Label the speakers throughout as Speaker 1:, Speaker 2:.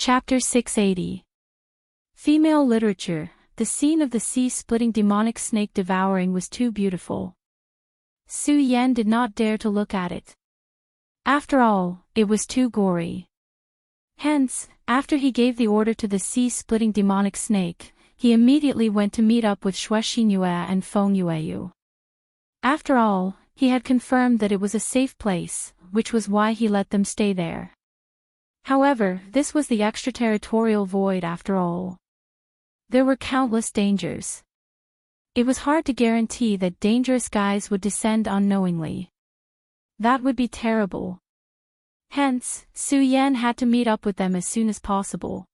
Speaker 1: Chapter 680. Female Literature. The scene of the sea-splitting demonic snake devouring was too beautiful. Su Yan did not dare to look at it. After all, it was too gory. Hence, after he gave the order to the sea-splitting demonic snake, he immediately went to meet up with Xue Xinyue and Feng Yueyu. After all, he had confirmed that it was a safe place, which was why he let them stay there. However, this was the extraterritorial void after all. There were countless dangers. It was hard to guarantee that dangerous guys would descend unknowingly. That would be terrible. Hence, Su Yan had to meet up with them as soon as possible.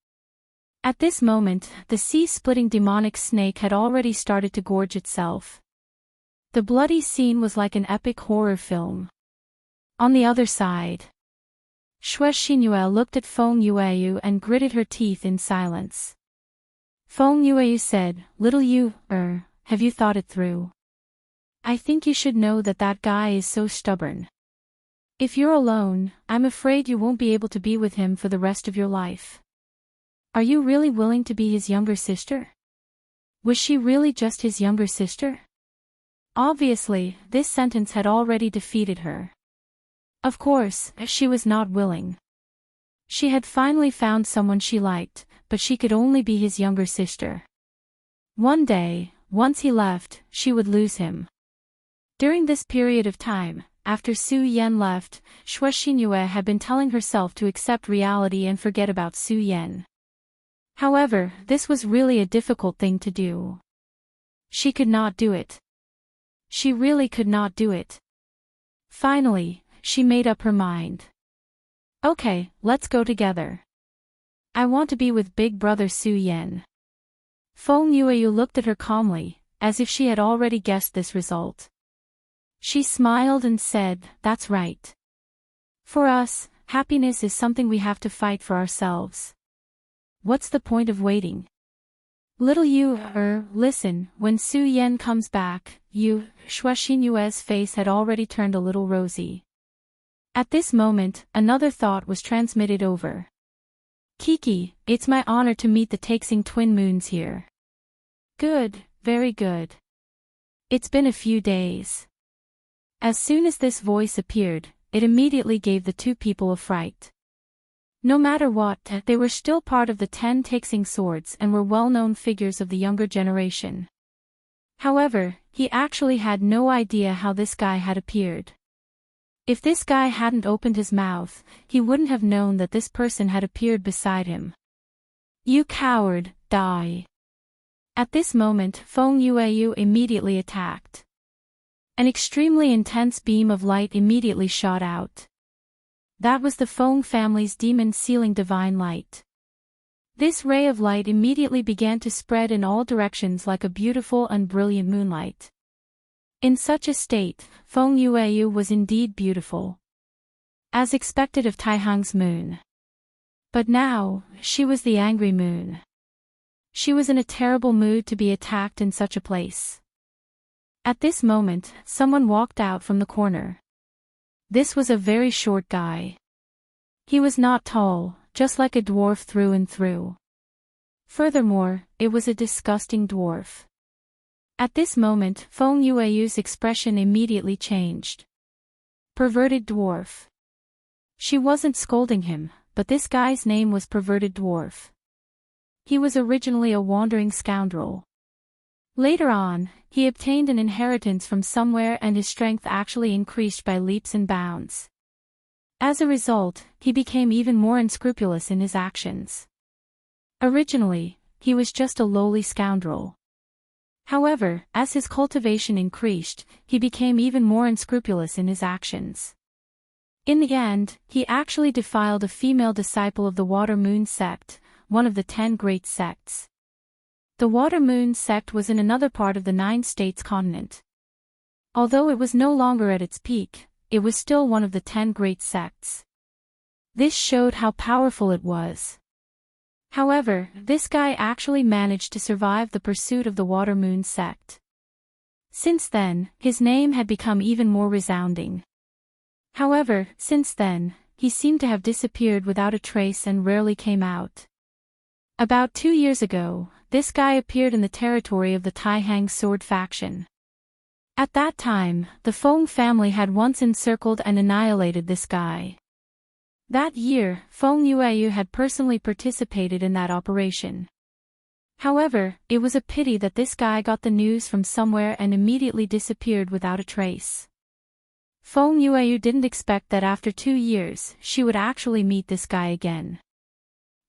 Speaker 1: At this moment, the sea-splitting demonic snake had already started to gorge itself. The bloody scene was like an epic horror film. On the other side, Xue Xinyue looked at Feng Yueyu and gritted her teeth in silence. Feng Yueyu said, "Little you, have you thought it through? I think you should know that that guy is so stubborn. If you're alone, I'm afraid you won't be able to be with him for the rest of your life. Are you really willing to be his younger sister? Was she really just his younger sister?" Obviously, this sentence had already defeated her. Of course, she was not willing. She had finally found someone she liked, but she could only be his younger sister. One day, once he left, she would lose him. During this period of time, after Su Yan left, Xue Xinyue had been telling herself to accept reality and forget about Su Yan. However, this was really a difficult thing to do. She could not do it. She really could not do it. Finally, she made up her mind. Okay, let's go together. I want to be with big brother Su Yan. Feng Yueyu looked at her calmly, as if she had already guessed this result. She smiled and said, "That's right. For us, happiness is something we have to fight for ourselves. What's the point of waiting? Little you, listen, when Su Yan comes back, Xue Xinyue's face had already turned a little rosy. At this moment, another thought was transmitted over. Kiki, it's my honor to meet the Taixing twin moons here. Good, very good. It's been a few days. As soon as this voice appeared, it immediately gave the two people a fright. No matter what, they were still part of the 10 Taixing swords and were well-known figures of the younger generation. However, he actually had no idea how this guy had appeared. If this guy hadn't opened his mouth, he wouldn't have known that this person had appeared beside him. You coward, die. At this moment, Feng Yueyu immediately attacked. An extremely intense beam of light immediately shot out. That was the Feng family's demon sealing divine light. This ray of light immediately began to spread in all directions like a beautiful and brilliant moonlight. In such a state, Feng Yueyu was indeed beautiful, as expected of Taihang's moon. But now, she was the angry moon. She was in a terrible mood to be attacked in such a place. At this moment, someone walked out from the corner. This was a very short guy. He was not tall, just like a dwarf through and through. Furthermore, it was a disgusting dwarf. At this moment, Feng Yueyu's expression immediately changed. Perverted dwarf. She wasn't scolding him, but this guy's name was Perverted Dwarf. He was originally a wandering scoundrel. Later on, he obtained an inheritance from somewhere and his strength actually increased by leaps and bounds. As a result, he became even more unscrupulous in his actions. Originally, he was just a lowly scoundrel. However, as his cultivation increased, he became even more unscrupulous in his actions. In the end, he actually defiled a female disciple of the Water Moon sect, one of the 10 great sects. The Water Moon sect was in another part of the 9 states continent. Although it was no longer at its peak, it was still one of the 10 great sects. This showed how powerful it was. However, this guy actually managed to survive the pursuit of the Water Moon sect. Since then, his name had become even more resounding. However, since then, he seemed to have disappeared without a trace and rarely came out. About 2 years ago, this guy appeared in the territory of the Taihang sword faction. At that time, the Feng family had once encircled and annihilated this guy. That year, Feng Yueyu had personally participated in that operation. However, it was a pity that this guy got the news from somewhere and immediately disappeared without a trace. Feng Yueyu didn't expect that after 2 years, she would actually meet this guy again.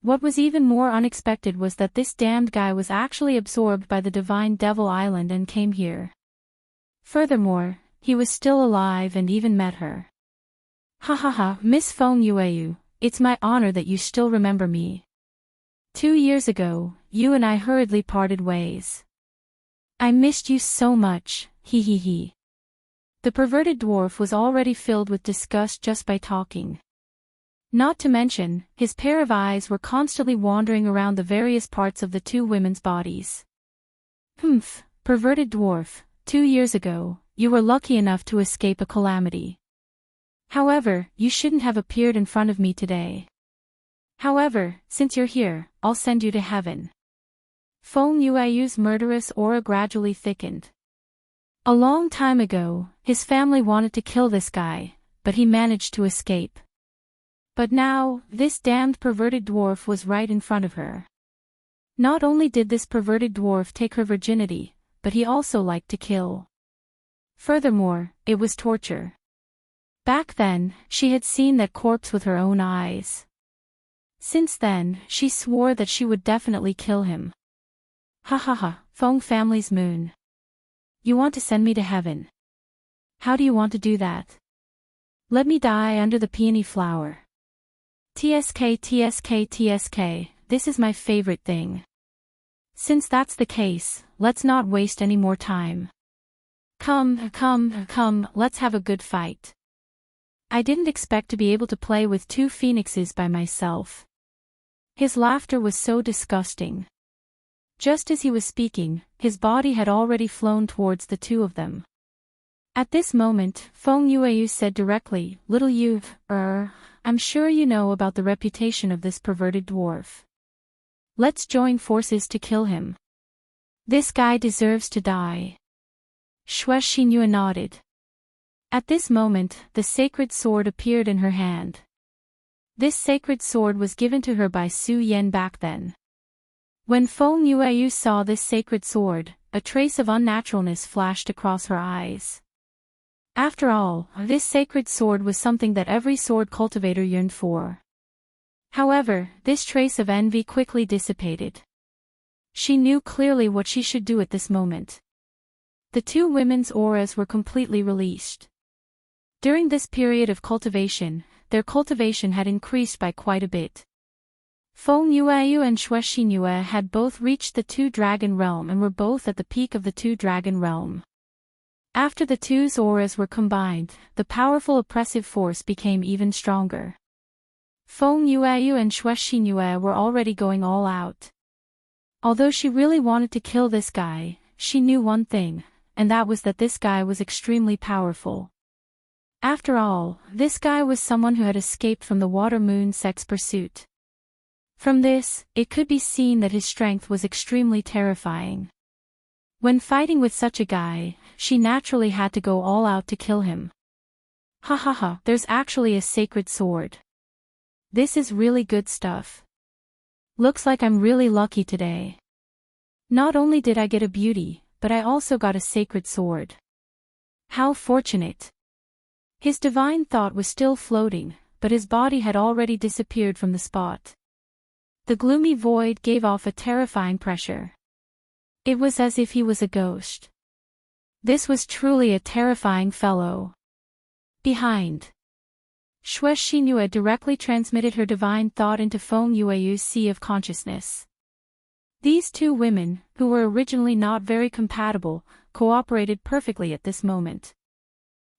Speaker 1: What was even more unexpected was that this damned guy was actually absorbed by the Divine Devil Island and came here. Furthermore, he was still alive and even met her. Ha ha ha, Miss Feng Yueyu, it's my honor that you still remember me. 2 years ago, you and I hurriedly parted ways. I missed you so much, hee hee hee. The perverted dwarf was already filled with disgust just by talking. Not to mention, his pair of eyes were constantly wandering around the various parts of the two women's bodies. Humph, perverted dwarf, 2 years ago, you were lucky enough to escape a calamity. However, you shouldn't have appeared in front of me today. However, since you're here, I'll send you to heaven. Feng Yueyu's murderous aura gradually thickened. A long time ago, his family wanted to kill this guy, but he managed to escape. But now, this damned perverted dwarf was right in front of her. Not only did this perverted dwarf take her virginity, but he also liked to kill. Furthermore, it was torture. Back then, she had seen that corpse with her own eyes. Since then, she swore that she would definitely kill him. Ha ha ha, Feng family's moon. You want to send me to heaven? How do you want to do that? Let me die under the peony flower. TSK TSK TSK, this is my favorite thing. Since that's the case, let's not waste any more time. Come, let's have a good fight. I didn't expect to be able to play with 2 phoenixes by myself. His laughter was so disgusting. Just as he was speaking, his body had already flown towards the 2 of them. At this moment, Feng Yueyu said directly, "Little you, I'm sure you know about the reputation of this perverted dwarf. Let's join forces to kill him. This guy deserves to die." Xue Xinyu nodded. At this moment, the sacred sword appeared in her hand. This sacred sword was given to her by Su Yan back then. When Feng Yueyu saw this sacred sword, a trace of unnaturalness flashed across her eyes. After all, this sacred sword was something that every sword cultivator yearned for. However, this trace of envy quickly dissipated. She knew clearly what she should do at this moment. The 2 women's auras were completely released. During this period of cultivation, their cultivation had increased by quite a bit. Feng Yueyu and Xue Xinyu had both reached the 2-dragon realm and were both at the peak of the 2-dragon realm. After the 2's auras were combined, the powerful oppressive force became even stronger. Feng Yueyu and Xue Xinyu were already going all out. Although she really wanted to kill this guy, she knew one thing, and that was that this guy was extremely powerful. After all, this guy was someone who had escaped from the Water Moon sex pursuit. From this, it could be seen that his strength was extremely terrifying. When fighting with such a guy, she naturally had to go all out to kill him. Ha ha ha, there's actually a sacred sword. This is really good stuff. Looks like I'm really lucky today. Not only did I get a beauty, but I also got a sacred sword. How fortunate. His divine thought was still floating, but his body had already disappeared from the spot. The gloomy void gave off a terrifying pressure. It was as if he was a ghost. This was truly a terrifying fellow. Behind. Xue Xinyu directly transmitted her divine thought into Feng Yueyu's sea of consciousness. These 2 women, who were originally not very compatible, cooperated perfectly at this moment.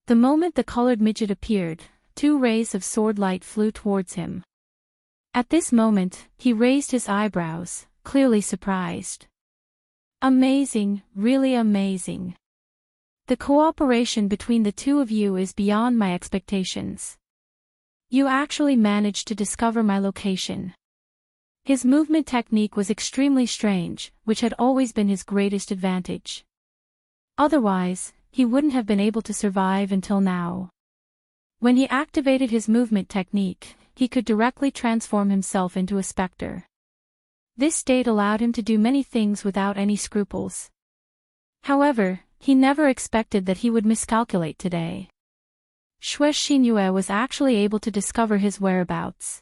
Speaker 1: The moment the colored midget appeared, 2 rays of sword light flew towards him. At this moment, he raised his eyebrows, clearly surprised. Amazing, really amazing. The cooperation between the 2 of you is beyond my expectations. You actually managed to discover my location. His movement technique was extremely strange, which had always been his greatest advantage. Otherwise, he wouldn't have been able to survive until now. When he activated his movement technique, he could directly transform himself into a specter. This state allowed him to do many things without any scruples. However, he never expected that he would miscalculate today. Xue Xingyue was actually able to discover his whereabouts.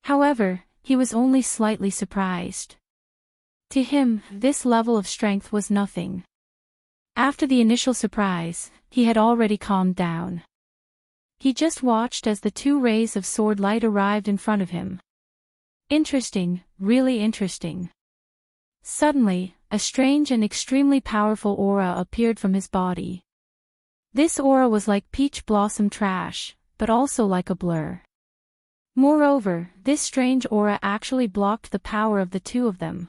Speaker 1: However, he was only slightly surprised. To him, this level of strength was nothing. After the initial surprise, he had already calmed down. He just watched as the two rays of sword light arrived in front of him. Interesting, really interesting. Suddenly, a strange and extremely powerful aura appeared from his body. This aura was like peach blossom trash, but also like a blur. Moreover, this strange aura actually blocked the power of the two of them.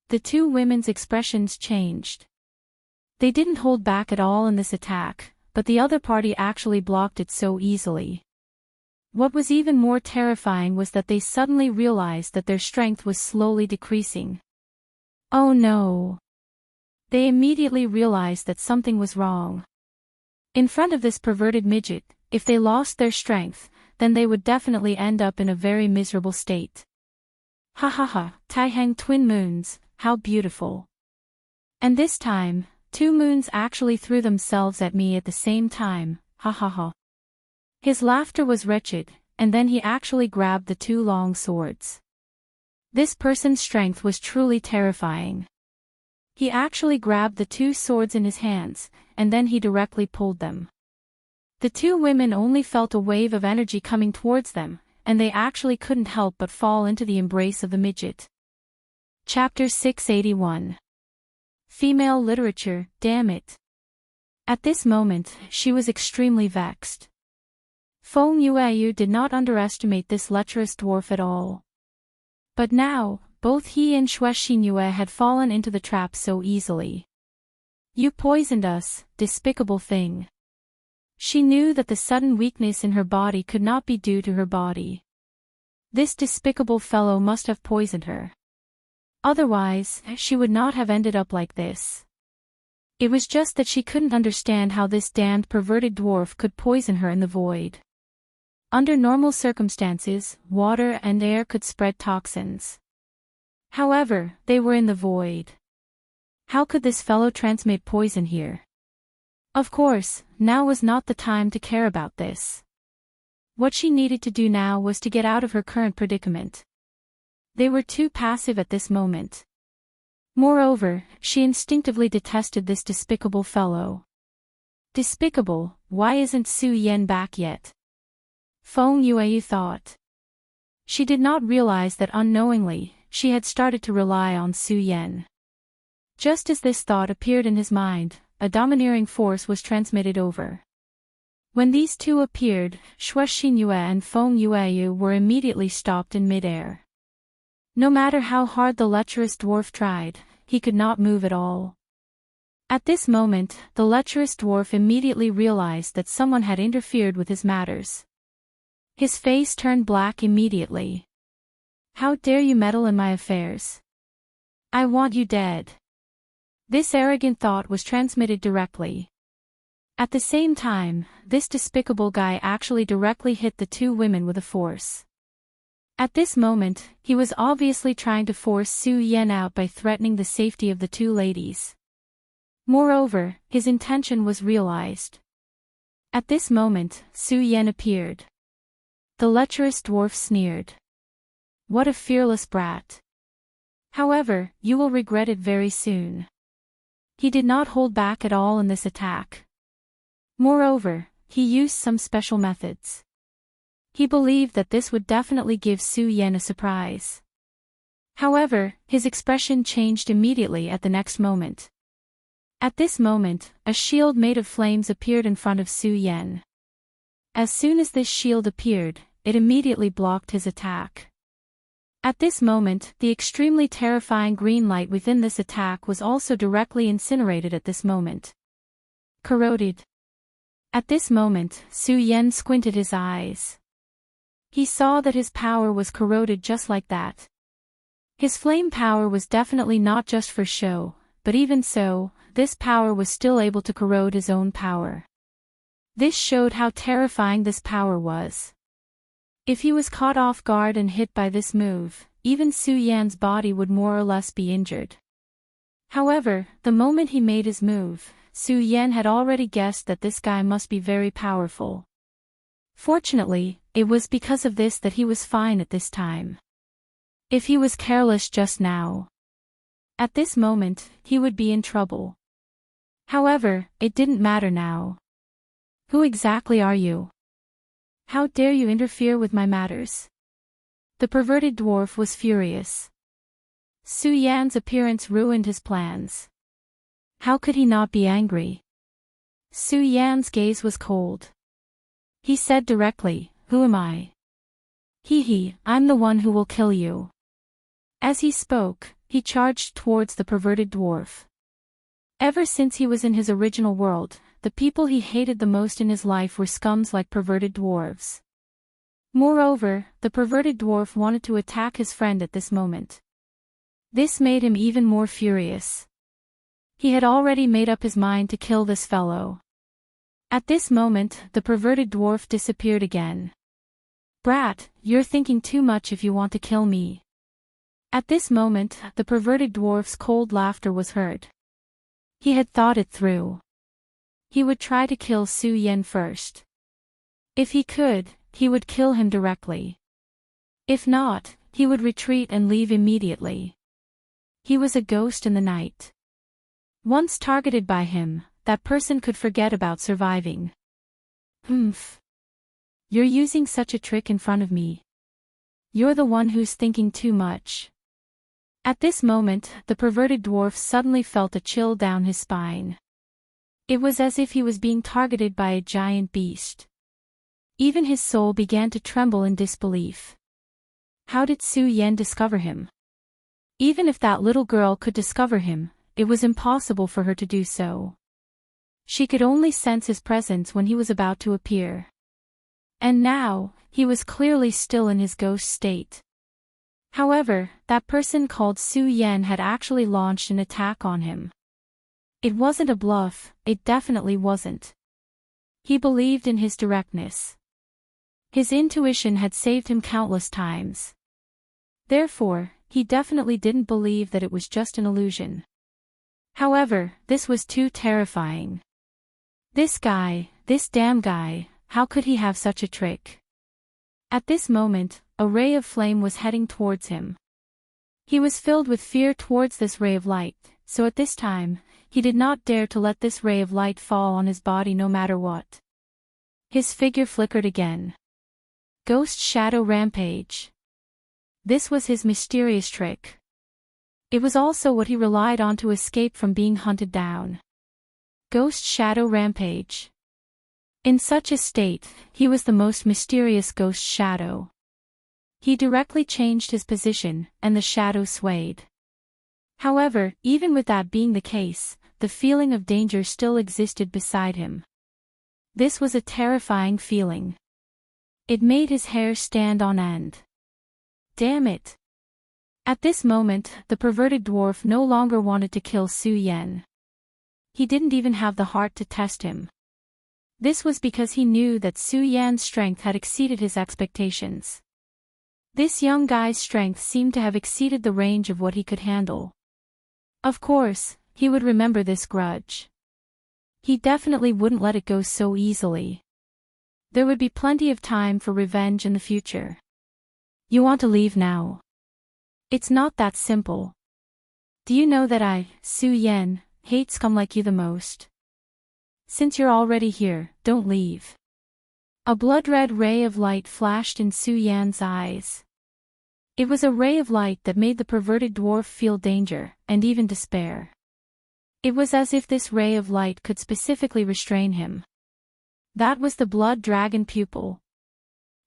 Speaker 1: The two women's expressions changed. They didn't hold back at all in this attack, but the other party actually blocked it so easily. What was even more terrifying was that they suddenly realized that their strength was slowly decreasing. Oh no! They immediately realized that something was wrong. In front of this perverted midget, if they lost their strength, then they would definitely end up in a very miserable state. Ha ha ha, Taihang twin moons, how beautiful. And this time, two moons actually threw themselves at me at the same time, ha ha ha. His laughter was wretched, and then he actually grabbed the two long swords. This person's strength was truly terrifying. He actually grabbed the two swords in his hands, and then he directly pulled them. The two women only felt a wave of energy coming towards them, and they actually couldn't help but fall into the embrace of the midget. Chapter 681. Female literature, damn it. At this moment, she was extremely vexed. Feng Yueyu did not underestimate this lecherous dwarf at all. But now, both he and Xue Xingyue had fallen into the trap so easily. You poisoned us, despicable thing. She knew that the sudden weakness in her body could not be due to her body. This despicable fellow must have poisoned her. Otherwise, she would not have ended up like this. It was just that she couldn't understand how this damned perverted dwarf could poison her in the void. Under normal circumstances, water and air could spread toxins. However, they were in the void. How could this fellow transmit poison here? Of course, now was not the time to care about this. What she needed to do now was to get out of her current predicament. They were too passive at this moment. Moreover, she instinctively detested this despicable fellow. Despicable, why isn't Su Yan back yet? Feng Yueyu thought. She did not realize that unknowingly, she had started to rely on Su Yan. Just as this thought appeared in his mind, a domineering force was transmitted over. When these two appeared, Xue Xingyue and Feng Yueyu were immediately stopped in midair. No matter how hard the lecherous dwarf tried, he could not move at all. At this moment, the lecherous dwarf immediately realized that someone had interfered with his matters. His face turned black immediately. How dare you meddle in my affairs? I want you dead. This arrogant thought was transmitted directly. At the same time, this despicable guy actually directly hit the two women with a force. At this moment, he was obviously trying to force Su Yan out by threatening the safety of the two ladies. Moreover, his intention was realized. At this moment, Su Yan appeared. The lecherous dwarf sneered. What a fearless brat. However, you will regret it very soon. He did not hold back at all in this attack. Moreover, he used some special methods. He believed that this would definitely give Su Yan a surprise. However, his expression changed immediately at the next moment. At this moment, a shield made of flames appeared in front of Su Yan. As soon as this shield appeared, it immediately blocked his attack. At this moment, the extremely terrifying green light within this attack was also directly incinerated at this moment. Corroded. At this moment, Su Yan squinted his eyes. He saw that his power was corroded just like that. His flame power was definitely not just for show, but even so, this power was still able to corrode his own power. This showed how terrifying this power was. If he was caught off guard and hit by this move, even Su Yan's body would more or less be injured. However, the moment he made his move, Su Yan had already guessed that this guy must be very powerful. Fortunately, it was because of this that he was fine at this time. If he was careless just now, at this moment, he would be in trouble. However, it didn't matter now. Who exactly are you? How dare you interfere with my matters? The perverted dwarf was furious. Su Yan's appearance ruined his plans. How could he not be angry? Su Yan's gaze was cold. He said directly, "Who am I?" I'm the one who will kill you." As he spoke, he charged towards the perverted dwarf. Ever since he was in his original world, the people he hated the most in his life were scums like perverted dwarves. Moreover, the perverted dwarf wanted to attack his friend at this moment. This made him even more furious. He had already made up his mind to kill this fellow. At this moment, the perverted dwarf disappeared again. "Brat, you're thinking too much if you want to kill me." At this moment, the perverted dwarf's cold laughter was heard. He had thought it through. He would try to kill Su Yan first. If he could, he would kill him directly. If not, he would retreat and leave immediately. He was a ghost in the night. Once targeted by him, that person could forget about surviving. Humph. You're using such a trick in front of me. You're the one who's thinking too much. At this moment, the perverted dwarf suddenly felt a chill down his spine. It was as if he was being targeted by a giant beast. Even his soul began to tremble in disbelief. How did Su Yan discover him? Even if that little girl could discover him, it was impossible for her to do so. She could only sense his presence when he was about to appear. And now, he was clearly still in his ghost state. However, that person called Su Yan had actually launched an attack on him. It wasn't a bluff, it definitely wasn't. He believed in his directness. His intuition had saved him countless times. Therefore, he definitely didn't believe that it was just an illusion. However, this was too terrifying. This damn guy, how could he have such a trick? At this moment, a ray of flame was heading towards him. He was filled with fear towards this ray of light, so at this time, he did not dare to let this ray of light fall on his body no matter what. His figure flickered again. Ghost Shadow Rampage. This was his mysterious trick. It was also what he relied on to escape from being hunted down. Ghost Shadow Rampage. In such a state, he was the most mysterious ghost shadow. He directly changed his position, and the shadow swayed. However, even with that being the case, the feeling of danger still existed beside him. This was a terrifying feeling. It made his hair stand on end. Damn it! At this moment, the perverted dwarf no longer wanted to kill Su Yan. He didn't even have the heart to test him. This was because he knew that Su Yan's strength had exceeded his expectations. This young guy's strength seemed to have exceeded the range of what he could handle. Of course, he would remember this grudge. He definitely wouldn't let it go so easily. There would be plenty of time for revenge in the future. You want to leave now? It's not that simple. Do you know that I, Su Yan, hate scum like you the most? Since you're already here, don't leave. A blood-red ray of light flashed in Su Yan's eyes. It was a ray of light that made the perverted dwarf feel danger, and even despair. It was as if this ray of light could specifically restrain him. That was the blood dragon pupil.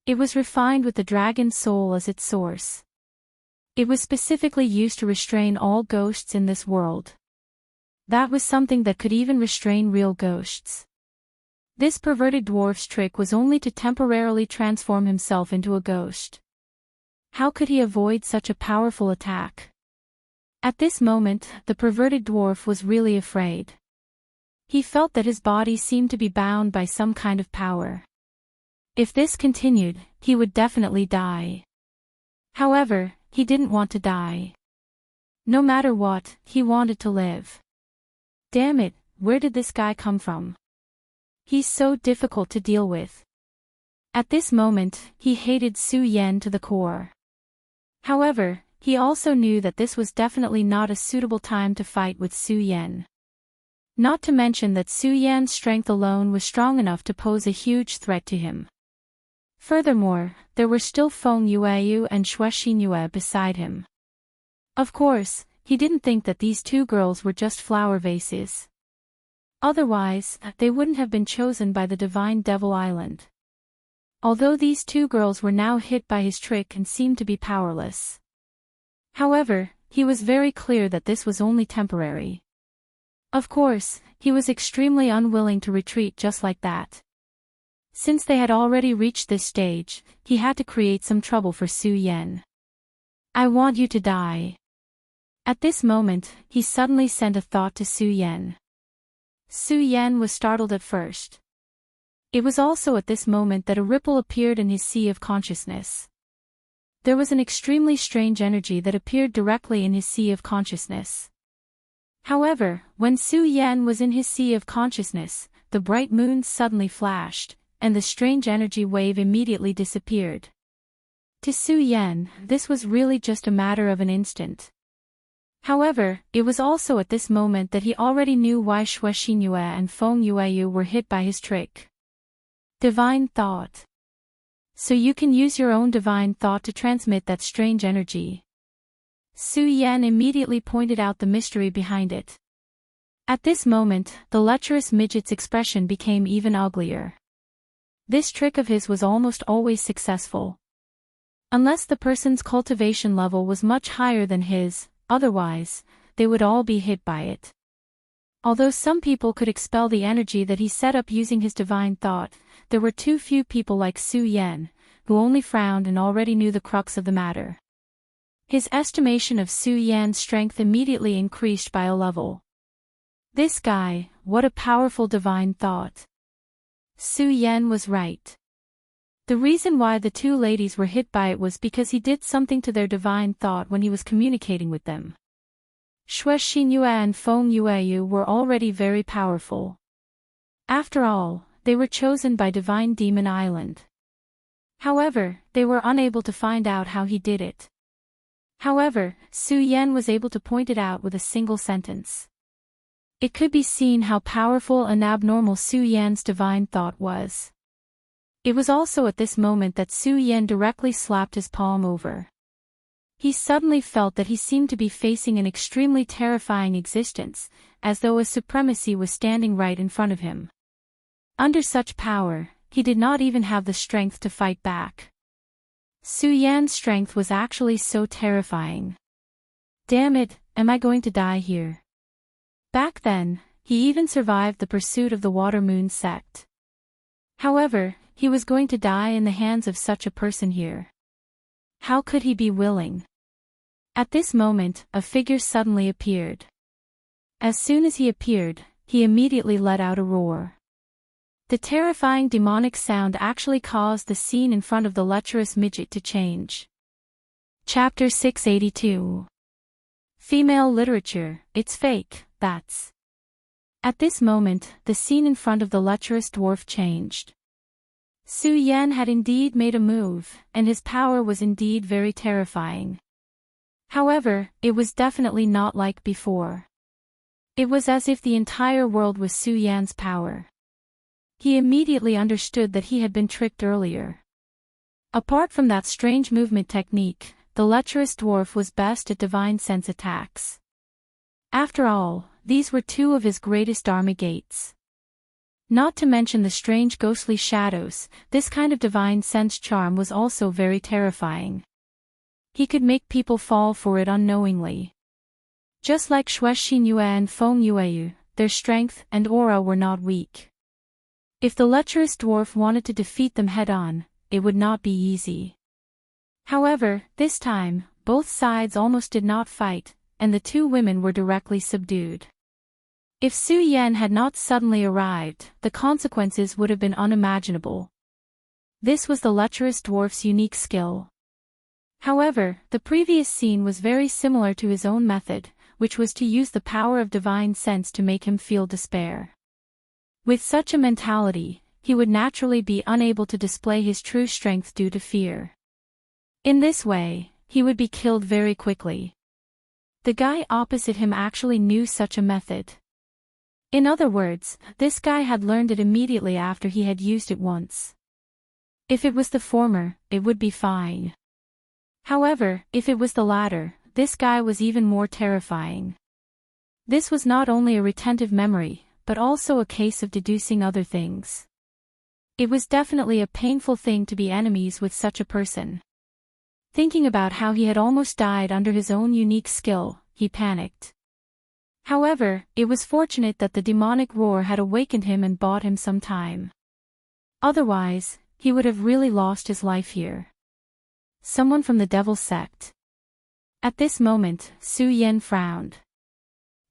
Speaker 1: It was refined with the dragon's soul as its source. It was specifically used to restrain all ghosts in this world. That was something that could even restrain real ghosts. This perverted dwarf's trick was only to temporarily transform himself into a ghost. How could he avoid such a powerful attack? At this moment, the perverted dwarf was really afraid. He felt that his body seemed to be bound by some kind of power. If this continued, he would definitely die. However, he didn't want to die. No matter what, he wanted to live. Damn it, where did this guy come from? He's so difficult to deal with. At this moment, he hated Su Yan to the core. However, he also knew that this was definitely not a suitable time to fight with Su Yan. Not to mention that Su Yan's strength alone was strong enough to pose a huge threat to him. Furthermore, there were still Feng Yueyu and Xue Xinyue beside him. Of course, he didn't think that these two girls were just flower vases. Otherwise, they wouldn't have been chosen by the Divine Devil Island. Although these two girls were now hit by his trick and seemed to be powerless. However, he was very clear that this was only temporary. Of course, he was extremely unwilling to retreat just like that. Since they had already reached this stage, he had to create some trouble for Su Yan. I want you to die. At this moment, he suddenly sent a thought to Su Yan. Su Yan was startled at first. It was also at this moment that a ripple appeared in his sea of consciousness. There was an extremely strange energy that appeared directly in his sea of consciousness. However, when Su Yan was in his sea of consciousness, the bright moon suddenly flashed, and the strange energy wave immediately disappeared. To Su Yan, this was really just a matter of an instant. However, it was also at this moment that he already knew why Xue Xinyue and Feng Yueyu were hit by his trick. Divine Thought. So you can use your own divine thought to transmit that strange energy. Su Yan immediately pointed out the mystery behind it. At this moment, the lecherous midget's expression became even uglier. This trick of his was almost always successful. Unless the person's cultivation level was much higher than his, otherwise, they would all be hit by it. Although some people could expel the energy that he set up using his divine thought, there were too few people like Su Yan, who only frowned and already knew the crux of the matter. His estimation of Su Yan's strength immediately increased by a level. This guy, what a powerful divine thought. Su Yan was right. The reason why the two ladies were hit by it was because he did something to their divine thought when he was communicating with them. Xue Xinyue and Feng Yueyu were already very powerful. After all, they were chosen by Divine Demon Island. However, they were unable to find out how he did it. However, Su Yan was able to point it out with a single sentence. It could be seen how powerful and abnormal Su Yan's divine thought was. It was also at this moment that Su Yan directly slapped his palm over. He suddenly felt that he seemed to be facing an extremely terrifying existence, as though a supremacy was standing right in front of him. Under such power, he did not even have the strength to fight back. Su Yan's strength was actually so terrifying. Damn it, am I going to die here? Back then, he even survived the pursuit of the Water Moon sect. However, he was going to die in the hands of such a person here. How could he be willing? At this moment, a figure suddenly appeared. As soon as he appeared, he immediately let out a roar. The terrifying demonic sound actually caused the scene in front of the lecherous midget to change. Chapter 682. Female Literature, It's Fake, That's. At this moment, the scene in front of the lecherous dwarf changed. Su Yan had indeed made a move, and his power was indeed very terrifying. However, it was definitely not like before. It was as if the entire world was Su Yan's power. He immediately understood that he had been tricked earlier. Apart from that strange movement technique, the lecherous dwarf was best at divine sense attacks. After all, these were two of his greatest army gates. Not to mention the strange ghostly shadows, this kind of divine sense charm was also very terrifying. He could make people fall for it unknowingly. Just like Xue Xinyue and Feng Yueyu, their strength and aura were not weak. If the lecherous dwarf wanted to defeat them head-on, it would not be easy. However, this time, both sides almost did not fight, and the two women were directly subdued. If Su Yan had not suddenly arrived, the consequences would have been unimaginable. This was the lecherous dwarf's unique skill. However, the previous scene was very similar to his own method, which was to use the power of divine sense to make him feel despair. With such a mentality, he would naturally be unable to display his true strength due to fear. In this way, he would be killed very quickly. The guy opposite him actually knew such a method. In other words, this guy had learned it immediately after he had used it once. If it was the former, it would be fine. However, if it was the latter, this guy was even more terrifying. This was not only a retentive memory, but also a case of deducing other things. It was definitely a painful thing to be enemies with such a person. Thinking about how he had almost died under his own unique skill, he panicked. However, it was fortunate that the demonic roar had awakened him and bought him some time. Otherwise, he would have really lost his life here. Someone from the devil's sect. At this moment, Su Yan frowned.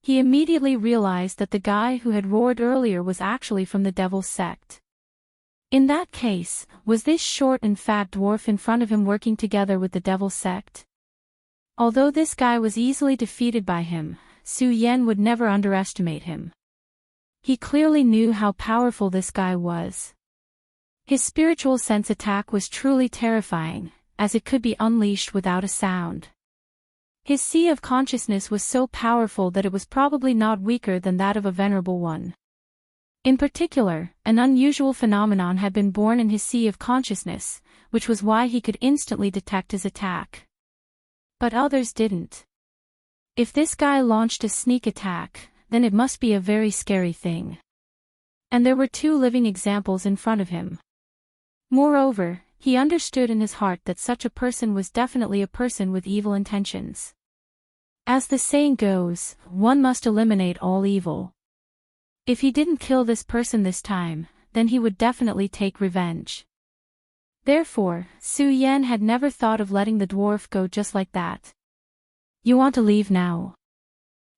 Speaker 1: He immediately realized that the guy who had roared earlier was actually from the devil's sect. In that case, was this short and fat dwarf in front of him working together with the devil's sect? Although this guy was easily defeated by him, Su Yan would never underestimate him. He clearly knew how powerful this guy was. His spiritual sense attack was truly terrifying, as it could be unleashed without a sound. His sea of consciousness was so powerful that it was probably not weaker than that of a venerable one. In particular, an unusual phenomenon had been born in his sea of consciousness, which was why he could instantly detect his attack. But others didn't. If this guy launched a sneak attack, then it must be a very scary thing. And there were two living examples in front of him. Moreover, he understood in his heart that such a person was definitely a person with evil intentions. As the saying goes, one must eliminate all evil. If he didn't kill this person this time, then he would definitely take revenge. Therefore, Su Yan had never thought of letting the dwarf go just like that. You want to leave now?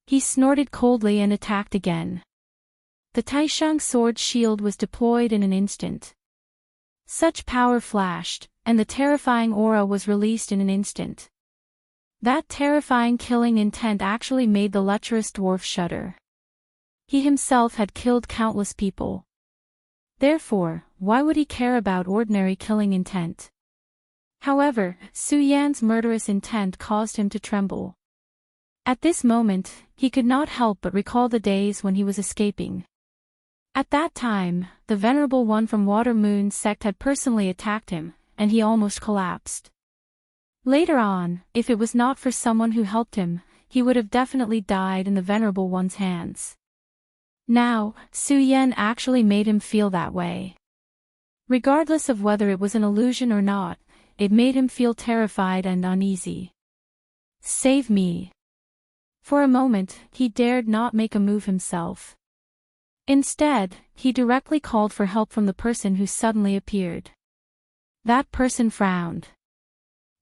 Speaker 1: He snorted coldly and attacked again. The Taishang sword shield was deployed in an instant. Such power flashed, and the terrifying aura was released in an instant. That terrifying killing intent actually made the lecherous dwarf shudder. He himself had killed countless people. Therefore, why would he care about ordinary killing intent? However, Su Yan's murderous intent caused him to tremble. At this moment, he could not help but recall the days when he was escaping. At that time, the Venerable One from Water Moon's sect had personally attacked him, and he almost collapsed. Later on, if it was not for someone who helped him, he would have definitely died in the Venerable One's hands. Now, Su Yan actually made him feel that way. Regardless of whether it was an illusion or not, it made him feel terrified and uneasy. Save me. For a moment, he dared not make a move himself. Instead, he directly called for help from the person who suddenly appeared. That person frowned.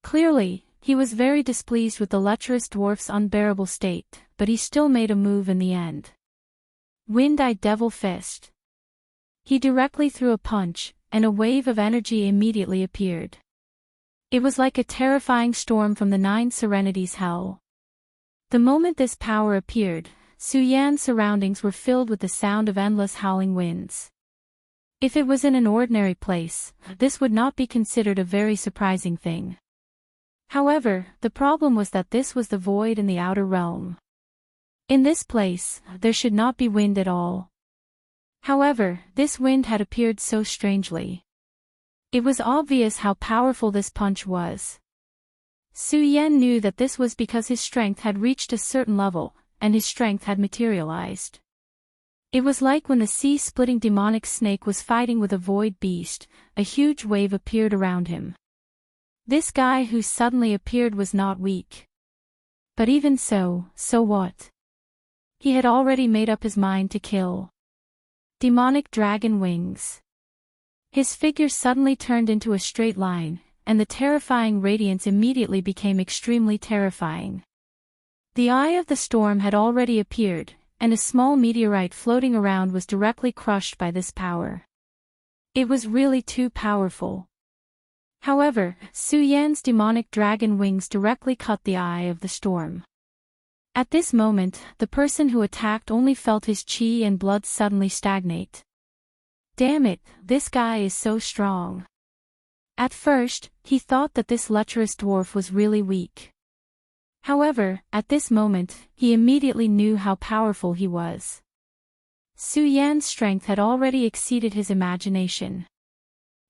Speaker 1: Clearly, he was very displeased with the lecherous dwarf's unbearable state, but he still made a move in the end. Wind-eyed devil fist. He directly threw a punch, and a wave of energy immediately appeared. It was like a terrifying storm from the Nine Serenities hell. The moment this power appeared, Su Yan's surroundings were filled with the sound of endless howling winds. If it was in an ordinary place, this would not be considered a very surprising thing. However, the problem was that this was the void in the outer realm. In this place, there should not be wind at all. However, this wind had appeared so strangely. It was obvious how powerful this punch was. Su Yan knew that this was because his strength had reached a certain level, and his strength had materialized. It was like when the sea-splitting demonic snake was fighting with a void beast, a huge wave appeared around him. This guy who suddenly appeared was not weak. But even so what? He had already made up his mind to kill. Demonic dragon wings. His figure suddenly turned into a straight line, and the terrifying radiance immediately became extremely terrifying. The eye of the storm had already appeared, and a small meteorite floating around was directly crushed by this power. It was really too powerful. However, Su Yan's demonic dragon wings directly cut the eye of the storm. At this moment, the person who attacked only felt his chi and blood suddenly stagnate. Damn it, this guy is so strong. At first, he thought that this lecherous dwarf was really weak. However, at this moment, he immediately knew how powerful he was. Su Yan's strength had already exceeded his imagination.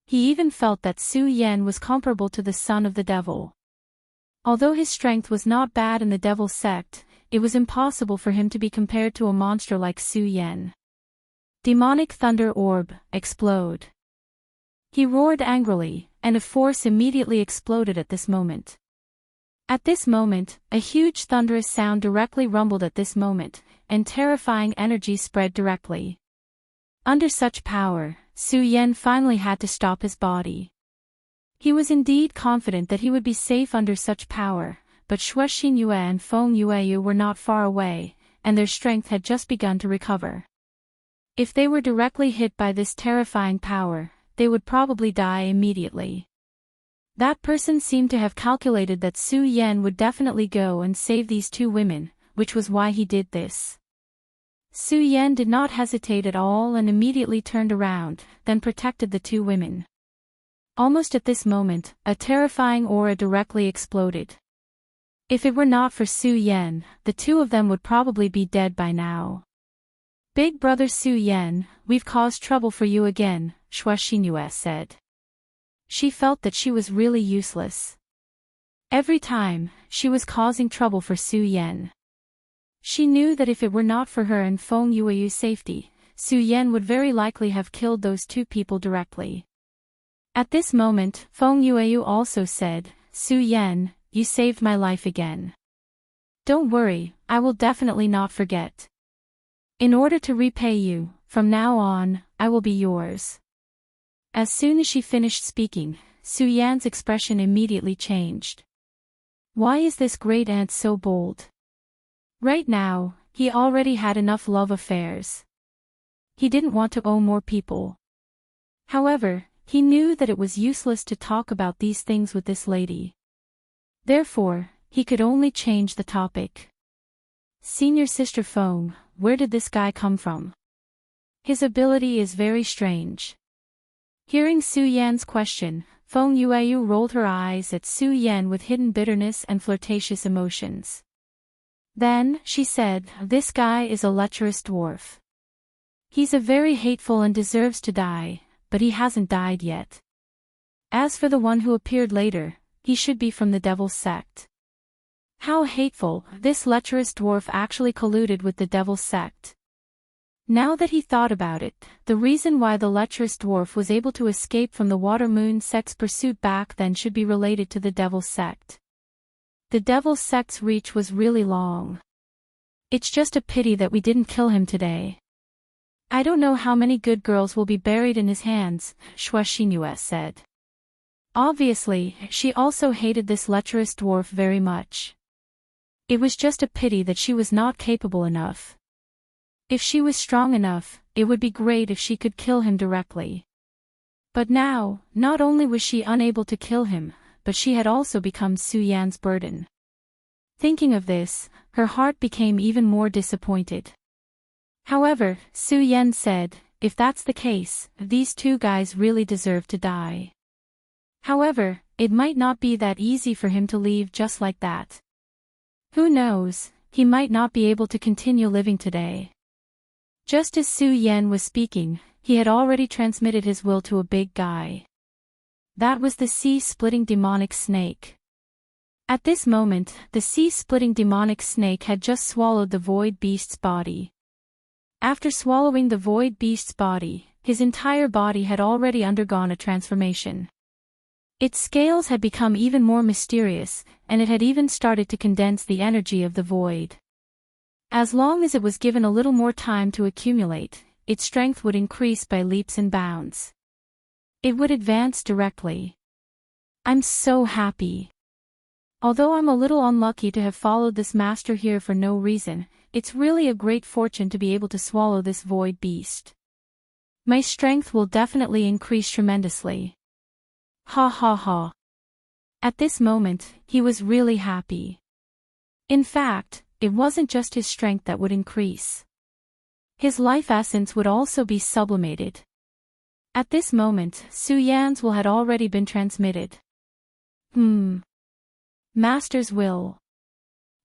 Speaker 1: He even felt that Su Yan was comparable to the son of the devil. Although his strength was not bad in the devil sect, it was impossible for him to be compared to a monster like Su Yan. Demonic thunder orb, explode. He roared angrily, and a force immediately exploded at this moment. At this moment, a huge thunderous sound directly rumbled at this moment, and terrifying energy spread directly. Under such power, Su Yan finally had to stop his body. He was indeed confident that he would be safe under such power, but Xue Xinyue and Feng Yueyu were not far away, and their strength had just begun to recover. If they were directly hit by this terrifying power, they would probably die immediately. That person seemed to have calculated that Su Yan would definitely go and save these two women, which was why he did this. Su Yan did not hesitate at all and immediately turned around, then protected the two women. Almost at this moment, a terrifying aura directly exploded. If it were not for Su Yan, the two of them would probably be dead by now. Big brother Su Yan, we've caused trouble for you again, Xue Xinyue said. She felt that she was really useless. Every time, she was causing trouble for Su Yan. She knew that if it were not for her and Feng Yueyu's safety, Su Yan would very likely have killed those two people directly. At this moment, Feng Yueyu also said, Su Yan, you saved my life again. Don't worry, I will definitely not forget. In order to repay you, from now on, I will be yours. As soon as she finished speaking, Su Yan's expression immediately changed. Why is this great aunt so bold? Right now, he already had enough love affairs. He didn't want to owe more people. However, he knew that it was useless to talk about these things with this lady. Therefore, he could only change the topic. Senior Sister Feng, where did this guy come from? His ability is very strange. Hearing Su Yan's question, Feng Yueyu rolled her eyes at Su Yan with hidden bitterness and flirtatious emotions. Then, she said, this guy is a lecherous dwarf. He's a very hateful and deserves to die, but he hasn't died yet. As for the one who appeared later, he should be from the devil's sect. How hateful, this lecherous dwarf actually colluded with the devil's sect. Now that he thought about it, the reason why the lecherous dwarf was able to escape from the Water Moon sect's pursuit back then should be related to the devil's sect. The devil's sect's reach was really long. It's just a pity that we didn't kill him today. I don't know how many good girls will be buried in his hands, Xue Xinyue said. Obviously, she also hated this lecherous dwarf very much. It was just a pity that she was not capable enough. If she was strong enough, it would be great if she could kill him directly. But now, not only was she unable to kill him, but she had also become Su Yan's burden. Thinking of this, her heart became even more disappointed. However, Su Yan said, if that's the case, these two guys really deserve to die. However, it might not be that easy for him to leave just like that. Who knows, he might not be able to continue living today. Just as Su Yan was speaking, he had already transmitted his will to a big guy. That was the sea-splitting demonic snake. At this moment, the sea-splitting demonic snake had just swallowed the void beast's body. After swallowing the void beast's body, his entire body had already undergone a transformation. Its scales had become even more mysterious, and it had even started to condense the energy of the void. As long as it was given a little more time to accumulate, its strength would increase by leaps and bounds. It would advance directly. I'm so happy. Although I'm a little unlucky to have followed this master here for no reason, it's really a great fortune to be able to swallow this void beast. My strength will definitely increase tremendously. Ha ha ha. At this moment, he was really happy. In fact, it wasn't just his strength that would increase. His life essence would also be sublimated. At this moment, Su Yan's will had already been transmitted. Master's will.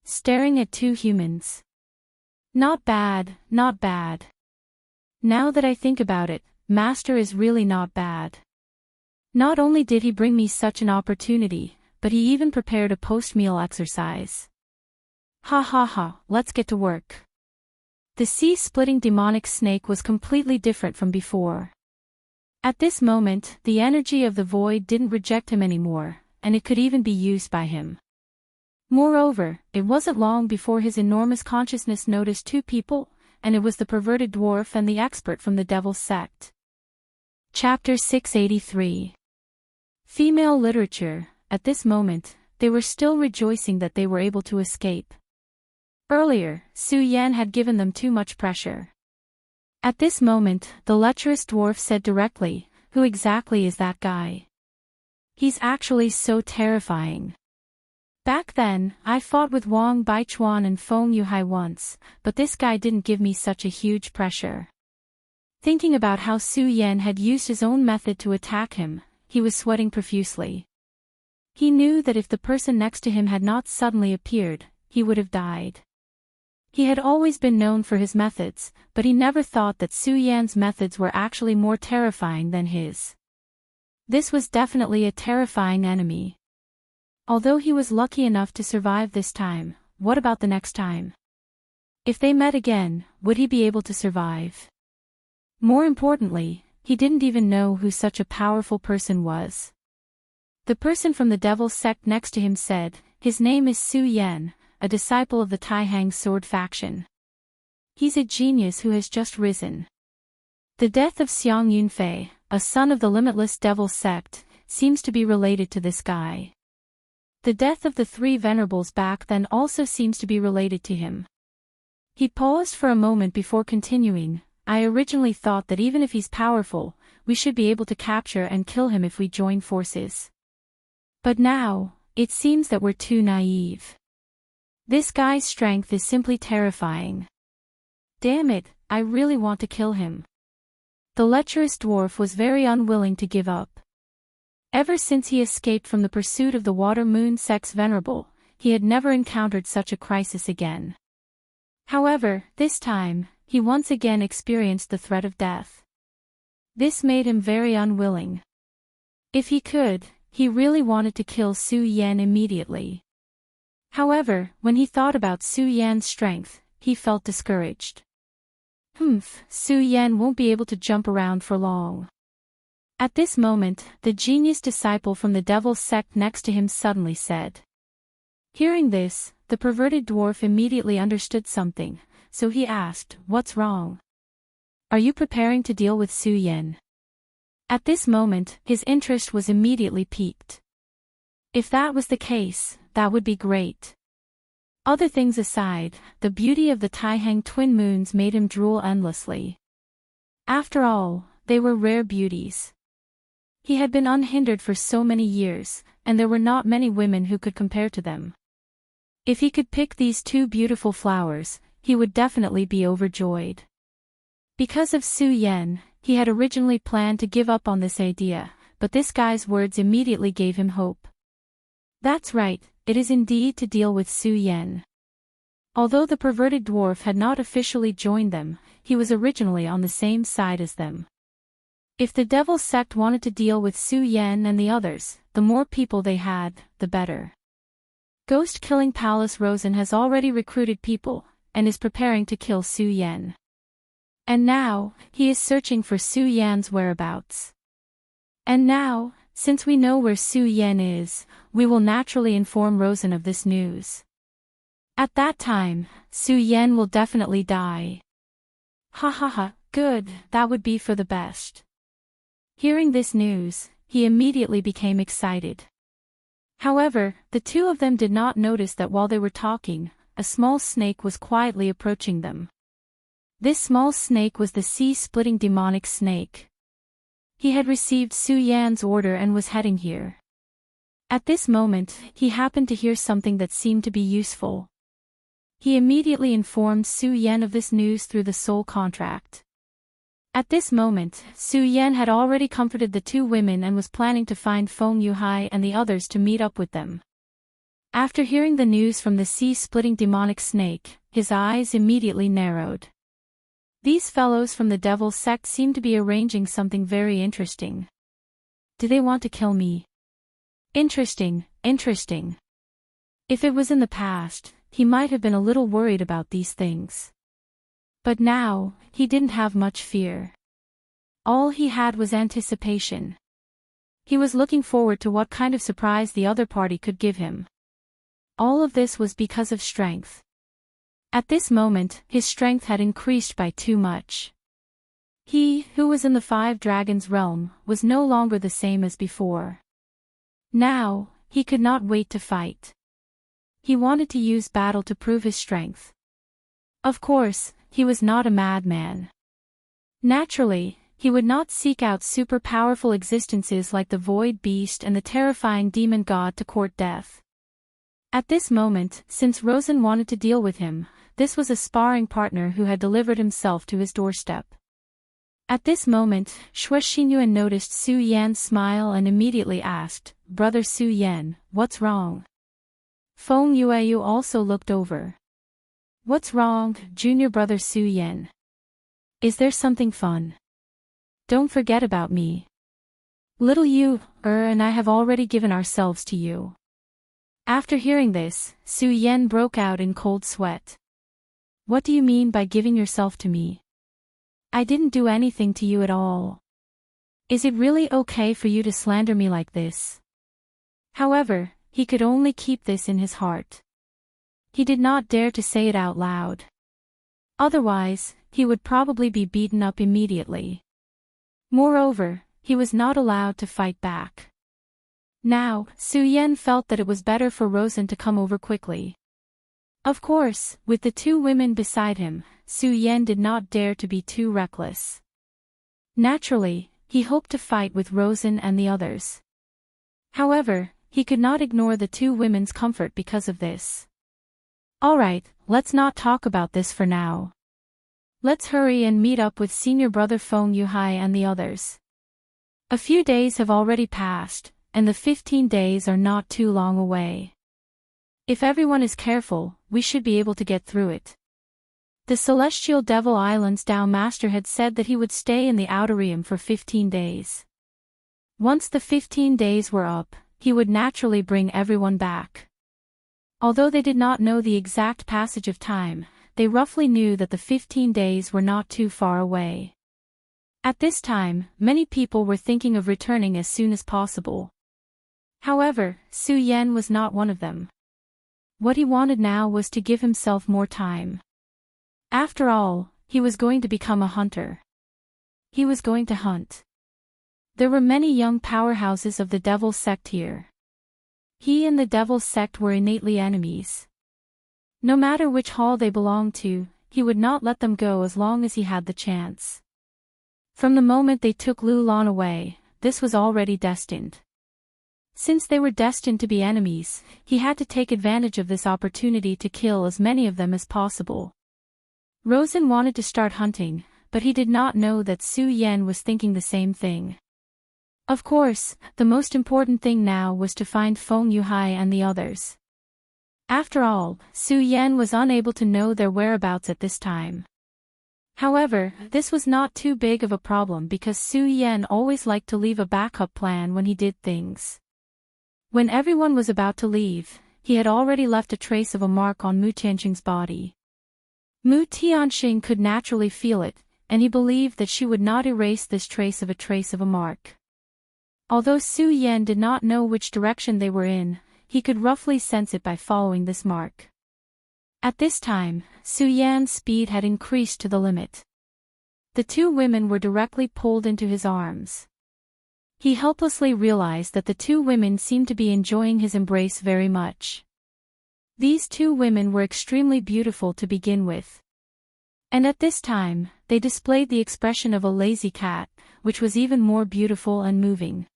Speaker 1: Staring at two humans. Not bad, not bad. Now that I think about it, Master is really not bad. Not only did he bring me such an opportunity, but he even prepared a post-meal exercise. Ha ha ha, let's get to work. The sea-splitting demonic snake was completely different from before. At this moment, the energy of the void didn't reject him anymore, and it could even be used by him. Moreover, it wasn't long before his enormous consciousness noticed two people, and it was the perverted dwarf and the expert from the devil's sect. Chapter 683. Female literature. At this moment, they were still rejoicing that they were able to escape. Earlier, Su Yan had given them too much pressure. At this moment, the lecherous dwarf said directly, "Who exactly is that guy? He's actually so terrifying. Back then, I fought with Wang Baichuan and Feng Yuhai once, but this guy didn't give me such a huge pressure." Thinking about how Su Yan had used his own method to attack him, he was sweating profusely. He knew that if the person next to him had not suddenly appeared, he would have died. He had always been known for his methods, but he never thought that Su Yan's methods were actually more terrifying than his. This was definitely a terrifying enemy. Although he was lucky enough to survive this time, what about the next time? If they met again, would he be able to survive? More importantly, he didn't even know who such a powerful person was. The person from the devil's sect next to him said, "His name is Su Yan, a disciple of the Taihang sword faction. He's a genius who has just risen." The death of Xiang Yunfei, a son of the limitless devil sect, seems to be related to this guy. The death of the three venerables back then also seems to be related to him. He paused for a moment before continuing, "I originally thought that even if he's powerful, we should be able to capture and kill him if we join forces. But now, it seems that we're too naive. This guy's strength is simply terrifying. Damn it, I really want to kill him." The lecherous dwarf was very unwilling to give up. Ever since he escaped from the pursuit of the Water Moon Sect's venerable, he had never encountered such a crisis again. However, this time, he once again experienced the threat of death. This made him very unwilling. If he could, he really wanted to kill Su Yan immediately. However, when he thought about Su Yan's strength, he felt discouraged. Su Yan won't be able to jump around for long. At this moment, the genius disciple from the devil's sect next to him suddenly said. Hearing this, the perverted dwarf immediately understood something, so he asked, "What's wrong? Are you preparing to deal with Su Yan?" At this moment, his interest was immediately piqued. If that was the case, that would be great. Other things aside, the beauty of the Taihang twin moons made him drool endlessly. After all, they were rare beauties. He had been unhindered for so many years, and there were not many women who could compare to them. If he could pick these two beautiful flowers, he would definitely be overjoyed. Because of Su Yan, he had originally planned to give up on this idea, but this guy's words immediately gave him hope. That's right, it is indeed to deal with Su Yan. Although the perverted dwarf had not officially joined them, he was originally on the same side as them. If the devil sect wanted to deal with Su Yan and the others, the more people they had, the better. Ghost Killing Palace Rosen has already recruited people, and is preparing to kill Su Yan. And now, he is searching for Su Yan's whereabouts. And now, since we know where Su Yan is, we will naturally inform Rosen of this news. At that time, Su Yan will definitely die. Ha ha ha, Good, that would be for the best. Hearing this news, he immediately became excited. However, the two of them did not notice that while they were talking, a small snake was quietly approaching them. This small snake was the sea-splitting demonic snake. He had received Su Yan's order and was heading here. At this moment, he happened to hear something that seemed to be useful. He immediately informed Su Yan of this news through the soul contract. At this moment, Su Yan had already comforted the two women and was planning to find Feng Yuhai and the others to meet up with them. After hearing the news from the sea-splitting demonic snake, his eyes immediately narrowed. These fellows from the devil sect seemed to be arranging something very interesting. Do they want to kill me? Interesting, interesting. If it was in the past, he might have been a little worried about these things. But now, he didn't have much fear. All he had was anticipation. He was looking forward to what kind of surprise the other party could give him. All of this was because of strength. At this moment, his strength had increased by too much. He, who was in the Five Dragons realm, was no longer the same as before. Now, he could not wait to fight. He wanted to use battle to prove his strength. Of course, he was not a madman. Naturally, he would not seek out super-powerful existences like the Void Beast and the terrifying Demon God to court death. At this moment, since Rosen wanted to deal with him, this was a sparring partner who had delivered himself to his doorstep. At this moment, Xue Xinyuan noticed Su Yan's smile and immediately asked, "Brother Su Yan, what's wrong?" Feng Yueyu also looked over. "What's wrong, junior brother Su Yan? Is there something fun? Don't forget about me. Little you, and I have already given ourselves to you." After hearing this, Su Yan broke out in cold sweat. "What do you mean by giving yourself to me? I didn't do anything to you at all. Is it really okay for you to slander me like this?" However, he could only keep this in his heart. He did not dare to say it out loud. Otherwise, he would probably be beaten up immediately. Moreover, he was not allowed to fight back. Now, Su Yan felt that it was better for Rosen to come over quickly. Of course, with the two women beside him, Su Yan did not dare to be too reckless. Naturally, he hoped to fight with Rosen and the others. However, he could not ignore the two women's comfort because of this. "Alright, let's not talk about this for now. Let's hurry and meet up with senior brother Feng Yuhai and the others. A few days have already passed, and the 15 days are not too long away. If everyone is careful, we should be able to get through it." The Celestial Devil Island's Tao Master had said that he would stay in the Outer Realm for 15 days. Once the 15 days were up, he would naturally bring everyone back. Although they did not know the exact passage of time, they roughly knew that the 15 days were not too far away. At this time, many people were thinking of returning as soon as possible. However, Su Yan was not one of them. What he wanted now was to give himself more time. After all, he was going to become a hunter. He was going to hunt. There were many young powerhouses of the Devil sect here. He and the Devil sect were innately enemies. No matter which hall they belonged to, he would not let them go as long as he had the chance. From the moment they took Lu Lan away, this was already destined. Since they were destined to be enemies, he had to take advantage of this opportunity to kill as many of them as possible. Rosen wanted to start hunting, but he did not know that Su Yan was thinking the same thing. Of course, the most important thing now was to find Feng Yuhai and the others. After all, Su Yan was unable to know their whereabouts at this time. However, this was not too big of a problem because Su Yan always liked to leave a backup plan when he did things. When everyone was about to leave, he had already left a trace of a mark on Mu Tianxing's body. Mu Tianxing could naturally feel it, and he believed that she would not erase this trace of a mark. Although Su Yan did not know which direction they were in, he could roughly sense it by following this mark. At this time, Su Yan's speed had increased to the limit. The two women were directly pulled into his arms. He helplessly realized that the two women seemed to be enjoying his embrace very much. These two women were extremely beautiful to begin with. And at this time, they displayed the expression of a lazy cat, which was even more beautiful and moving.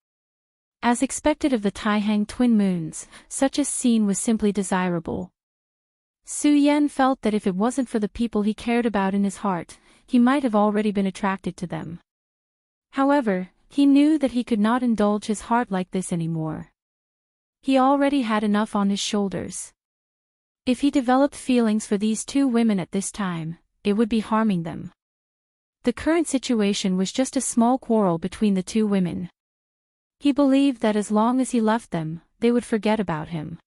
Speaker 1: As expected of the Taihang twin moons, such a scene was simply desirable. Su Yan felt that if it wasn't for the people he cared about in his heart, he might have already been attracted to them. However, he knew that he could not indulge his heart like this anymore. He already had enough on his shoulders. If he developed feelings for these two women at this time, it would be harming them. The current situation was just a small quarrel between the two women. He believed that as long as he left them, they would forget about him.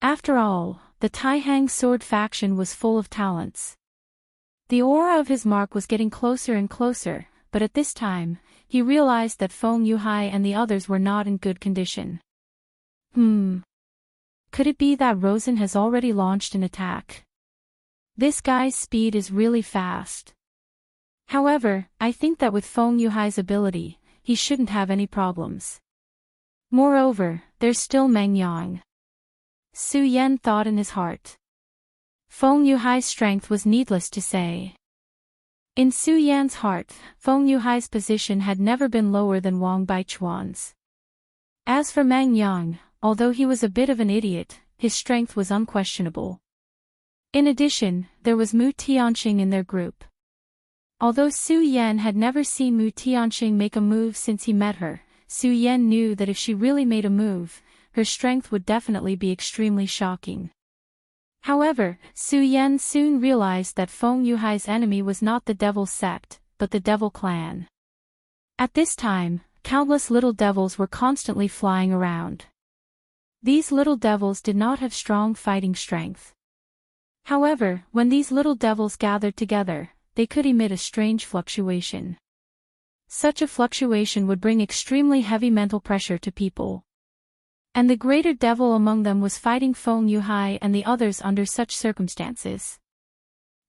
Speaker 1: After all, the Taihang sword faction was full of talents. The aura of his mark was getting closer and closer, but at this time, he realized that Feng Yuhai and the others were not in good condition. Could it be that Rosen has already launched an attack? This guy's speed is really fast. However, I think that with Feng Yuhai's ability, he shouldn't have any problems. Moreover, there's still Meng Yang. Su Yan thought in his heart. Feng Yuhai's strength was needless to say. In Su Yan's heart, Feng Yuhai's position had never been lower than Wang Baichuan's. As for Meng Yang, although he was a bit of an idiot, his strength was unquestionable. In addition, there was Mu Tianxing in their group. Although Su Yan had never seen Mu Tianxing make a move since he met her, Su Yan knew that if she really made a move, her strength would definitely be extremely shocking. However, Su Yan soon realized that Feng Yuhai's enemy was not the Devil Sect, but the Devil Clan. At this time, countless little devils were constantly flying around. These little devils did not have strong fighting strength. However, when these little devils gathered together, they could emit a strange fluctuation. Such a fluctuation would bring extremely heavy mental pressure to people. And the greater devil among them was fighting Feng Yuhai and the others under such circumstances.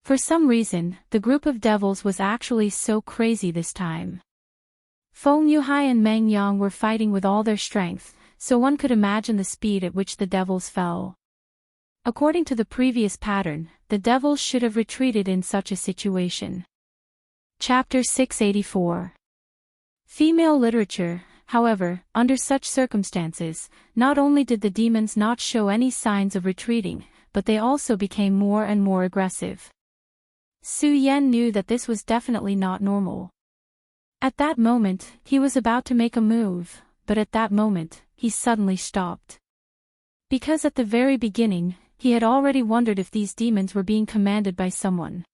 Speaker 1: For some reason, the group of devils was actually so crazy this time. Feng Yuhai and Meng Yang were fighting with all their strength, so one could imagine the speed at which the devils fell. According to the previous pattern, the devils should have retreated in such a situation. Chapter 684. Female literature. However, under such circumstances, not only did the demons not show any signs of retreating, but they also became more and more aggressive. Su Yan knew that this was definitely not normal. At that moment, he was about to make a move, but at that moment, he suddenly stopped. Because at the very beginning, he had already wondered if these demons were being commanded by someone.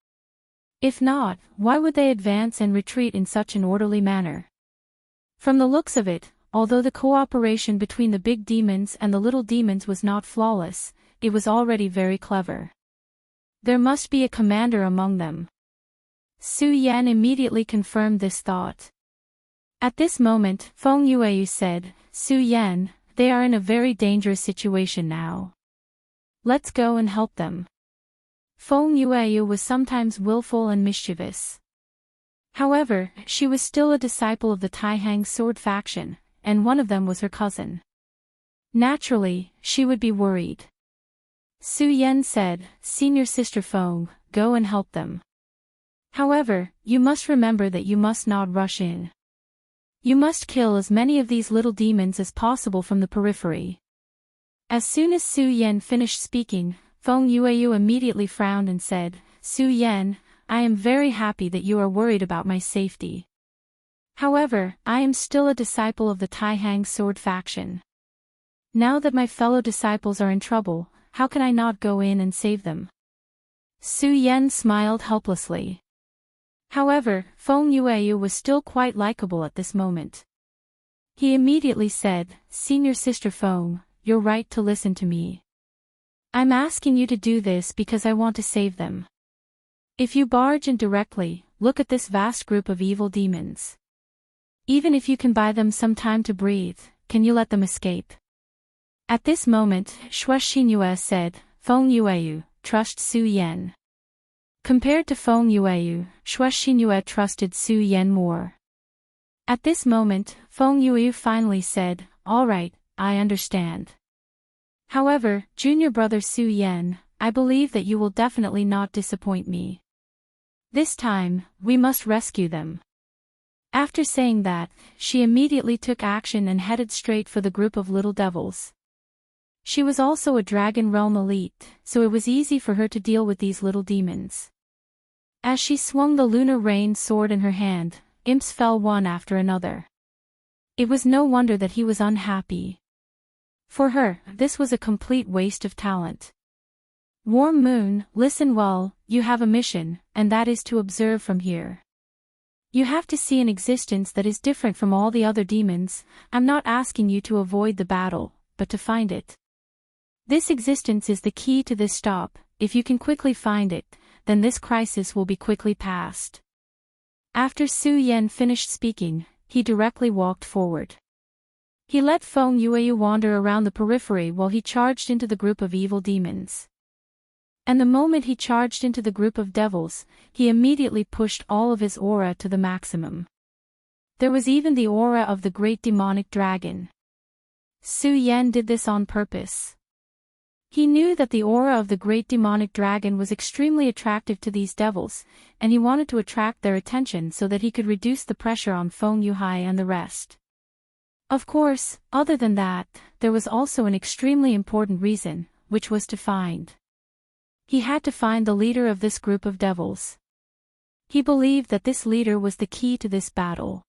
Speaker 1: If not, why would they advance and retreat in such an orderly manner? From the looks of it, although the cooperation between the big demons and the little demons was not flawless, it was already very clever. There must be a commander among them. Su Yan immediately confirmed this thought. At this moment, Feng Yueyu said, "Su Yan, they are in a very dangerous situation now. Let's go and help them." Feng Yueyu was sometimes willful and mischievous. However, she was still a disciple of the Taihang sword faction, and one of them was her cousin. Naturally, she would be worried. Su Yan said, "Senior sister Feng, go and help them. However, you must remember that you must not rush in. You must kill as many of these little demons as possible from the periphery." As soon as Su Yan finished speaking, Feng Yueyu immediately frowned and said, "Su Yan, I am very happy that you are worried about my safety. However, I am still a disciple of the Taihang sword faction. Now that my fellow disciples are in trouble, how can I not go in and save them?" Su Yan smiled helplessly. However, Feng Yueyu was still quite likable at this moment. He immediately said, "Senior sister Feng, you're right to listen to me. I'm asking you to do this because I want to save them. If you barge in directly, look at this vast group of evil demons. Even if you can buy them some time to breathe, can you let them escape?" At this moment, Xue Xinyue said, "Feng Yueyu, trust Su Yan. Compared to Feng Yueyu, Xue Xinyue trusted Su Yan more. At this moment, Feng Yueyu finally said, "All right, I understand. However, junior brother Su Yan, I believe that you will definitely not disappoint me. This time, we must rescue them." After saying that, she immediately took action and headed straight for the group of little devils. She was also a Dragon Realm elite, so it was easy for her to deal with these little demons. As she swung the lunar rain sword in her hand, imps fell one after another. It was no wonder that he was unhappy. For her, this was a complete waste of talent. Warm Moon, listen well, you have a mission, and that is to observe from here. You have to see an existence that is different from all the other demons. I'm not asking you to avoid the battle, but to find it. This existence is the key to this stop. If you can quickly find it, then this crisis will be quickly passed. After Su Yan finished speaking, he directly walked forward. He let Feng Yueyu wander around the periphery while he charged into the group of evil demons. And the moment he charged into the group of devils, he immediately pushed all of his aura to the maximum. There was even the aura of the great demonic dragon. Su Yan did this on purpose. He knew that the aura of the great demonic dragon was extremely attractive to these devils, and he wanted to attract their attention so that he could reduce the pressure on Feng Yuhai and the rest. Of course, other than that, there was also an extremely important reason, which was to find. He had to find the leader of this group of devils. He believed that this leader was the key to this battle.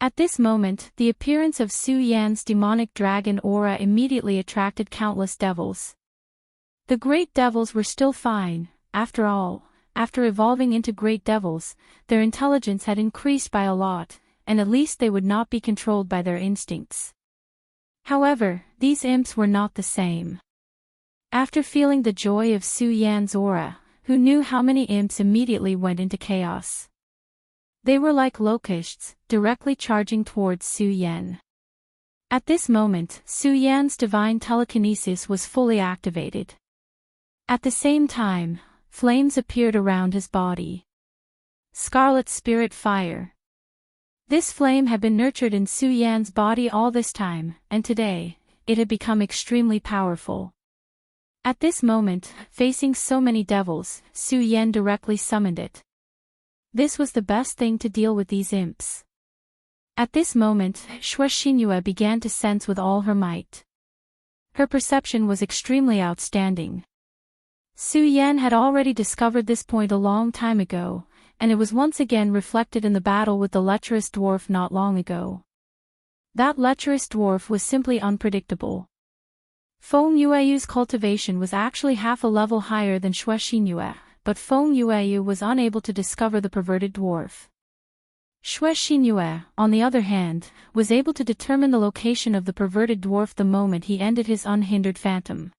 Speaker 1: At this moment, the appearance of Su Yan's demonic dragon aura immediately attracted countless devils. The great devils were still fine. After all, after evolving into great devils, their intelligence had increased by a lot, and at least they would not be controlled by their instincts. However, these imps were not the same. After feeling the joy of Su Yan's aura, who knew how many imps immediately went into chaos? They were like locusts, directly charging towards Su Yan. At this moment, Su Yan's divine telekinesis was fully activated. At the same time, flames appeared around his body. Scarlet Spirit Fire. This flame had been nurtured in Su Yan's body all this time, and today, it had become extremely powerful. At this moment, facing so many devils, Su Yan directly summoned it. This was the best thing to deal with these imps. At this moment, Xue Xinyue began to sense with all her might. Her perception was extremely outstanding. Su Yan had already discovered this point a long time ago, and it was once again reflected in the battle with the lecherous dwarf not long ago. That lecherous dwarf was simply unpredictable. Feng Yueyu's cultivation was actually half a level higher than Xue Xinyue, but Feng Yueyu was unable to discover the perverted dwarf. Xue Xinyue, on the other hand, was able to determine the location of the perverted dwarf the moment he ended his unhindered phantom.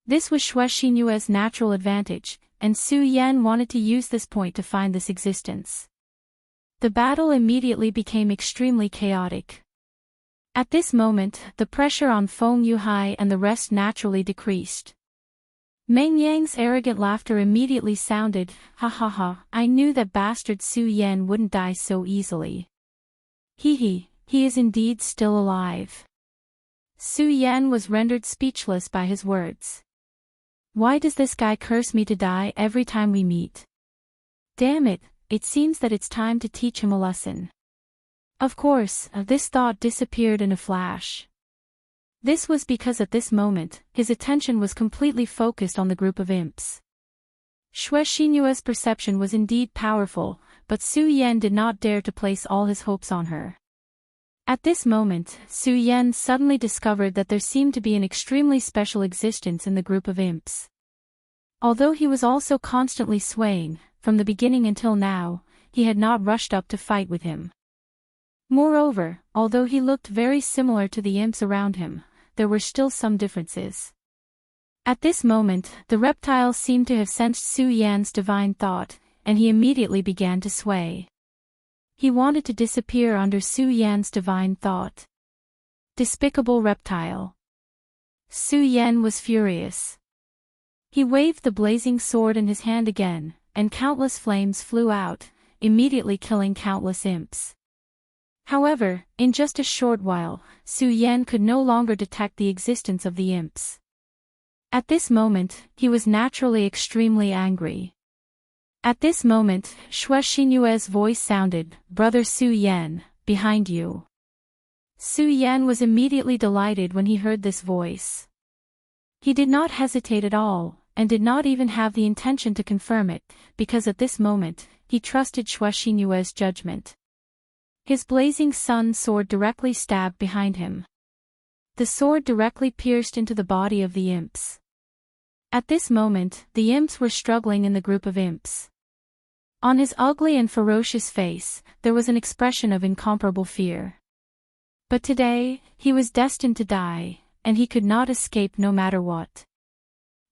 Speaker 1: This was Xue Xinyue's natural advantage, and Su Yan wanted to use this point to find this existence. The battle immediately became extremely chaotic. At this moment, the pressure on Feng Yuhai and the rest naturally decreased. Meng Yang's arrogant laughter immediately sounded, "Ha ha ha, I knew that bastard Su Yan wouldn't die so easily. He is indeed still alive." Su Yan was rendered speechless by his words. Why does this guy curse me to die every time we meet? Damn it, it seems that it's time to teach him a lesson. Of course, this thought disappeared in a flash. This was because at this moment, his attention was completely focused on the group of imps. Xue Xinyue's perception was indeed powerful, but Su Yan did not dare to place all his hopes on her. At this moment, Su Yan suddenly discovered that there seemed to be an extremely special existence in the group of imps. Although he was also constantly swaying, from the beginning until now, he had not rushed up to fight with him. Moreover, although he looked very similar to the imps around him, there were still some differences. At this moment, the reptile seemed to have sensed Su Yan's divine thought, and he immediately began to sway. He wanted to disappear under Su Yan's divine thought. Despicable reptile. Su Yan was furious. He waved the blazing sword in his hand again, and countless flames flew out, immediately killing countless imps. However, in just a short while, Su Yan could no longer detect the existence of the imps. At this moment, he was naturally extremely angry. At this moment, Xue Xinyue's voice sounded, "Brother Su Yan, behind you." Su Yan was immediately delighted when he heard this voice. He did not hesitate at all, and did not even have the intention to confirm it, because at this moment, he trusted Xue Xinyue's judgment. His blazing sun sword directly stabbed behind him. The sword directly pierced into the body of the imps. At this moment, the imps were struggling in the group of imps. On his ugly and ferocious face, there was an expression of incomparable fear. But today, he was destined to die, and he could not escape no matter what.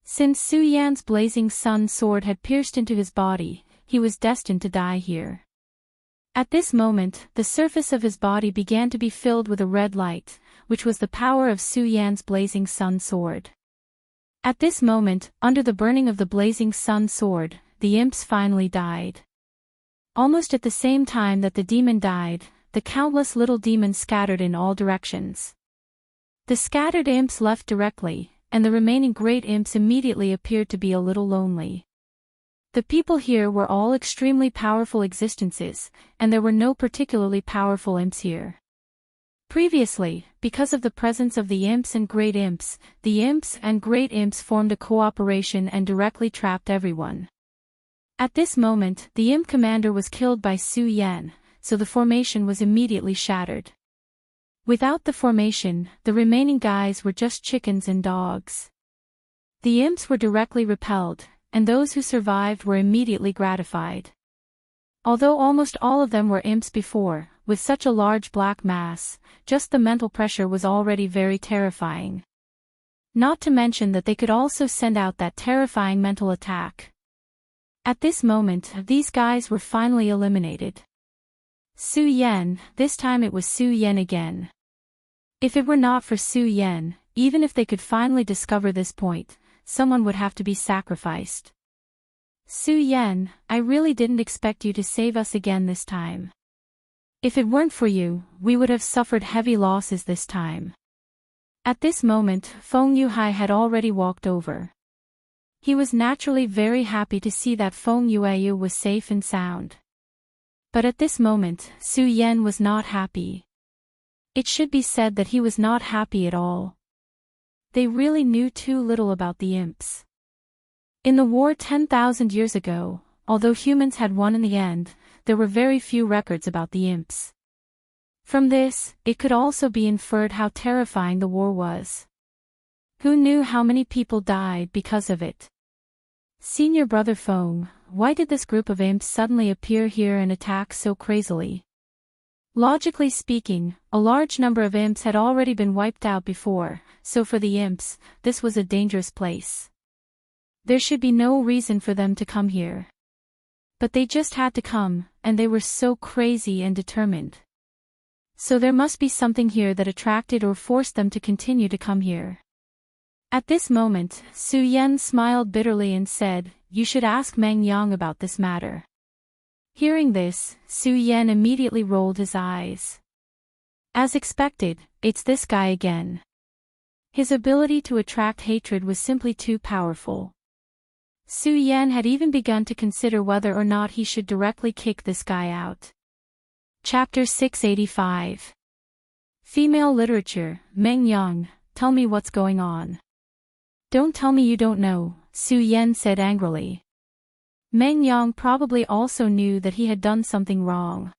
Speaker 1: Since Su Yan's blazing sun sword had pierced into his body, he was destined to die here. At this moment, the surface of his body began to be filled with a red light, which was the power of Su Yan's blazing sun sword. At this moment, under the burning of the blazing sun sword, the imps finally died. Almost at the same time that the demon died, the countless little demons scattered in all directions. The scattered imps left directly, and the remaining great imps immediately appeared to be a little lonely. The people here were all extremely powerful existences, and there were no particularly powerful imps here. Previously, because of the presence of the imps and great imps, the imps and great imps formed a cooperation and directly trapped everyone. At this moment, the imp commander was killed by Su Yan, so the formation was immediately shattered. Without the formation, the remaining guys were just chickens and dogs. The imps were directly repelled, and those who survived were immediately gratified. Although almost all of them were imps before, with such a large black mass, just the mental pressure was already very terrifying. Not to mention that they could also send out that terrifying mental attack. At this moment, these guys were finally eliminated. Su Yan, this time it was Su Yan again. If it were not for Su Yan, even if they could finally discover this point, someone would have to be sacrificed. Su Yan, I really didn't expect you to save us again this time. If it weren't for you, we would have suffered heavy losses this time. At this moment, Feng Yuhai had already walked over. He was naturally very happy to see that Feng Yueyu was safe and sound. But at this moment, Su Yan was not happy. It should be said that he was not happy at all. They really knew too little about the imps. In the war 10,000 years ago, although humans had won in the end, there were very few records about the imps. From this, it could also be inferred how terrifying the war was. Who knew how many people died because of it? Senior Brother Feng, why did this group of imps suddenly appear here and attack so crazily? Logically speaking, a large number of imps had already been wiped out before, so for the imps, this was a dangerous place. There should be no reason for them to come here. But they just had to come, and they were so crazy and determined. So there must be something here that attracted or forced them to continue to come here. At this moment, Su Yan smiled bitterly and said, "You should ask Meng Yang about this matter." Hearing this, Su Yan immediately rolled his eyes. As expected, it's this guy again. His ability to attract hatred was simply too powerful. Su Yan had even begun to consider whether or not he should directly kick this guy out. Chapter 685. Female Literature. Meng Yang, tell me what's going on. Don't tell me you don't know, Su Yan said angrily. Meng Yang probably also knew that he had done something wrong.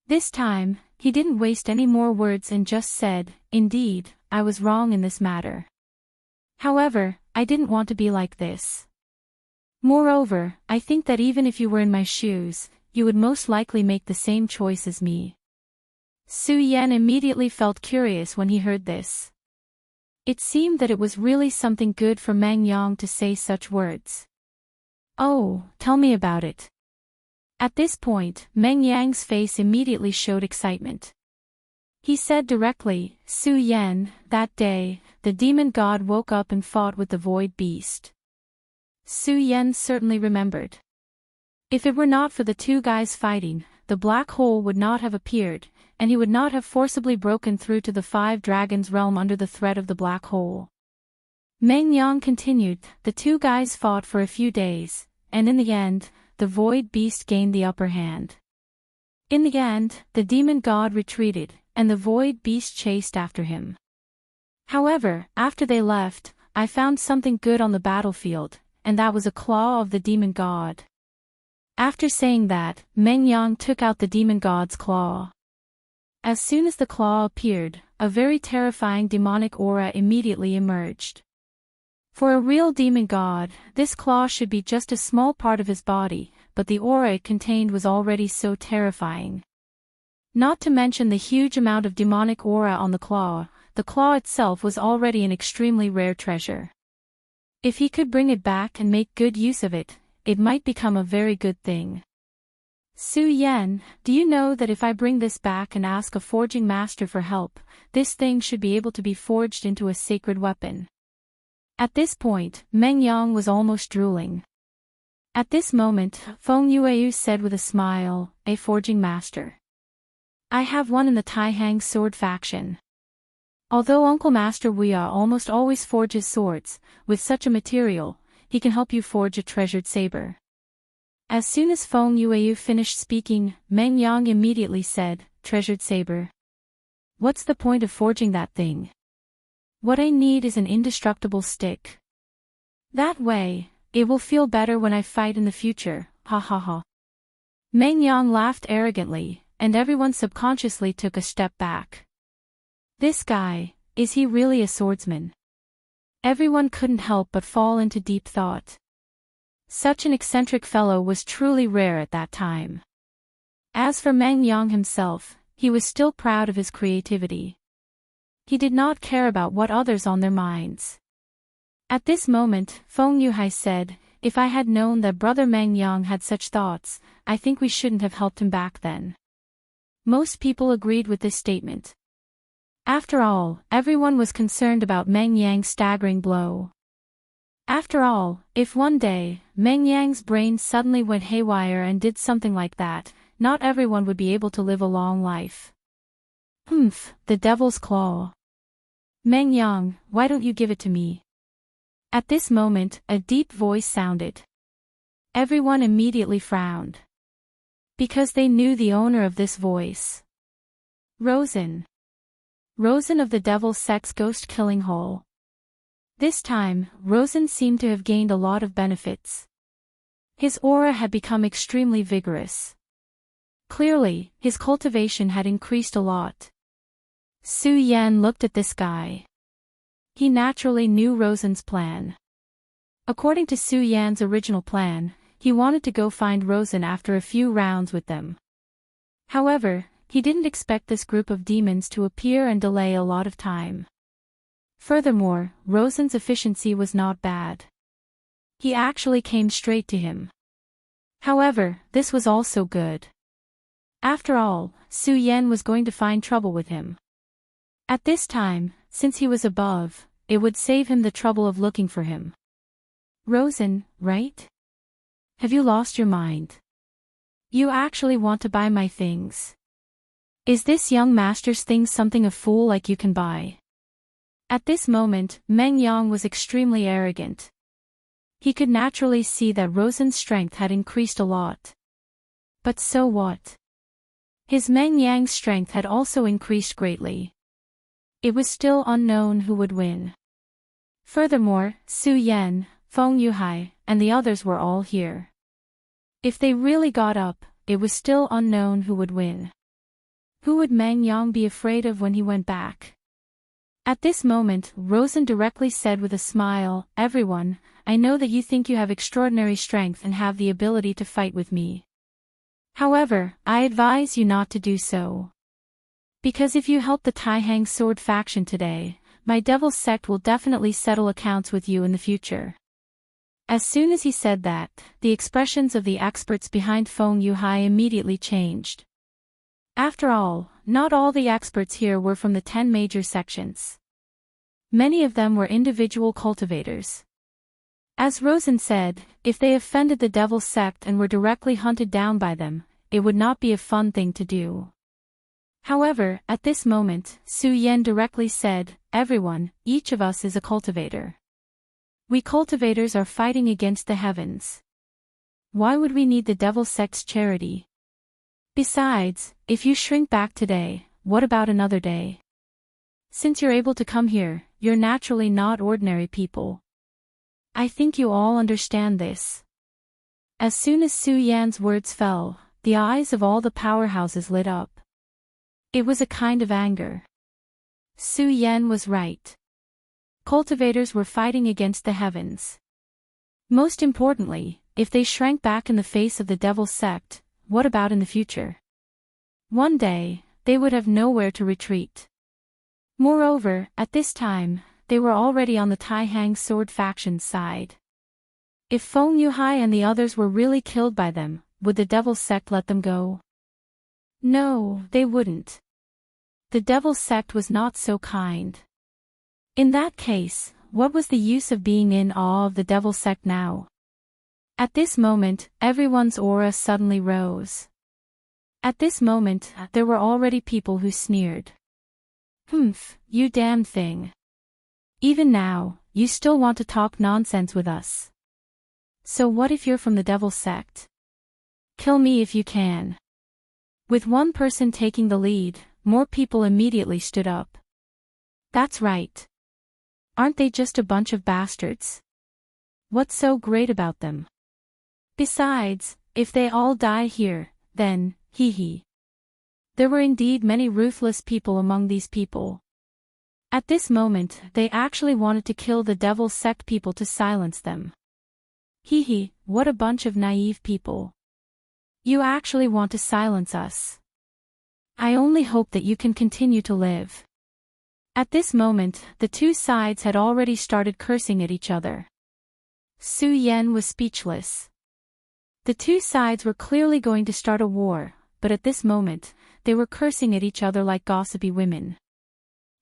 Speaker 1: This time, he didn't waste any more words and just said, "Indeed, I was wrong in this matter. However, I didn't want to be like this. Moreover, I think that even if you were in my shoes, you would most likely make the same choice as me." Su Yan immediately felt curious when he heard this. It seemed that it was really something good for Meng Yang to say such words. "Oh, tell me about it." At this point, Meng Yang's face immediately showed excitement. He said directly, "Su Yan, that day, the demon god woke up and fought with the void beast." Su Yan certainly remembered. If it were not for the two guys fighting, the black hole would not have appeared, and he would not have forcibly broken through to the Five Dragons' realm under the threat of the black hole. Meng Yang continued, the two guys fought for a few days, and in the end, the void beast gained the upper hand. In the end, the demon god retreated, and the void beast chased after him. However, after they left, I found something good on the battlefield, and that was a claw of the demon god. After saying that, Meng Yang took out the demon god's claw. As soon as the claw appeared, a very terrifying demonic aura immediately emerged. For a real demon god, this claw should be just a small part of his body, but the aura it contained was already so terrifying. Not to mention the huge amount of demonic aura on the claw itself was already an extremely rare treasure. If he could bring it back and make good use of it, it might become a very good thing. Su Yan, do you know that if I bring this back and ask a forging master for help, this thing should be able to be forged into a sacred weapon? At this point, Meng Yang was almost drooling. At this moment, Feng Yueyu said with a smile, a forging master. I have one in the Taihang sword faction. Although Uncle Master Wuya almost always forges swords, with such a material, he can help you forge a treasured saber. As soon as Feng Yueyu finished speaking, Meng Yang immediately said, treasured saber. What's the point of forging that thing? What I need is an indestructible stick. That way, it will feel better when I fight in the future, ha ha ha. Meng Yang laughed arrogantly, and everyone subconsciously took a step back. This guy, is he really a swordsman? Everyone couldn't help but fall into deep thought. Such an eccentric fellow was truly rare at that time. As for Meng Yang himself, he was still proud of his creativity. He did not care about what others on their minds. At this moment, Feng Yuhai said, if I had known that brother Meng Yang had such thoughts, I think we shouldn't have helped him back then. Most people agreed with this statement. After all, everyone was concerned about Meng Yang's staggering blow. After all, if one day, Meng Yang's brain suddenly went haywire and did something like that, not everyone would be able to live a long life. The devil's claw. Meng Yang, why don't you give it to me? At this moment, a deep voice sounded. Everyone immediately frowned. Because they knew the owner of this voice. Rosen. Rosen of the Devil's Sex Ghost Killing Hole. This time, Rosen seemed to have gained a lot of benefits. His aura had become extremely vigorous. Clearly, his cultivation had increased a lot. Su Yan looked at this guy. He naturally knew Rosen's plan. According to Su Yan's original plan, he wanted to go find Rosen after a few rounds with them. However, he didn't expect this group of demons to appear and delay a lot of time. Furthermore, Rosen's efficiency was not bad. He actually came straight to him. However, this was also good. After all, Su Yan was going to find trouble with him. At this time, since he was above, it would save him the trouble of looking for him. Rosen, right? Have you lost your mind? You actually want to buy my things? Is this young master's thing something a fool like you can buy? At this moment, Meng Yang was extremely arrogant. He could naturally see that Rosen's strength had increased a lot. But so what? His Meng Yang's strength had also increased greatly. It was still unknown who would win. Furthermore, Su Yan, Feng Yuhai, and the others were all here. If they really got up, it was still unknown who would win. Who would Meng Yang be afraid of when he went back? At this moment, Rosen directly said with a smile, everyone, I know that you think you have extraordinary strength and have the ability to fight with me. However, I advise you not to do so. Because if you help the Taihang sword faction today, my devil sect will definitely settle accounts with you in the future. As soon as he said that, the expressions of the experts behind Feng Yuhai immediately changed. After all, not all the experts here were from the 10 major sections. Many of them were individual cultivators. As Rosen said, if they offended the Devil's sect and were directly hunted down by them, it would not be a fun thing to do. However, at this moment, Su Yan directly said, "Everyone, each of us is a cultivator. We cultivators are fighting against the heavens. Why would we need the Devil's sect's charity? Besides, if you shrink back today, what about another day? Since you're able to come here, you're naturally not ordinary people. I think you all understand this." As soon as Su Yan's words fell, the eyes of all the powerhouses lit up. It was a kind of anger. Su Yan was right. Cultivators were fighting against the heavens. Most importantly, if they shrank back in the face of the Devil's sect, what about in the future? One day, they would have nowhere to retreat. Moreover, at this time, they were already on the Taihang sword faction's side. If Feng Yuhai and the others were really killed by them, would the Devil's sect let them go? No, they wouldn't. The Devil's sect was not so kind. In that case, what was the use of being in awe of the Devil's sect now? At this moment, everyone's aura suddenly rose. At this moment, there were already people who sneered. "Humph, you damn thing. Even now, you still want to talk nonsense with us. So what if you're from the Devil's sect? Kill me if you can." With one person taking the lead, more people immediately stood up. That's right. Aren't they just a bunch of bastards? What's so great about them? Besides, if they all die here, then, hee. There were indeed many ruthless people among these people. At this moment, they actually wanted to kill the Devil's sect people to silence them. Hee, what a bunch of naive people. You actually want to silence us. I only hope that you can continue to live. At this moment, the two sides had already started cursing at each other. Su Yan was speechless. The two sides were clearly going to start a war, but at this moment, they were cursing at each other like gossipy women.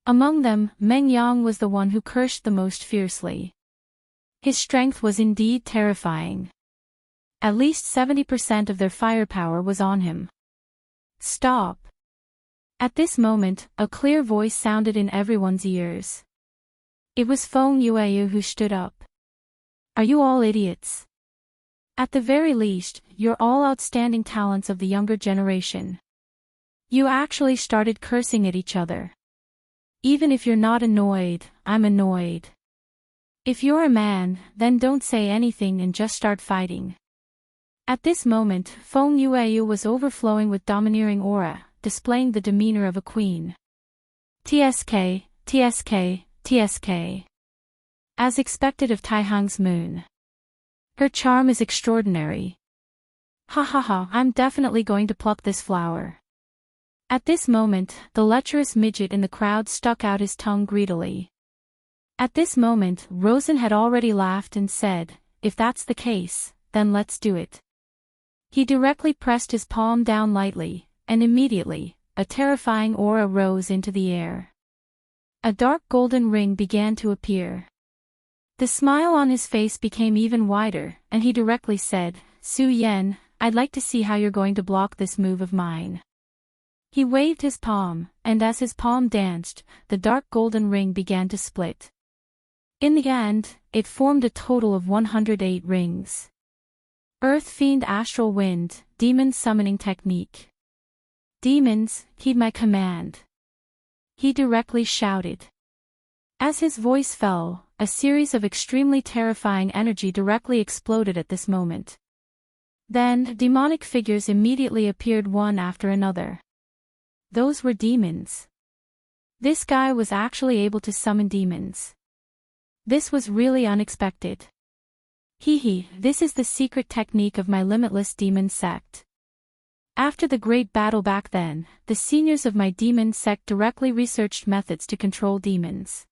Speaker 1: Among them, Meng Yang was the one who cursed the most fiercely. His strength was indeed terrifying. At least 70% of their firepower was on him. Stop. At this moment, a clear voice sounded in everyone's ears. It was Feng Yueyu who stood up. Are you all idiots? At the very least, you're all outstanding talents of the younger generation. You actually started cursing at each other. Even if you're not annoyed, I'm annoyed. If you're a man, then don't say anything and just start fighting. At this moment, Feng Yueyu was overflowing with domineering aura, displaying the demeanor of a queen. TSK, TSK, TSK. As expected of Taihang's moon. Her charm is extraordinary. Ha ha ha, I'm definitely going to pluck this flower. At this moment, the lecherous midget in the crowd stuck out his tongue greedily. At this moment, Rosen had already laughed and said, "If that's the case, then let's do it." He directly pressed his palm down lightly, and immediately, a terrifying aura rose into the air. A dark golden ring began to appear. The smile on his face became even wider, and he directly said, "Su Yan, I'd like to see how you're going to block this move of mine." He waved his palm, and as his palm danced, the dark golden ring began to split. In the end, it formed a total of 108 rings. Earth Fiend Astral Wind, Demon Summoning Technique. Demons, heed my command. He directly shouted. As his voice fell, a series of extremely terrifying energy directly exploded at this moment. Then, demonic figures immediately appeared one after another. Those were demons. This guy was actually able to summon demons. This was really unexpected. Hee, this is the secret technique of my limitless demon sect. After the great battle back then, the seniors of my demon sect directly researched methods to control demons.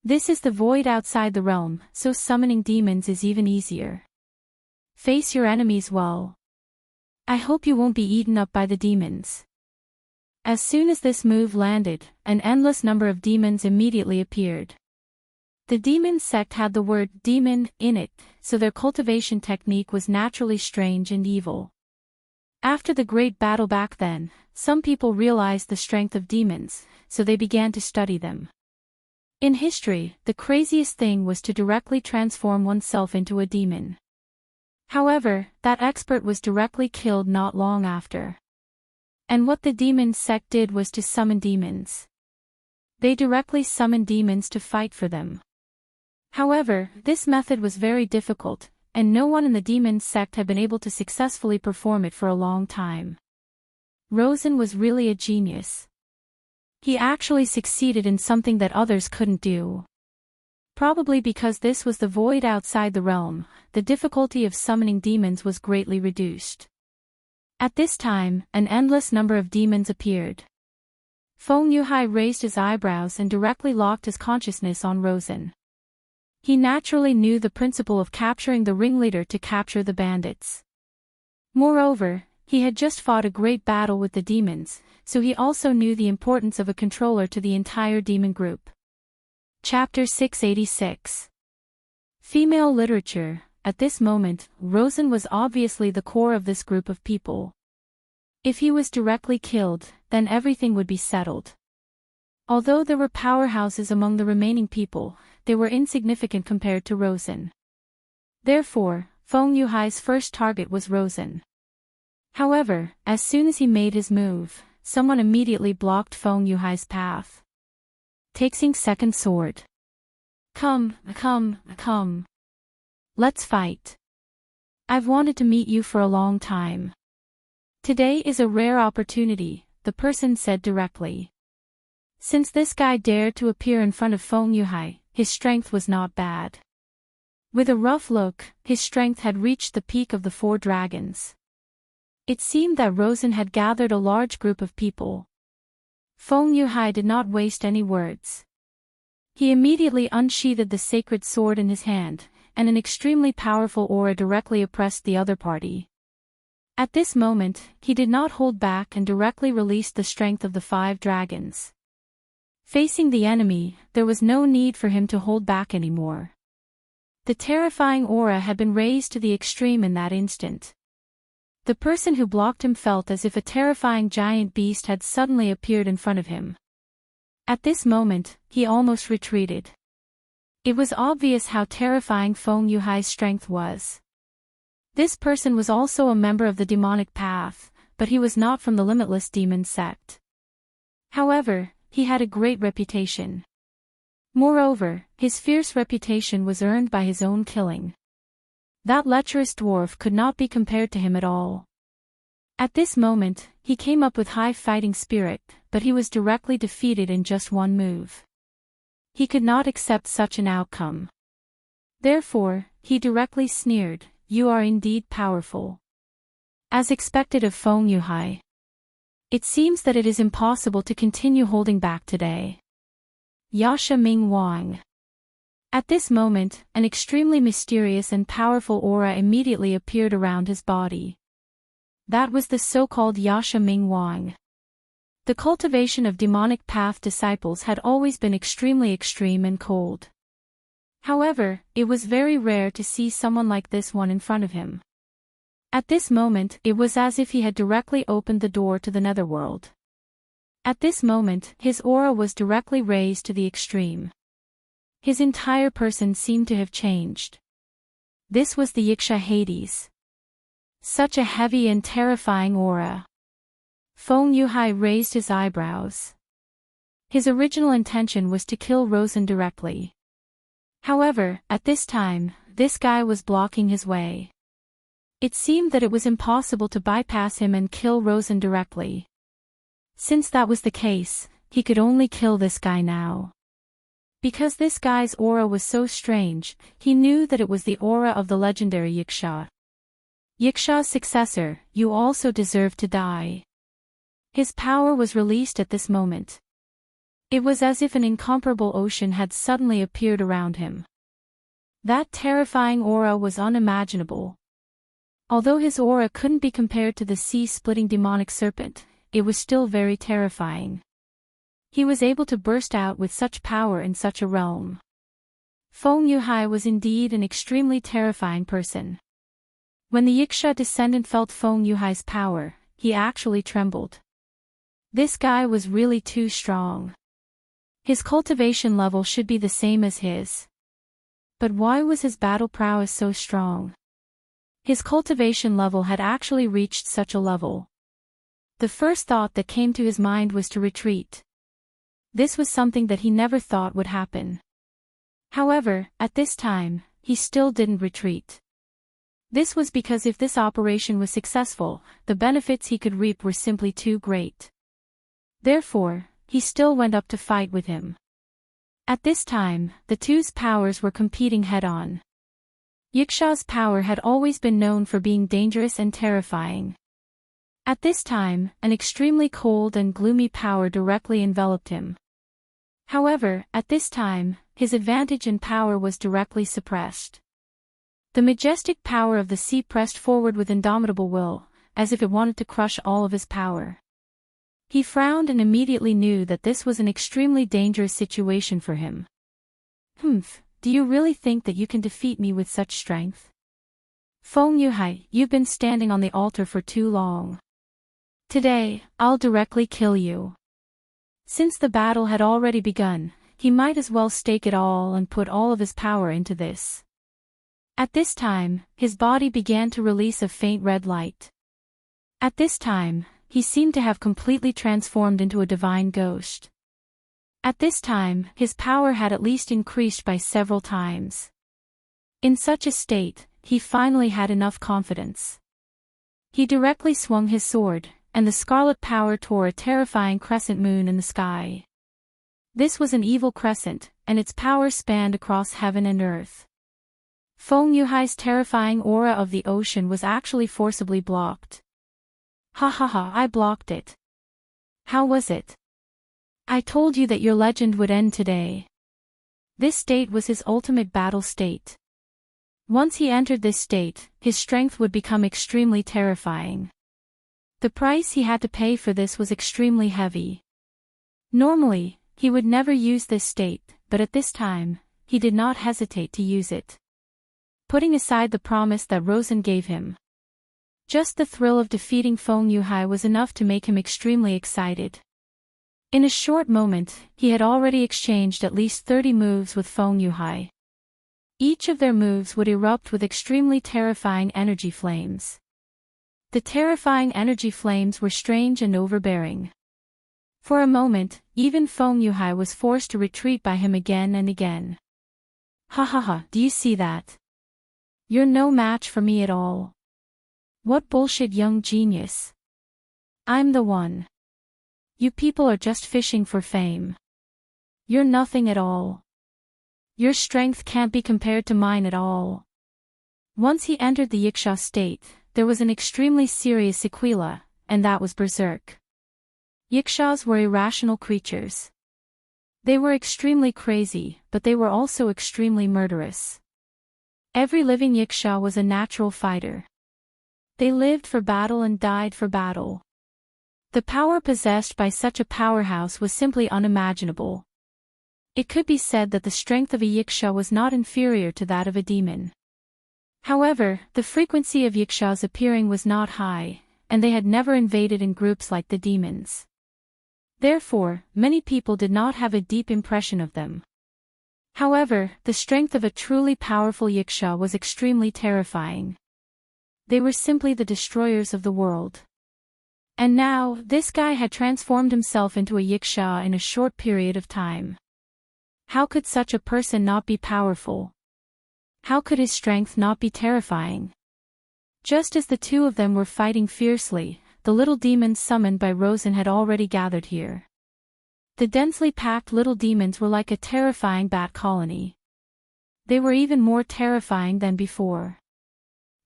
Speaker 1: This is the void outside the realm, so summoning demons is even easier. Face your enemies well. I hope you won't be eaten up by the demons. As soon as this move landed, an endless number of demons immediately appeared. The demon sect had the word demon in it, so their cultivation technique was naturally strange and evil. After the great battle back then, some people realized the strength of demons, so they began to study them. In history, the craziest thing was to directly transform oneself into a demon. However, that expert was directly killed not long after. And what the demon sect did was to summon demons. They directly summoned demons to fight for them. However, this method was very difficult, and no one in the demon sect had been able to successfully perform it for a long time. Rosen was really a genius. He actually succeeded in something that others couldn't do. Probably because this was the void outside the realm, the difficulty of summoning demons was greatly reduced. At this time, an endless number of demons appeared. Feng Yuhai raised his eyebrows and directly locked his consciousness on Rosen. He naturally knew the principle of capturing the ringleader to capture the bandits. Moreover, he had just fought a great battle with the demons, so he also knew the importance of a controller to the entire demon group. Chapter 686. Female Literature. At this moment, Rosen was obviously the core of this group of people. If he was directly killed, then everything would be settled. Although there were powerhouses among the remaining people, they were insignificant compared to Rosen. Therefore, Feng Yuhai's first target was Rosen. However, as soon as he made his move, someone immediately blocked Feng Yuhai's path. Taking second sword. Come. Let's fight. I've wanted to meet you for a long time. Today is a rare opportunity, the person said directly. Since this guy dared to appear in front of Feng Yuhai, his strength was not bad. With a rough look, his strength had reached the peak of the 4 dragons. It seemed that Rosen had gathered a large group of people. Feng Yuhai did not waste any words. He immediately unsheathed the sacred sword in his hand, and an extremely powerful aura directly oppressed the other party. At this moment, he did not hold back and directly released the strength of the 5 dragons. Facing the enemy, there was no need for him to hold back anymore. The terrifying aura had been raised to the extreme in that instant. The person who blocked him felt as if a terrifying giant beast had suddenly appeared in front of him. At this moment, he almost retreated. It was obvious how terrifying Feng Yuhai's strength was. This person was also a member of the demonic path, but he was not from the limitless demon sect. However, he had a great reputation. Moreover, his fierce reputation was earned by his own killing. That lecherous dwarf could not be compared to him at all. At this moment, he came up with high fighting spirit, but he was directly defeated in just one move. He could not accept such an outcome. Therefore, he directly sneered, "You are indeed powerful." As expected of Feng Yuhai. It seems that it is impossible to continue holding back today. Yasha Ming Wang. At this moment, an extremely mysterious and powerful aura immediately appeared around his body. That was the so-called Yasha Ming Wang. The cultivation of demonic path disciples had always been extremely extreme and cold. However, it was very rare to see someone like this one in front of him. At this moment, it was as if he had directly opened the door to the netherworld. At this moment, his aura was directly raised to the extreme. His entire person seemed to have changed. This was the Yiksha Hades. Such a heavy and terrifying aura. Feng Yuhai raised his eyebrows. His original intention was to kill Rosen directly. However, at this time, this guy was blocking his way. It seemed that it was impossible to bypass him and kill Rosen directly. Since that was the case, he could only kill this guy now. Because this guy's aura was so strange, he knew that it was the aura of the legendary Yiksha. Yiksha's successor, you also deserve to die. His power was released at this moment. It was as if an incomparable ocean had suddenly appeared around him. That terrifying aura was unimaginable. Although his aura couldn't be compared to the sea-splitting demonic serpent, it was still very terrifying. He was able to burst out with such power in such a realm. Feng Yuhai was indeed an extremely terrifying person. When the Yiksha descendant felt Feng Yuhai's power, he actually trembled. This guy was really too strong. His cultivation level should be the same as his. But why was his battle prowess so strong? His cultivation level had actually reached such a level. The first thought that came to his mind was to retreat. This was something that he never thought would happen. However, at this time, he still didn't retreat. This was because if this operation was successful, the benefits he could reap were simply too great. Therefore, he still went up to fight with him. At this time, the two's powers were competing head-on. Yiksha's power had always been known for being dangerous and terrifying. At this time, an extremely cold and gloomy power directly enveloped him. However, at this time, his advantage in power was directly suppressed. The majestic power of the sea pressed forward with indomitable will, as if it wanted to crush all of his power. He frowned and immediately knew that this was an extremely dangerous situation for him. Do you really think that you can defeat me with such strength? Feng Yuhai, you've been standing on the altar for too long. Today, I'll directly kill you. Since the battle had already begun, he might as well stake it all and put all of his power into this. At this time, his body began to release a faint red light. At this time, he seemed to have completely transformed into a divine ghost. At this time, his power had at least increased by several times. In such a state, he finally had enough confidence. He directly swung his sword, and the scarlet power tore a terrifying crescent moon in the sky. This was an evil crescent, and its power spanned across heaven and earth. Feng Yuhai's terrifying aura of the ocean was actually forcibly blocked. I blocked it. How was it? I told you that your legend would end today. This state was his ultimate battle state. Once he entered this state, his strength would become extremely terrifying. The price he had to pay for this was extremely heavy. Normally, he would never use this state, but at this time, he did not hesitate to use it. Putting aside the promise that Rosen gave him. Just the thrill of defeating Feng Yuhai was enough to make him extremely excited. In a short moment, he had already exchanged at least 30 moves with Feng Yuhai. Each of their moves would erupt with extremely terrifying energy flames. The terrifying energy flames were strange and overbearing. For a moment, even Feng Yuhai was forced to retreat by him again and again. Do you see that? You're no match for me at all. What bullshit, young genius. I'm the one. You people are just fishing for fame. You're nothing at all. Your strength can't be compared to mine at all. Once he entered the Yiksha state, there was an extremely serious sequela, and that was berserk. Yikshas were irrational creatures. They were extremely crazy, but they were also extremely murderous. Every living Yiksha was a natural fighter. They lived for battle and died for battle. The power possessed by such a powerhouse was simply unimaginable. It could be said that the strength of a Yiksha was not inferior to that of a demon. However, the frequency of Yikshas appearing was not high, and they had never invaded in groups like the demons. Therefore, many people did not have a deep impression of them. However, the strength of a truly powerful Yiksha was extremely terrifying. They were simply the destroyers of the world. And now, this guy had transformed himself into a Yiksha in a short period of time. How could such a person not be powerful? How could his strength not be terrifying? Just as the two of them were fighting fiercely, the little demons summoned by Rosen had already gathered here. The densely packed little demons were like a terrifying bat colony. They were even more terrifying than before.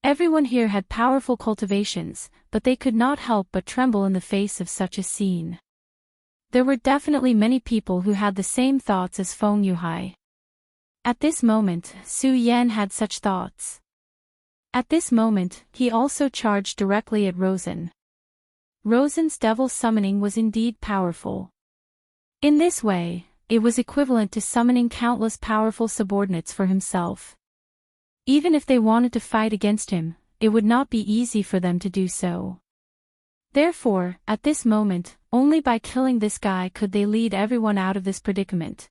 Speaker 1: Everyone here had powerful cultivations, but they could not help but tremble in the face of such a scene. There were definitely many people who had the same thoughts as Feng Yuhai. At this moment, Su Yan had such thoughts. At this moment, he also charged directly at Rosen. Rosen's devil summoning was indeed powerful. In this way, it was equivalent to summoning countless powerful subordinates for himself. Even if they wanted to fight against him, it would not be easy for them to do so. Therefore, at this moment, only by killing this guy could they lead everyone out of this predicament.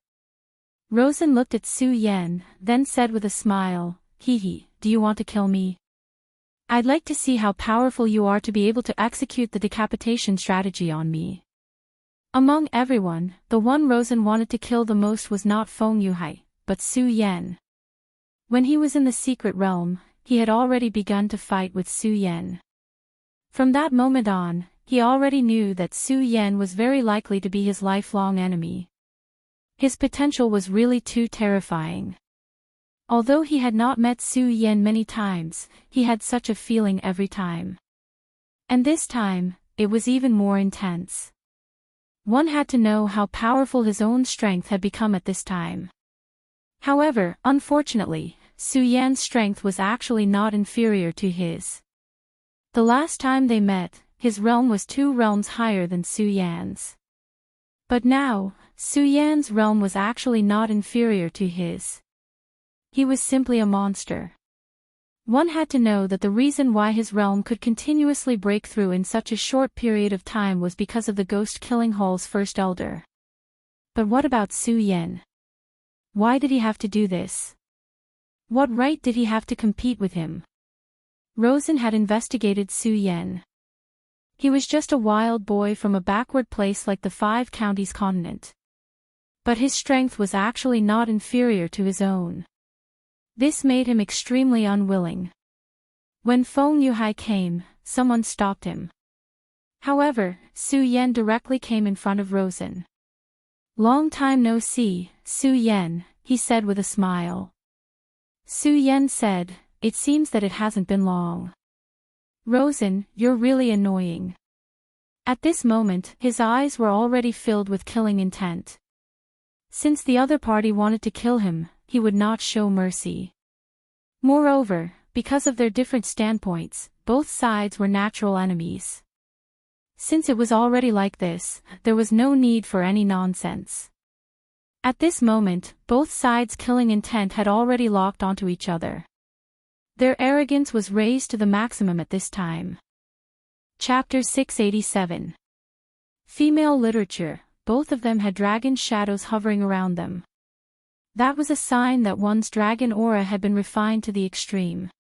Speaker 1: Rosen looked at Su Yan, then said with a smile, "Hee, do you want to kill me? I'd like to see how powerful you are to be able to execute the decapitation strategy on me." Among everyone, the one Rosen wanted to kill the most was not Feng Yuhai, but Su Yan. When he was in the secret realm, he had already begun to fight with Su Yan. From that moment on, he already knew that Su Yan was very likely to be his lifelong enemy. His potential was really too terrifying. Although he had not met Su Yan many times, he had such a feeling every time. And this time, it was even more intense. One had to know how powerful his own strength had become at this time. However, unfortunately, Su Yan's strength was actually not inferior to his. The last time they met, his realm was 2 realms higher than Su Yan's. But now, Su Yan's realm was actually not inferior to his. He was simply a monster. One had to know that the reason why his realm could continuously break through in such a short period of time was because of the ghost-killing Hall's first elder. But what about Su Yan? Why did he have to do this? What right did he have to compete with him? Rosen had investigated Su Yan. He was just a wild boy from a backward place like the 5 Counties continent. But his strength was actually not inferior to his own. This made him extremely unwilling. When Feng Yuhai came, someone stopped him. However, Su Yan directly came in front of Rosen. "Long time no see, Su Yan," he said with a smile. Su Yan said, "It seems that it hasn't been long. Rosen, you're really annoying." At this moment, his eyes were already filled with killing intent. Since the other party wanted to kill him, he would not show mercy. Moreover, because of their different standpoints, both sides were natural enemies. Since it was already like this, there was no need for any nonsense. At this moment, both sides' killing intent had already locked onto each other. Their arrogance was raised to the maximum at this time. Chapter 687. Female literature. Both of them had dragon shadows hovering around them. That was a sign that one's dragon aura had been refined to the extreme.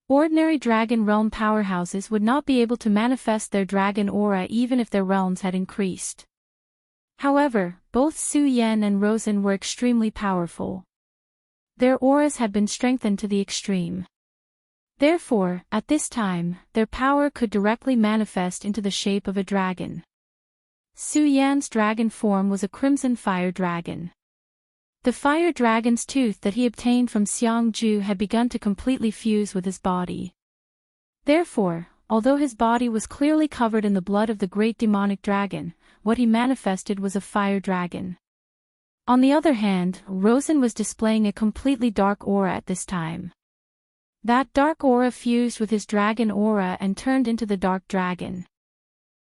Speaker 1: Ordinary dragon realm powerhouses would not be able to manifest their dragon aura even if their realms had increased. However, both Su Yan and Rosen were extremely powerful. Their auras had been strengthened to the extreme. Therefore, at this time, their power could directly manifest into the shape of a dragon. Su Yan's dragon form was a crimson fire dragon. The fire dragon's tooth that he obtained from Xiangju had begun to completely fuse with his body. Therefore, although his body was clearly covered in the blood of the great demonic dragon, what he manifested was a fire dragon. On the other hand, Rosen was displaying a completely dark aura at this time. That dark aura fused with his dragon aura and turned into the dark dragon.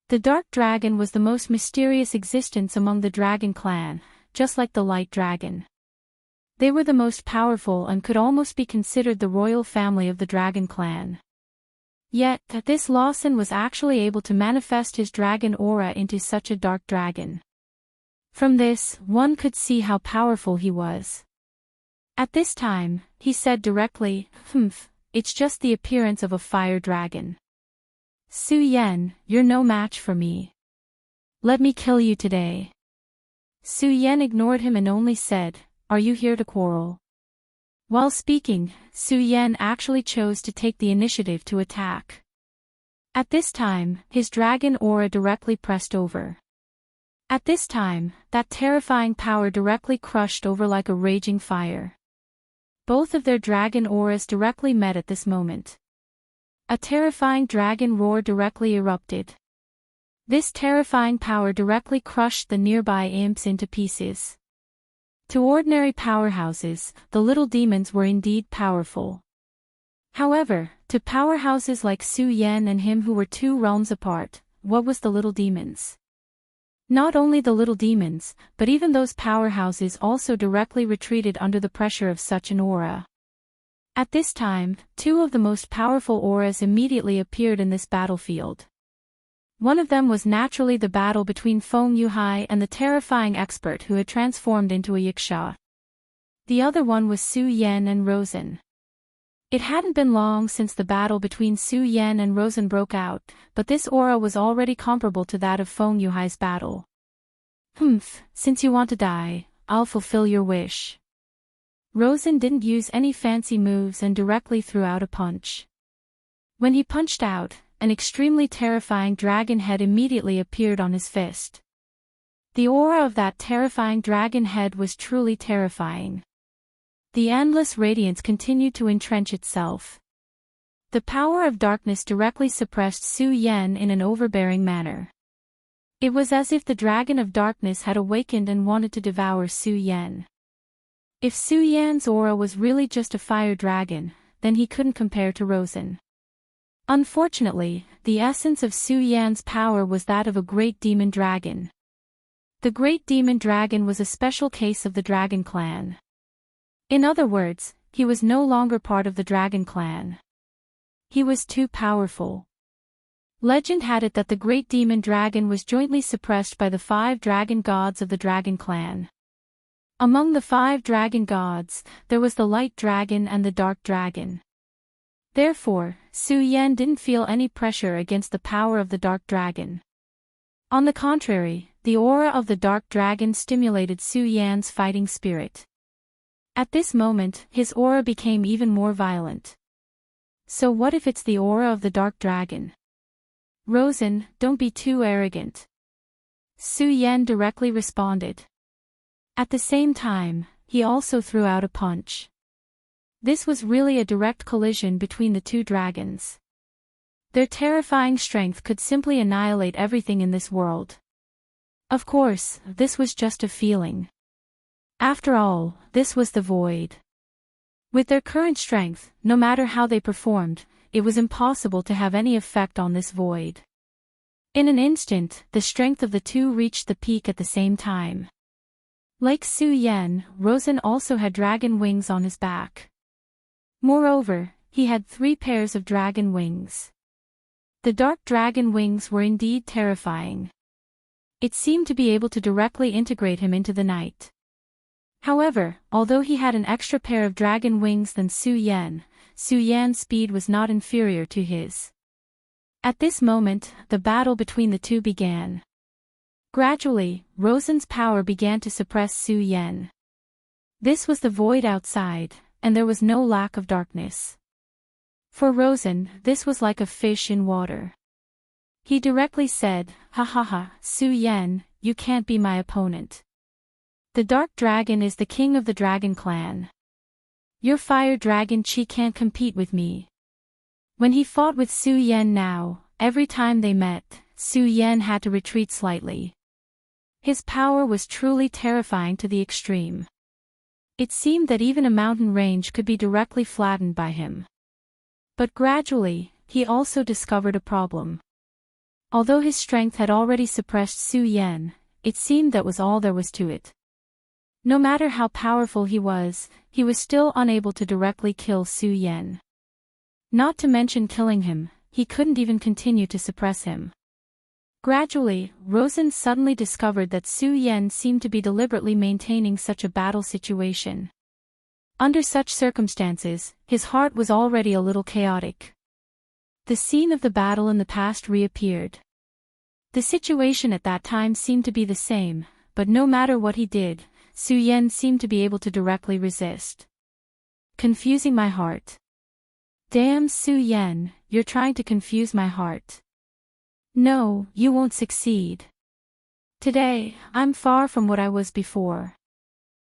Speaker 1: The dark dragon was the most mysterious existence among the dragon clan, just like the light dragon. They were the most powerful and could almost be considered the royal family of the dragon clan. Yet, this Lawson was actually able to manifest his dragon aura into such a dark dragon. From this, one could see how powerful he was. At this time, he said directly, "It's just the appearance of a fire dragon. Su Yan, you're no match for me. Let me kill you today." Su Yan ignored him and only said, "Are you here to quarrel?" While speaking, Su Yan actually chose to take the initiative to attack. At this time, his dragon aura directly pressed over. At this time, that terrifying power directly crushed over like a raging fire. Both of their dragon auras directly met at this moment. A terrifying dragon roar directly erupted. This terrifying power directly crushed the nearby imps into pieces. To ordinary powerhouses, the little demons were indeed powerful. However, to powerhouses like Su Yan and him who were 2 realms apart, what was the little demons? Not only the little demons, but even those powerhouses also directly retreated under the pressure of such an aura. At this time, two of the most powerful auras immediately appeared in this battlefield. One of them was naturally the battle between Feng Yuhai and the terrifying expert who had transformed into a yiksha. The other one was Su Yan and Rosen. It hadn't been long since the battle between Su Yan and Rosen broke out, but this aura was already comparable to that of Feng Yuhai's battle. Since you want to die, I'll fulfill your wish. Rosen didn't use any fancy moves and directly threw out a punch. When he punched out, an extremely terrifying dragon head immediately appeared on his fist. The aura of that terrifying dragon head was truly terrifying. The endless radiance continued to entrench itself. The power of darkness directly suppressed Su Yan in an overbearing manner. It was as if the dragon of darkness had awakened and wanted to devour Su Yan. If Su Yan's aura was really just a fire dragon, then he couldn't compare to Rosen. Unfortunately, the essence of Su Yan's power was that of a great demon dragon. The great demon dragon was a special case of the dragon clan. In other words, he was no longer part of the dragon clan. He was too powerful. Legend had it that the great demon dragon was jointly suppressed by the 5 dragon gods of the dragon clan. Among the 5 dragon gods, there was the light dragon and the dark dragon. Therefore, Su Yan didn't feel any pressure against the power of the dark dragon. On the contrary, the aura of the dark dragon stimulated Su Yan's fighting spirit. At this moment, his aura became even more violent. So what if it's the aura of the dark dragon? Rosen, don't be too arrogant. Su Yan directly responded. At the same time, he also threw out a punch. This was really a direct collision between the 2 dragons. Their terrifying strength could simply annihilate everything in this world. Of course, this was just a feeling. After all, this was the void. With their current strength, no matter how they performed, it was impossible to have any effect on this void. In an instant, the strength of the 2 reached the peak at the same time. Like Su Yan, Rosen also had dragon wings on his back. Moreover, he had 3 pairs of dragon wings. The dark dragon wings were indeed terrifying. It seemed to be able to directly integrate him into the night. However, although he had an extra pair of dragon wings than Su Yan's speed was not inferior to his. At this moment, the battle between the 2 began. Gradually, Rosen's power began to suppress Su Yan. This was the void outside, and there was no lack of darkness. For Rosen, this was like a fish in water. He directly said, "Ha ha ha, Su Yan, you can't be my opponent. The dark dragon is the king of the dragon clan. Your fire dragon Chi can't compete with me." When he fought with Su Yan now, every time they met, Su Yan had to retreat slightly. His power was truly terrifying to the extreme. It seemed that even a mountain range could be directly flattened by him. But gradually, he also discovered a problem. Although his strength had already suppressed Su Yan, it seemed that was all there was to it. No matter how powerful he was still unable to directly kill Su Yan. Not to mention killing him, he couldn't even continue to suppress him. Gradually, Rosen suddenly discovered that Su Yan seemed to be deliberately maintaining such a battle situation. Under such circumstances, his heart was already a little chaotic. The scene of the battle in the past reappeared. The situation at that time seemed to be the same, but no matter what he did, Su Yan seemed to be able to directly resist. Confusing my heart. Damn Su Yan, you're trying to confuse my heart. No, you won't succeed. Today, I'm far from what I was before.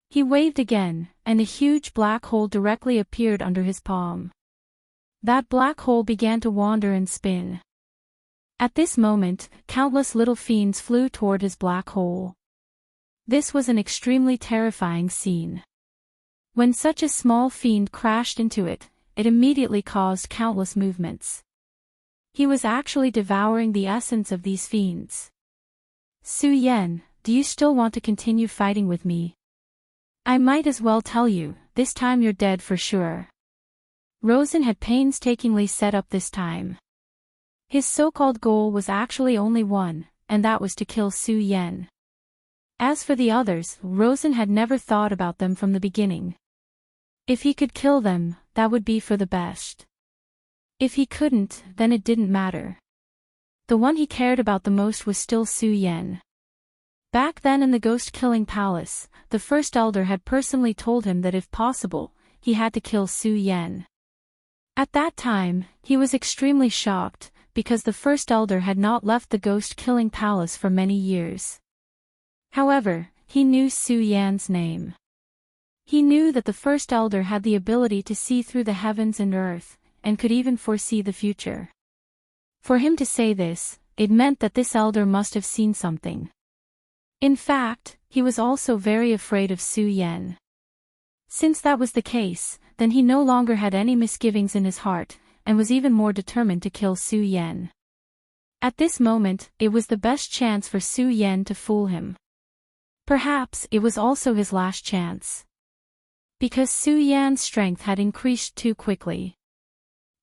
Speaker 1: He waved again, and a huge black hole directly appeared under his palm. That black hole began to wander and spin. At this moment, countless little fiends flew toward his black hole. This was an extremely terrifying scene. When such a small fiend crashed into it, it immediately caused countless movements. He was actually devouring the essence of these fiends. Su Yan, do you still want to continue fighting with me? I might as well tell you, this time you're dead for sure. Rosen had painstakingly set up this time. His so-called goal was actually only one, and that was to kill Su Yan. As for the others, Rosen had never thought about them from the beginning. If he could kill them, that would be for the best. If he couldn't, then it didn't matter. The one he cared about the most was still Su Yan. Back then in the ghost-killing palace, the First Elder had personally told him that if possible, he had to kill Su Yan. At that time, he was extremely shocked, because the First Elder had not left the ghost-killing palace for many years. However, he knew Su Yan's name. He knew that the First Elder had the ability to see through the heavens and earth, and could even foresee the future. For him to say this, it meant that this Elder must have seen something. In fact, he was also very afraid of Su Yan. Since that was the case, then he no longer had any misgivings in his heart, and was even more determined to kill Su Yan. At this moment, it was the best chance for Su Yan to fool him. Perhaps it was also his last chance. Because Su Yan's strength had increased too quickly.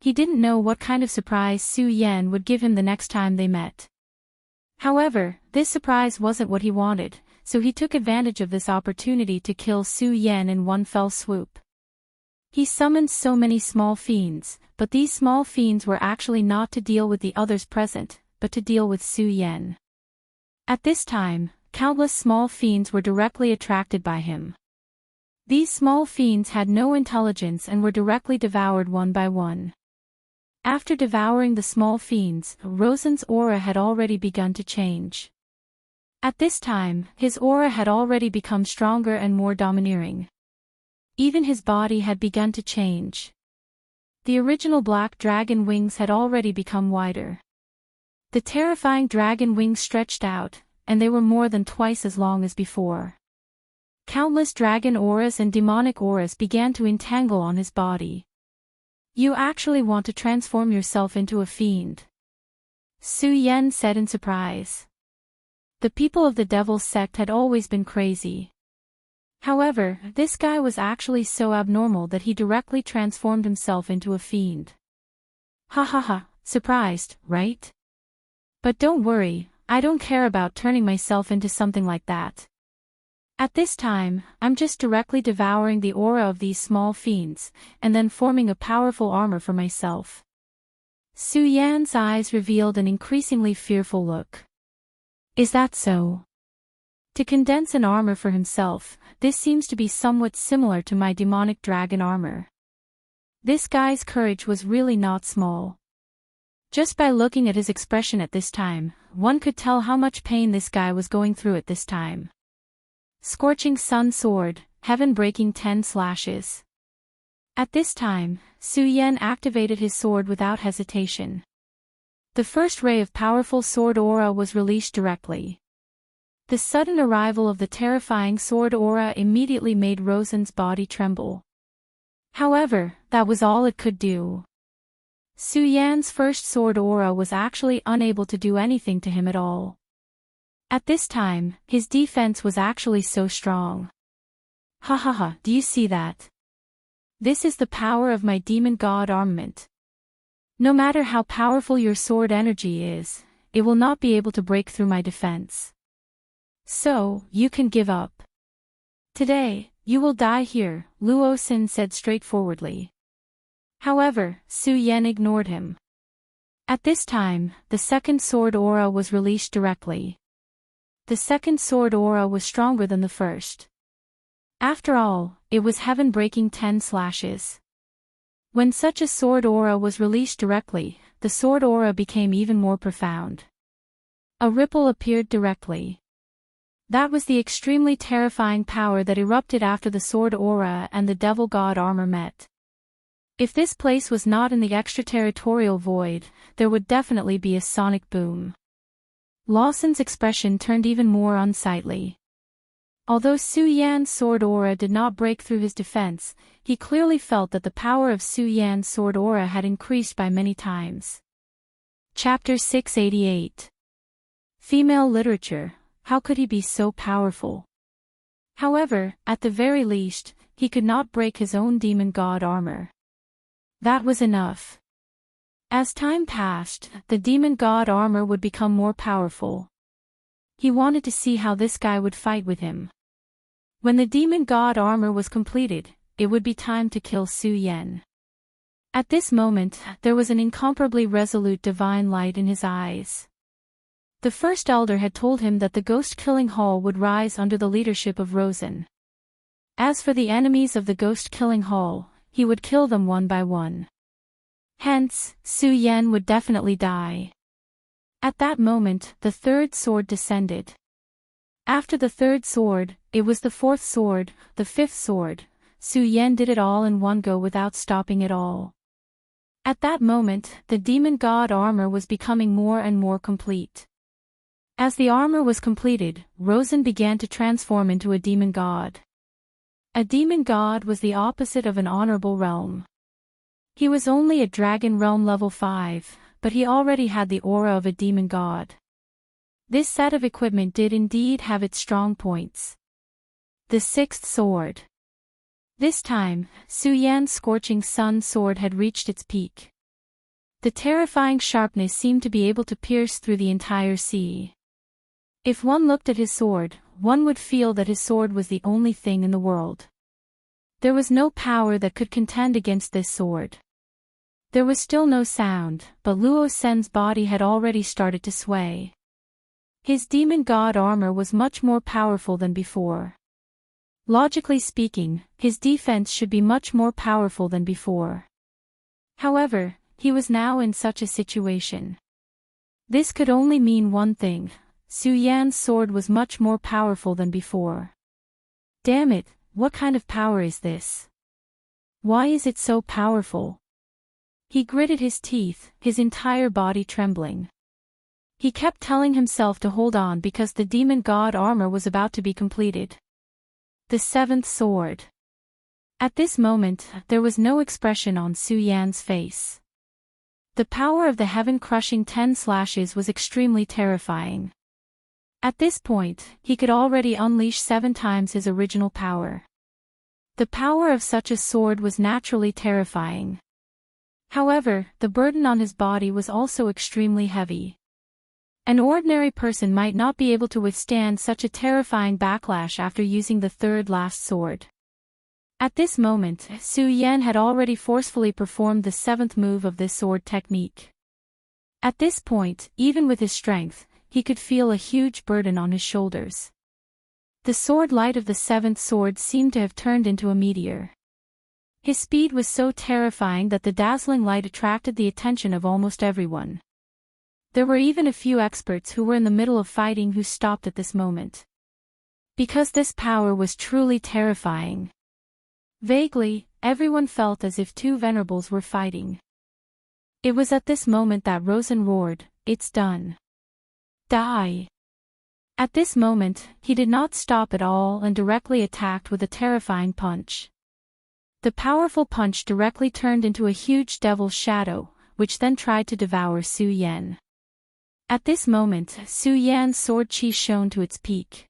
Speaker 1: He didn't know what kind of surprise Su Yan would give him the next time they met. However, this surprise wasn't what he wanted, so he took advantage of this opportunity to kill Su Yan in one fell swoop. He summoned so many small fiends, but these small fiends were actually not to deal with the others present, but to deal with Su Yan. At this time, countless small fiends were directly attracted by him. These small fiends had no intelligence and were directly devoured one by one. After devouring the small fiends, Rosen's aura had already begun to change. At this time, his aura had already become stronger and more domineering. Even his body had begun to change. The original black dragon wings had already become wider. The terrifying dragon wings stretched out, and they were more than twice as long as before. Countless dragon auras and demonic auras began to entangle on his body. You actually want to transform yourself into a fiend? Su Yan said in surprise. The people of the Devil's sect had always been crazy. However, this guy was actually so abnormal that he directly transformed himself into a fiend. Ha ha ha, surprised, right? But don't worry, I don't care about turning myself into something like that. At this time, I'm just directly devouring the aura of these small fiends, and then forming a powerful armor for myself. Su Yan's eyes revealed an increasingly fearful look. Is that so? To condense an armor for himself, this seems to be somewhat similar to my demonic dragon armor. This guy's courage was really not small. Just by looking at his expression at this time, one could tell how much pain this guy was going through at this time. Scorching Sun Sword, heaven-breaking 10 slashes. At this time, Su Yan activated his sword without hesitation. The first ray of powerful sword aura was released directly. The sudden arrival of the terrifying sword aura immediately made Rosen's body tremble. However, that was all it could do. Su Yan's first sword aura was actually unable to do anything to him at all. At this time, his defense was actually so strong. Ha ha ha, do you see that? This is the power of my demon god armament. No matter how powerful your sword energy is, it will not be able to break through my defense. So, you can give up. Today, you will die here, Luo Xin said straightforwardly. However, Su Yan ignored him. At this time, the second sword aura was released directly. The second sword aura was stronger than the first. After all, it was heaven-breaking 10 slashes. When such a sword aura was released directly, the sword aura became even more profound. A ripple appeared directly. That was the extremely terrifying power that erupted after the sword aura and the devil god armor met. If this place was not in the extraterritorial void, there would definitely be a sonic boom. Lawson's expression turned even more unsightly. Although Su Yan's sword aura did not break through his defense, he clearly felt that the power of Su Yan's sword aura had increased by many times. Chapter 688. Female Literature, How could he be so powerful? However, at the very least, he could not break his own demon god armor. That was enough. As time passed, the demon god armor would become more powerful. He wanted to see how this guy would fight with him. When the demon god armor was completed, it would be time to kill Su Yan. At this moment, there was an incomparably resolute divine light in his eyes. The first elder had told him that the ghost-killing hall would rise under the leadership of Rosen. As for the enemies of the ghost-killing hall, he would kill them one by one. Hence, Su Yan would definitely die. At that moment, the third sword descended. After the third sword, it was the fourth sword, the fifth sword. Su Yan did it all in one go without stopping at all. At that moment, the demon god armor was becoming more and more complete. As the armor was completed, Rosen began to transform into a demon god. A demon god was the opposite of an honorable realm. He was only a dragon realm level 5, but he already had the aura of a demon god. This set of equipment did indeed have its strong points. The sixth sword. This time, Su Yan's scorching sun sword had reached its peak. The terrifying sharpness seemed to be able to pierce through the entire sea. If one looked at his sword, one would feel that his sword was the only thing in the world. There was no power that could contend against this sword. There was still no sound, but Luo Sen's body had already started to sway. His demon god armor was much more powerful than before. Logically speaking, his defense should be much more powerful than before. However, he was now in such a situation. This could only mean one thing: Su Yan's sword was much more powerful than before. Damn it, what kind of power is this? Why is it so powerful? He gritted his teeth, his entire body trembling. He kept telling himself to hold on because the demon god armor was about to be completed. The seventh sword. At this moment, there was no expression on Su Yan's face. The power of the heaven-crushing 10 slashes was extremely terrifying. At this point, he could already unleash 7 times his original power. The power of such a sword was naturally terrifying. However, the burden on his body was also extremely heavy. An ordinary person might not be able to withstand such a terrifying backlash after using the third last sword. At this moment, Su Yan had already forcefully performed the 7th move of this sword technique. At this point, even with his strength, he could feel a huge burden on his shoulders. The sword light of the 7th sword seemed to have turned into a meteor. His speed was so terrifying that the dazzling light attracted the attention of almost everyone. There were even a few experts who were in the middle of fighting who stopped at this moment. Because this power was truly terrifying. Vaguely, everyone felt as if 2 venerables were fighting. It was at this moment that Rosen roared, "It's done. Die!" At this moment, he did not stop at all and directly attacked with a terrifying punch. The powerful punch directly turned into a huge devil's shadow, which then tried to devour Su Yan. At this moment, Su Yan's sword chi shone to its peak.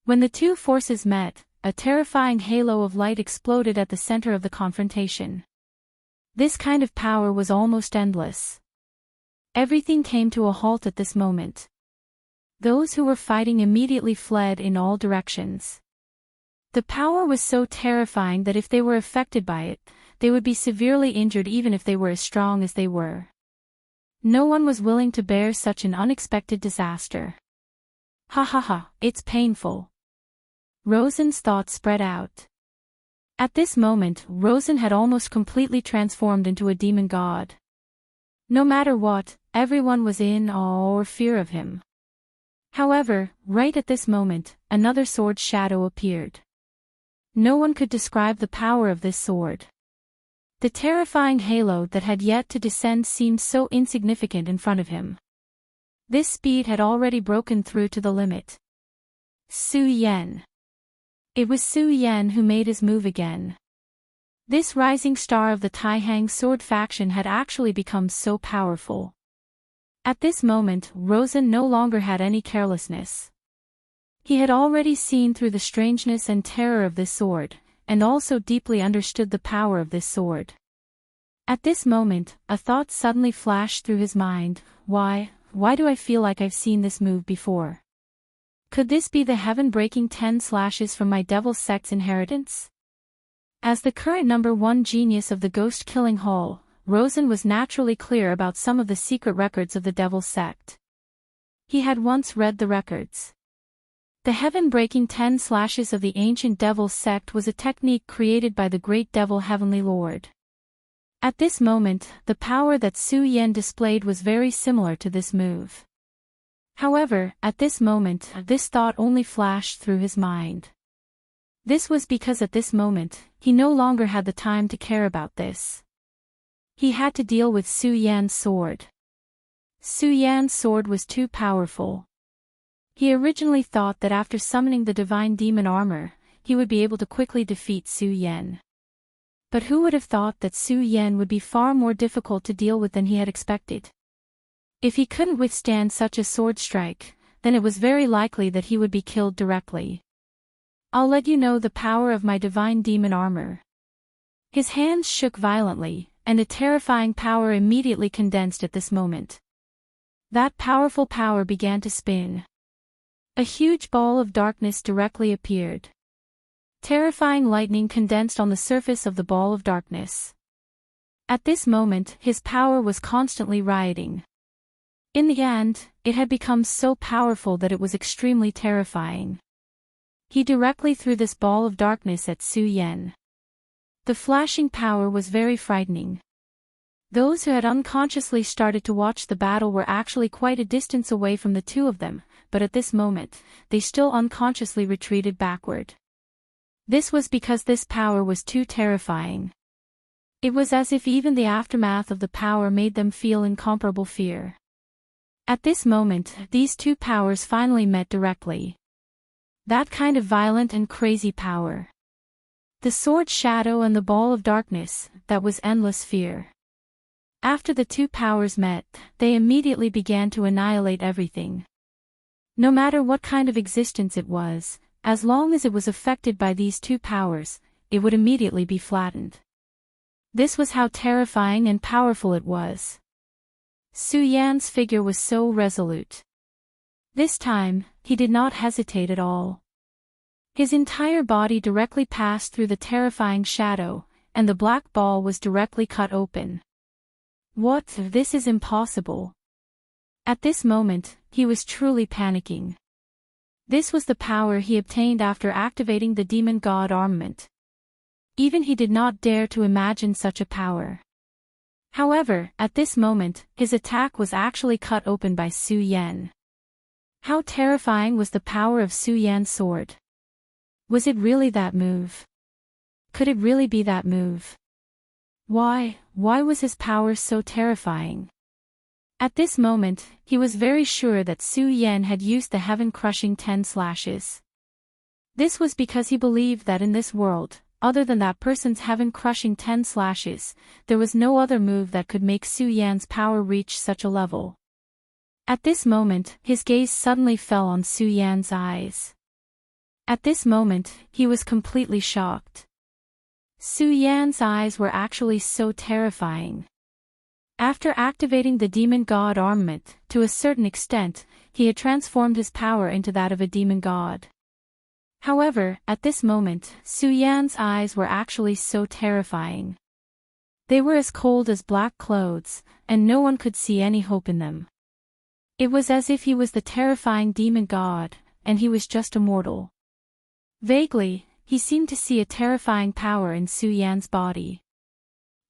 Speaker 1: When the two forces met, a terrifying halo of light exploded at the center of the confrontation. This kind of power was almost endless. Everything came to a halt at this moment. Those who were fighting immediately fled in all directions. The power was so terrifying that if they were affected by it, they would be severely injured even if they were as strong as they were. No one was willing to bear such an unexpected disaster. Ha ha ha, it's painful. Rosen's thoughts spread out. At this moment, Rosen had almost completely transformed into a demon god. No matter what, everyone was in awe or fear of him. However, right at this moment, another sword shadow appeared. No one could describe the power of this sword. The terrifying halo that had yet to descend seemed so insignificant in front of him. This speed had already broken through to the limit. Su Yan. It was Su Yan who made his move again. This rising star of the Taihang sword faction had actually become so powerful. At this moment, Rosen no longer had any carelessness. He had already seen through the strangeness and terror of this sword, and also deeply understood the power of this sword. At this moment, a thought suddenly flashed through his mind. Why do I feel like I've seen this move before? Could this be the heaven-breaking 10 slashes from my Devil Sect's inheritance? As the current #1 genius of the Ghost-Killing Hall, Rosen was naturally clear about some of the secret records of the Devil Sect. He had once read the records. The heaven-breaking 10 slashes of the ancient Devil Sect was a technique created by the great Devil Heavenly Lord. At this moment, the power that Su Yan displayed was very similar to this move. However, at this moment, this thought only flashed through his mind. This was because at this moment, he no longer had the time to care about this. He had to deal with Su Yan's sword. Su Yan's sword was too powerful. He originally thought that after summoning the divine demon armor, he would be able to quickly defeat Su Yan. But who would have thought that Su Yan would be far more difficult to deal with than he had expected? If he couldn't withstand such a sword strike, then it was very likely that he would be killed directly. I'll let you know the power of my divine demon armor. His hands shook violently, and a terrifying power immediately condensed at this moment. That powerful power began to spin. A huge ball of darkness directly appeared. Terrifying lightning condensed on the surface of the ball of darkness. At this moment, his power was constantly rioting. In the end, it had become so powerful that it was extremely terrifying. He directly threw this ball of darkness at Su Yan. The flashing power was very frightening. Those who had unconsciously started to watch the battle were actually quite a distance away from the two of them, but at this moment, they still unconsciously retreated backward. This was because this power was too terrifying. It was as if even the aftermath of the power made them feel incomparable fear. At this moment, these two powers finally met directly. That kind of violent and crazy power. The sword shadow and the ball of darkness, that was endless fear. After the two powers met, they immediately began to annihilate everything. No matter what kind of existence it was, as long as it was affected by these two powers, it would immediately be flattened. This was how terrifying and powerful it was. Su Yan's figure was so resolute. This time, he did not hesitate at all. His entire body directly passed through the terrifying shadow, and the black ball was directly cut open. What? This is impossible. At this moment, he was truly panicking. This was the power he obtained after activating the demon god armament. Even he did not dare to imagine such a power. However, at this moment, his attack was actually cut open by Su Yan. How terrifying was the power of Su Yan's sword? Was it really that move? Could it really be that move? Why was his power so terrifying? At this moment, he was very sure that Su Yan had used the heaven-crushing 10 slashes. This was because he believed that in this world, other than that person's heaven-crushing 10 slashes, there was no other move that could make Su Yan's power reach such a level. At this moment, his gaze suddenly fell on Su Yan's eyes. At this moment, he was completely shocked. Su Yan's eyes were actually so terrifying. After activating the demon god armament, to a certain extent, he had transformed his power into that of a demon god. However, at this moment, Su Yan's eyes were actually so terrifying. They were as cold as black clothes, and no one could see any hope in them. It was as if he was the terrifying demon god, and he was just a mortal. Vaguely, he seemed to see a terrifying power in Su Yan's body.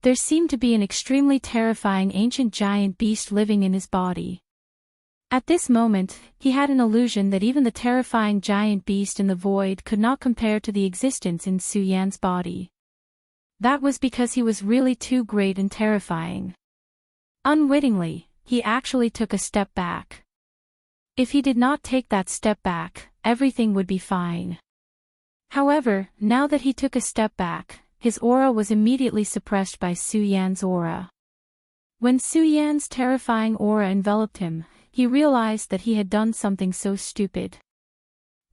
Speaker 1: There seemed to be an extremely terrifying ancient giant beast living in his body. At this moment, he had an illusion that even the terrifying giant beast in the void could not compare to the existence in Su Yan's body. That was because he was really too great and terrifying. Unwittingly, he actually took a step back. If he did not take that step back, everything would be fine. However, now that he took a step back, his aura was immediately suppressed by Su Yan's aura. When Su Yan's terrifying aura enveloped him, he realized that he had done something so stupid.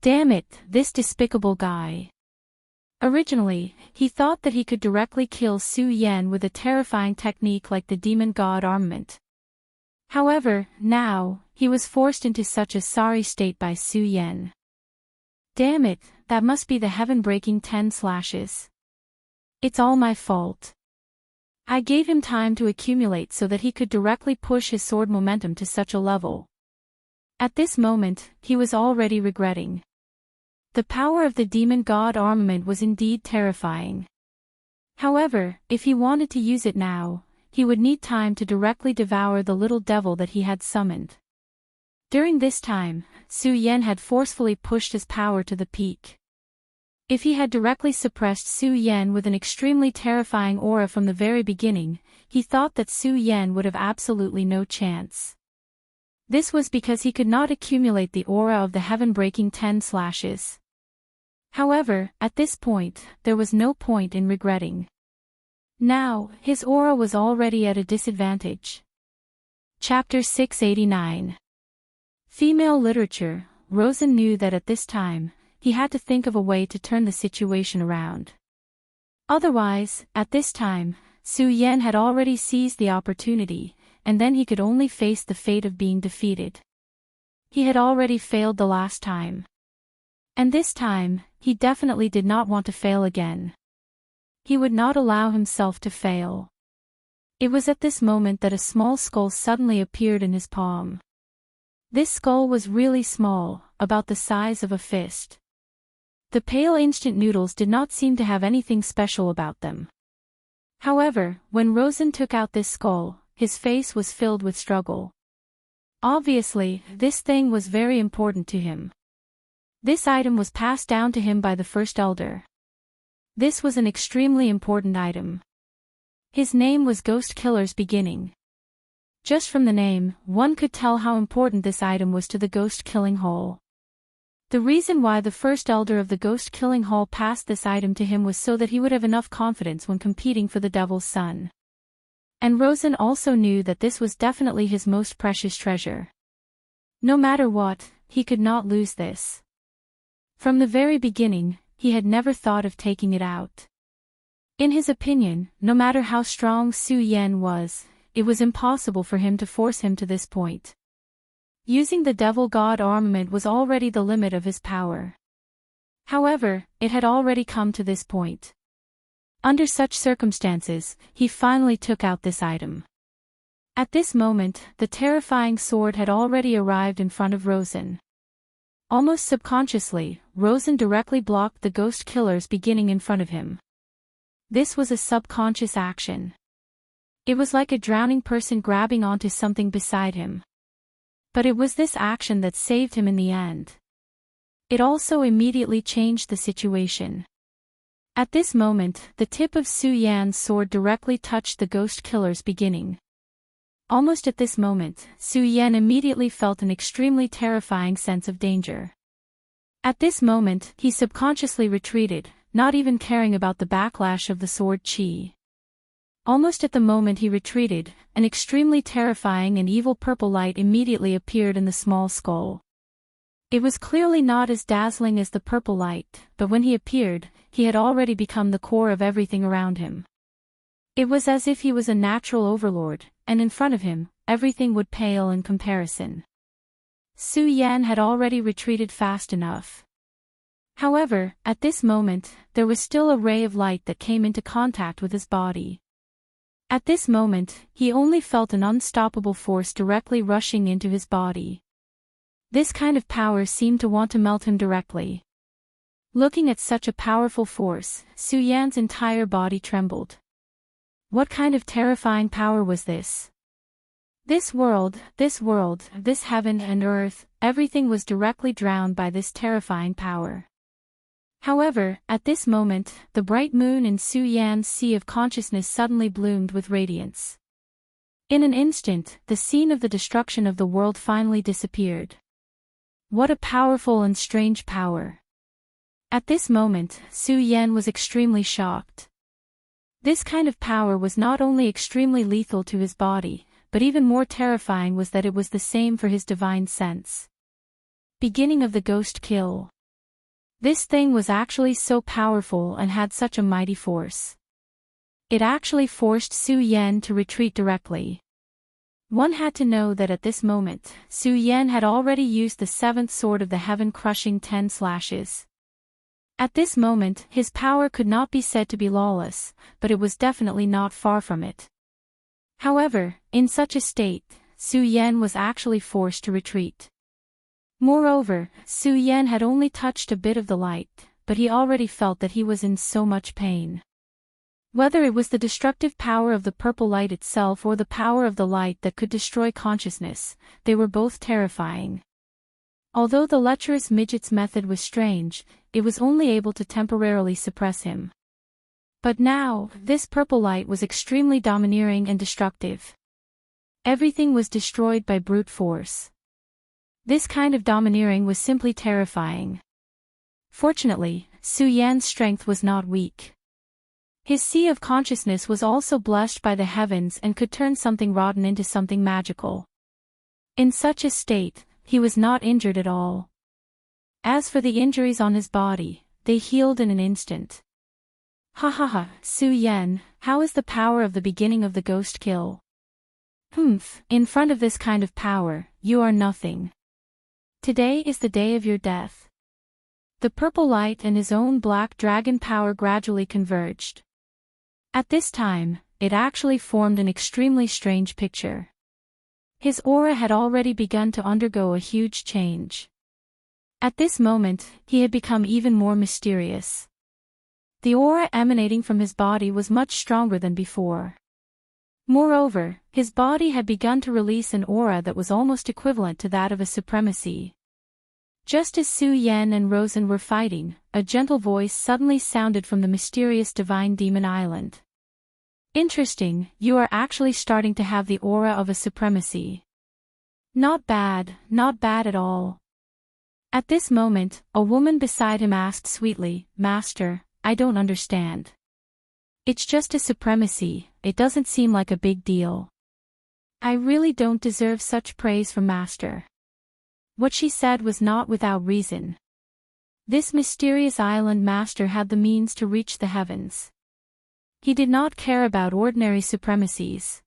Speaker 1: Damn it, this despicable guy. Originally, he thought that he could directly kill Su Yan with a terrifying technique like the demon god armament. However, now, he was forced into such a sorry state by Su Yan. Damn it, that must be the heaven-breaking 10 slashes. It's all my fault. I gave him time to accumulate so that he could directly push his sword momentum to such a level. At this moment, he was already regretting. The power of the demon god armament was indeed terrifying. However, if he wanted to use it now, he would need time to directly devour the little devil that he had summoned. During this time, Su Yan had forcefully pushed his power to the peak. If he had directly suppressed Su Yan with an extremely terrifying aura from the very beginning, he thought that Su Yan would have absolutely no chance. This was because he could not accumulate the aura of the heaven-breaking 10 slashes. However, at this point, there was no point in regretting. Now, his aura was already at a disadvantage. Chapter 689. Female Literature. Rosen knew that at this time, he had to think of a way to turn the situation around. Otherwise, at this time, Su Yan had already seized the opportunity, and then he could only face the fate of being defeated. He had already failed the last time. And this time, he definitely did not want to fail again. He would not allow himself to fail. It was at this moment that a small skull suddenly appeared in his palm. This skull was really small, about the size of a fist. The pale instant noodles did not seem to have anything special about them. However, when Rosen took out this skull, his face was filled with struggle. Obviously, this thing was very important to him. This item was passed down to him by the first elder. This was an extremely important item. His name was Ghost Killer's Beginning. Just from the name, one could tell how important this item was to the Ghost Killing Hall. The reason why the first elder of the Ghost Killing Hall passed this item to him was so that he would have enough confidence when competing for the Devil's Son. And Rosen also knew that this was definitely his most precious treasure. No matter what, he could not lose this. From the very beginning, he had never thought of taking it out. In his opinion, no matter how strong Su Yan was, it was impossible for him to force him to this point. Using the Devil God armament was already the limit of his power. However, it had already come to this point. Under such circumstances, he finally took out this item. At this moment, the terrifying sword had already arrived in front of Rosen. Almost subconsciously, Rosen directly blocked the Ghost Killer's Beginning in front of him. This was a subconscious action. It was like a drowning person grabbing onto something beside him. But it was this action that saved him in the end. It also immediately changed the situation. At this moment, the tip of Su Yan's sword directly touched the Ghost Killer's Beginning. Almost at this moment, Su Yan immediately felt an extremely terrifying sense of danger. At this moment, he subconsciously retreated, not even caring about the backlash of the sword chi. Almost at the moment he retreated, an extremely terrifying and evil purple light immediately appeared in the small skull. It was clearly not as dazzling as the purple light, but when he appeared, he had already become the core of everything around him. It was as if he was a natural overlord, and in front of him, everything would pale in comparison. Su Yan had already retreated fast enough. However, at this moment, there was still a ray of light that came into contact with his body. At this moment, he only felt an unstoppable force directly rushing into his body. This kind of power seemed to want to melt him directly. Looking at such a powerful force, Su Yan's entire body trembled. What kind of terrifying power was this? This world, this heaven and earth, everything was directly drowned by this terrifying power. However, at this moment, the bright moon in Su Yan's sea of consciousness suddenly bloomed with radiance. In an instant, the scene of the destruction of the world finally disappeared. What a powerful and strange power. At this moment, Su Yan was extremely shocked. This kind of power was not only extremely lethal to his body, but even more terrifying was that it was the same for his divine sense. Beginning of the Ghost Kill. This thing was actually so powerful and had such a mighty force. It actually forced Su Yan to retreat directly. One had to know that at this moment, Su Yan had already used the seventh sword of the heaven, crushing 10 slashes. At this moment, his power could not be said to be lawless, but it was definitely not far from it. However, in such a state, Su Yan was actually forced to retreat. Moreover, Su Yan had only touched a bit of the light, but he already felt that he was in so much pain. Whether it was the destructive power of the purple light itself or the power of the light that could destroy consciousness, they were both terrifying. Although the lecherous midget's method was strange, it was only able to temporarily suppress him. But now, this purple light was extremely domineering and destructive. Everything was destroyed by brute force. This kind of domineering was simply terrifying. Fortunately, Su Yan's strength was not weak. His sea of consciousness was also blessed by the heavens and could turn something rotten into something magical. In such a state, he was not injured at all. As for the injuries on his body, they healed in an instant. Ha ha ha, Su Yan, how is the power of the beginning of the ghost kill? Humph, in front of this kind of power, you are nothing. Today is the day of your death. The purple light and his own black dragon power gradually converged. At this time, it actually formed an extremely strange picture. His aura had already begun to undergo a huge change. At this moment, he had become even more mysterious. The aura emanating from his body was much stronger than before. Moreover, his body had begun to release an aura that was almost equivalent to that of a supremacy. Just as Su Yan and Rosen were fighting, a gentle voice suddenly sounded from the mysterious divine demon island. Interesting, you are actually starting to have the aura of a supremacy. Not bad at all. At this moment, a woman beside him asked sweetly, Master, I don't understand. It's just a supremacy, it doesn't seem like a big deal. I really don't deserve such praise from Master. What she said was not without reason. This mysterious island master had the means to reach the heavens. He did not care about ordinary supremacies.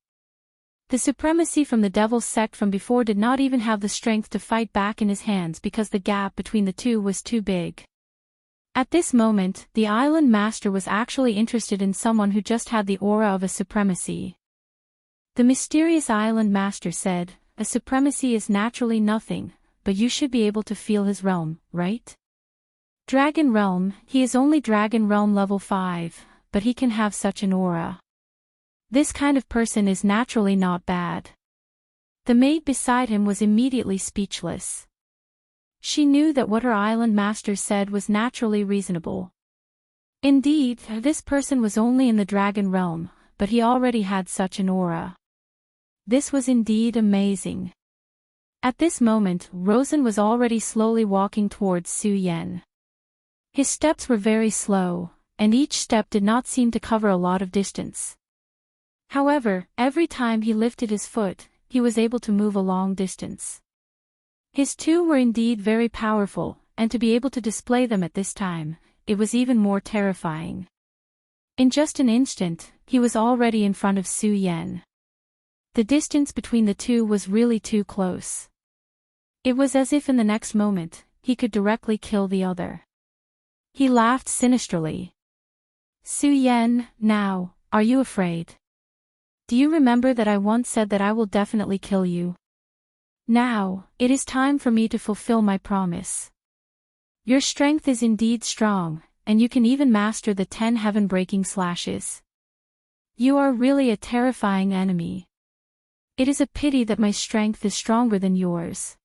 Speaker 1: The supremacy from the devil's sect from before did not even have the strength to fight back in his hands because the gap between the two was too big. At this moment, the island master was actually interested in someone who just had the aura of a supremacy. The mysterious island master said, a supremacy is naturally nothing, but you should be able to feel his realm, right? Dragon realm, he is only dragon realm level 5, but he can have such an aura. This kind of person is naturally not bad. The maid beside him was immediately speechless. She knew that what her island master said was naturally reasonable. Indeed, this person was only in the dragon realm, but he already had such an aura. This was indeed amazing. At this moment, Rosen was already slowly walking towards Su Yan. His steps were very slow, and each step did not seem to cover a lot of distance. However, every time he lifted his foot, he was able to move a long distance. His two were indeed very powerful, and to be able to display them at this time, it was even more terrifying. In just an instant, he was already in front of Su Yan. The distance between the two was really too close. It was as if in the next moment, he could directly kill the other. He laughed sinisterly. Su Yan, now, are you afraid? Do you remember that I once said that I will definitely kill you? Now, it is time for me to fulfill my promise. Your strength is indeed strong, and you can even master the 10 heaven-breaking slashes. You are really a terrifying enemy. It is a pity that my strength is stronger than yours.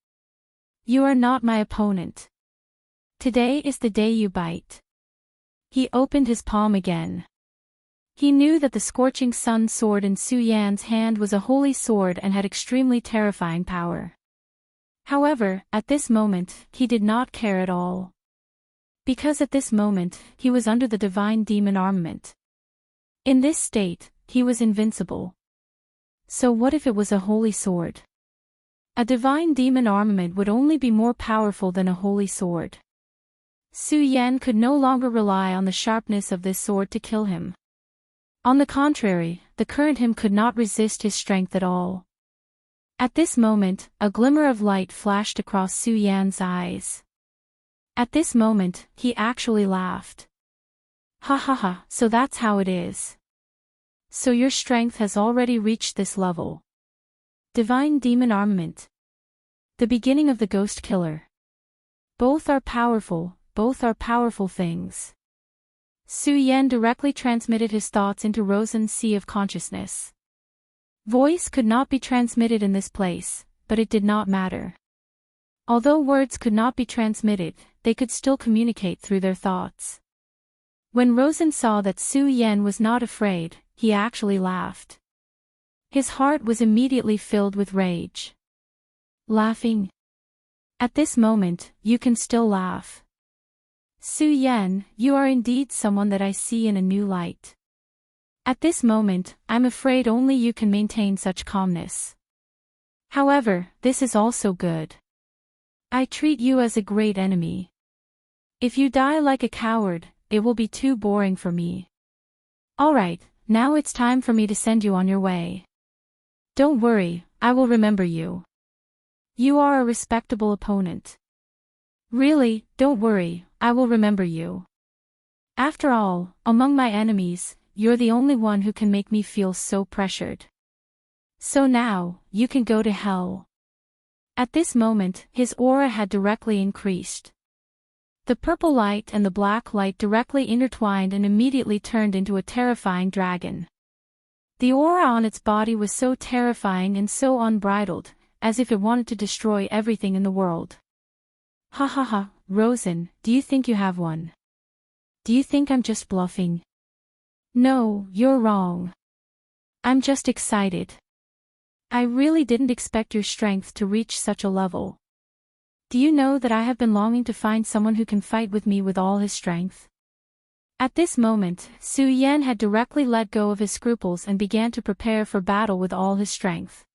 Speaker 1: You are not my opponent. Today is the day you bite. He opened his palm again. He knew that the scorching sun sword in Su Yan's hand was a holy sword and had extremely terrifying power. However, at this moment, he did not care at all. Because at this moment, he was under the divine demon armament. In this state, he was invincible. So what if it was a holy sword? A divine demon armament would only be more powerful than a holy sword. Su Yan could no longer rely on the sharpness of this sword to kill him. On the contrary, the current him could not resist his strength at all. At this moment, a glimmer of light flashed across Su Yan's eyes. At this moment, he actually laughed. Ha ha ha, so that's how it is. So your strength has already reached this level. Divine Demon Armament. The beginning of the Ghost Killer. Both are powerful things. Su Yan directly transmitted his thoughts into Rosen's sea of consciousness. Voice could not be transmitted in this place, but it did not matter. Although words could not be transmitted, they could still communicate through their thoughts. When Rosen saw that Su Yan was not afraid, he actually laughed. His heart was immediately filled with rage. Laughing? At this moment, you can still laugh. Su Yan, you are indeed someone that I see in a new light. At this moment, I'm afraid only you can maintain such calmness. However, this is also good. I treat you as a great enemy. If you die like a coward, it will be too boring for me. Alright, now it's time for me to send you on your way. Don't worry, I will remember you. You are a respectable opponent. Really, don't worry, I will remember you. After all, among my enemies, you're the only one who can make me feel so pressured. So now, you can go to hell. At this moment, his aura had directly increased. The purple light and the black light directly intertwined and immediately turned into a terrifying dragon. The aura on its body was so terrifying and so unbridled, as if it wanted to destroy everything in the world. Ha ha ha, Rosen, do you think you have one? Do you think I'm just bluffing? No, you're wrong. I'm just excited. I really didn't expect your strength to reach such a level. Do you know that I have been longing to find someone who can fight with me with all his strength? At this moment, Su Yan had directly let go of his scruples and began to prepare for battle with all his strength.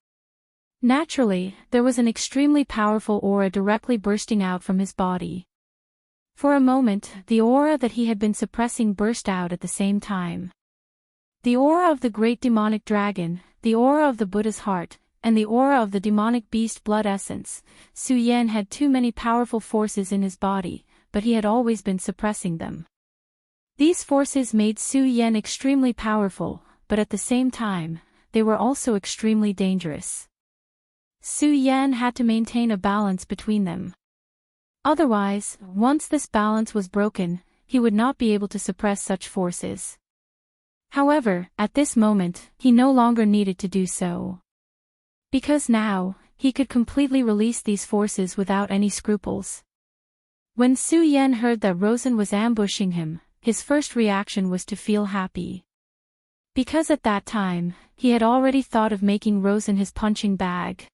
Speaker 1: Naturally, there was an extremely powerful aura directly bursting out from his body. For a moment, the aura that he had been suppressing burst out at the same time. The aura of the great demonic dragon, the aura of the Buddha's heart, and the aura of the demonic beast blood essence. Su Yan had too many powerful forces in his body, but he had always been suppressing them. These forces made Su Yan extremely powerful, but at the same time, they were also extremely dangerous. Su Yan had to maintain a balance between them. Otherwise, once this balance was broken, he would not be able to suppress such forces. However, at this moment, he no longer needed to do so. Because now, he could completely release these forces without any scruples. When Su Yan heard that Rosen was ambushing him, his first reaction was to feel happy. Because at that time, he had already thought of making Rosen his punching bag.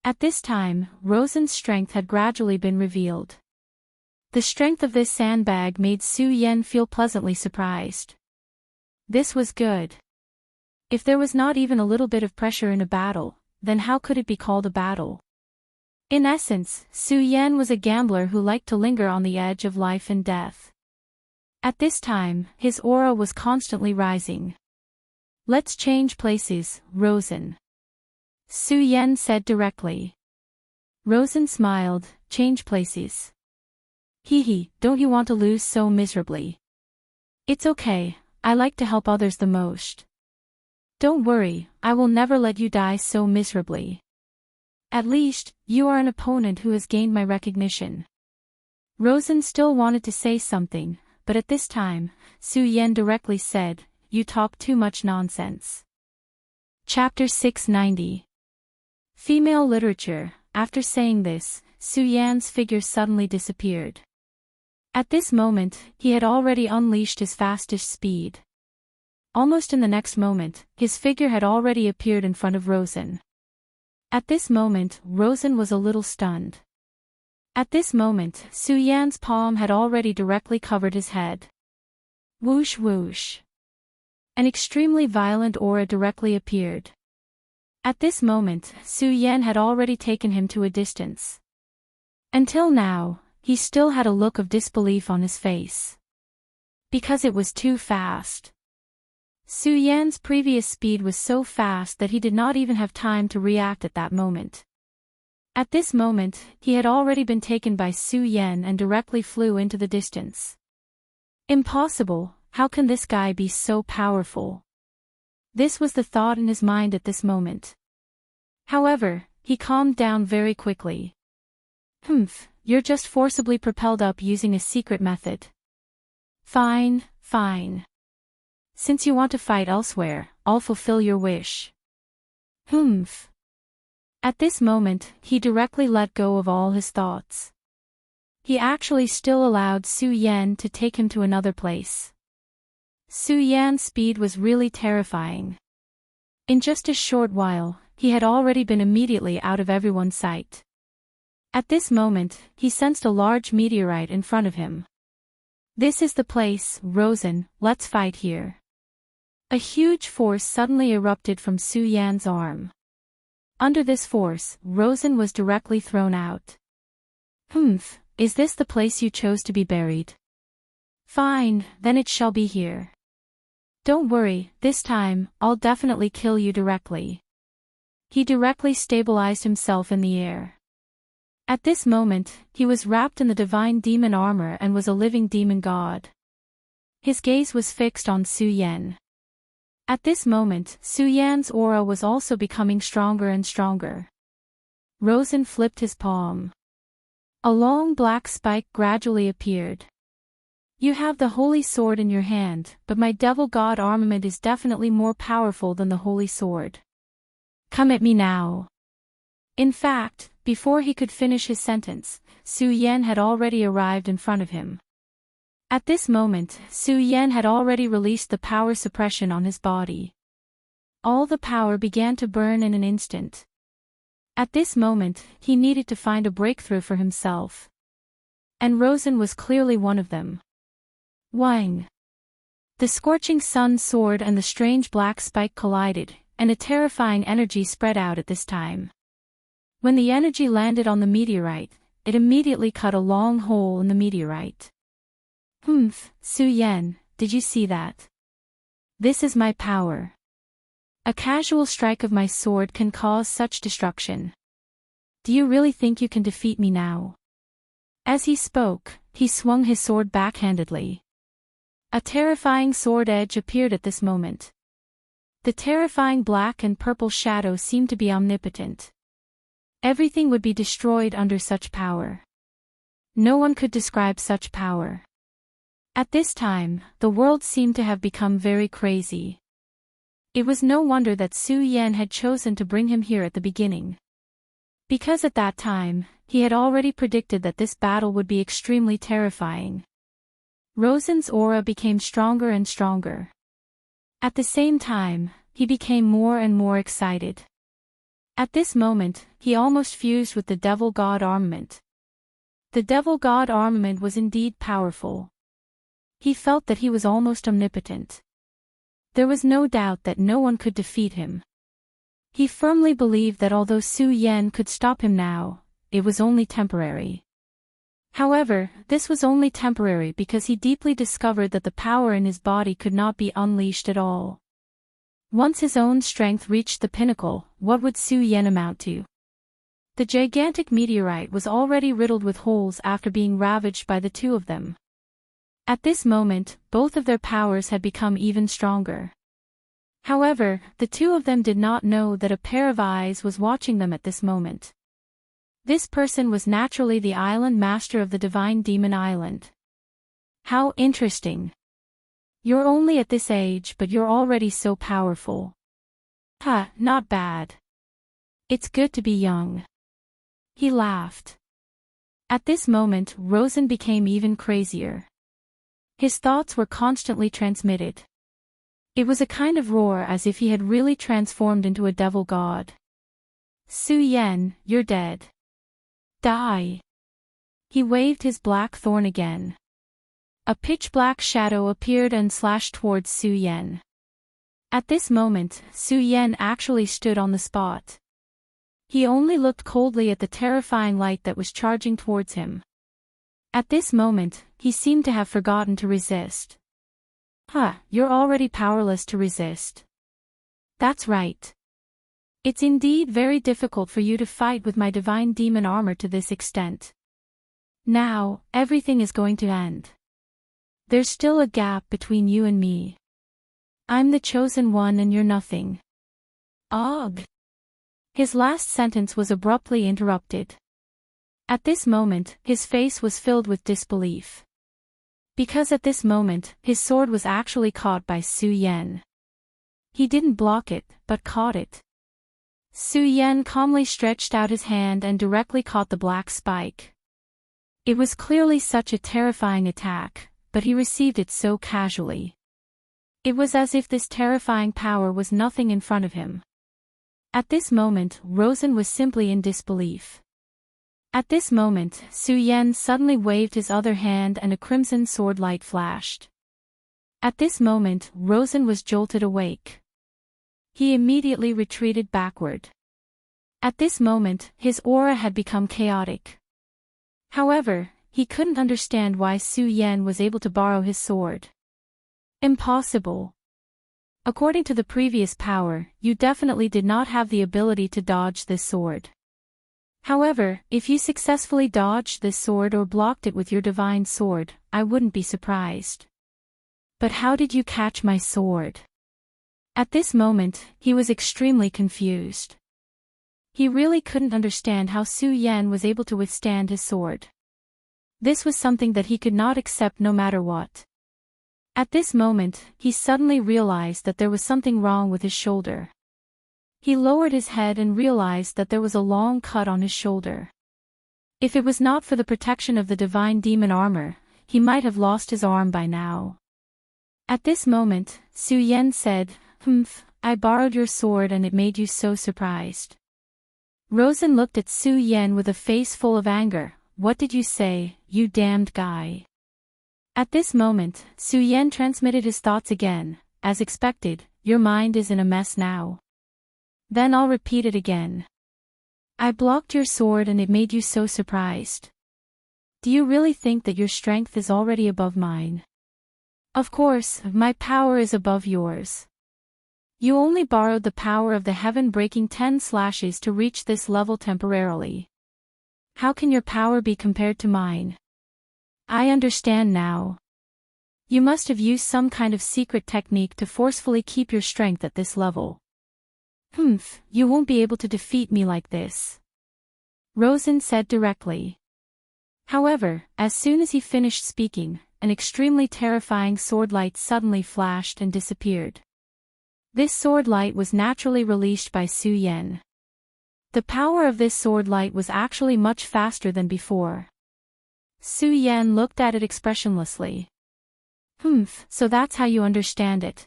Speaker 1: At this time, Rosen's strength had gradually been revealed. The strength of this sandbag made Su Yan feel pleasantly surprised. This was good. If there was not even a little bit of pressure in a battle, then how could it be called a battle? In essence, Su Yan was a gambler who liked to linger on the edge of life and death. At this time, his aura was constantly rising. Let's change places, Rosen. Su Yan said directly. Rosen smiled, change places. Hee, don't you want to lose so miserably? It's okay, I like to help others the most. Don't worry, I will never let you die so miserably. At least, you are an opponent who has gained my recognition. Rosen still wanted to say something, but at this time, Su Yan directly said, you talk too much nonsense. Chapter 690. Female Literature. After saying this, Su Yan's figure suddenly disappeared. At this moment, he had already unleashed his fastest speed. Almost in the next moment, his figure had already appeared in front of Rosen. At this moment, Rosen was a little stunned. At this moment, Su Yan's palm had already directly covered his head. Whoosh whoosh. An extremely violent aura directly appeared. At this moment, Su Yan had already taken him to a distance. Until now, he still had a look of disbelief on his face. Because it was too fast. Su Yan's previous speed was so fast that he did not even have time to react at that moment. At this moment, he had already been taken by Su Yan and directly flew into the distance. Impossible, how can this guy be so powerful? This was the thought in his mind at this moment. However, he calmed down very quickly. You're just forcibly propelled up using a secret method. Fine, fine. Since you want to fight elsewhere, I'll fulfill your wish. At this moment, he directly let go of all his thoughts. He actually still allowed Su Yan to take him to another place. Su Yan's speed was really terrifying. In just a short while, he had already been immediately out of everyone's sight. At this moment, he sensed a large meteorite in front of him. This is the place, Rosen, let's fight here. A huge force suddenly erupted from Su Yan's arm. Under this force, Rosen was directly thrown out. Is this the place you chose to be buried? Fine, then it shall be here. Don't worry, this time, I'll definitely kill you directly. He directly stabilized himself in the air. At this moment, he was wrapped in the divine demon armor and was a living demon god. His gaze was fixed on Su Yan. At this moment, Su Yan's aura was also becoming stronger and stronger. Rosen flipped his palm. A long black spike gradually appeared. You have the holy sword in your hand, but my devil god armament is definitely more powerful than the holy sword. Come at me now. In fact, before he could finish his sentence, Su Yan had already arrived in front of him. At this moment, Su Yan had already released the power suppression on his body. All the power began to burn in an instant. At this moment, he needed to find a breakthrough for himself. And Rosen was clearly one of them. Wang! The scorching sun sword and the strange black spike collided, and a terrifying energy spread out at this time. When the energy landed on the meteorite, it immediately cut a long hole in the meteorite. Su Yan, did you see that? This is my power. A casual strike of my sword can cause such destruction. Do you really think you can defeat me now? As he spoke, he swung his sword backhandedly. A terrifying sword edge appeared at this moment. The terrifying black and purple shadow seemed to be omnipotent. Everything would be destroyed under such power. No one could describe such power. At this time, the world seemed to have become very crazy. It was no wonder that Su Yan had chosen to bring him here at the beginning. Because at that time, he had already predicted that this battle would be extremely terrifying. Rosen's aura became stronger and stronger. At the same time, he became more and more excited. At this moment, he almost fused with the devil god armament. The devil god armament was indeed powerful. He felt that he was almost omnipotent. There was no doubt that no one could defeat him. He firmly believed that although Su Yan could stop him now, it was only temporary. However, this was only temporary because he deeply discovered that the power in his body could not be unleashed at all. Once his own strength reached the pinnacle, what would Su Yan amount to? The gigantic meteorite was already riddled with holes after being ravaged by the two of them. At this moment, both of their powers had become even stronger. However, the two of them did not know that a pair of eyes was watching them at this moment. This person was naturally the island master of the Divine Demon Island. How interesting. You're only at this age but you're already so powerful. Not bad. It's good to be young. He laughed. At this moment, Rosen became even crazier. His thoughts were constantly transmitted. It was a kind of roar as if he had really transformed into a devil god. Su Yan, you're dead. Die. He waved his black thorn again. A pitch-black shadow appeared and slashed towards Su Yan. At this moment, Su Yan actually stood on the spot. He only looked coldly at the terrifying light that was charging towards him. At this moment, he seemed to have forgotten to resist. You're already powerless to resist. That's right. It's indeed very difficult for you to fight with my divine demon armor to this extent. Now, everything is going to end. There's still a gap between you and me. I'm the chosen one and you're nothing. Ugh. His last sentence was abruptly interrupted. At this moment, his face was filled with disbelief. Because at this moment, his sword was actually caught by Su Yan. He didn't block it, but caught it. Su Yan calmly stretched out his hand and directly caught the black spike. It was clearly such a terrifying attack, but he received it so casually. It was as if this terrifying power was nothing in front of him. At this moment, Rosen was simply in disbelief. At this moment, Su Yan suddenly waved his other hand and a crimson sword light flashed. At this moment, Rosen was jolted awake. He immediately retreated backward. At this moment, his aura had become chaotic. However, he couldn't understand why Su Yan was able to borrow his sword. Impossible. According to the previous power, you definitely did not have the ability to dodge this sword. However, if you successfully dodged this sword or blocked it with your divine sword, I wouldn't be surprised. But how did you catch my sword? At this moment, he was extremely confused. He really couldn't understand how Su Yan was able to withstand his sword. This was something that he could not accept no matter what. At this moment, he suddenly realized that there was something wrong with his shoulder. He lowered his head and realized that there was a long cut on his shoulder. If it was not for the protection of the divine demon armor, he might have lost his arm by now. At this moment, Su Yan said, I borrowed your sword and it made you so surprised. Rosen looked at Su Yan with a face full of anger. What did you say, you damned guy? At this moment, Su Yan transmitted his thoughts again. As expected, your mind is in a mess now. Then I'll repeat it again. I blocked your sword and it made you so surprised. Do you really think that your strength is already above mine? Of course, my power is above yours. You only borrowed the power of the heaven-breaking 10 slashes to reach this level temporarily. How can your power be compared to mine? I understand now. You must have used some kind of secret technique to forcefully keep your strength at this level. You won't be able to defeat me like this. Rosen said directly. However, as soon as he finished speaking, an extremely terrifying sword light suddenly flashed and disappeared. This sword light was naturally released by Su Yan. The power of this sword light was actually much faster than before. Su Yan looked at it expressionlessly. So that's how you understand it.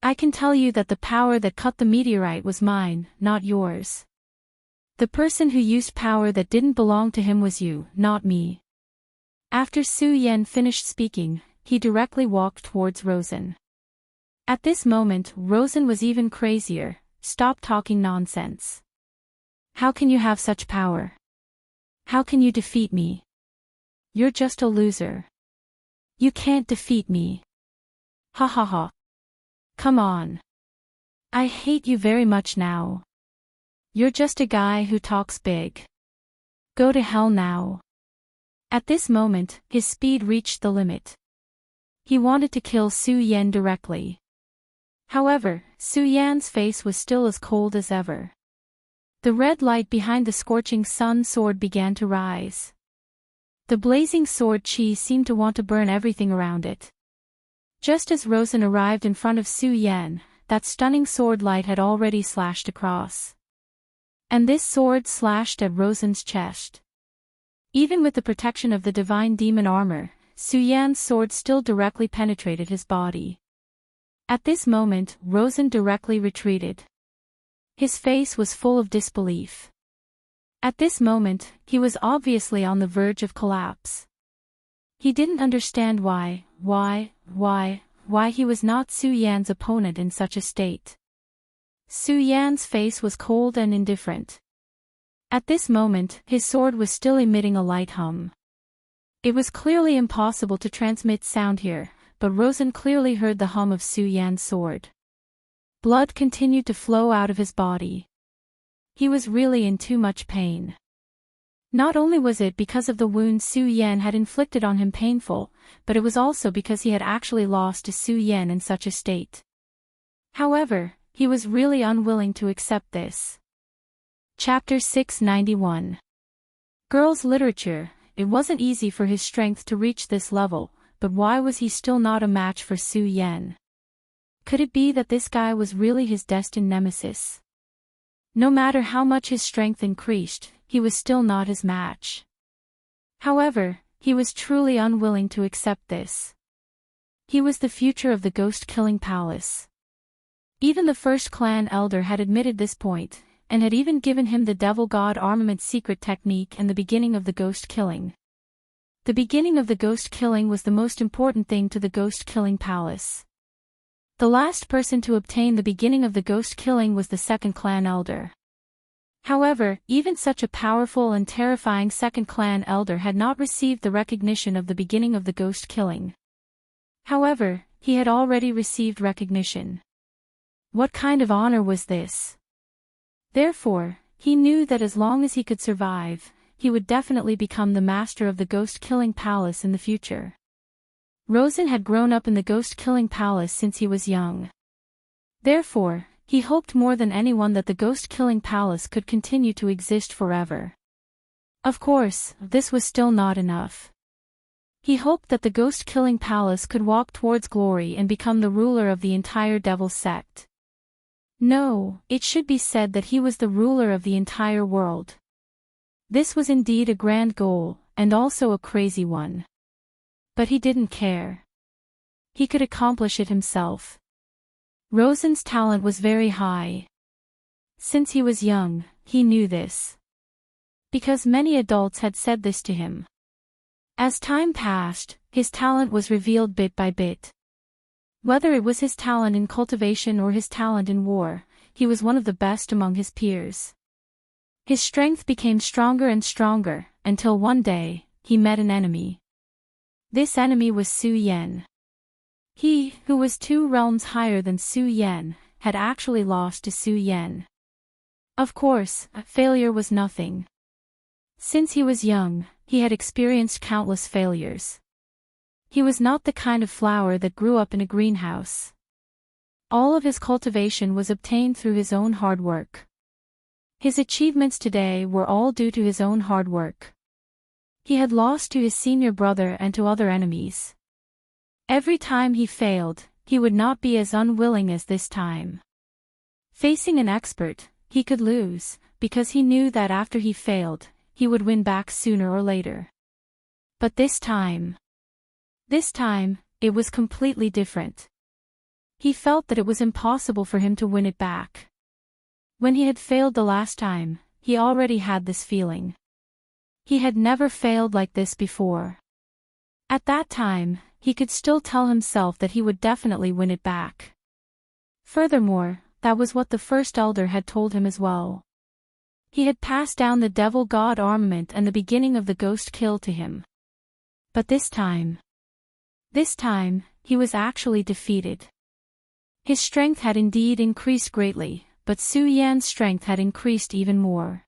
Speaker 1: I can tell you that the power that cut the meteorite was mine, not yours. The person who used power that didn't belong to him was you, not me. After Su Yan finished speaking, he directly walked towards Rosen. At this moment, Rosen was even crazier. Stop talking nonsense. How can you have such power? How can you defeat me? You're just a loser. You can't defeat me. Ha ha ha. Come on. I hate you very much now. You're just a guy who talks big. Go to hell now. At this moment, his speed reached the limit. He wanted to kill Su Yan directly. However, Su Yan's face was still as cold as ever. The red light behind the scorching sun sword began to rise. The blazing sword chi seemed to want to burn everything around it. Just as Rosen arrived in front of Su Yan, that stunning sword light had already slashed across. And this sword slashed at Rosen's chest. Even with the protection of the divine demon armor, Su Yan's sword still directly penetrated his body. At this moment, Rosen directly retreated. His face was full of disbelief. At this moment, he was obviously on the verge of collapse. He didn't understand why he was not Su Yan's opponent in such a state. Su Yan's face was cold and indifferent. At this moment, his sword was still emitting a light hum. It was clearly impossible to transmit sound here, but Rosen clearly heard the hum of Su Yan's sword. Blood continued to flow out of his body. He was really in too much pain. Not only was it because of the wound Su Yan had inflicted on him painful, but it was also because he had actually lost to Su Yan in such a state. However, he was really unwilling to accept this. Chapter 691. Girls' Literature. It wasn't easy for his strength to reach this level, but why was he still not a match for Su Yan? Could it be that this guy was really his destined nemesis? No matter how much his strength increased, he was still not his match. However, he was truly unwilling to accept this. He was the future of the ghost-killing palace. Even the first clan elder had admitted this point, and had even given him the devil god armament secret technique and the beginning of the ghost killing. The beginning of the ghost killing was the most important thing to the ghost-killing palace. The last person to obtain the beginning of the ghost killing was the second clan elder. However, even such a powerful and terrifying second clan elder had not received the recognition of the beginning of the ghost killing. However, he had already received recognition. What kind of honor was this? Therefore, he knew that as long as he could survive, he would definitely become the master of the ghost-killing palace in the future. Rosen had grown up in the ghost-killing palace since he was young. Therefore, he hoped more than anyone that the ghost-killing palace could continue to exist forever. Of course, this was still not enough. He hoped that the ghost-killing palace could walk towards glory and become the ruler of the entire devil sect. No, it should be said that he was the ruler of the entire world. This was indeed a grand goal, and also a crazy one. But he didn't care. He could accomplish it himself. Rosen's talent was very high. Since he was young, he knew this. Because many adults had said this to him. As time passed, his talent was revealed bit by bit. Whether it was his talent in cultivation or his talent in war, he was one of the best among his peers. His strength became stronger and stronger, until one day, he met an enemy. This enemy was Su Yan. He, who was 2 realms higher than Su Yan, had actually lost to Su Yan. Of course, failure was nothing. Since he was young, he had experienced countless failures. He was not the kind of flower that grew up in a greenhouse. All of his cultivation was obtained through his own hard work. His achievements today were all due to his own hard work. He had lost to his senior brother and to other enemies. Every time he failed, he would not be as unwilling as this time. Facing an expert, he could lose, because he knew that after he failed, he would win back sooner or later. But this time, it was completely different. He felt that it was impossible for him to win it back. When he had failed the last time, he already had this feeling. He had never failed like this before. At that time, he could still tell himself that he would definitely win it back. Furthermore, that was what the first elder had told him as well. He had passed down the devil god armament and the beginning of the ghost kill to him. But this time, he was actually defeated. His strength had indeed increased greatly, but Su Yan's strength had increased even more.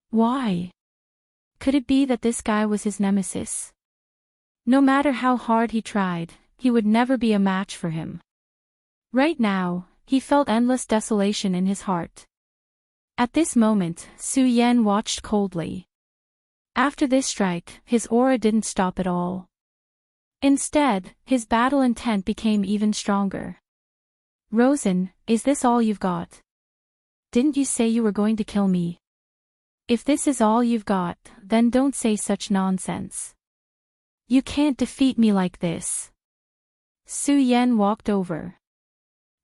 Speaker 1: Why? Could it be that this guy was his nemesis? No matter how hard he tried, he would never be a match for him. Right now, he felt endless desolation in his heart. At this moment, Su Yan watched coldly. After this strike, his aura didn't stop at all. Instead, his battle intent became even stronger. Rosen, is this all you've got? Didn't you say you were going to kill me? If this is all you've got, then don't say such nonsense. You can't defeat me like this. Su Yan walked over.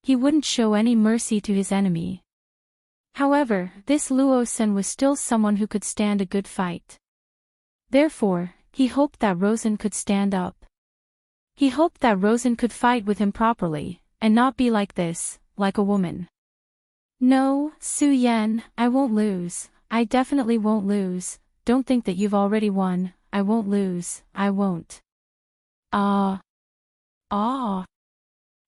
Speaker 1: He wouldn't show any mercy to his enemy. However, this Luosen was still someone who could stand a good fight. Therefore, he hoped that Rosen could stand up. He hoped that Rosen could fight with him properly, and not be like this, like a woman. No, Su Yan, I won't lose. I definitely won't lose. Don't think that you've already won. I won't lose, I won't. Ah. Ah.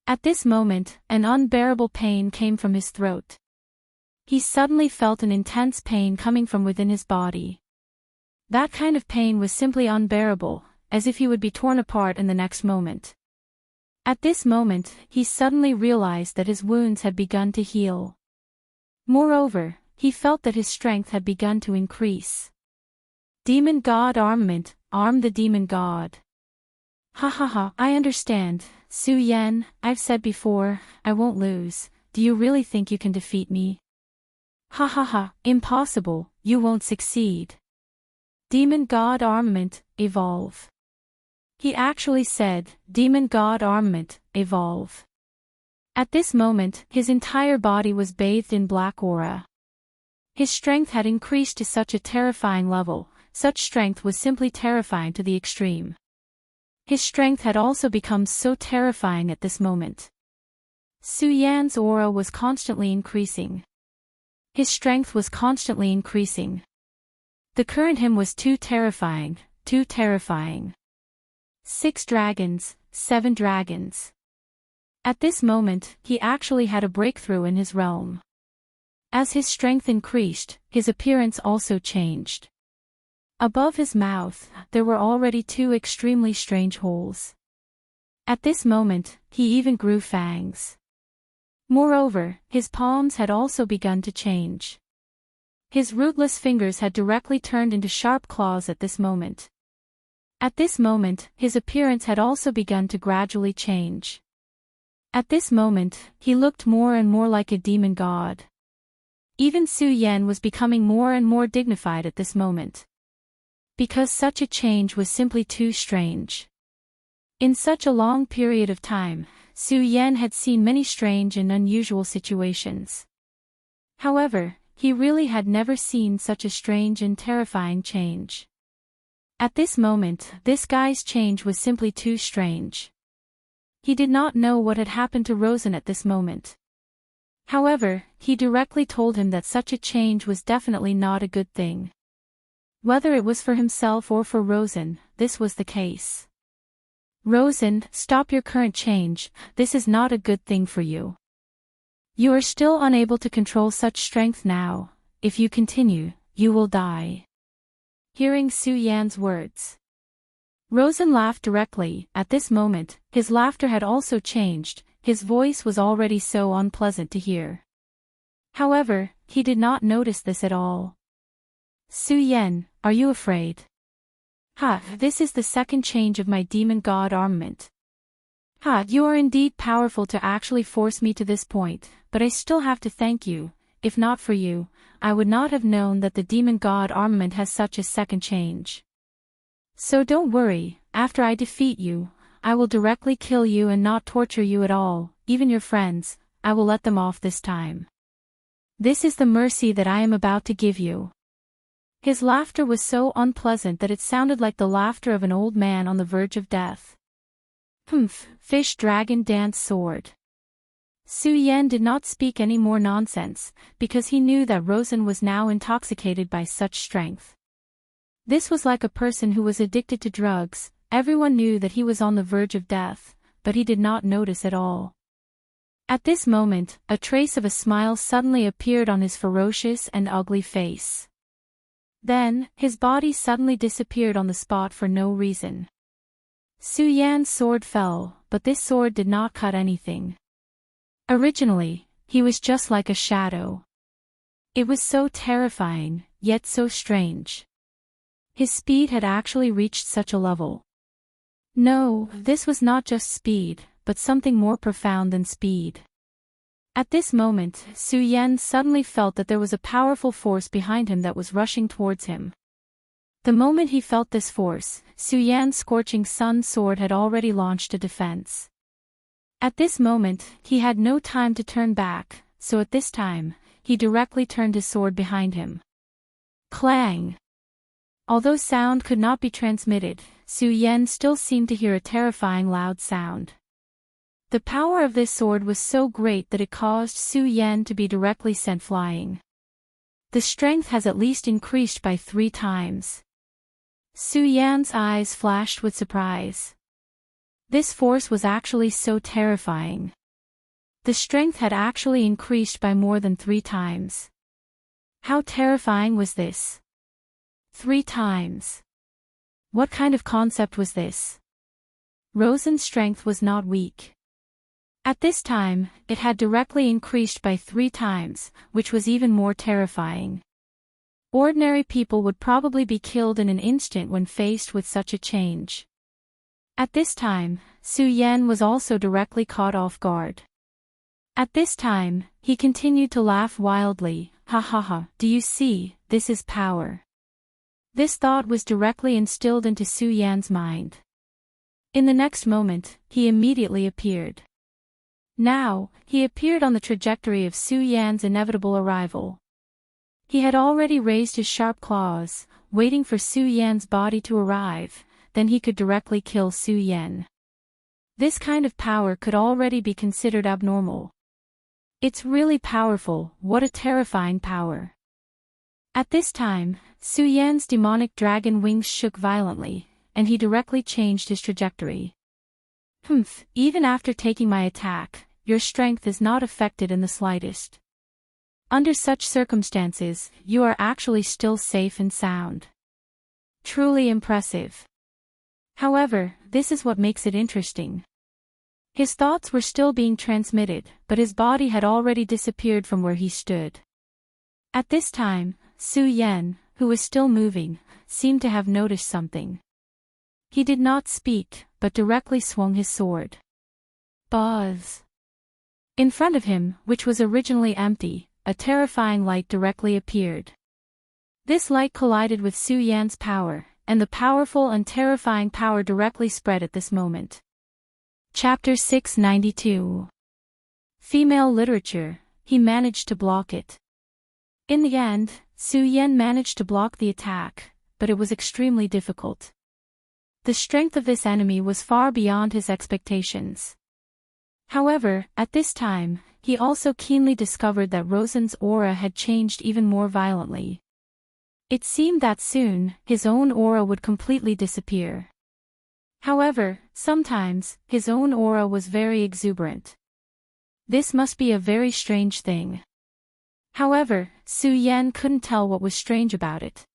Speaker 1: At this moment, an unbearable pain came from his throat. He suddenly felt an intense pain coming from within his body. That kind of pain was simply unbearable, as if he would be torn apart in the next moment. At this moment, he suddenly realized that his wounds had begun to heal. Moreover, he felt that his strength had begun to increase. Demon God armament, arm the demon god. Ha ha ha, I understand, Su Yan, I've said before, I won't lose, do you really think you can defeat me? Ha ha ha, impossible, you won't succeed. Demon God armament, evolve. He actually said, Demon God armament, evolve. At this moment, his entire body was bathed in black aura. His strength had increased to such a terrifying level, such strength was simply terrifying to the extreme. His strength had also become so terrifying at this moment. Su Yan's aura was constantly increasing. His strength was constantly increasing. The current him was too terrifying, too terrifying. 6 dragons, 7 dragons. At this moment, he actually had a breakthrough in his realm. As his strength increased, his appearance also changed. Above his mouth, there were already 2 extremely strange holes. At this moment, he even grew fangs. Moreover, his palms had also begun to change. His rootless fingers had directly turned into sharp claws at this moment. At this moment, his appearance had also begun to gradually change. At this moment, he looked more and more like a demon god. Even Su Yan was becoming more and more dignified at this moment. Because such a change was simply too strange. In such a long period of time, Su Yan had seen many strange and unusual situations. However, he really had never seen such a strange and terrifying change. At this moment, this guy's change was simply too strange. He did not know what had happened to Rosen at this moment. However, he directly told him that such a change was definitely not a good thing. Whether it was for himself or for Rosen, this was the case. Rosen, stop your current change, this is not a good thing for you. You are still unable to control such strength now, if you continue, you will die. Hearing Su Yan's words, Rosen laughed directly. At this moment, his laughter had also changed, his voice was already so unpleasant to hear. However, he did not notice this at all. Su Yan, are you afraid? Ha, this is the second change of my demon god armament. Ha, you are indeed powerful to actually force me to this point, but I still have to thank you. If not for you, I would not have known that the demon god armament has such a second change. So don't worry, after I defeat you, I will directly kill you and not torture you at all, even your friends, I will let them off this time. This is the mercy that I am about to give you. His laughter was so unpleasant that it sounded like the laughter of an old man on the verge of death. Humph, fish dragon dance sword. Su Yan did not speak any more nonsense, because he knew that Rosen was now intoxicated by such strength. This was like a person who was addicted to drugs, everyone knew that he was on the verge of death, but he did not notice at all. At this moment, a trace of a smile suddenly appeared on his ferocious and ugly face. Then, his body suddenly disappeared on the spot for no reason. Su Yan's sword fell, but this sword did not cut anything. Originally, he was just like a shadow. It was so terrifying, yet so strange. His speed had actually reached such a level. No, this was not just speed, but something more profound than speed. At this moment, Su Yan suddenly felt that there was a powerful force behind him that was rushing towards him. The moment he felt this force, Su Yan's scorching sun sword had already launched a defense. At this moment, he had no time to turn back, so at this time, he directly turned his sword behind him. Clang! Although sound could not be transmitted, Su Yan still seemed to hear a terrifying loud sound. The power of this sword was so great that it caused Su Yan to be directly sent flying. The strength has at least increased by 3 times. Su Yan's eyes flashed with surprise. This force was actually so terrifying. The strength had actually increased by more than 3 times. How terrifying was this? 3 times. What kind of concept was this? Rosen's strength was not weak. At this time, it had directly increased by 3 times, which was even more terrifying. Ordinary people would probably be killed in an instant when faced with such a change. At this time, Su Yan was also directly caught off guard. At this time, he continued to laugh wildly. Ha ha ha, do you see, this is power. This thought was directly instilled into Su Yan's mind. In the next moment, he immediately appeared. Now, he appeared on the trajectory of Su Yan's inevitable arrival. He had already raised his sharp claws, waiting for Su Yan's body to arrive, then he could directly kill Su Yan. This kind of power could already be considered abnormal. It's really powerful, what a terrifying power. At this time, Su Yan's demonic dragon wings shook violently, and he directly changed his trajectory. Even after taking my attack, your strength is not affected in the slightest. Under such circumstances, you are actually still safe and sound. Truly impressive. However, this is what makes it interesting. His thoughts were still being transmitted, but his body had already disappeared from where he stood. At this time, Su Yan, who was still moving, seemed to have noticed something. He did not speak, but directly swung his sword. Buzz! In front of him, which was originally empty, a terrifying light directly appeared. This light collided with Su Yan's power, and the powerful and terrifying power directly spread at this moment. Chapter 692. Female Literature, he managed to block it. In the end, Su Yan managed to block the attack, but it was extremely difficult. The strength of this enemy was far beyond his expectations. However, at this time, he also keenly discovered that Rosen's aura had changed even more violently. It seemed that soon, his own aura would completely disappear. However, sometimes, his own aura was very exuberant. This must be a very strange thing. However, Su Yan couldn't tell what was strange about it.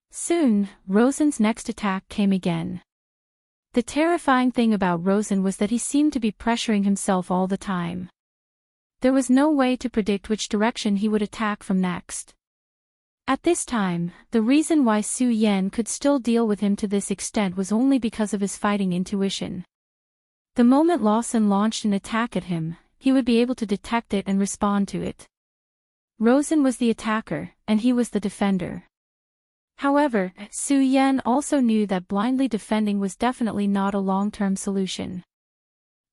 Speaker 1: Soon, Rosen's next attack came again. The terrifying thing about Rosen was that he seemed to be pressuring himself all the time. There was no way to predict which direction he would attack from next. At this time, the reason why Su Yan could still deal with him to this extent was only because of his fighting intuition. The moment Lawson launched an attack at him, he would be able to detect it and respond to it. Rosen was the attacker, and he was the defender. However, Su Yan also knew that blindly defending was definitely not a long-term solution.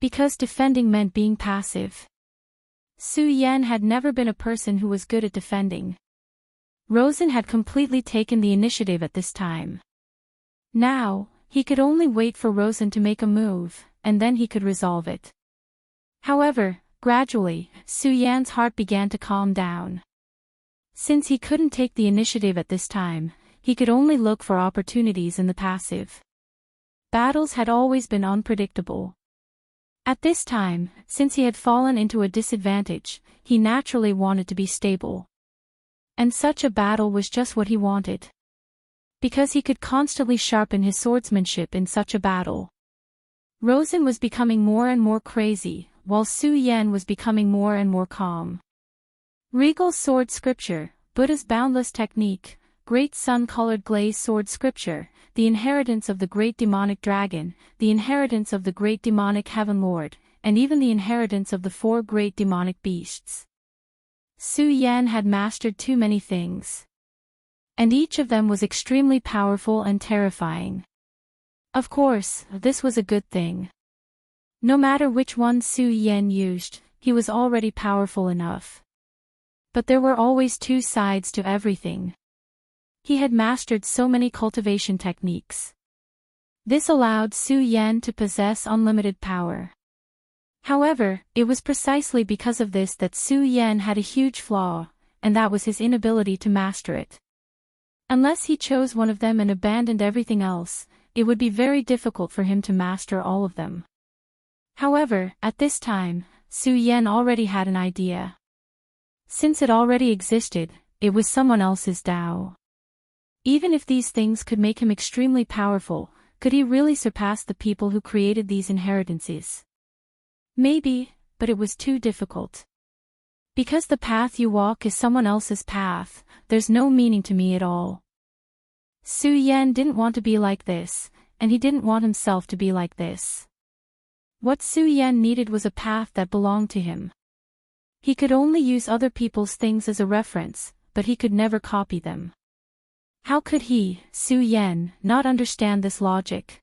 Speaker 1: Because defending meant being passive. Su Yan had never been a person who was good at defending. Rosen had completely taken the initiative at this time. Now, he could only wait for Rosen to make a move, and then he could resolve it. However, gradually, Su Yan's heart began to calm down. Since he couldn't take the initiative at this time, he could only look for opportunities in the passive. Battles had always been unpredictable. At this time, since he had fallen into a disadvantage, he naturally wanted to be stable. And such a battle was just what he wanted. Because he could constantly sharpen his swordsmanship in such a battle. Rosen was becoming more and more crazy, while Su Yan was becoming more and more calm. Regal Sword Scripture, Buddha's Boundless Technique, Great Sun-Colored Glaze Sword Scripture, the inheritance of the Great Demonic Dragon, the inheritance of the Great Demonic Heaven Lord, and even the inheritance of the 4 Great Demonic Beasts. Su Yan had mastered too many things. And each of them was extremely powerful and terrifying. Of course, this was a good thing. No matter which one Su Yan used, he was already powerful enough. But there were always 2 sides to everything. He had mastered so many cultivation techniques. This allowed Su Yan to possess unlimited power. However, it was precisely because of this that Su Yan had a huge flaw, and that was his inability to master it. Unless he chose one of them and abandoned everything else, it would be very difficult for him to master all of them. However, at this time, Su Yan already had an idea. Since it already existed, it was someone else's Tao. Even if these things could make him extremely powerful, could he really surpass the people who created these inheritances? Maybe, but it was too difficult. Because the path you walk is someone else's path, there's no meaning to me at all. Su Yan didn't want to be like this, and he didn't want himself to be like this. What Su Yan needed was a path that belonged to him. He could only use other people's things as a reference, but he could never copy them. How could he, Su Yan, not understand this logic?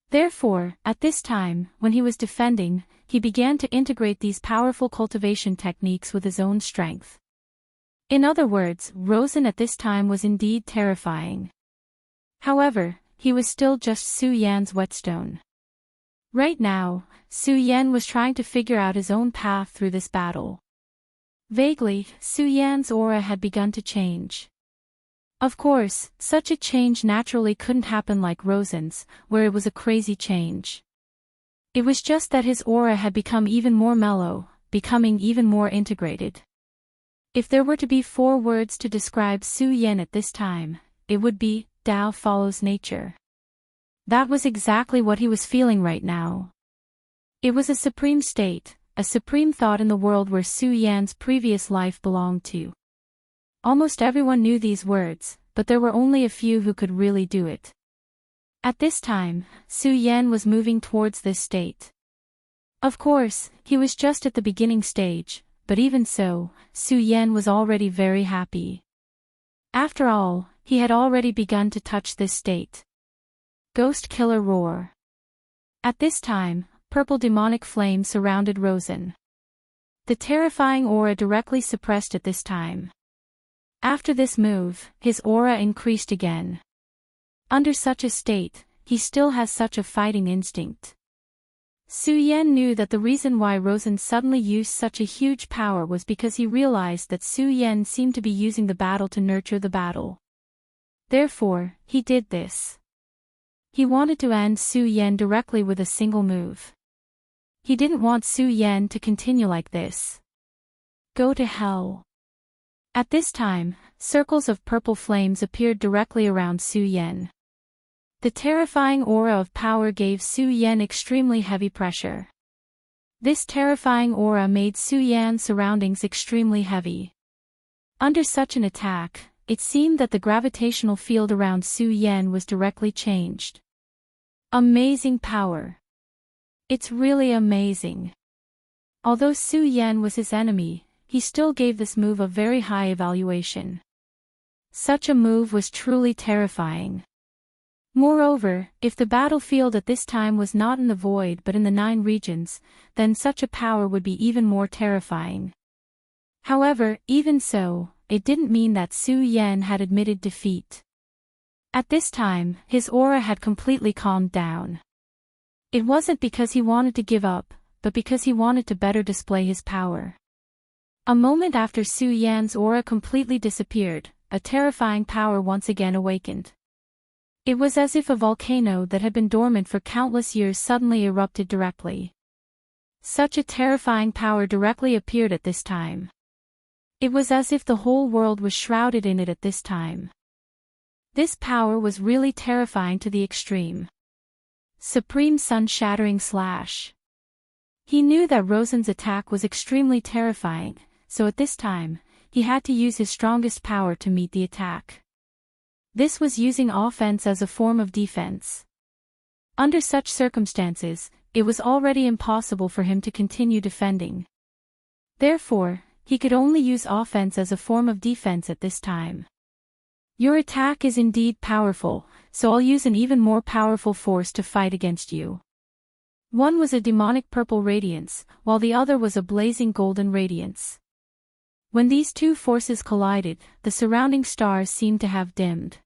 Speaker 1: Therefore, at this time, when he was defending, he began to integrate these powerful cultivation techniques with his own strength. In other words, Rosen at this time was indeed terrifying. However, he was still just Su Yan's whetstone. Right now, Su Yan was trying to figure out his own path through this battle. Vaguely, Su Yan's aura had begun to change. Of course, such a change naturally couldn't happen like Rosen's, where it was a crazy change. It was just that his aura had become even more mellow, becoming even more integrated. If there were to be 4 words to describe Su Yan at this time, it would be, Tao follows nature. That was exactly what he was feeling right now. It was a supreme state, a supreme thought in the world where Su Yan's previous life belonged to. Almost everyone knew these words, but there were only a few who could really do it. At this time, Su Yan was moving towards this state. Of course, he was just at the beginning stage, but even so, Su Yan was already very happy. After all, he had already begun to touch this state. Ghost Killer Roar. At this time, purple demonic flame surrounded Rosen. The terrifying aura directly suppressed at this time. After this move, his aura increased again. Under such a state, he still has such a fighting instinct. Su Yan knew that the reason why Rosen suddenly used such a huge power was because he realized that Su Yan seemed to be using the battle to nurture the battle. Therefore, he did this. He wanted to end Su Yan directly with a single move. He didn't want Su Yan to continue like this. Go to hell. At this time, circles of purple flames appeared directly around Su Yan. The terrifying aura of power gave Su Yan extremely heavy pressure. This terrifying aura made Su Yan's surroundings extremely heavy. Under such an attack, it seemed that the gravitational field around Su Yan was directly changed. Amazing power. It's really amazing. Although Su Yan was his enemy, he still gave this move a very high evaluation. Such a move was truly terrifying. Moreover, if the battlefield at this time was not in the void but in the 9 regions, then such a power would be even more terrifying. However, even so, it didn't mean that Su Yan had admitted defeat. At this time, his aura had completely calmed down. It wasn't because he wanted to give up, but because he wanted to better display his power. A moment after Su Yan's aura completely disappeared, a terrifying power once again awakened. It was as if a volcano that had been dormant for countless years suddenly erupted directly. Such a terrifying power directly appeared at this time. It was as if the whole world was shrouded in it at this time. This power was really terrifying to the extreme. Supreme Sun-Shattering Slash. He knew that Rosen's attack was extremely terrifying, so at this time, he had to use his strongest power to meet the attack. This was using offense as a form of defense. Under such circumstances, it was already impossible for him to continue defending. Therefore, he could only use offense as a form of defense at this time. Your attack is indeed powerful, so I'll use an even more powerful force to fight against you. One was a demonic purple radiance, while the other was a blazing golden radiance. When these two forces collided, the surrounding stars seemed to have dimmed.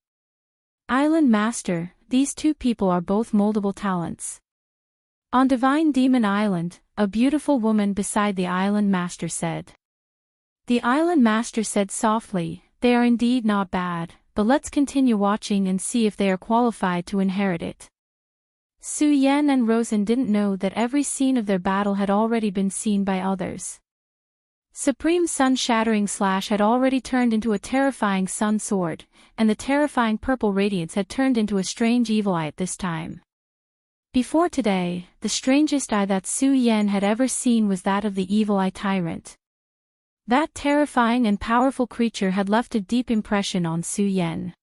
Speaker 1: Island Master, these two people are both moldable talents. On Divine Demon Island, a beautiful woman beside the Island Master said. The Island Master said softly, they are indeed not bad, but let's continue watching and see if they are qualified to inherit it. Su Yan and Rosen didn't know that every scene of their battle had already been seen by others. Supreme Sun-Shattering Slash had already turned into a terrifying sun sword, and the terrifying purple radiance had turned into a strange evil eye at this time. Before today, the strangest eye that Su Yan had ever seen was that of the evil eye Tyrant. That terrifying and powerful creature had left a deep impression on Su Yan.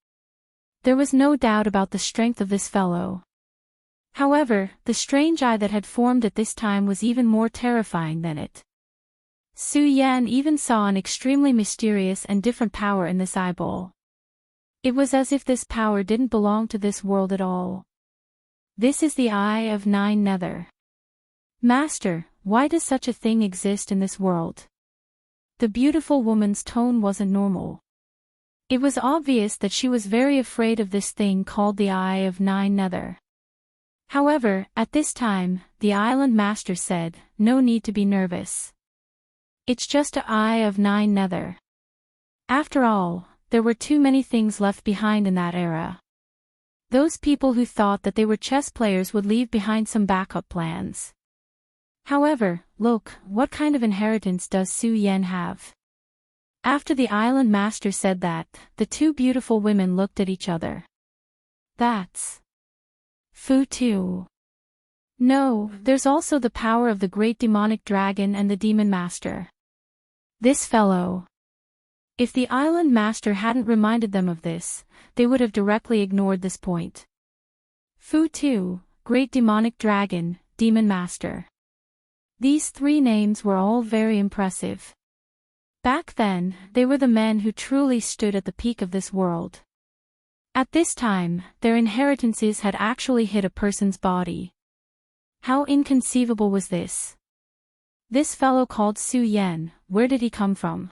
Speaker 1: There was no doubt about the strength of this fellow. However, the strange eye that had formed at this time was even more terrifying than it. Su Yan even saw an extremely mysterious and different power in this eyeball. It was as if this power didn't belong to this world at all. This is the Eye of Nine Nether. Master, why does such a thing exist in this world? The beautiful woman's tone wasn't normal. It was obvious that she was very afraid of this thing called the Eye of Nine Nether. However, at this time, the island master said, "No need to be nervous. It's just an Eye of Nine Nether." After all, there were too many things left behind in that era. Those people who thought that they were chess players would leave behind some backup plans. However, look, what kind of inheritance does Su Yan have? After the island master said that, the two beautiful women looked at each other. That's Fu too. No, there's also the power of the great demonic dragon and the demon master. This fellow. If the island master hadn't reminded them of this, they would have directly ignored this point. Fu Tu, great demonic dragon, demon master. These three names were all very impressive. Back then, they were the men who truly stood at the peak of this world. At this time, their inheritances had actually hit a person's body. How inconceivable was this? This fellow called Su Yan, where did he come from?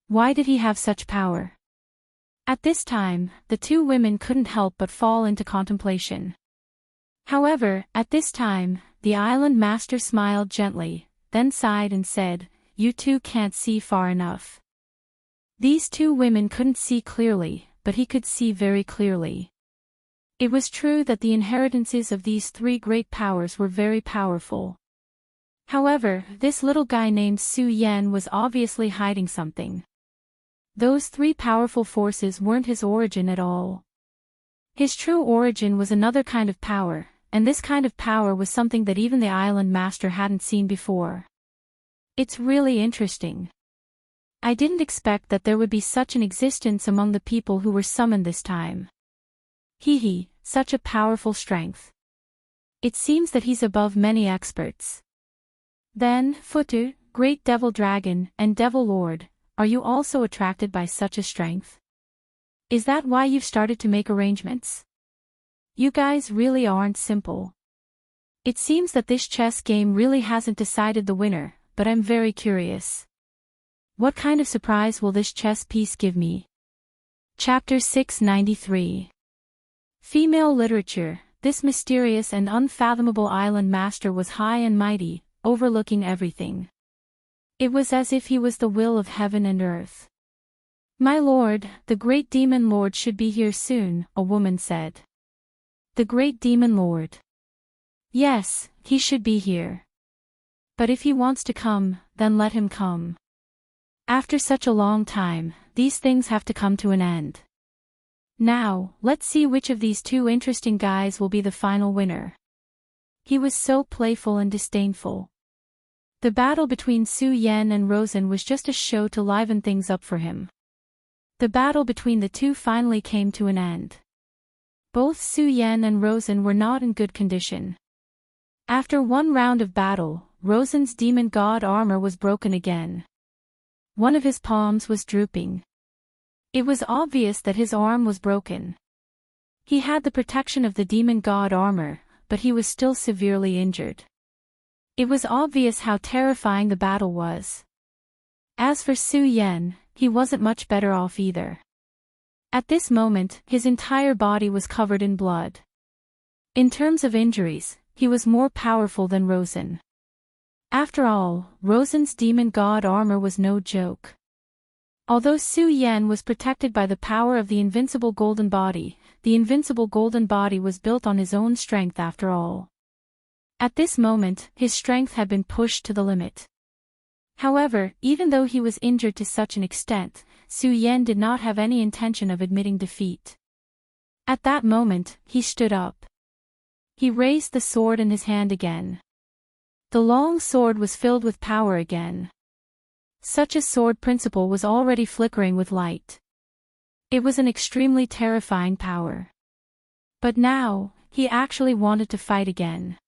Speaker 1: Why did he have such power? At this time, the two women couldn't help but fall into contemplation. However, at this time, the island master smiled gently, then sighed and said, "You two can't see far enough." These two women couldn't see clearly, but he could see very clearly. It was true that the inheritances of these three great powers were very powerful. However, this little guy named Su Yan was obviously hiding something. Those three powerful forces weren't his origin at all. His true origin was another kind of power, and this kind of power was something that even the island master hadn't seen before. It's really interesting. I didn't expect that there would be such an existence among the people who were summoned this time. Hee, such a powerful strength. It seems that he's above many experts. Then, Futu, great devil dragon, and devil lord, are you also attracted by such a strength? Is that why you've started to make arrangements? You guys really aren't simple. It seems that this chess game really hasn't decided the winner, but I'm very curious. What kind of surprise will this chess piece give me? Chapter 693. Female Literature. This mysterious and unfathomable island master was high and mighty, overlooking everything. It was as if he was the will of heaven and earth. "My lord, the great demon lord should be here soon," a woman said. The great demon lord. Yes, he should be here. But if he wants to come, then let him come. After such a long time, these things have to come to an end. Now, let's see which of these two interesting guys will be the final winner. He was so playful and disdainful. The battle between Su Yan and Rosen was just a show to liven things up for him. The battle between the two finally came to an end. Both Su Yan and Rosen were not in good condition. After one round of battle, Rosen's demon god armor was broken again. One of his palms was drooping. It was obvious that his arm was broken. He had the protection of the demon god armor, but he was still severely injured. It was obvious how terrifying the battle was. As for Su Yan, he wasn't much better off either. At this moment, his entire body was covered in blood. In terms of injuries, he was more powerful than Rosen. After all, Rosen's demon god armor was no joke. Although Su Yan was protected by the power of the invincible golden body, the invincible golden body was built on his own strength after all. At this moment, his strength had been pushed to the limit. However, even though he was injured to such an extent, Su Yan did not have any intention of admitting defeat. At that moment, he stood up. He raised the sword in his hand again. The long sword was filled with power again. Such a sword principle was already flickering with light. It was an extremely terrifying power. But now, he actually wanted to fight again.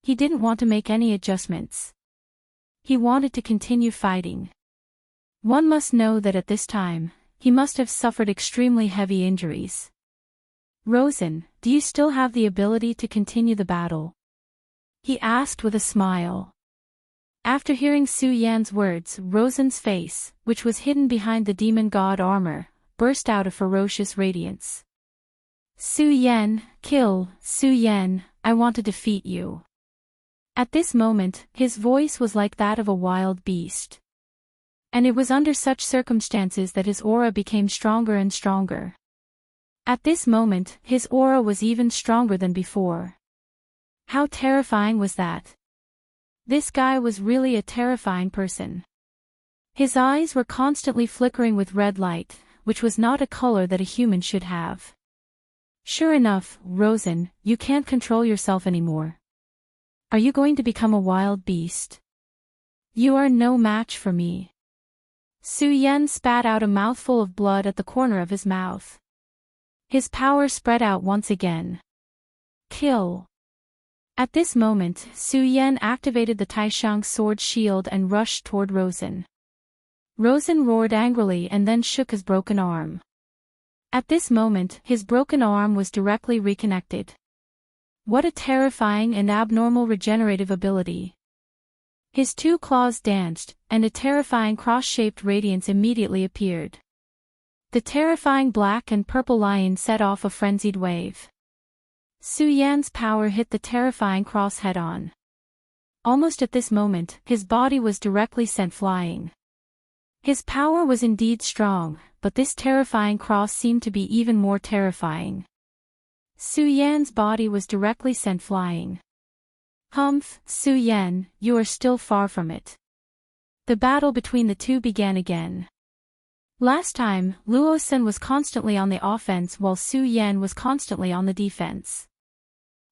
Speaker 1: He didn't want to make any adjustments. He wanted to continue fighting. One must know that at this time, he must have suffered extremely heavy injuries. "Rosen, do you still have the ability to continue the battle?" he asked with a smile. After hearing Su Yan's words, Rosen's face, which was hidden behind the demon god armor, burst out a ferocious radiance. "Su Yan, kill, Su Yan, I want to defeat you." At this moment, his voice was like that of a wild beast. And it was under such circumstances that his aura became stronger and stronger. At this moment, his aura was even stronger than before. How terrifying was that? This guy was really a terrifying person. His eyes were constantly flickering with red light, which was not a color that a human should have. "Sure enough, Rosen, you can't control yourself anymore. Are you going to become a wild beast? You are no match for me." Su Yan spat out a mouthful of blood at the corner of his mouth. His power spread out once again. "Kill." At this moment, Su Yan activated the Taishang sword shield and rushed toward Rosen. Rosen roared angrily and then shook his broken arm. At this moment, his broken arm was directly reconnected. What a terrifying and abnormal regenerative ability. His two claws danced, and a terrifying cross-shaped radiance immediately appeared. The terrifying black and purple lion set off a frenzied wave. Su Yan's power hit the terrifying cross head-on. Almost at this moment, his body was directly sent flying. His power was indeed strong, but this terrifying cross seemed to be even more terrifying. Su Yan's body was directly sent flying. "Humph, Su Yan, you are still far from it." The battle between the two began again. Last time, Luosen was constantly on the offense while Su Yan was constantly on the defense.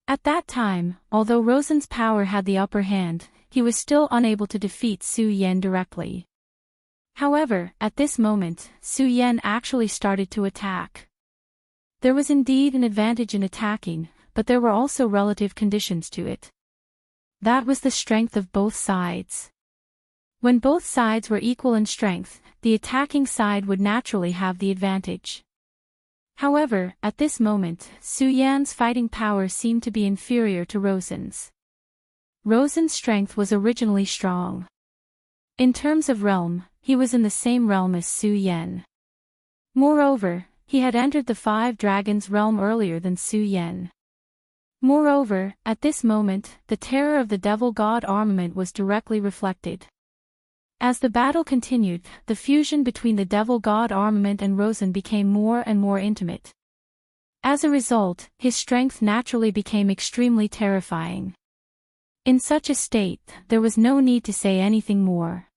Speaker 1: At that time, although Rosen's power had the upper hand, he was still unable to defeat Su Yan directly. However, at this moment, Su Yan actually started to attack. There was indeed an advantage in attacking, but there were also relative conditions to it. That was the strength of both sides. When both sides were equal in strength, the attacking side would naturally have the advantage. However, at this moment, Su Yan's fighting power seemed to be inferior to Rosen's. Rosen's strength was originally strong. In terms of realm, he was in the same realm as Su Yan. Moreover, he had entered the Five Dragons realm earlier than Su Yan. Moreover, at this moment, the terror of the devil god armament was directly reflected. As the battle continued, the fusion between the devil god armament and Rosen became more and more intimate. As a result, his strength naturally became extremely terrifying. In such a state, there was no need to say anything more.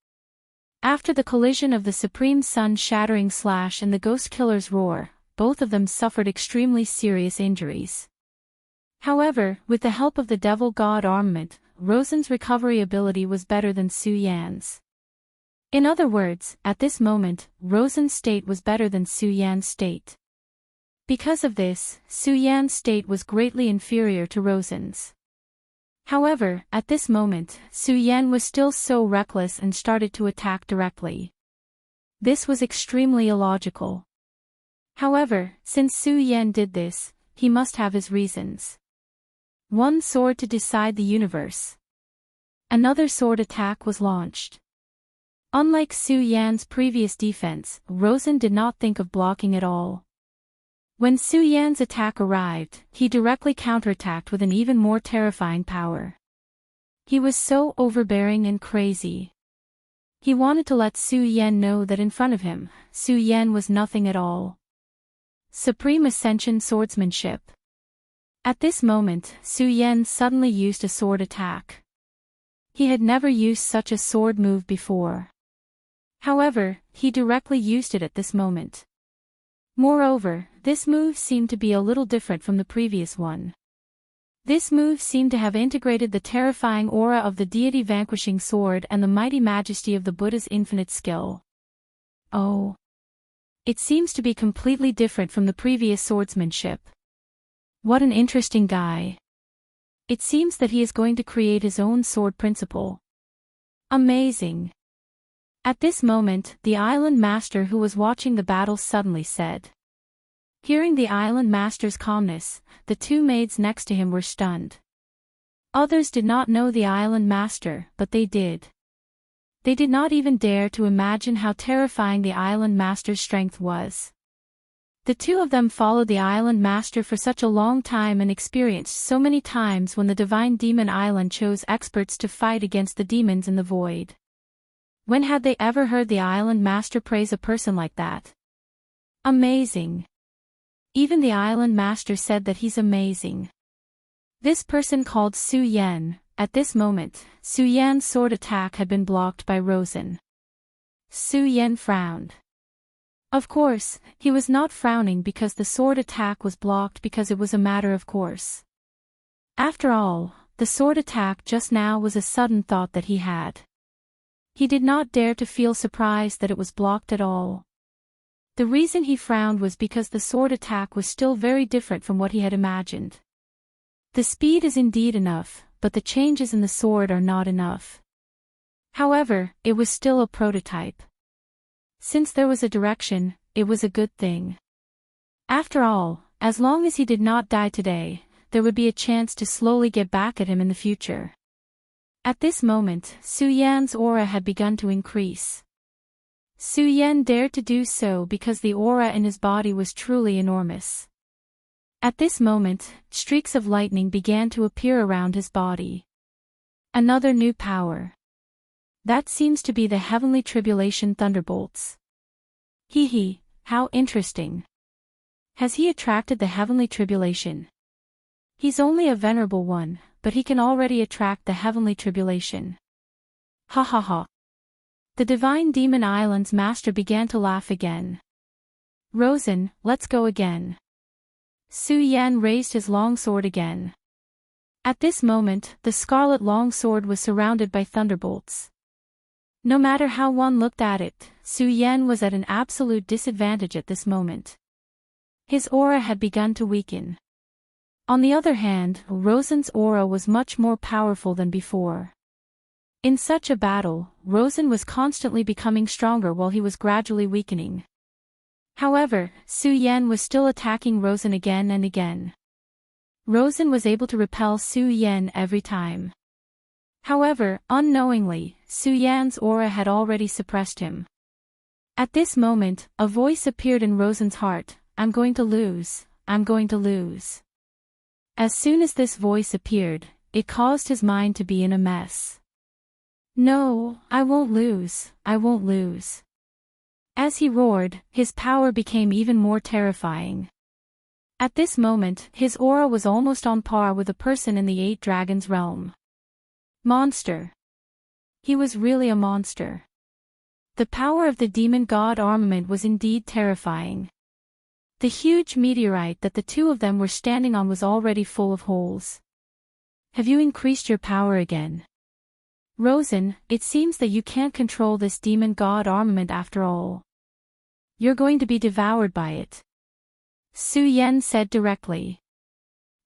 Speaker 1: After the collision of the Supreme Sun-shattering slash and the Ghost Killer's roar, both of them suffered extremely serious injuries. However, with the help of the devil god armament, Rosen's recovery ability was better than Su Yan's. In other words, at this moment, Rosen's state was better than Su Yan's state. Because of this, Su Yan's state was greatly inferior to Rosen's. However, at this moment, Su Yan was still so reckless and started to attack directly. This was extremely illogical. However, since Su Yan did this, he must have his reasons. One sword to decide the universe. Another sword attack was launched. Unlike Su Yan's previous defense, Rosen did not think of blocking at all. When Su Yan's attack arrived, he directly counterattacked with an even more terrifying power. He was so overbearing and crazy. He wanted to let Su Yan know that in front of him, Su Yan was nothing at all. Supreme Ascension Swordsmanship. At this moment, Su Yan suddenly used a sword attack. He had never used such a sword move before. However, he directly used it at this moment. Moreover, this move seemed to be a little different from the previous one. This move seemed to have integrated the terrifying aura of the deity vanquishing sword and the mighty majesty of the Buddha's infinite skill. Oh. It seems to be completely different from the previous swordsmanship. What an interesting guy. It seems that he is going to create his own sword principle. Amazing. At this moment, the island master who was watching the battle suddenly said. Hearing the island master's calmness, the two maids next to him were stunned. Others did not know the island master, but they did. They did not even dare to imagine how terrifying the island master's strength was. The two of them followed the island master for such a long time and experienced so many times when the divine demon island chose experts to fight against the demons in the void. When had they ever heard the island master praise a person like that? Amazing. Even the island master said that he's amazing. This person called Su Yan. At this moment, Su Yan's sword attack had been blocked by Rosen. Su Yan frowned. Of course, he was not frowning because the sword attack was blocked because it was a matter of course. After all, the sword attack just now was a sudden thought that he had. He did not dare to feel surprised that it was blocked at all. The reason he frowned was because the sword attack was still very different from what he had imagined. The speed is indeed enough, but the changes in the sword are not enough. However, it was still a prototype. Since there was a direction, it was a good thing. After all, as long as he did not die today, there would be a chance to slowly get back at him in the future. At this moment, Su Yan's aura had begun to increase. Su Yan dared to do so because the aura in his body was truly enormous. At this moment, streaks of lightning began to appear around his body. Another new power. That seems to be the heavenly tribulation thunderbolts. Hee, how interesting. Has he attracted the heavenly tribulation? He's only a venerable one, but he can already attract the heavenly tribulation. Ha ha ha. The divine demon island's master began to laugh again. Rosen, let's go again. Su Yan raised his long sword again. At this moment, the scarlet long sword was surrounded by thunderbolts. No matter how one looked at it, Su Yan was at an absolute disadvantage at this moment. His aura had begun to weaken. On the other hand, Rosen's aura was much more powerful than before. In such a battle, Rosen was constantly becoming stronger while he was gradually weakening. However, Su Yan was still attacking Rosen again and again. Rosen was able to repel Su Yan every time. However, unknowingly, Su Yan's aura had already suppressed him. At this moment, a voice appeared in Rosen's heart, I'm going to lose, I'm going to lose. As soon as this voice appeared, it caused his mind to be in a mess. No, I won't lose, I won't lose. As he roared, his power became even more terrifying. At this moment, his aura was almost on par with a person in the 8 Dragons realm. Monster. He was really a monster. The power of the demon god armament was indeed terrifying. The huge meteorite that the two of them were standing on was already full of holes. Have you increased your power again? Rosen, it seems that you can't control this demon god armament after all. You're going to be devoured by it. Su Yan said directly.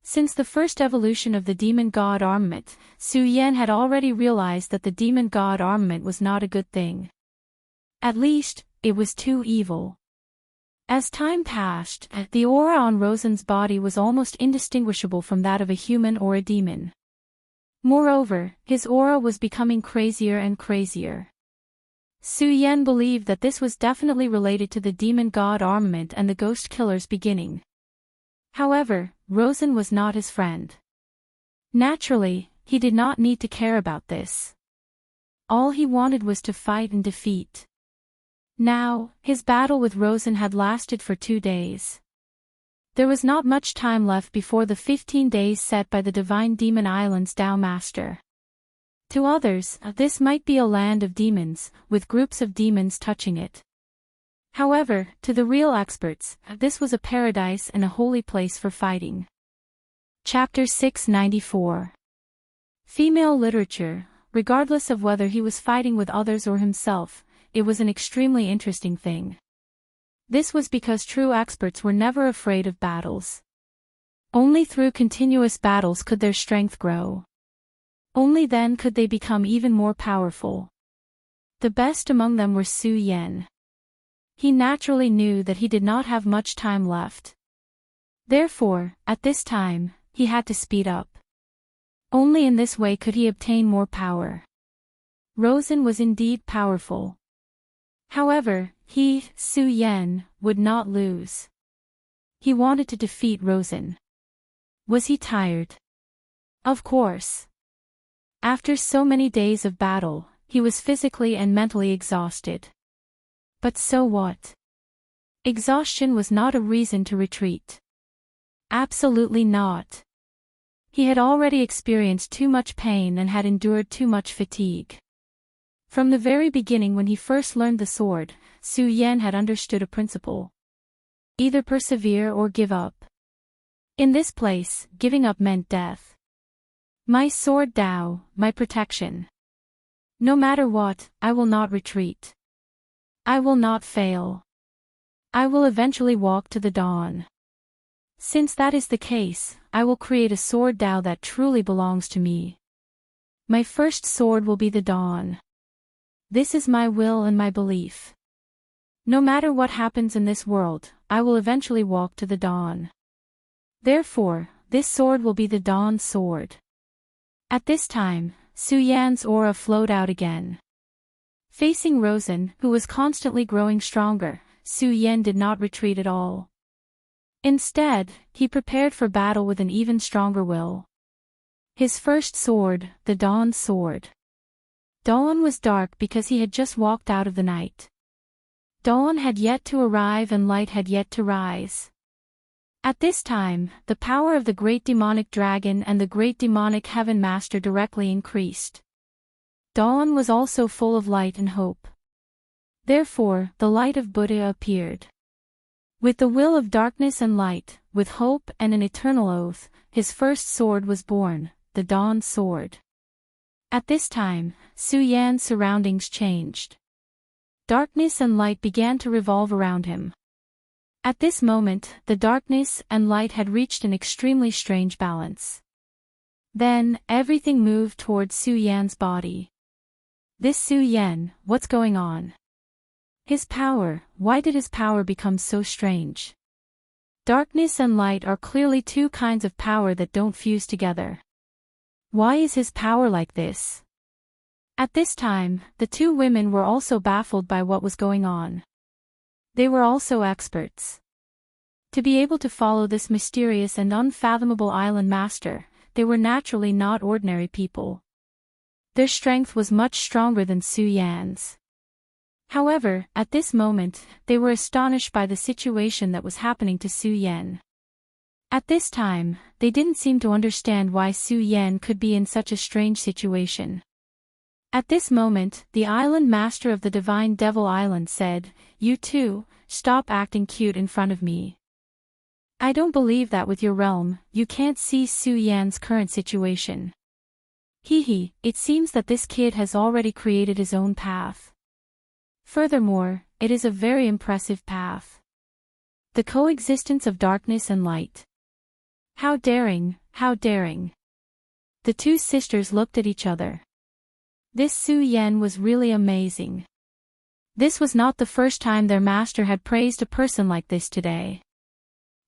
Speaker 1: Since the first evolution of the demon god armament, Su Yan had already realized that the demon god armament was not a good thing. At least, it was too evil. As time passed, the aura on Rosen's body was almost indistinguishable from that of a human or a demon. Moreover, his aura was becoming crazier and crazier. Su Yan believed that this was definitely related to the demon god armament and the ghost killer's beginning. However, Rosen was not his friend. Naturally, he did not need to care about this. All he wanted was to fight and defeat. Now, his battle with Rosen had lasted for 2 days. There was not much time left before the 15 days set by the Divine Demon Island's Tao Master. To others, this might be a land of demons, with groups of demons touching it. However, to the real experts, this was a paradise and a holy place for fighting. Chapter 694. Female literature. Regardless of whether he was fighting with others or himself, it was an extremely interesting thing. This was because true experts were never afraid of battles. Only through continuous battles could their strength grow. Only then could they become even more powerful. The best among them were Su Yan. He naturally knew that he did not have much time left. Therefore, at this time, he had to speed up. Only in this way could he obtain more power. Rosen was indeed powerful. However, he, Su Yan, would not lose. He wanted to defeat Rosen. Was he tired? Of course. After so many days of battle, he was physically and mentally exhausted. But so what? Exhaustion was not a reason to retreat. Absolutely not. He had already experienced too much pain and had endured too much fatigue. From the very beginning when he first learned the sword, Su Yan had understood a principle. Either persevere or give up. In this place, giving up meant death. My sword Tao, my protection. No matter what, I will not retreat. I will not fail. I will eventually walk to the dawn. Since that is the case, I will create a sword Tao that truly belongs to me. My first sword will be the dawn. This is my will and my belief. No matter what happens in this world, I will eventually walk to the dawn. Therefore, this sword will be the dawn sword. At this time, Su Yan's aura flowed out again. Facing Rosen, who was constantly growing stronger, Su Yan did not retreat at all. Instead, he prepared for battle with an even stronger will. His first sword, the Dawn Sword. Dawn was dark because he had just walked out of the night. Dawn had yet to arrive and light had yet to rise. At this time, the power of the great demonic dragon and the great demonic heaven master directly increased. Dawn was also full of light and hope. Therefore, the light of Buddha appeared. With the will of darkness and light, with hope and an eternal oath, his first sword was born, the Dawn Sword. At this time, Su Yan's surroundings changed. Darkness and light began to revolve around him. At this moment, the darkness and light had reached an extremely strange balance. Then, everything moved towards Su Yan's body. This Su Yan, what's going on? His power, why did his power become so strange? Darkness and light are clearly two kinds of power that don't fuse together. Why is his power like this? At this time, the two women were also baffled by what was going on. They were also experts. To be able to follow this mysterious and unfathomable island master, they were naturally not ordinary people. Their strength was much stronger than Su Yan's. However, at this moment, they were astonished by the situation that was happening to Su Yan. At this time, they didn't seem to understand why Su Yan could be in such a strange situation. At this moment, the island master of the Divine Devil Island said, "You two, stop acting cute in front of me. I don't believe that with your realm, you can't see Su Yan's current situation. It seems that this kid has already created his own path. Furthermore, it is a very impressive path. The coexistence of darkness and light. How daring, how daring." The two sisters looked at each other. This Su Yan was really amazing. This was not the first time their master had praised a person like this today.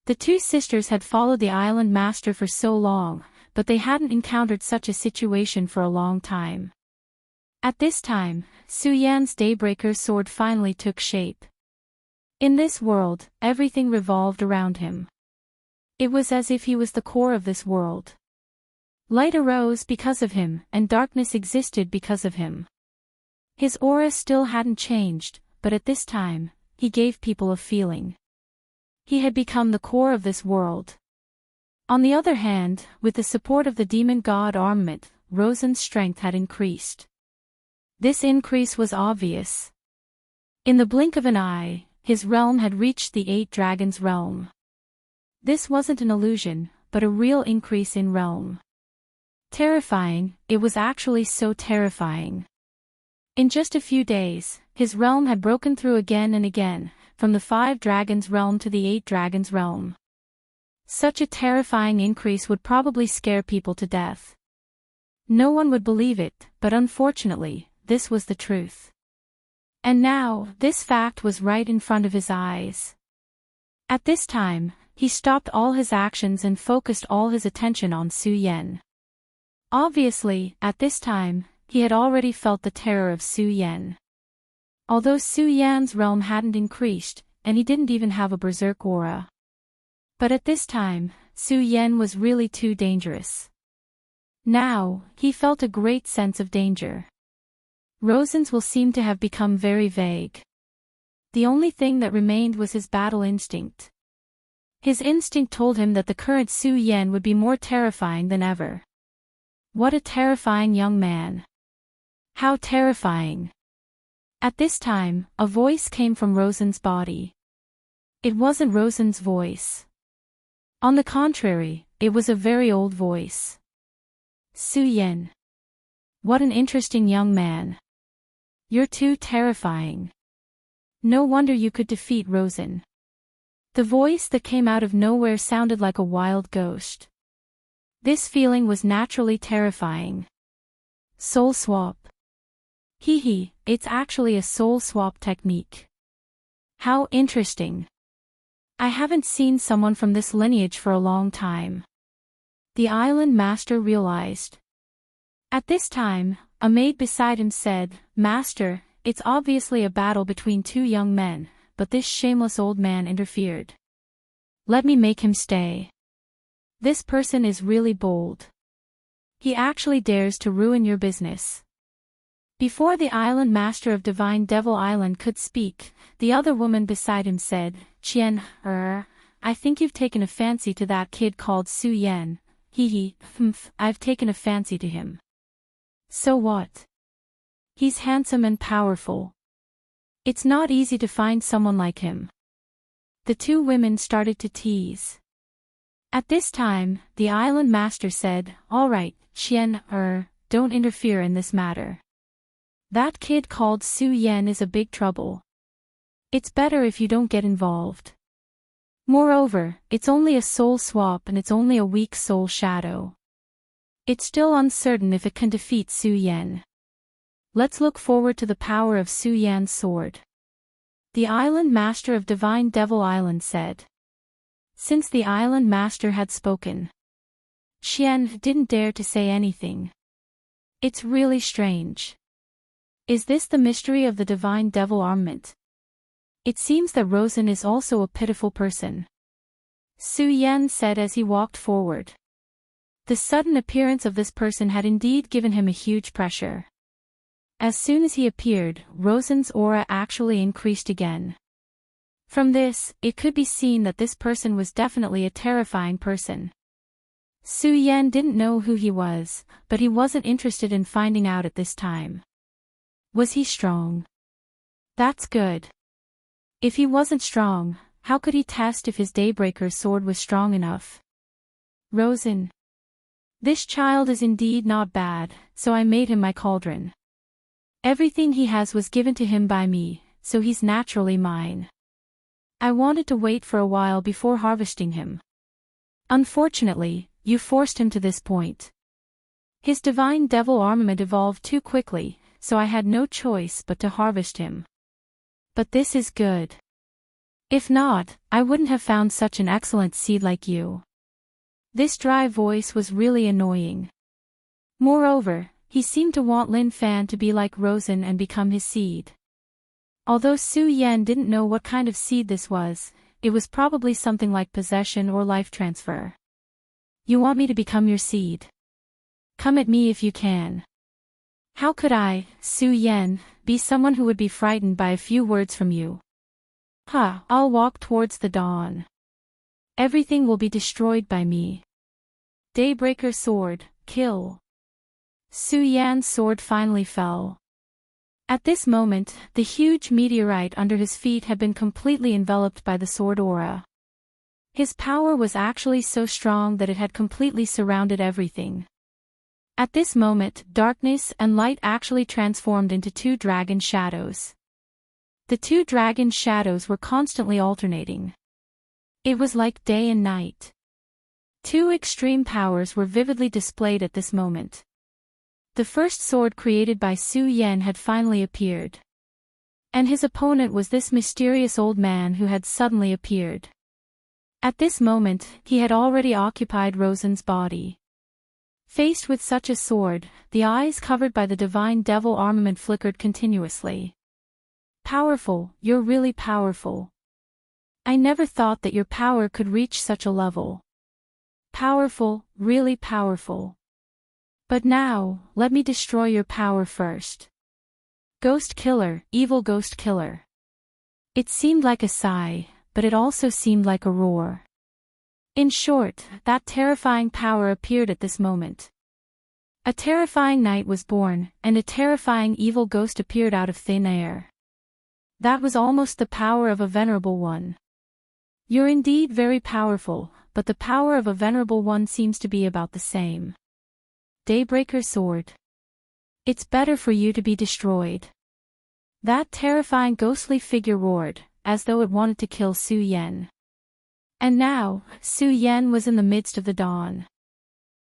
Speaker 1: The two sisters had followed the island master for so long, but they hadn't encountered such a situation for a long time. At this time, Su Yan's Daybreaker sword finally took shape. In this world, everything revolved around him. It was as if he was the core of this world. Light arose because of him, and darkness existed because of him. His aura still hadn't changed, but at this time, he gave people a feeling. He had become the core of this world. On the other hand, with the support of the demon god armament, Rosen's strength had increased. This increase was obvious. In the blink of an eye, his realm had reached the 8 dragons' realm. This wasn't an illusion, but a real increase in realm. Terrifying, it was actually so terrifying. In just a few days, his realm had broken through again and again, from the 5 dragons' realm to the 8 dragons' realm. Such a terrifying increase would probably scare people to death. No one would believe it, but unfortunately, this was the truth. And now, this fact was right in front of his eyes. At this time, he stopped all his actions and focused all his attention on Su Yan. Obviously, at this time, he had already felt the terror of Su Yan. Although Su Yan's realm hadn't increased, and he didn't even have a berserk aura. But at this time, Su Yan was really too dangerous. Now, he felt a great sense of danger. Rosen's will seemed to have become very vague. The only thing that remained was his battle instinct. His instinct told him that the current Su Yan would be more terrifying than ever. What a terrifying young man. How terrifying. At this time, a voice came from Rosen's body. It wasn't Rosen's voice. On the contrary, it was a very old voice. Su Yan. What an interesting young man. You're too terrifying. No wonder you could defeat Rosen. The voice that came out of nowhere sounded like a wild ghost. This feeling was naturally terrifying. Soul swap. Hee, it's actually a soul swap technique. How interesting. I haven't seen someone from this lineage for a long time. The island master realized. At this time, a maid beside him said, "Master, it's obviously a battle between 2 young men, but this shameless old man interfered. Let me make him stay. This person is really bold. He actually dares to ruin your business." Before the island master of Divine Devil Island could speak, the other woman beside him said, "Qian, I think you've taken a fancy to that kid called Su Yan. I've taken a fancy to him." So what? He's handsome and powerful. It's not easy to find someone like him. The 2 women started to tease. At this time, the island master said, "All right, Qian, don't interfere in this matter. That kid called Su Yan is a big trouble. It's better if you don't get involved. Moreover, it's only a soul swap and it's only a weak soul shadow. It's still uncertain if it can defeat Su Yan. Let's look forward to the power of Su Yan's sword." The island master of Divine Devil Island said. Since the island master had spoken, Qian didn't dare to say anything. It's really strange. Is this the mystery of the Divine Devil armament? It seems that Rosen is also a pitiful person. Su Yan said as he walked forward. The sudden appearance of this person had indeed given him a huge pressure. As soon as he appeared, Rosen's aura actually increased again. From this, it could be seen that this person was definitely a terrifying person. Su Yan didn't know who he was, but he wasn't interested in finding out at this time. Was he strong? That's good. If he wasn't strong, how could he test if his Daybreaker's sword was strong enough? Rosen. This child is indeed not bad, so I made him my cauldron. Everything he has was given to him by me, so he's naturally mine. I wanted to wait for a while before harvesting him. Unfortunately, you forced him to this point. His Divine Devil armament evolved too quickly, so I had no choice but to harvest him. But this is good. If not, I wouldn't have found such an excellent seed like you. This dry voice was really annoying. Moreover, he seemed to want Lin Fan to be like Rosen and become his seed. Although Su Yan didn't know what kind of seed this was, it was probably something like possession or life transfer. You want me to become your seed? Come at me if you can. How could I, Su Yan, be someone who would be frightened by a few words from you. Ha, I'll walk towards the dawn. Everything will be destroyed by me. Daybreaker sword, kill. Su Yan's sword finally fell. At this moment, the huge meteorite under his feet had been completely enveloped by the sword aura. His power was actually so strong that it had completely surrounded everything. At this moment, darkness and light actually transformed into two dragon shadows. The two dragon shadows were constantly alternating. It was like day and night. Two extreme powers were vividly displayed at this moment. The first sword created by Su Yan had finally appeared. And his opponent was this mysterious old man who had suddenly appeared. At this moment, he had already occupied Rosen's body. Faced with such a sword, the eyes covered by the divine devil armament flickered continuously. Powerful, you're really powerful. I never thought that your power could reach such a level. Powerful, really powerful. But now, let me destroy your power first. Ghost killer, evil ghost killer. It seemed like a sigh, but it also seemed like a roar. In short, that terrifying power appeared at this moment. A terrifying knight was born, and a terrifying evil ghost appeared out of thin air. That was almost the power of a venerable one. You're indeed very powerful, but the power of a venerable one seems to be about the same. Daybreaker sword. It's better for you to be destroyed. That terrifying ghostly figure roared, as though it wanted to kill Su Yan. And now, Su Yan was in the midst of the dawn.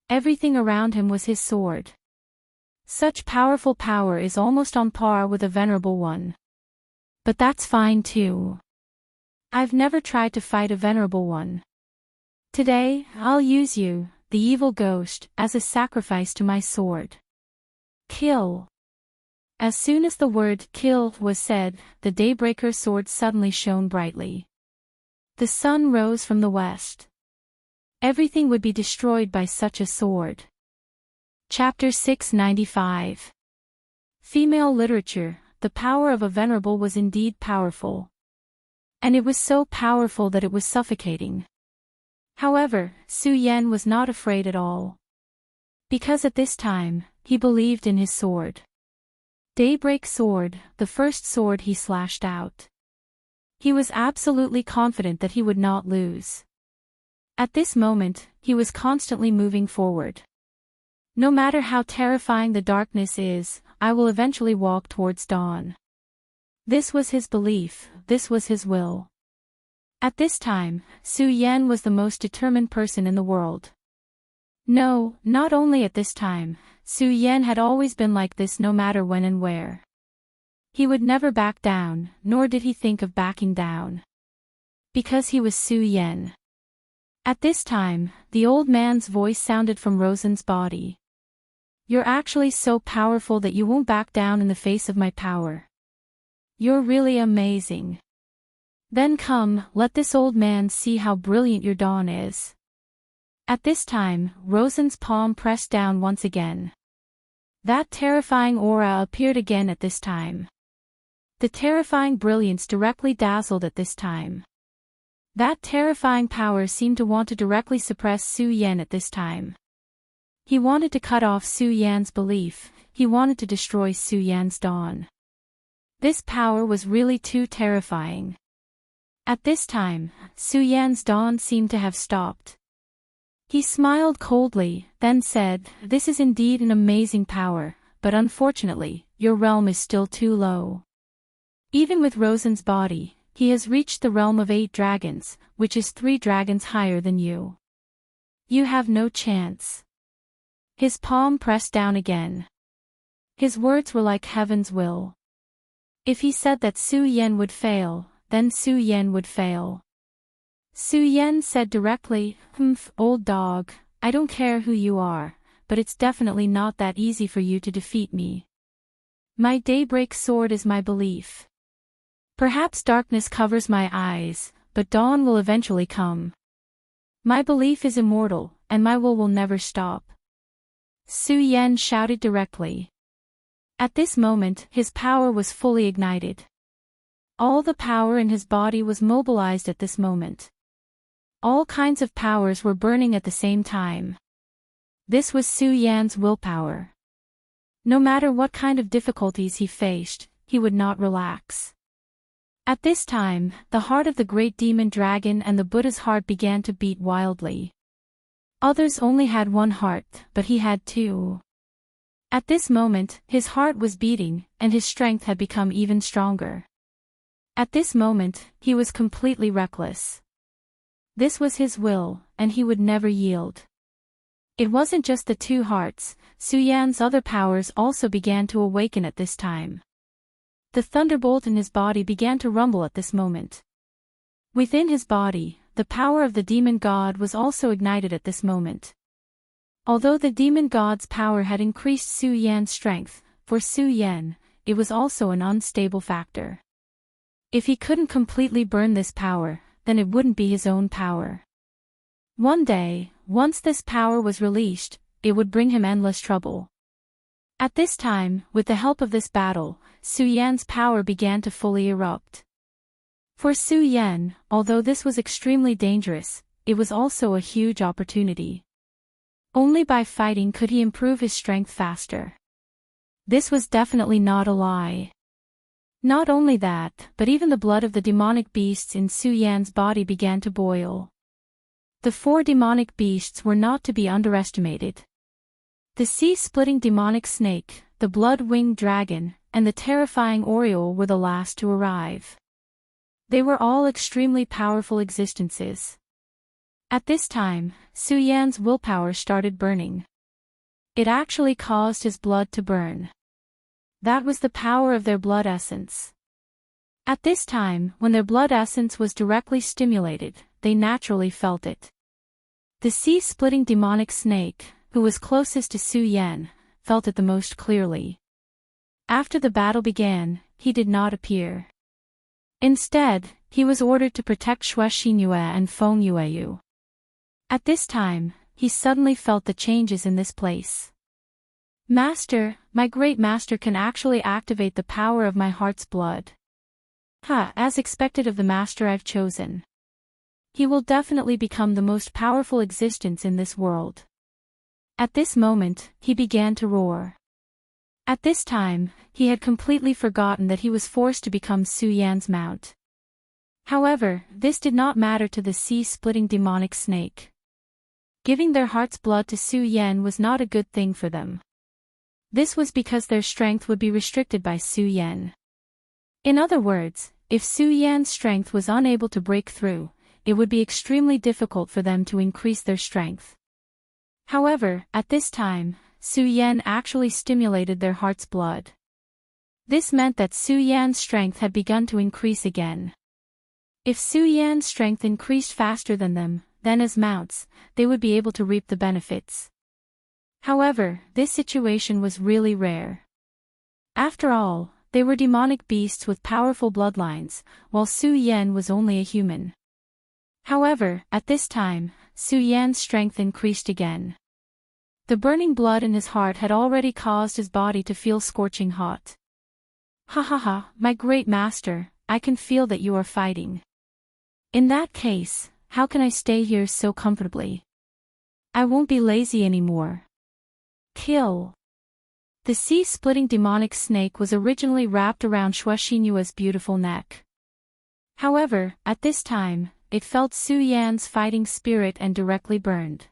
Speaker 1: Everything around him was his sword. Such powerful power is almost on par with a venerable one. But that's fine too. I've never tried to fight a venerable one. Today, I'll use you, the evil ghost, as a sacrifice to my sword. Kill. As soon as the word kill was said, the Daybreaker sword suddenly shone brightly. The sun rose from the west. Everything would be destroyed by such a sword. Chapter 695. Female literature, the power of a venerable was indeed powerful. And it was so powerful that it was suffocating. However, Su Yan was not afraid at all. Because at this time, he believed in his sword. Daybreak sword, the first sword he slashed out. He was absolutely confident that he would not lose. At this moment, he was constantly moving forward. No matter how terrifying the darkness is, I will eventually walk towards dawn. This was his belief, this was his will. At this time, Su Yan was the most determined person in the world. No, not only at this time, Su Yan had always been like this no matter when and where. He would never back down, nor did he think of backing down. Because he was Su Yan. At this time, the old man's voice sounded from Rosen's body. You're actually so powerful that you won't back down in the face of my power. You're really amazing. Then come, let this old man see how brilliant your dawn is. At this time, Rosen's palm pressed down once again. That terrifying aura appeared again at this time. The terrifying brilliance directly dazzled at this time. That terrifying power seemed to want to directly suppress Su Yan at this time. He wanted to cut off Su Yan's belief, he wanted to destroy Su Yan's dawn. This power was really too terrifying. At this time, Su Yan's dawn seemed to have stopped. He smiled coldly, then said, "This is indeed an amazing power, but unfortunately, your realm is still too low. Even with Rosen's body, he has reached the realm of 8 dragons, which is 3 dragons higher than you. You have no chance." His palm pressed down again. His words were like heaven's will. If he said that Su Yan would fail, then Su Yan would fail. Su Yan said directly, Old dog, I don't care who you are, but it's definitely not that easy for you to defeat me. My daybreak sword is my belief. Perhaps darkness covers my eyes, but dawn will eventually come. My belief is immortal, and my will never stop. Su Yan shouted directly. At this moment, his power was fully ignited. All the power in his body was mobilized at this moment. All kinds of powers were burning at the same time. This was Su Yan's willpower. No matter what kind of difficulties he faced, he would not relax. At this time, the heart of the great demon dragon and the Buddha's heart began to beat wildly. Others only had one heart, but he had two. At this moment, his heart was beating, and his strength had become even stronger. At this moment, he was completely reckless. This was his will, and he would never yield. It wasn't just the two hearts, Su Yan's other powers also began to awaken at this time. The thunderbolt in his body began to rumble at this moment. Within his body, the power of the demon god was also ignited at this moment. Although the demon god's power had increased Su Yan's strength, for Su Yan, it was also an unstable factor. If he couldn't completely burn this power, then it wouldn't be his own power. One day, once this power was released, it would bring him endless trouble. At this time, with the help of this battle, Su Yan's power began to fully erupt. For Su Yan, although this was extremely dangerous, it was also a huge opportunity. Only by fighting could he improve his strength faster. This was definitely not a lie. Not only that, but even the blood of the demonic beasts in Su Yan's body began to boil. The 4 demonic beasts were not to be underestimated. The sea-splitting demonic snake, the blood-winged dragon, and the terrifying oriole were the last to arrive. They were all extremely powerful existences. At this time, Su Yan's willpower started burning. It actually caused his blood to burn. That was the power of their blood essence. At this time, when their blood essence was directly stimulated, they naturally felt it. The sea-splitting demonic snake, who was closest to Su Yan, felt it the most clearly. After the battle began, he did not appear. Instead, he was ordered to protect Shuexingyue and Feng Yueyu. At this time, he suddenly felt the changes in this place. Master, my great master can actually activate the power of my heart's blood. As expected of the master I've chosen. He will definitely become the most powerful existence in this world. At this moment, he began to roar. At this time, he had completely forgotten that he was forced to become Su Yan's mount. However, this did not matter to the sea-splitting demonic snake. Giving their heart's blood to Su Yan was not a good thing for them. This was because their strength would be restricted by Su Yan. In other words, if Su Yan's strength was unable to break through, it would be extremely difficult for them to increase their strength. However, at this time, Su Yan actually stimulated their heart's blood. This meant that Su Yan's strength had begun to increase again. If Su Yan's strength increased faster than them, then as mounts, they would be able to reap the benefits. However, this situation was really rare. After all, they were demonic beasts with powerful bloodlines, while Su Yan was only a human. However, at this time, Su Yan's strength increased again. The burning blood in his heart had already caused his body to feel scorching hot. My great master, I can feel that you are fighting. In that case, how can I stay here so comfortably? I won't be lazy anymore. Kill. The sea-splitting demonic snake was originally wrapped around Shuexingyue's beautiful neck. However, at this time, it felt Su Yan's fighting spirit and directly burned.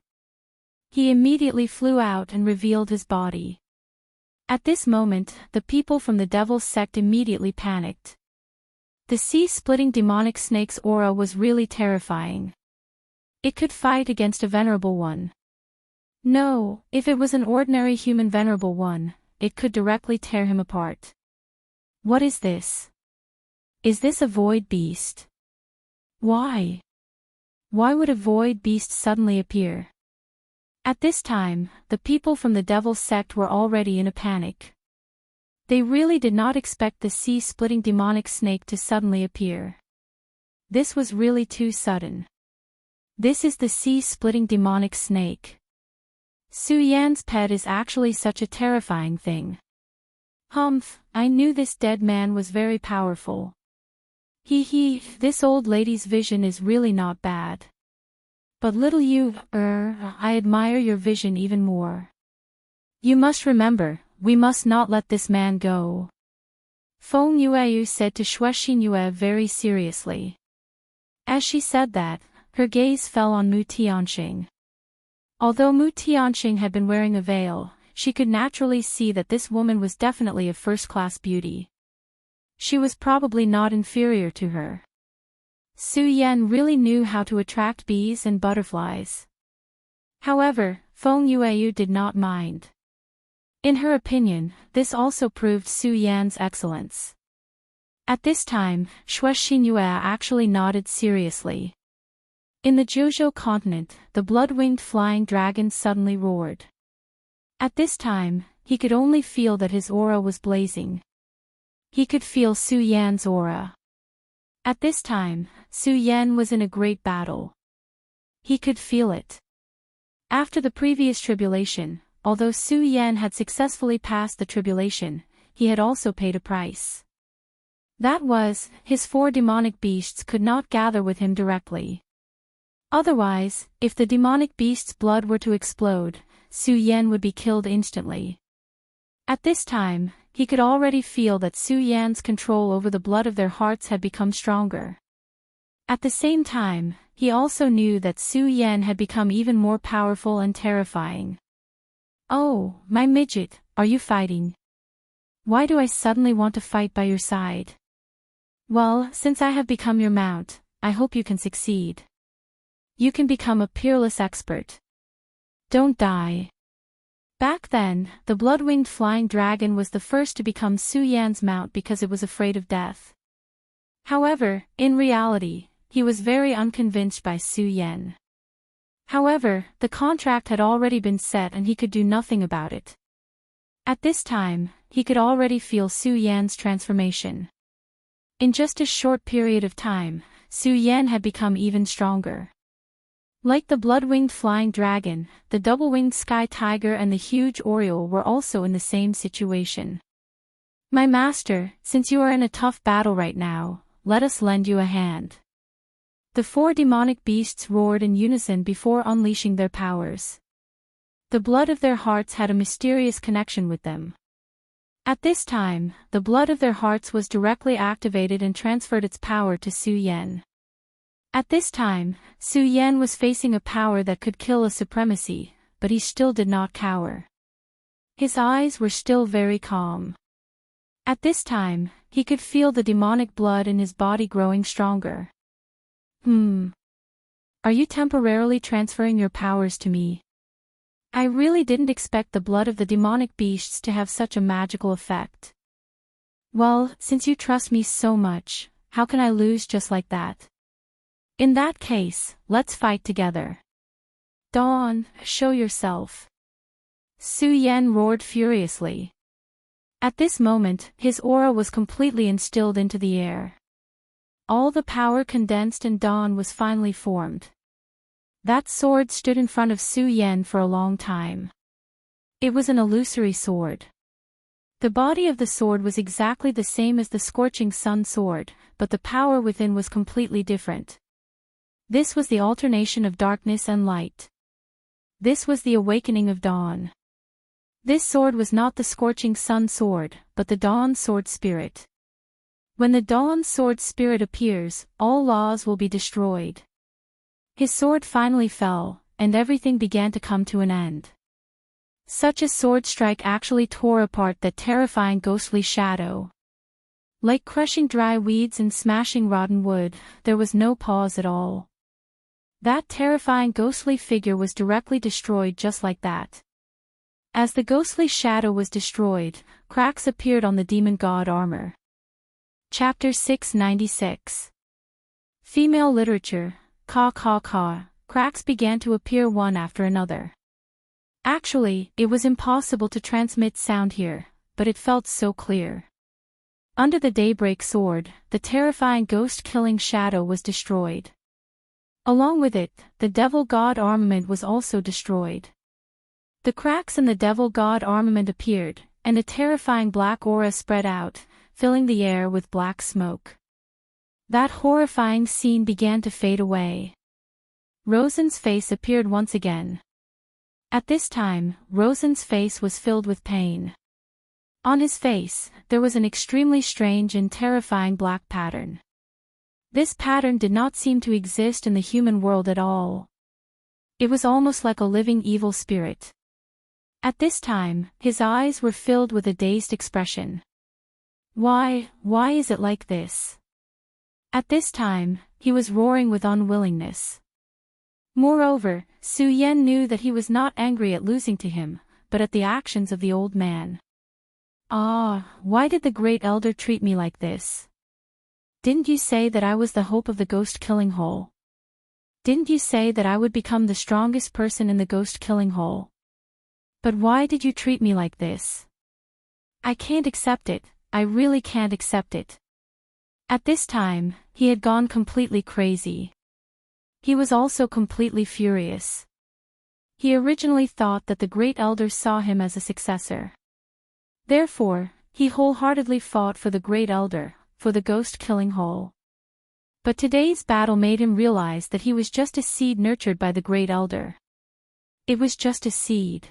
Speaker 1: He immediately flew out and revealed his body. At this moment, the people from the devil's sect immediately panicked. The sea-splitting demonic snake's aura was really terrifying. It could fight against a venerable one. No, if it was an ordinary human venerable one, it could directly tear him apart. What is this? Is this a void beast? Why? Why would a void beast suddenly appear? At this time, the people from the devil's sect were already in a panic. They really did not expect the sea-splitting demonic snake to suddenly appear. This was really too sudden. This is the sea-splitting demonic snake. Su Yan's pet is actually such a terrifying thing. Humph, I knew this dead man was very powerful. This old lady's vision is really not bad. But little you, I admire your vision even more. You must remember, we must not let this man go. Feng Yueyu said to Shuexin Yue very seriously. As she said that, her gaze fell on Mu Tianxing. Although Mu Tianxing had been wearing a veil, she could naturally see that this woman was definitely a first-class beauty. She was probably not inferior to her. Su Yan really knew how to attract bees and butterflies. However, Feng Yueyu did not mind. In her opinion, this also proved Su Yan's excellence. At this time, Shuexin Yue actually nodded seriously. In the Jiuzhou continent, the blood-winged flying dragon suddenly roared. At this time, he could only feel that his aura was blazing. He could feel Su Yan's aura. At this time, Su Yan was in a great battle. He could feel it. After the previous tribulation, although Su Yan had successfully passed the tribulation, he had also paid a price. That was, his 4 demonic beasts could not gather with him directly. Otherwise, if the demonic beast's blood were to explode, Su Yan would be killed instantly. At this time, he could already feel that Su Yan's control over the blood of their hearts had become stronger. At the same time, he also knew that Su Yan had become even more powerful and terrifying. Oh, my midget, are you fighting? Why do I suddenly want to fight by your side? Well, since I have become your mount, I hope you can succeed. You can become a peerless expert. Don't die. Back then, the blood-winged flying dragon was the first to become Su Yan's mount because it was afraid of death. However, in reality, he was very unconvinced by Su Yan. However, the contract had already been set and he could do nothing about it. At this time, he could already feel Su Yan's transformation. In just a short period of time, Su Yan had become even stronger. Like the blood-winged flying dragon, the double-winged sky tiger and the huge oriole were also in the same situation. My master, since you are in a tough battle right now, let us lend you a hand. The 4 demonic beasts roared in unison before unleashing their powers. The blood of their hearts had a mysterious connection with them. At this time, the blood of their hearts was directly activated and transferred its power to Su Yan. At this time, Su Yan was facing a power that could kill a supremacy, but he still did not cower. His eyes were still very calm. At this time, he could feel the demonic blood in his body growing stronger. Are you temporarily transferring your powers to me? I really didn't expect the blood of the demonic beasts to have such a magical effect. Well, since you trust me so much, how can I lose just like that? In that case, let's fight together. Dawn, show yourself. Su Yan roared furiously. At this moment, his aura was completely instilled into the air. All the power condensed and Dawn was finally formed. That sword stood in front of Su Yan for a long time. It was an illusory sword. The body of the sword was exactly the same as the scorching sun sword, but the power within was completely different. This was the alternation of darkness and light. This was the awakening of dawn. This sword was not the scorching sun sword, but the dawn sword spirit. When the dawn sword spirit appears, all laws will be destroyed. His sword finally fell, and everything began to come to an end. Such a sword strike actually tore apart that terrifying ghostly shadow. Like crushing dry weeds and smashing rotten wood, there was no pause at all. That terrifying ghostly figure was directly destroyed just like that. As the ghostly shadow was destroyed, cracks appeared on the demon god armor. Chapter 696. Female literature, cracks began to appear one after another. Actually, it was impossible to transmit sound here, but it felt so clear. Under the daybreak sword, the terrifying ghost-killing shadow was destroyed. Along with it, the devil god armament was also destroyed. The cracks in the devil god armament appeared, and a terrifying black aura spread out, filling the air with black smoke. That horrifying scene began to fade away. Rosen's face appeared once again. At this time, Rosen's face was filled with pain. On his face, there was an extremely strange and terrifying black pattern. This pattern did not seem to exist in the human world at all. It was almost like a living evil spirit. At this time, his eyes were filled with a dazed expression. Why is it like this? At this time, he was roaring with unwillingness. Moreover, Su Yan knew that he was not angry at losing to him, but at the actions of the old man. Why did the great elder treat me like this? Didn't you say that I was the hope of the ghost-killing hole? Didn't you say that I would become the strongest person in the ghost-killing hole? But why did you treat me like this? I can't accept it, I really can't accept it. At this time, he had gone completely crazy. He was also completely furious. He originally thought that the great elders saw him as a successor. Therefore, he wholeheartedly fought for the great elder, for the ghost-killing hole. But today's battle made him realize that he was just a seed nurtured by the great elder. It was just a seed.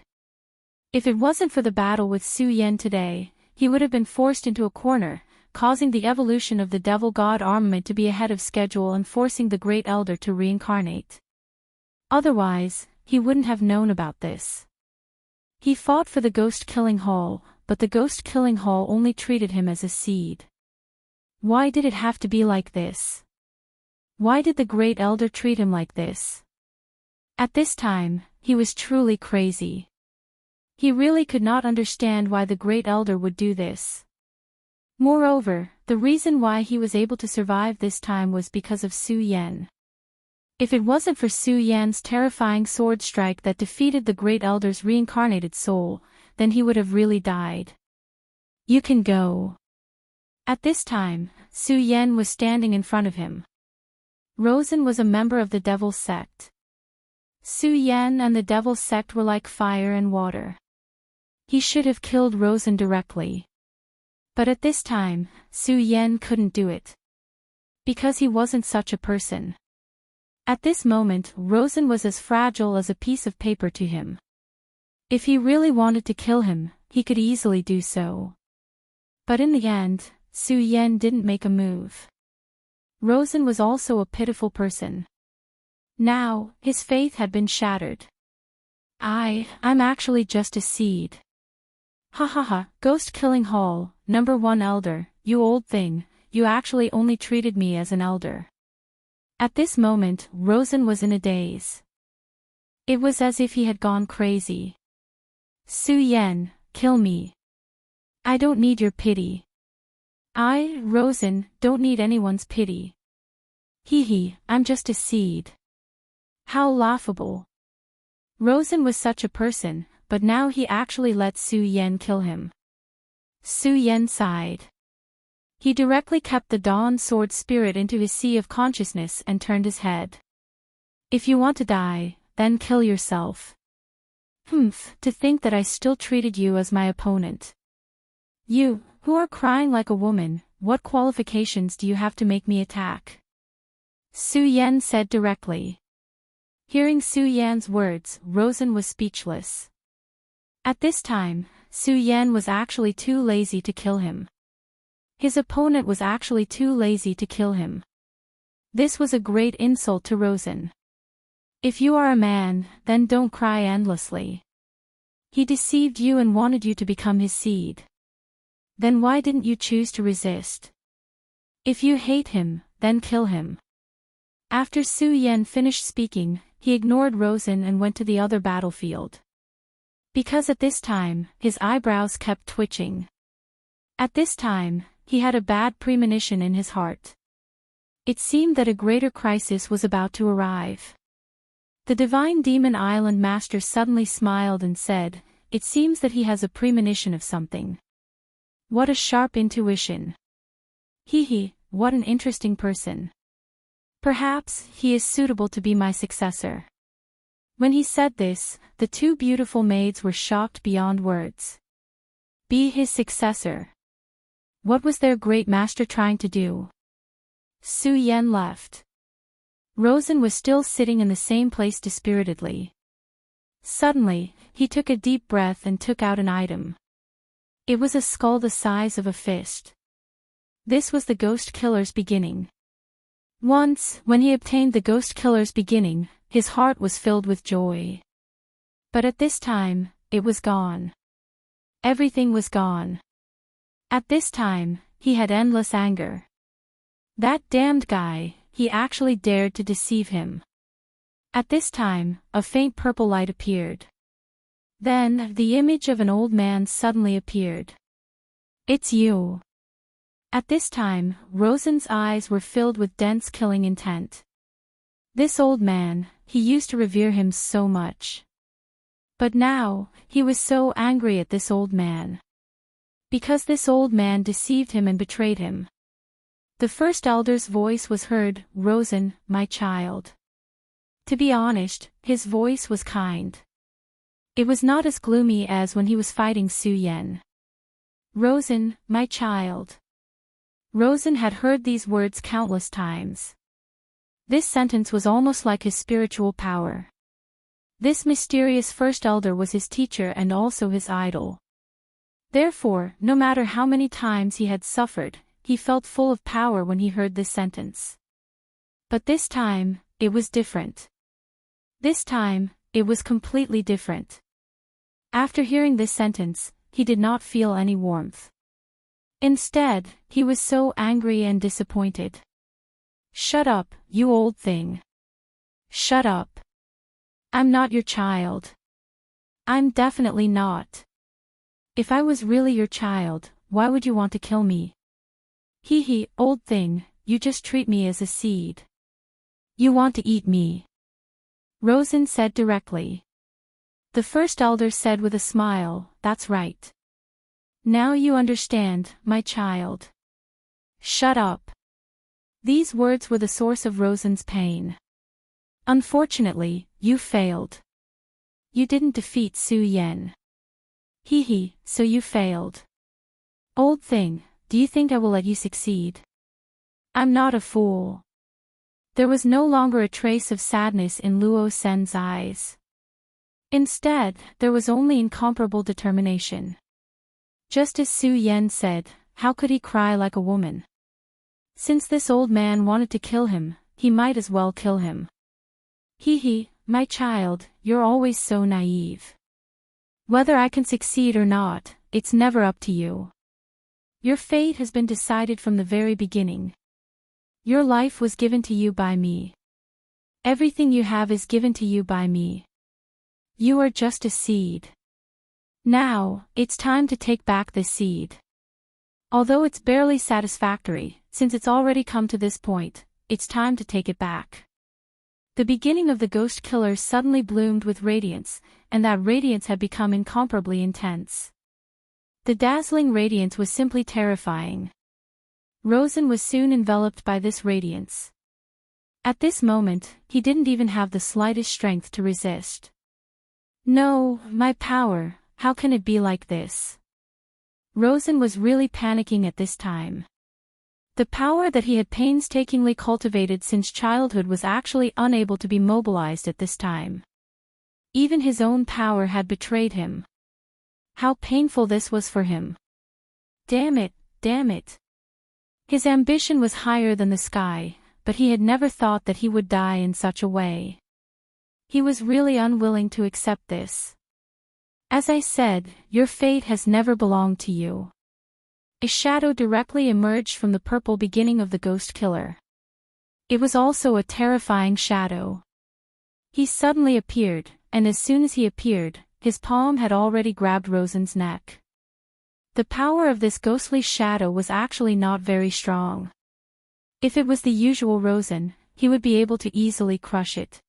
Speaker 1: If it wasn't for the battle with Su Yan today, he would have been forced into a corner, causing the evolution of the devil god armament to be ahead of schedule and forcing the great elder to reincarnate. Otherwise, he wouldn't have known about this. He fought for the ghost-killing hall, but the ghost-killing hall only treated him as a seed. Why did it have to be like this? Why did the great elder treat him like this? At this time, he was truly crazy. He really could not understand why the great elder would do this. Moreover, the reason why he was able to survive this time was because of Su Yan. If it wasn't for Su Yan's terrifying sword strike that defeated the great elder's reincarnated soul, then he would have really died. You can go. At this time, Su Yan was standing in front of him. Rosen was a member of the Devil's Sect. Su Yan and the Devil's Sect were like fire and water. He should have killed Rosen directly. But at this time, Su Yan couldn't do it. Because he wasn't such a person. At this moment, Rosen was as fragile as a piece of paper to him. If he really wanted to kill him, he could easily do so. But in the end, Su Yan didn't make a move. Rosen was also a pitiful person. Now, his faith had been shattered. I'm actually just a seed. Ha ha ha, ghost-killing hall, number 1 elder, you old thing, you actually only treated me as an elder. At this moment, Rosen was in a daze. It was as if he had gone crazy. Su Yan, kill me. I don't need your pity. I, Rosen, don't need anyone's pity. I'm just a seed. How laughable. Rosen was such a person, but now he actually let Su Yan kill him. Su Yan sighed. He directly kept the Dawn Sword spirit into his sea of consciousness and turned his head. If you want to die, then kill yourself. To think that I still treated you as my opponent. You, who are crying like a woman, what qualifications do you have to make me attack? Su Yan said directly. Hearing Su Yan's words, Rosen was speechless. At this time, Su Yan was actually too lazy to kill him. His opponent was actually too lazy to kill him. This was a great insult to Rosen. If you are a man, then don't cry endlessly. He deceived you and wanted you to become his seed. Then why didn't you choose to resist? If you hate him, then kill him. After Su Yan finished speaking, he ignored Rosen and went to the other battlefield. Because at this time, his eyebrows kept twitching. At this time, he had a bad premonition in his heart. It seemed that a greater crisis was about to arrive. The Divine Demon Island Master suddenly smiled and said, "It seems that he has a premonition of something. What a sharp intuition. What an interesting person. Perhaps he is suitable to be my successor." When he said this, the 2 beautiful maids were shocked beyond words. Be his successor. What was their great master trying to do? Su Yan left. Rosen was still sitting in the same place dispiritedly. Suddenly, he took a deep breath and took out an item. It was a skull the size of a fist. This was the ghost killer's beginning. Once, when he obtained the ghost killer's beginning, his heart was filled with joy. But at this time, it was gone. Everything was gone. At this time, he had endless anger. That damned guy, he actually dared to deceive him. At this time, a faint purple light appeared. Then, the image of an old man suddenly appeared. It's you. At this time, Rosen's eyes were filled with dense killing intent. This old man, he used to revere him so much. But now, he was so angry at this old man. Because this old man deceived him and betrayed him. The first elder's voice was heard, "Rosen, my child." To be honest, his voice was kind. It was not as gloomy as when he was fighting Su Yan. "Rosen, my child." Rosen had heard these words countless times. This sentence was almost like his spiritual power. This mysterious first elder was his teacher and also his idol. Therefore, no matter how many times he had suffered, he felt full of power when he heard this sentence. But this time, it was different. This time, it was completely different. After hearing this sentence, he did not feel any warmth. Instead, he was so angry and disappointed. "Shut up, you old thing. Shut up. I'm not your child. I'm definitely not. If I was really your child, why would you want to kill me? Hee, old thing, you just treat me as a seed. You want to eat me." Rosen said directly. The first elder said with a smile, "That's right. Now you understand, my child. Shut up." These words were the source of Rosen's pain. "Unfortunately, you failed. You didn't defeat Su Yan. Hee, so you failed. Old thing, do you think I will let you succeed? I'm not a fool." There was no longer a trace of sadness in Luo Sen's eyes. Instead, there was only incomparable determination. Just as Su Yan said, how could he cry like a woman? Since this old man wanted to kill him, he might as well kill him. Hee, my child, you're always so naive. Whether I can succeed or not, it's never up to you. Your fate has been decided from the very beginning. Your life was given to you by me. Everything you have is given to you by me. You are just a seed. Now, it's time to take back this seed. Although it's barely satisfactory, since it's already come to this point, it's time to take it back. The beginning of the ghost killer suddenly bloomed with radiance, and that radiance had become incomparably intense. The dazzling radiance was simply terrifying. Rosen was soon enveloped by this radiance. At this moment, he didn't even have the slightest strength to resist. "No, my power, how can it be like this?" Rosen was really panicking at this time. The power that he had painstakingly cultivated since childhood was actually unable to be mobilized at this time. Even his own power had betrayed him. How painful this was for him. Damn it, damn it. His ambition was higher than the sky, but he had never thought that he would die in such a way. He was really unwilling to accept this. As I said, your fate has never belonged to you. A shadow directly emerged from the purple beginning of the ghost killer. It was also a terrifying shadow. He suddenly appeared, and as soon as he appeared, his palm had already grabbed Rosen's neck. The power of this ghostly shadow was actually not very strong. If it was the usual Rosen, he would be able to easily crush it.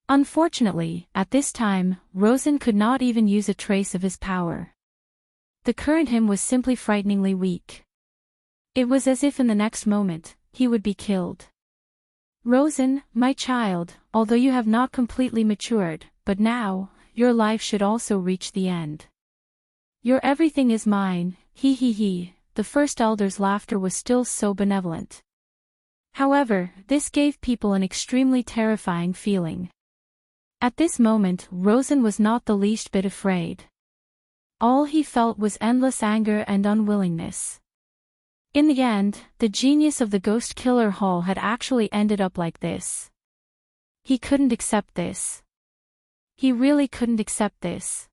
Speaker 1: Unfortunately, at this time, Rosen could not even use a trace of his power. The current him was simply frighteningly weak. It was as if in the next moment, he would be killed. "Rosen, my child, although you have not completely matured, but now, your life should also reach the end. Your everything is mine, he he he. The first elder's laughter was still so benevolent. However, this gave people an extremely terrifying feeling. At this moment, Rosen was not the least bit afraid. All he felt was endless anger and unwillingness. In the end, the genius of the Ghost Killer Hall had actually ended up like this. He couldn't accept this. He really couldn't accept this.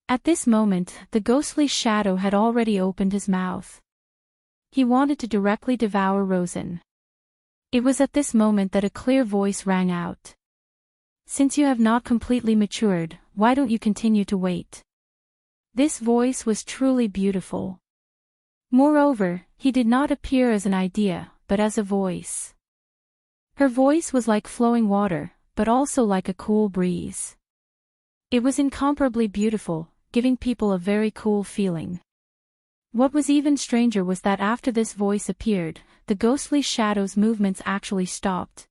Speaker 1: At this moment, the ghostly shadow had already opened his mouth. He wanted to directly devour Rosen. It was at this moment that a clear voice rang out. Since you have not completely matured, why don't you continue to wait? This voice was truly beautiful. Moreover, he did not appear as an idea, but as a voice. Her voice was like flowing water, but also like a cool breeze. It was incomparably beautiful, giving people a very cool feeling. What was even stranger was that after this voice appeared, the ghostly shadow's movements actually stopped.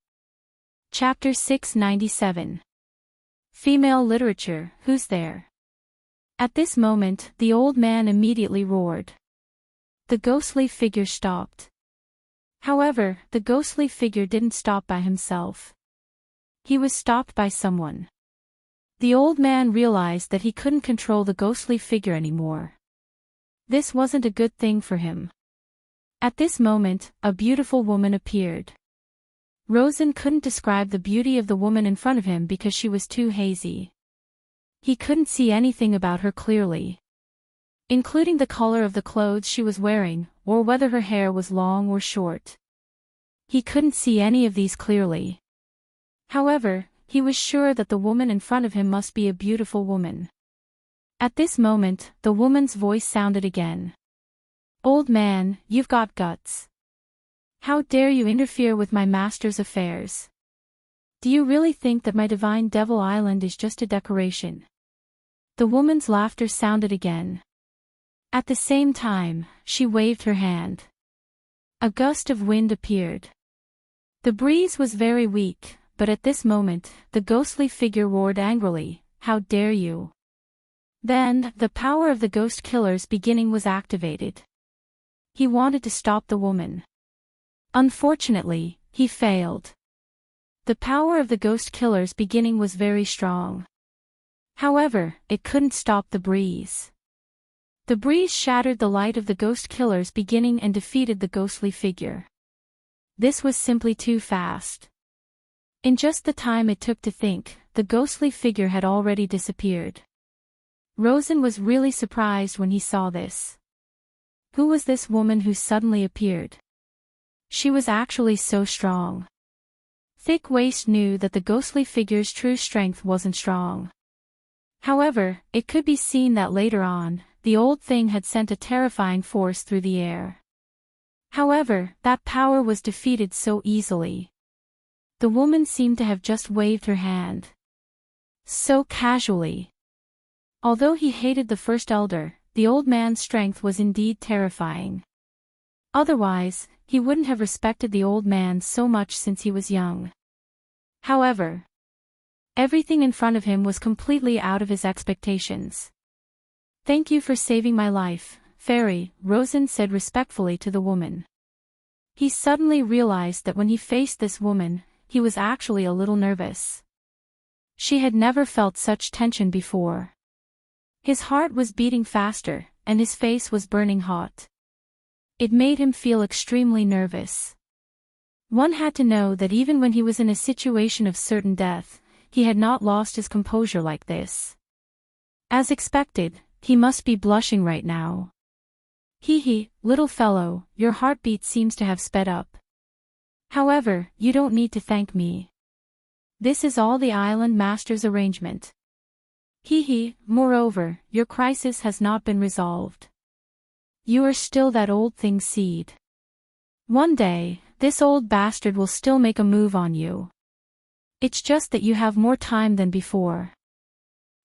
Speaker 1: Chapter 697. Female Literature, Who's There? At this moment, the old man immediately roared. The ghostly figure stopped. However, the ghostly figure didn't stop by himself. He was stopped by someone. The old man realized that he couldn't control the ghostly figure anymore. This wasn't a good thing for him. At this moment, a beautiful woman appeared. Rosen couldn't describe the beauty of the woman in front of him because she was too hazy. He couldn't see anything about her clearly, including the color of the clothes she was wearing, or whether her hair was long or short. He couldn't see any of these clearly. However, he was sure that the woman in front of him must be a beautiful woman. At this moment, the woman's voice sounded again. Old man, you've got guts. How dare you interfere with my master's affairs? Do you really think that my divine Devil Island is just a decoration? The woman's laughter sounded again. At the same time, she waved her hand. A gust of wind appeared. The breeze was very weak, but at this moment, the ghostly figure roared angrily, "How dare you!" Then, the power of the ghost killer's beginning was activated. He wanted to stop the woman. Unfortunately, he failed. The power of the ghost killer's beginning was very strong. However, it couldn't stop the breeze. The breeze shattered the light of the ghost killer's beginning and defeated the ghostly figure. This was simply too fast. In just the time it took to think, the ghostly figure had already disappeared. Rosen was really surprised when he saw this. Who was this woman who suddenly appeared? She was actually so strong. Thick Waist knew that the ghostly figure's true strength wasn't strong. However, it could be seen that later on, the old thing had sent a terrifying force through the air. However, that power was defeated so easily. The woman seemed to have just waved her hand. So casually. Although he hated the first elder, the old man's strength was indeed terrifying. Otherwise, he wouldn't have respected the old man so much since he was young. However, everything in front of him was completely out of his expectations. "Thank you for saving my life, fairy," Rosen said respectfully to the woman. He suddenly realized that when he faced this woman, he was actually a little nervous. She had never felt such tension before. His heart was beating faster, and his face was burning hot. It made him feel extremely nervous. One had to know that even when he was in a situation of certain death, he had not lost his composure like this. As expected, he must be blushing right now. Hee, little fellow, your heartbeat seems to have sped up. However, you don't need to thank me. This is all the island master's arrangement. Moreover, your crisis has not been resolved. You are still that old thing's seed. One day, this old bastard will still make a move on you. It's just that you have more time than before.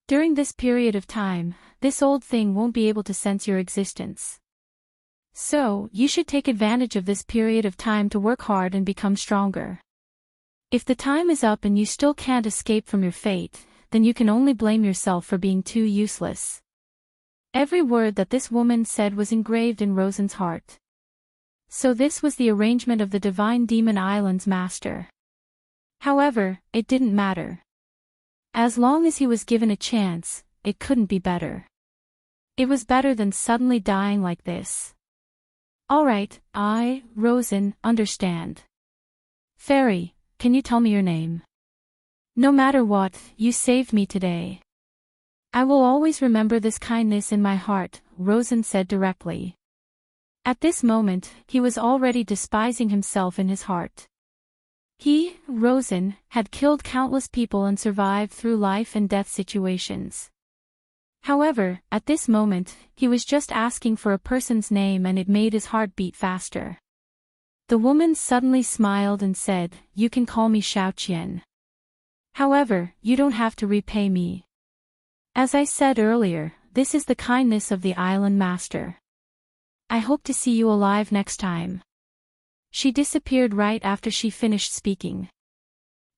Speaker 1: During this period of time, this old thing won't be able to sense your existence. So, you should take advantage of this period of time to work hard and become stronger. If the time is up and you still can't escape from your fate, then you can only blame yourself for being too useless. Every word that this woman said was engraved in Rosen's heart. So this was the arrangement of the divine demon island's master. However, it didn't matter. As long as he was given a chance, it couldn't be better. It was better than suddenly dying like this. Alright, Rosen, understand. Fairy, can you tell me your name? No matter what, you saved me today. I will always remember this kindness in my heart, Rosen said directly. At this moment, he was already despising himself in his heart. He, Rosen, had killed countless people and survived through life and death situations. However, at this moment, he was just asking for a person's name and it made his heart beat faster. The woman suddenly smiled and said, "You can call me Xiaoqian. However, you don't have to repay me. As I said earlier, this is the kindness of the island master. I hope to see you alive next time." She disappeared right after she finished speaking.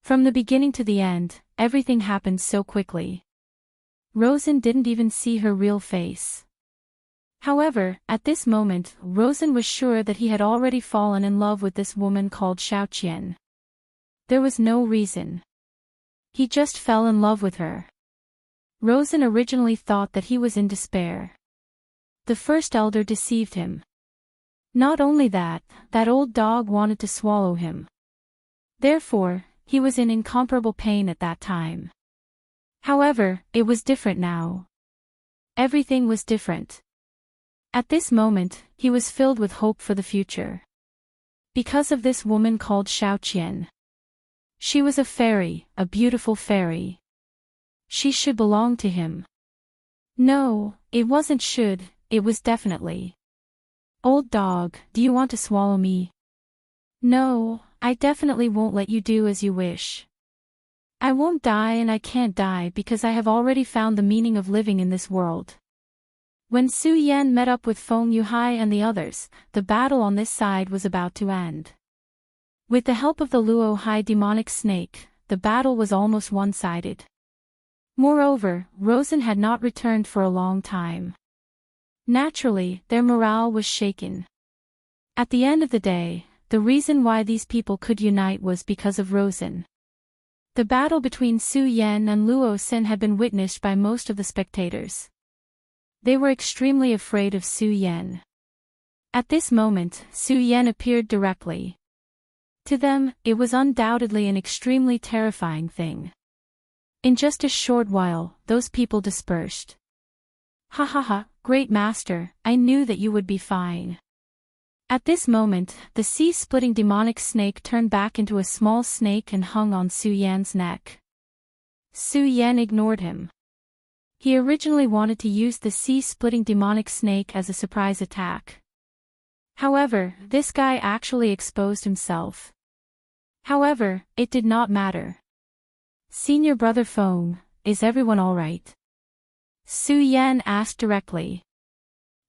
Speaker 1: From the beginning to the end, everything happened so quickly. Rosen didn't even see her real face. However, at this moment, Rosen was sure that he had already fallen in love with this woman called Xiaoqian. There was no reason. He just fell in love with her. Rosen originally thought that he was in despair. The first elder deceived him. Not only that, that old dog wanted to swallow him. Therefore, he was in incomparable pain at that time. However, it was different now. Everything was different. At this moment, he was filled with hope for the future. Because of this woman called Xiaoqian. She was a fairy, a beautiful fairy. She should belong to him. No, it wasn't should, it was definitely. Old dog, do you want to swallow me? No, I definitely won't let you do as you wish. I won't die and I can't die because I have already found the meaning of living in this world. When Su Yan met up with Feng Yuhai and the others, the battle on this side was about to end. With the help of the Luo Hai demonic snake, the battle was almost one-sided. Moreover, Rosen had not returned for a long time. Naturally, their morale was shaken. At the end of the day, the reason why these people could unite was because of Rosen. The battle between Su Yan and Luo Xin had been witnessed by most of the spectators. They were extremely afraid of Su Yan. At this moment, Su Yan appeared directly. To them, it was undoubtedly an extremely terrifying thing. In just a short while, those people dispersed. Ha ha ha, great master, I knew that you would be fine. At this moment, the sea-splitting demonic snake turned back into a small snake and hung on Su Yan's neck. Su Yan ignored him. He originally wanted to use the sea-splitting demonic snake as a surprise attack. However, this guy actually exposed himself. However, it did not matter. Senior brother Feng, is everyone alright? Su Yan asked directly.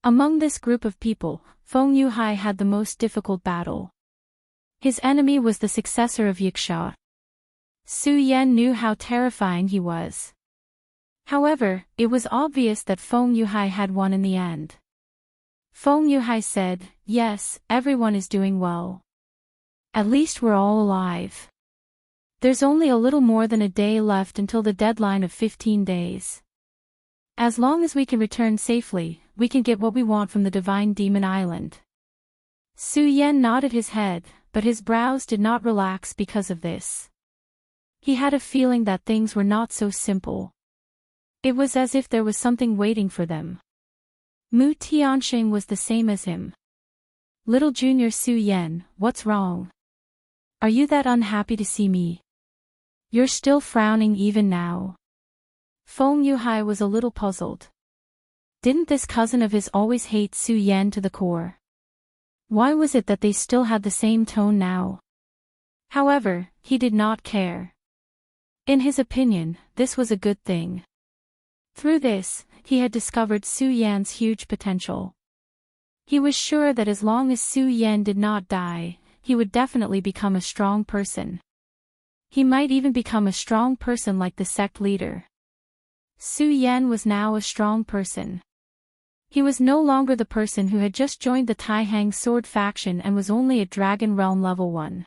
Speaker 1: Among this group of people, Feng Yuhai had the most difficult battle. His enemy was the successor of Yiksha. Su Yan knew how terrifying he was. However, it was obvious that Feng Yuhai had won in the end. Feng Yuhai said, "Yes, everyone is doing well. At least we're all alive. There's only a little more than a day left until the deadline of 15 days. As long as we can return safely, we can get what we want from the Divine Demon Island." Su Yan nodded his head, but his brows did not relax because of this. He had a feeling that things were not so simple. It was as if there was something waiting for them. Mu Tianxing was the same as him. "Little Junior Su Yan, what's wrong? Are you that unhappy to see me? You're still frowning even now." Feng Yuhai was a little puzzled. Didn't this cousin of his always hate Su Yan to the core? Why was it that they still had the same tone now? However, he did not care. In his opinion, this was a good thing. Through this, he had discovered Su Yan's huge potential. He was sure that as long as Su Yan did not die, he would definitely become a strong person. He might even become a strong person like the sect leader. Su Yan was now a strong person. He was no longer the person who had just joined the Taihang sword faction and was only at Dragon Realm level 1.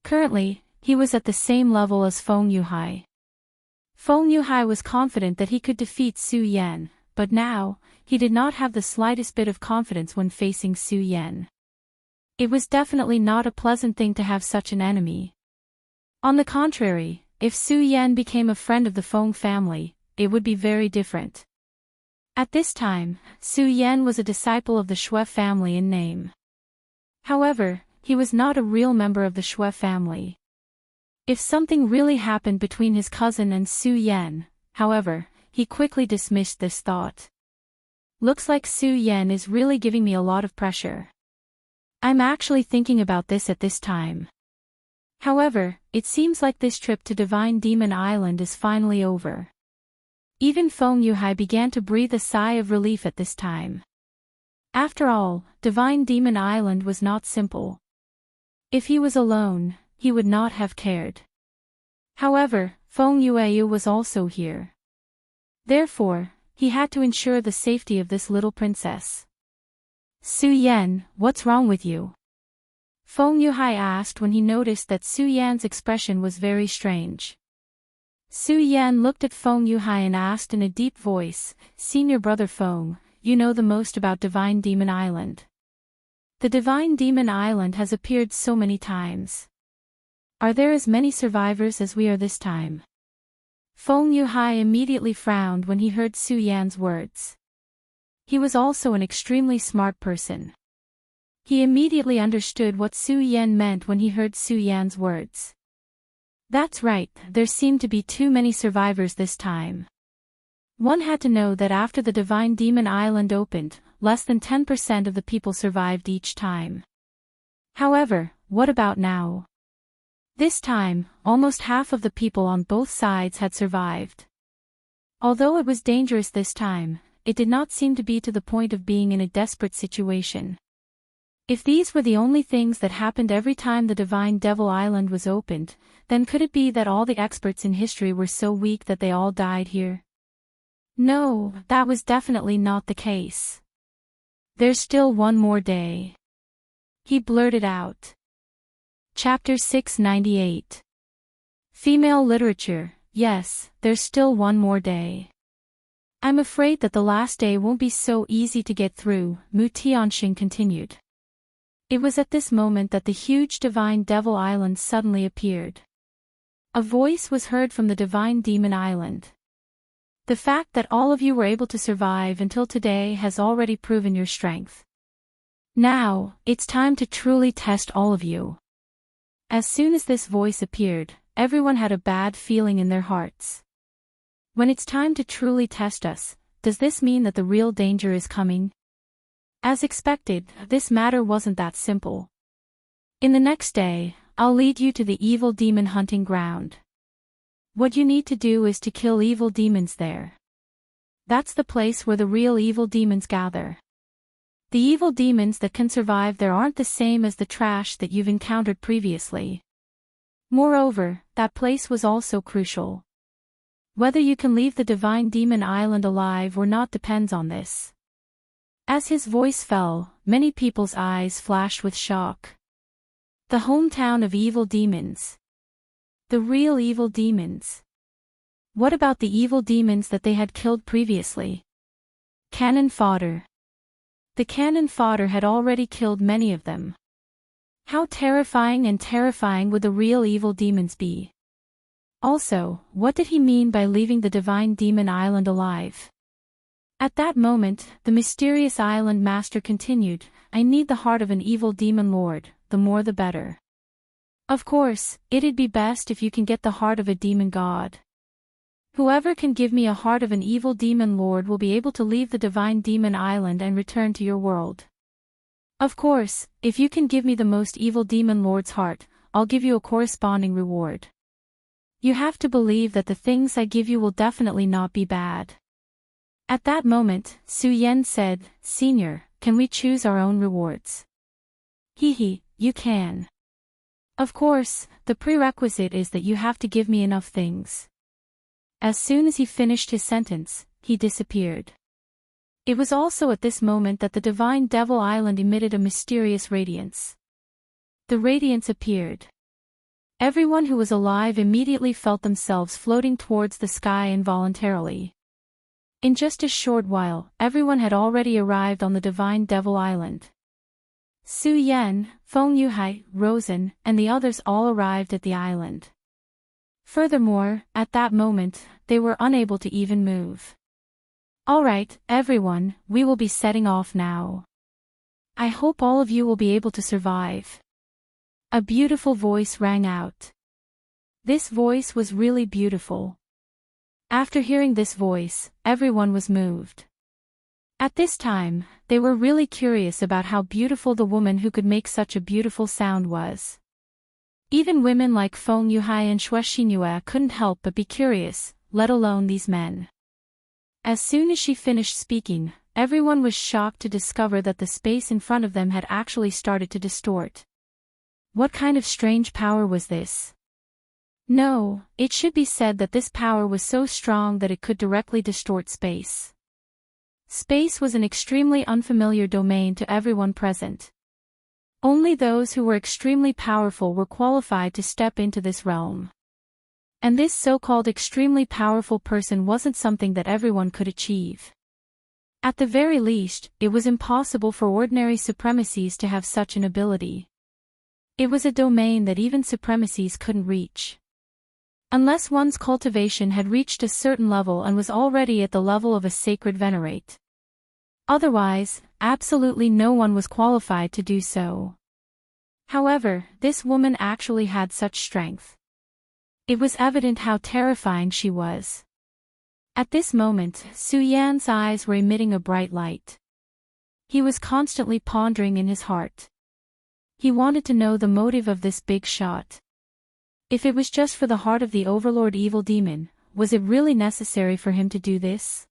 Speaker 1: Currently, he was at the same level as Feng Yuhai. Feng Yuhai was confident that he could defeat Su Yan, but now, he did not have the slightest bit of confidence when facing Su Yan. It was definitely not a pleasant thing to have such an enemy. On the contrary, if Su Yan became a friend of the Feng family, it would be very different. At this time, Su Yan was a disciple of the Xue family in name. However, he was not a real member of the Xue family. If something really happened between his cousin and Su Yan, however, he quickly dismissed this thought. Looks like Su Yan is really giving me a lot of pressure. I'm actually thinking about this at this time. However, it seems like this trip to Divine Demon Island is finally over. Even Feng Yuhai began to breathe a sigh of relief at this time. After all, Divine Demon Island was not simple. If he was alone, he would not have cared. However, Feng Yueyu was also here. Therefore, he had to ensure the safety of this little princess. Su Yan, what's wrong with you? Feng Yuhai asked when he noticed that Su Yan's expression was very strange. Su Yan looked at Feng Yuhai and asked in a deep voice, Senior brother Feng, you know the most about Divine Demon Island. The Divine Demon Island has appeared so many times. Are there as many survivors as we are this time? Feng Yuhai immediately frowned when he heard Su Yan's words. He was also an extremely smart person. He immediately understood what Su Yan meant when he heard Su Yan's words. That's right, there seemed to be too many survivors this time. One had to know that after the Divine Demon Island opened, less than 10% of the people survived each time. However, what about now? This time, almost half of the people on both sides had survived. Although it was dangerous this time, it did not seem to be to the point of being in a desperate situation. If these were the only things that happened every time the Divine Devil Island was opened, then could it be that all the experts in history were so weak that they all died here? No, that was definitely not the case. There's still one more day. He blurted out. Chapter 698. Female Literature, yes, there's still one more day. I'm afraid that the last day won't be so easy to get through, Mu Tianxing continued. It was at this moment that the huge Divine Devil Island suddenly appeared. A voice was heard from the Divine Demon Island. The fact that all of you were able to survive until today has already proven your strength. Now, it's time to truly test all of you. As soon as this voice appeared, everyone had a bad feeling in their hearts. When it's time to truly test us, does this mean that the real danger is coming? As expected, this matter wasn't that simple. In the next day, I'll lead you to the evil demon hunting ground. What you need to do is to kill evil demons there. That's the place where the real evil demons gather. The evil demons that can survive there aren't the same as the trash that you've encountered previously. Moreover, that place was also crucial. Whether you can leave the Divine Demon Island alive or not depends on this. As his voice fell, many people's eyes flashed with shock. The hometown of evil demons. The real evil demons. What about the evil demons that they had killed previously? Cannon fodder. The cannon fodder had already killed many of them. How terrifying would the real evil demons be? Also, what did he mean by leaving the Divine Demon Island alive? At that moment, the mysterious island master continued, I need the heart of an evil demon lord, the more the better. Of course, it'd be best if you can get the heart of a demon god. Whoever can give me a heart of an evil demon lord will be able to leave the Divine Demon Island and return to your world. Of course, if you can give me the most evil demon lord's heart, I'll give you a corresponding reward. You have to believe that the things I give you will definitely not be bad. At that moment, Su Yan said, Senior, can we choose our own rewards? You can. Of course, the prerequisite is that you have to give me enough things. As soon as he finished his sentence, he disappeared. It was also at this moment that the divine Devil Island emitted a mysterious radiance. The radiance appeared. Everyone who was alive immediately felt themselves floating towards the sky involuntarily. In just a short while, everyone had already arrived on the divine Devil Island. Su Yan, Feng Yuhai, Rosen, and the others all arrived at the island. Furthermore, at that moment, they were unable to even move. "Alright, everyone, we will be setting off now. I hope all of you will be able to survive." A beautiful voice rang out. This voice was really beautiful. After hearing this voice, everyone was moved. At this time, they were really curious about how beautiful the woman who could make such a beautiful sound was. Even women like Feng Yuhai and Xue Xinhua couldn't help but be curious, let alone these men. As soon as she finished speaking, everyone was shocked to discover that the space in front of them had actually started to distort. What kind of strange power was this? No, it should be said that this power was so strong that it could directly distort space. Space was an extremely unfamiliar domain to everyone present. Only those who were extremely powerful were qualified to step into this realm. And this so-called extremely powerful person wasn't something that everyone could achieve. At the very least, it was impossible for ordinary supremacies to have such an ability. It was a domain that even supremacies couldn't reach. Unless one's cultivation had reached a certain level and was already at the level of a sacred venerate. Otherwise, absolutely no one was qualified to do so. However, this woman actually had such strength. It was evident how terrifying she was. At this moment, Su Yan's eyes were emitting a bright light. He was constantly pondering in his heart. He wanted to know the motive of this big shot. If it was just for the heart of the overlord evil demon, was it really necessary for him to do this?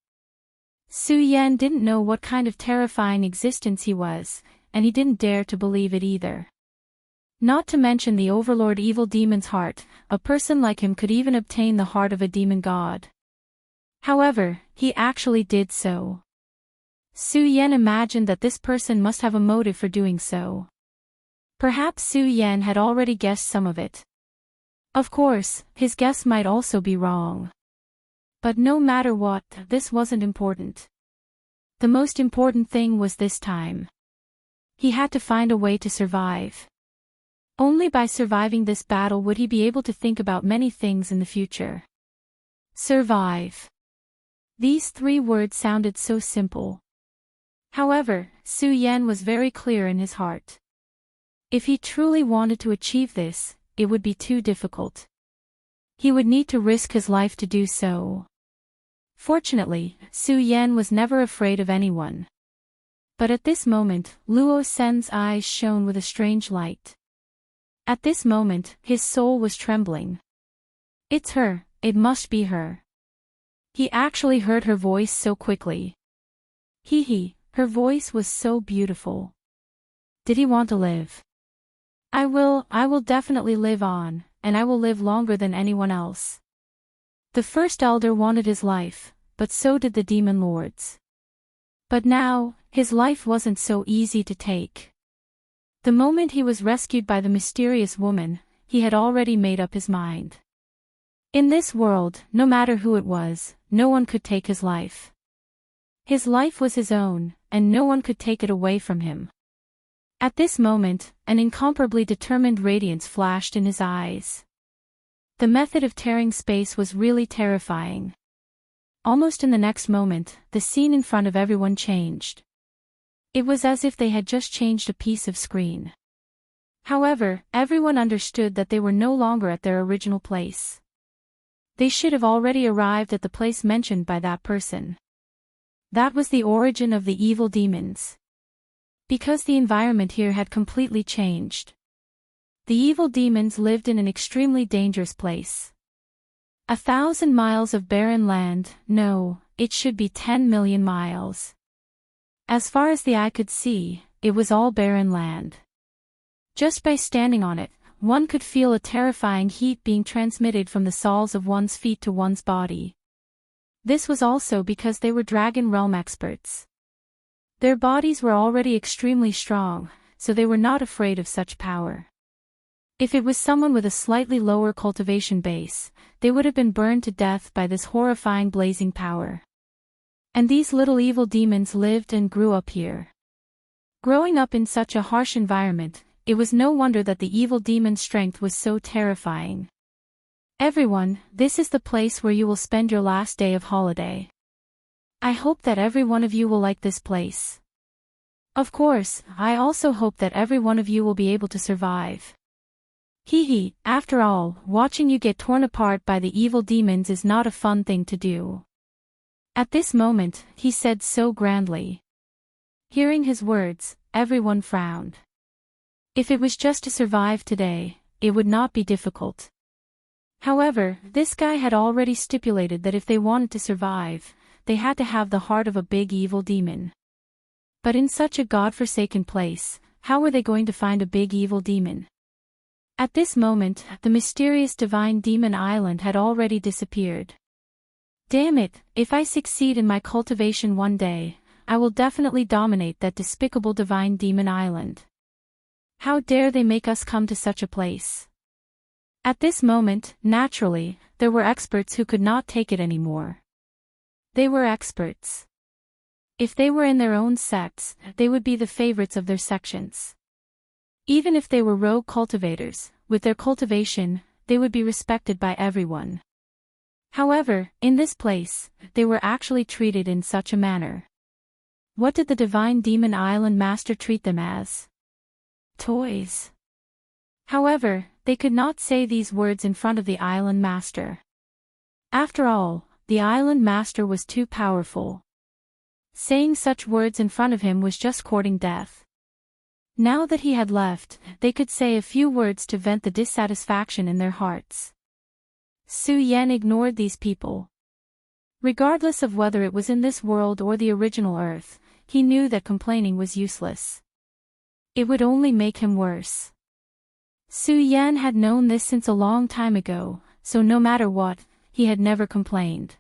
Speaker 1: Su Yan didn't know what kind of terrifying existence he was, and he didn't dare to believe it either. Not to mention the overlord evil demon's heart, a person like him could even obtain the heart of a demon god. However, he actually did so. Su Yan imagined that this person must have a motive for doing so. Perhaps Su Yan had already guessed some of it. Of course, his guess might also be wrong. But no matter what, this wasn't important. The most important thing was this time. He had to find a way to survive. Only by surviving this battle would he be able to think about many things in the future. Survive. These three words sounded so simple. However, Su Yan was very clear in his heart. If he truly wanted to achieve this, it would be too difficult. He would need to risk his life to do so. Fortunately, Su Yan was never afraid of anyone. But at this moment, Luo Sen's eyes shone with a strange light. At this moment, his soul was trembling. It's her, it must be her. He actually heard her voice so quickly. Her voice was so beautiful. Did he want to live? I will definitely live on, and I will live longer than anyone else. The first elder wanted his life, but so did the demon lords. But now, his life wasn't so easy to take. The moment he was rescued by the mysterious woman, he had already made up his mind. In this world, no matter who it was, no one could take his life. His life was his own, and no one could take it away from him. At this moment, an incomparably determined radiance flashed in his eyes. The method of tearing space was really terrifying. Almost in the next moment, the scene in front of everyone changed. It was as if they had just changed a piece of screen. However, everyone understood that they were no longer at their original place. They should have already arrived at the place mentioned by that person. That was the origin of the evil demons. Because the environment here had completely changed. The evil demons lived in an extremely dangerous place. 1,000 miles of barren land, no, it should be 10 million miles. As far as the eye could see, it was all barren land. Just by standing on it, one could feel a terrifying heat being transmitted from the soles of one's feet to one's body. This was also because they were Dragon Realm experts. Their bodies were already extremely strong, so they were not afraid of such power. If it was someone with a slightly lower cultivation base, they would have been burned to death by this horrifying blazing power. And these little evil demons lived and grew up here. Growing up in such a harsh environment, it was no wonder that the evil demon's strength was so terrifying. Everyone, this is the place where you will spend your last day of holiday. I hope that every one of you will like this place. Of course, I also hope that every one of you will be able to survive. Hee hee, after all, watching you get torn apart by the evil demons is not a fun thing to do. At this moment, he said so grandly. Hearing his words, everyone frowned. If it was just to survive today, it would not be difficult. However, this guy had already stipulated that if they wanted to survive, they had to have the heart of a big evil demon. But in such a godforsaken place, how were they going to find a big evil demon? At this moment, the mysterious divine demon island had already disappeared. Damn it, if I succeed in my cultivation one day, I will definitely dominate that despicable divine demon island. How dare they make us come to such a place? At this moment, naturally, there were experts who could not take it anymore. They were experts. If they were in their own sects, they would be the favorites of their sections. Even if they were rogue cultivators, with their cultivation, they would be respected by everyone. However, in this place, they were actually treated in such a manner. What did the divine demon island master treat them as? Toys. However, they could not say these words in front of the island master. After all, the island master was too powerful. Saying such words in front of him was just courting death. Now that he had left, they could say a few words to vent the dissatisfaction in their hearts. Su Yan ignored these people. Regardless of whether it was in this world or the original Earth, he knew that complaining was useless. It would only make him worse. Su Yan had known this since a long time ago, so no matter what, he had never complained.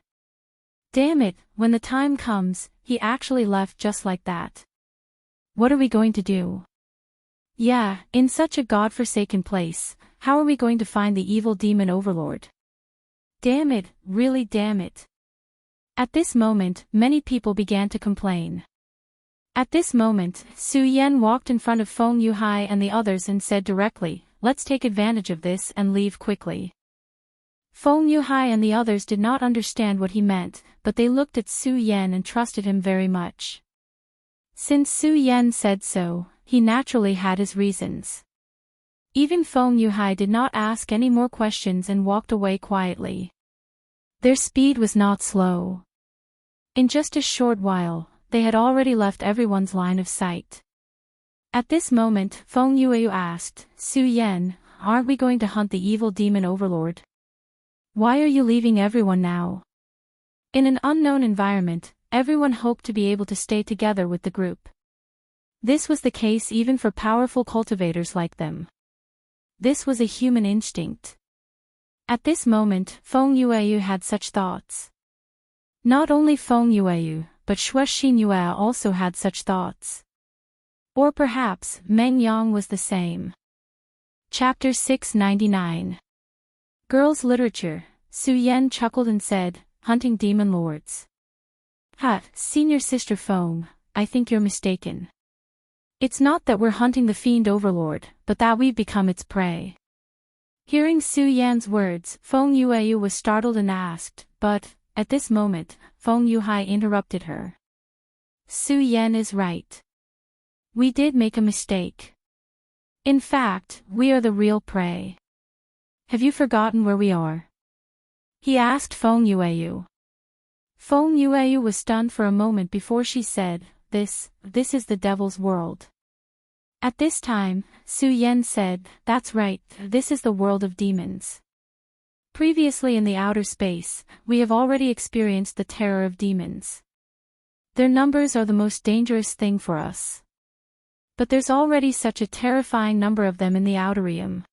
Speaker 1: Damn it, when the time comes, he actually left just like that. What are we going to do? Yeah, in such a godforsaken place, how are we going to find the evil demon overlord? Damn it, really damn it. At this moment, many people began to complain. At this moment, Su Yan walked in front of Feng Yuhai and the others and said directly, "Let's take advantage of this and leave quickly." Feng Yuhai and the others did not understand what he meant, but they looked at Su Yan and trusted him very much. Since Su Yan said so, he naturally had his reasons. Even Feng Yuhai did not ask any more questions and walked away quietly. Their speed was not slow. In just a short while, they had already left everyone's line of sight. At this moment, Feng Yueyu asked, "Su Yan, aren't we going to hunt the evil demon overlord? Why are you leaving everyone now?" In an unknown environment, everyone hoped to be able to stay together with the group. This was the case even for powerful cultivators like them. This was a human instinct. At this moment, Feng Yueyu had such thoughts. Not only Feng Yueyu, but Xue Xinyue also had such thoughts. Or perhaps, Meng Yang was the same. Chapter 699. Girls' Literature. Su Yan chuckled and said, "Hunting demon lords. Ha, senior sister Feng, I think you're mistaken. It's not that we're hunting the fiend overlord, but that we've become its prey." Hearing Su Yan's words, Feng Yueyu was startled and asked, "But," at this moment, Feng Yuhai interrupted her. "Su Yan is right. We did make a mistake. In fact, we are the real prey. Have you forgotten where we are?" he asked Feng Yueyu. Feng Yueyu was stunned for a moment before she said, This is the devil's world." At this time, Su Yan said, "That's right, this is the world of demons. Previously in the outer space, we have already experienced the terror of demons. Their numbers are the most dangerous thing for us. But there's already such a terrifying number of them in the outer realm.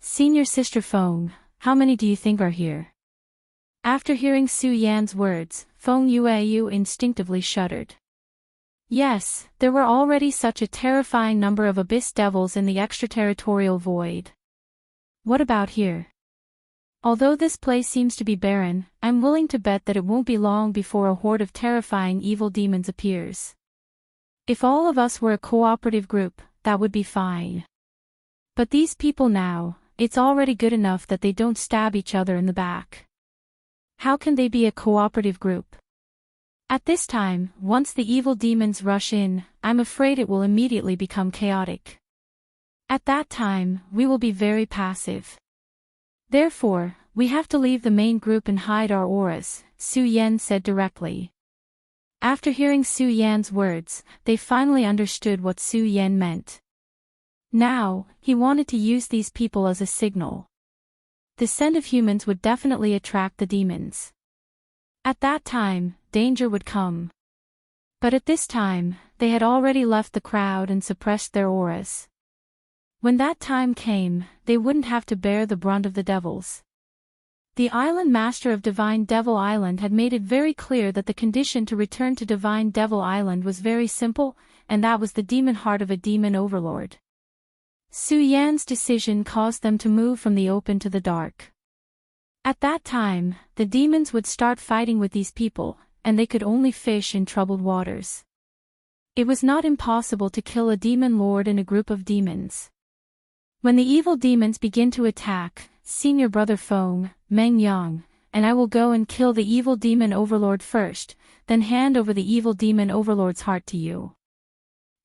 Speaker 1: Senior sister Feng, how many do you think are here?" After hearing Su Yan's words, Feng Yueyu instinctively shuddered. Yes, there were already such a terrifying number of abyss devils in the extraterritorial void. What about here? Although this place seems to be barren, I'm willing to bet that it won't be long before a horde of terrifying evil demons appears. If all of us were a cooperative group, that would be fine. But these people now, it's already good enough that they don't stab each other in the back. How can they be a cooperative group? At this time, once the evil demons rush in, I'm afraid it will immediately become chaotic. At that time, we will be very passive. Therefore, we have to leave the main group and hide our auras, Su Yan said directly. After hearing Su Yan's words, they finally understood what Su Yan meant. Now, he wanted to use these people as a signal. The scent of humans would definitely attract the demons. At that time, danger would come. But at this time, they had already left the crowd and suppressed their auras. When that time came, they wouldn't have to bear the brunt of the devils. The island master of Divine Devil Island had made it very clear that the condition to return to Divine Devil Island was very simple, and that was the demon heart of a demon overlord. Su Yan's decision caused them to move from the open to the dark. At that time, the demons would start fighting with these people, and they could only fish in troubled waters. It was not impossible to kill a demon lord in a group of demons. When the evil demons begin to attack, senior brother Feng, Meng Yang, and I will go and kill the evil demon overlord first, then hand over the evil demon overlord's heart to you.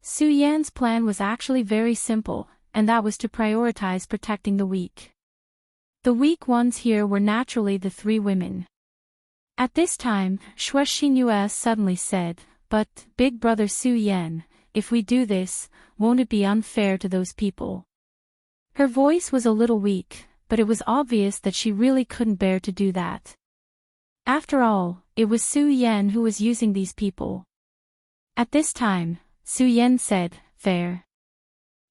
Speaker 1: Su Yan's plan was actually very simple, and that was to prioritize protecting the weak. The weak ones here were naturally the three women. At this time, Xue Xinyue suddenly said, "But, big brother Su Yan, if we do this, won't it be unfair to those people?" Her voice was a little weak, but it was obvious that she really couldn't bear to do that. After all, it was Su Yan who was using these people. At this time, Su Yan said, "Fair.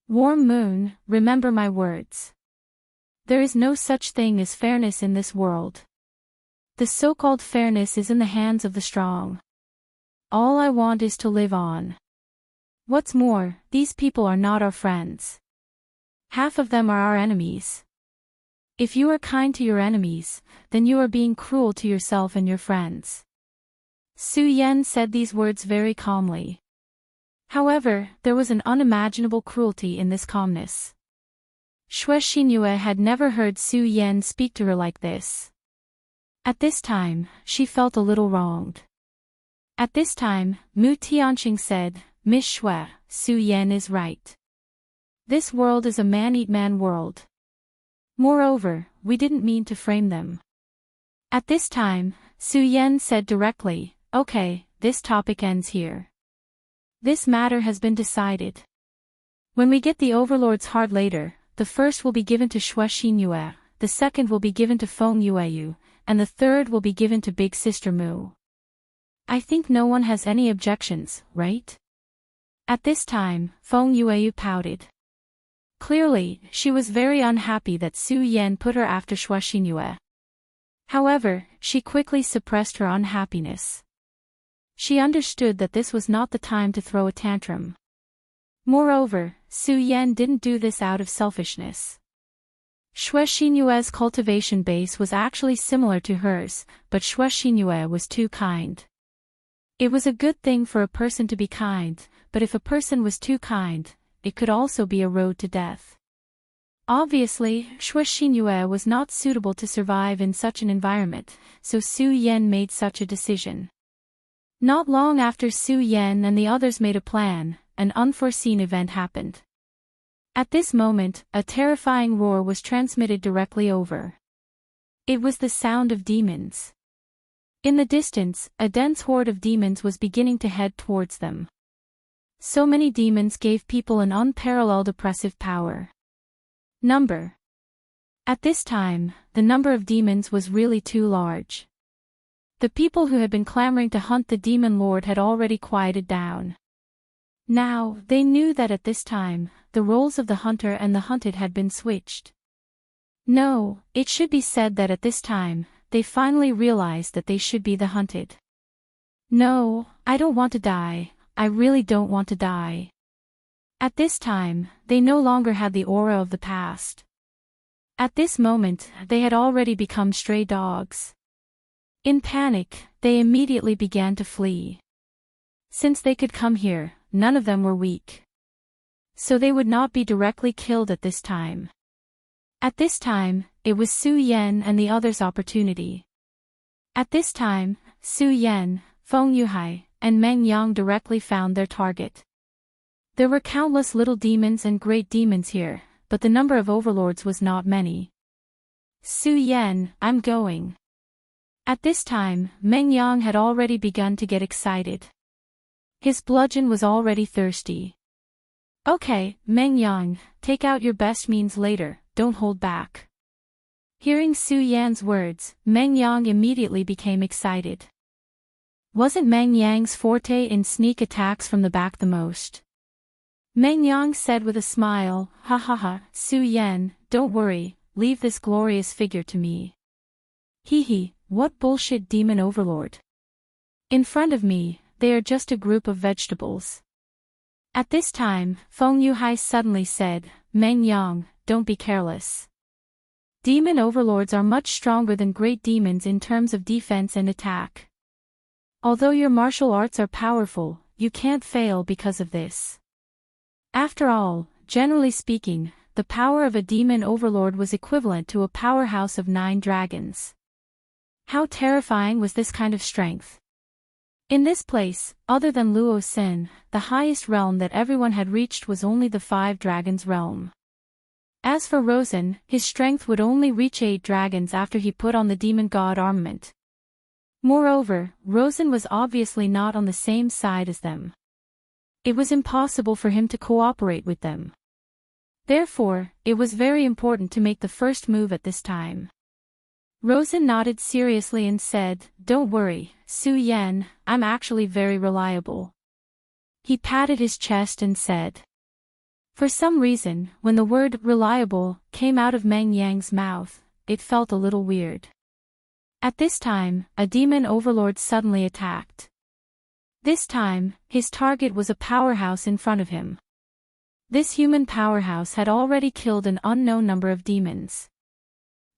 Speaker 1: Warm Moon, remember my words. There is no such thing as fairness in this world. The so-called fairness is in the hands of the strong. All I want is to live on. What's more, these people are not our friends. Half of them are our enemies. If you are kind to your enemies, then you are being cruel to yourself and your friends." Su Yan said these words very calmly. However, there was an unimaginable cruelty in this calmness. Xue Xinyue had never heard Su Yan speak to her like this. At this time, she felt a little wronged. At this time, Mu Tianqing said, "Miss Xue, Su Yan is right. This world is a man-eat-man world. Moreover, we didn't mean to frame them." At this time, Su Yan said directly, "Okay, this topic ends here. This matter has been decided. When we get the Overlord's heart later, the first will be given to Xue Xinyue, the second will be given to Feng Yueyu, and the third will be given to Big Sister Mu. I think no one has any objections, right?" At this time, Feng Yueyu pouted. Clearly, she was very unhappy that Su Yan put her after Xue Xinyue. However, she quickly suppressed her unhappiness. She understood that this was not the time to throw a tantrum. Moreover, Su Yan didn't do this out of selfishness. Xue Xinyue's cultivation base was actually similar to hers, but Xue Xinyue was too kind. It was a good thing for a person to be kind, but if a person was too kind, it could also be a road to death. Obviously, Xue Xinyue was not suitable to survive in such an environment, so Su Yan made such a decision. Not long after Su Yan and the others made a plan, an unforeseen event happened. At this moment, a terrifying roar was transmitted directly over. It was the sound of demons. In the distance, a dense horde of demons was beginning to head towards them. So many demons gave people an unparalleled oppressive power. Number. At this time, the number of demons was really too large. The people who had been clamoring to hunt the demon lord had already quieted down. Now, they knew that at this time, the roles of the hunter and the hunted had been switched. No, it should be said that at this time, they finally realized that they should be the hunted. No, I don't want to die, I really don't want to die. At this time, they no longer had the aura of the past. At this moment, they had already become stray dogs. In panic, they immediately began to flee. Since they could come here, none of them were weak. So they would not be directly killed at this time. At this time, it was Su Yan and the others' opportunity. At this time, Su Yan, Feng Yuhai, and Meng Yang directly found their target. There were countless little demons and great demons here, but the number of overlords was not many. Su Yan, I'm going. At this time, Meng Yang had already begun to get excited. His bludgeon was already thirsty. Okay, Meng Yang, take out your best means later, don't hold back. Hearing Su Yan's words, Meng Yang immediately became excited. Wasn't Meng Yang's forte in sneak attacks from the back the most? Meng Yang said with a smile, ha ha ha, Su Yan, don't worry, leave this glorious figure to me. Hee hee, what bullshit demon overlord. In front of me, they are just a group of vegetables. At this time, Feng Yuhai suddenly said, Meng Yang, don't be careless. Demon overlords are much stronger than great demons in terms of defense and attack. Although your martial arts are powerful, you can't fail because of this. After all, generally speaking, the power of a demon overlord was equivalent to a powerhouse of 9 dragons. How terrifying was this kind of strength? In this place, other than Luo Xin, the highest realm that everyone had reached was only the 5 dragons realm. As for Rosen, his strength would only reach 8 dragons after he put on the demon god armament. Moreover, Rosen was obviously not on the same side as them. It was impossible for him to cooperate with them. Therefore, it was very important to make the first move at this time. Rosen nodded seriously and said, don't worry, Su Yan, I'm actually very reliable. He patted his chest and said. For some reason, when the word reliable came out of Meng Yang's mouth, it felt a little weird. At this time, a demon overlord suddenly attacked. This time, his target was a powerhouse in front of him. This human powerhouse had already killed an unknown number of demons.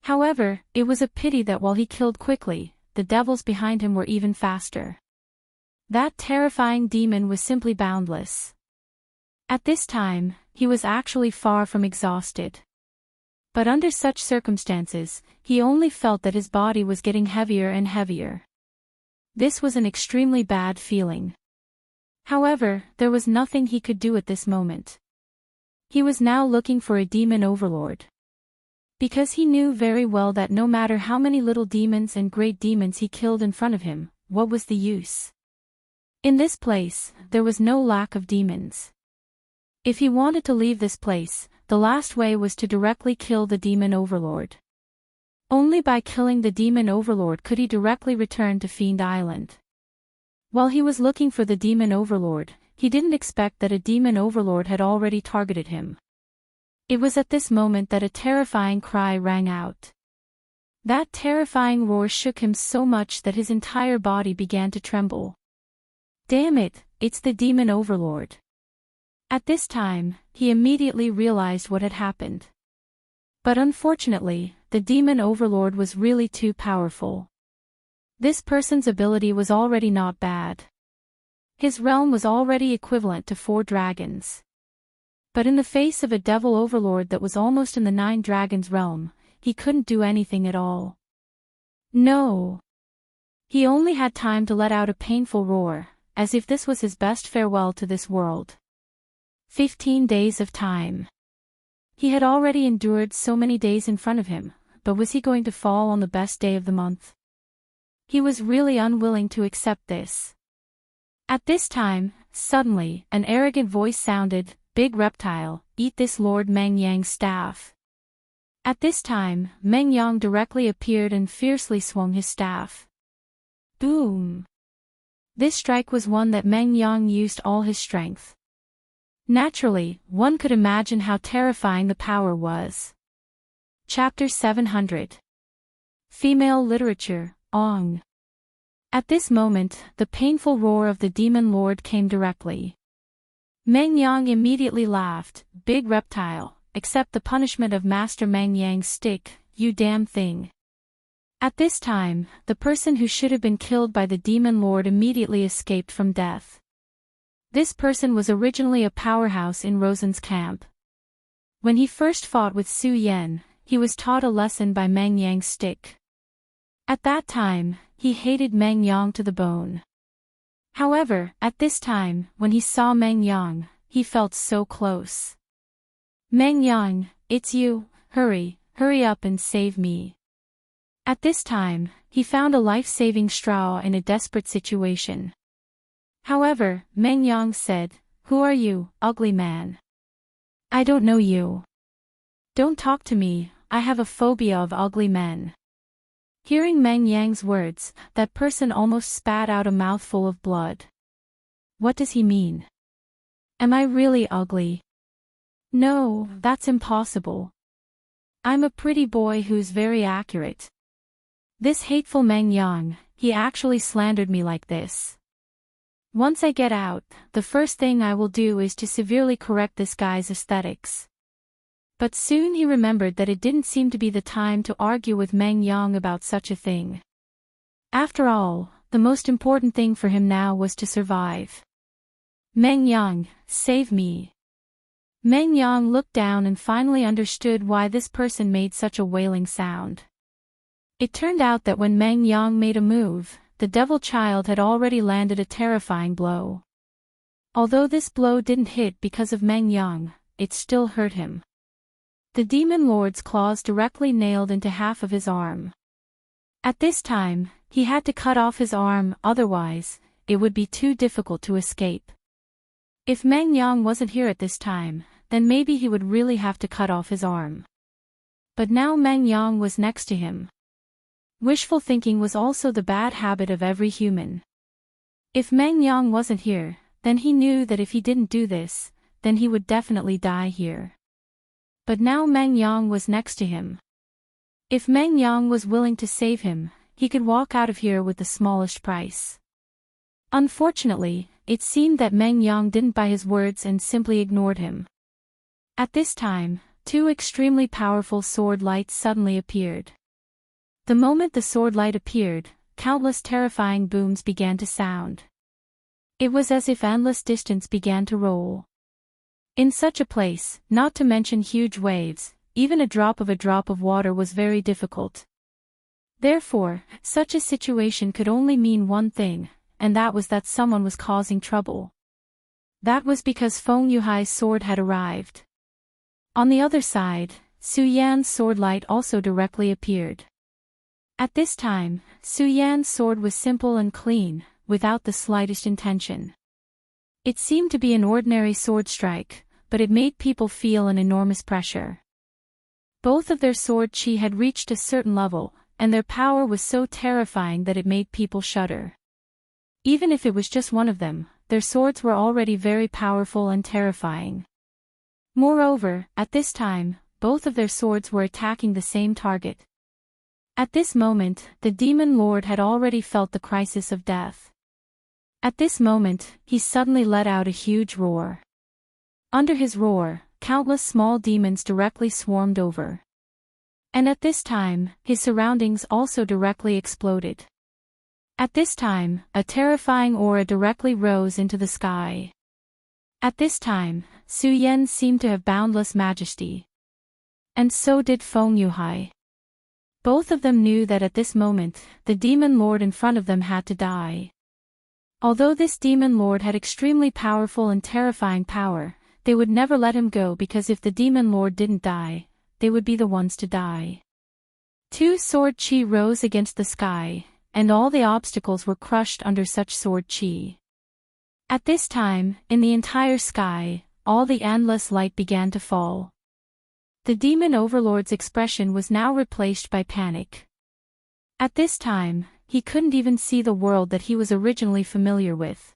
Speaker 1: However, it was a pity that while he killed quickly, the devils behind him were even faster. That terrifying demon was simply boundless. At this time, he was actually far from exhausted. But under such circumstances, he only felt that his body was getting heavier and heavier. This was an extremely bad feeling. However, there was nothing he could do at this moment. He was now looking for a demon overlord. Because he knew very well that no matter how many little demons and great demons he killed in front of him, what was the use? In this place, there was no lack of demons. If he wanted to leave this place, the last way was to directly kill the demon overlord. Only by killing the demon overlord could he directly return to Fiend Island. While he was looking for the demon overlord, he didn't expect that a demon overlord had already targeted him. It was at this moment that a terrifying cry rang out. That terrifying roar shook him so much that his entire body began to tremble. Damn it, it's the demon overlord. At this time, he immediately realized what had happened. But unfortunately, the demon overlord was really too powerful. This person's ability was already not bad. His realm was already equivalent to 4 dragons. But in the face of a devil overlord that was almost in the 9 dragons realm, he couldn't do anything at all. No. He only had time to let out a painful roar, as if this was his best farewell to this world. 15 days of time. He had already endured so many days in front of him, but was he going to fall on the best day of the month? He was really unwilling to accept this. At this time, suddenly, an arrogant voice sounded, "Big reptile, eat this Lord Meng Yang's staff." At this time, Meng Yang directly appeared and fiercely swung his staff. Boom! This strike was one that Meng Yang used all his strength. Naturally, one could imagine how terrifying the power was. Chapter 700. Female Literature, Ong. At this moment, the painful roar of the demon lord came directly. Meng Yang immediately laughed. "Big reptile, accept the punishment of Master Meng Yang's stick, you damn thing." At this time, the person who should have been killed by the demon lord immediately escaped from death. This person was originally a powerhouse in Rosen's camp. When he first fought with Su Yan, he was taught a lesson by Meng Yang's stick. At that time, he hated Meng Yang to the bone. However, at this time, when he saw Meng Yang, he felt so close. "Meng Yang, it's you, hurry up and save me." At this time, he found a life-saving straw in a desperate situation. However, Meng Yang said, "Who are you, ugly man? I don't know you. Don't talk to me, I have a phobia of ugly men." Hearing Meng Yang's words, that person almost spat out a mouthful of blood. What does he mean? Am I really ugly? No, that's impossible. I'm a pretty boy who's very accurate. This hateful Meng Yang, he actually slandered me like this. Once I get out, the first thing I will do is to severely correct this guy's aesthetics. But soon he remembered that it didn't seem to be the time to argue with Meng Yang about such a thing. After all, the most important thing for him now was to survive. "Meng Yang, save me." Meng Yang looked down and finally understood why this person made such a wailing sound. It turned out that when Meng Yang made a move, the devil child had already landed a terrifying blow. Although this blow didn't hit because of Meng Yang, it still hurt him. The demon lord's claws directly nailed into half of his arm. At this time, he had to cut off his arm, otherwise, it would be too difficult to escape. If Meng Yang wasn't here at this time, then maybe he would really have to cut off his arm. But now Meng Yang was next to him. Wishful thinking was also the bad habit of every human. If Meng Yang wasn't here, then he knew that if he didn't do this, then he would definitely die here. But now Meng Yang was next to him. If Meng Yang was willing to save him, he could walk out of here with the smallest price. Unfortunately, it seemed that Meng Yang didn't buy his words and simply ignored him. At this time, two extremely powerful sword lights suddenly appeared. The moment the sword light appeared, countless terrifying booms began to sound. It was as if endless distance began to roll. In such a place, not to mention huge waves, even a drop of water was very difficult. Therefore, such a situation could only mean one thing, and that was that someone was causing trouble. That was because Feng Yuhai's sword had arrived. On the other side, Su Yan's sword light also directly appeared. At this time, Su Yan's sword was simple and clean, without the slightest intention. It seemed to be an ordinary sword strike, but it made people feel an enormous pressure. Both of their sword chi had reached a certain level, and their power was so terrifying that it made people shudder. Even if it was just one of them, their swords were already very powerful and terrifying. Moreover, at this time, both of their swords were attacking the same target. At this moment, the demon lord had already felt the crisis of death. At this moment, he suddenly let out a huge roar. Under his roar, countless small demons directly swarmed over. And at this time, his surroundings also directly exploded. At this time, a terrifying aura directly rose into the sky. At this time, Su Yan seemed to have boundless majesty. And so did Feng Yuhai. Both of them knew that at this moment, the demon lord in front of them had to die. Although this demon lord had extremely powerful and terrifying power, they would never let him go because if the demon lord didn't die, they would be the ones to die. Two sword chi rose against the sky, and all the obstacles were crushed under such sword chi. At this time, in the entire sky, all the endless light began to fall. The demon overlord's expression was now replaced by panic. At this time, he couldn't even see the world that he was originally familiar with.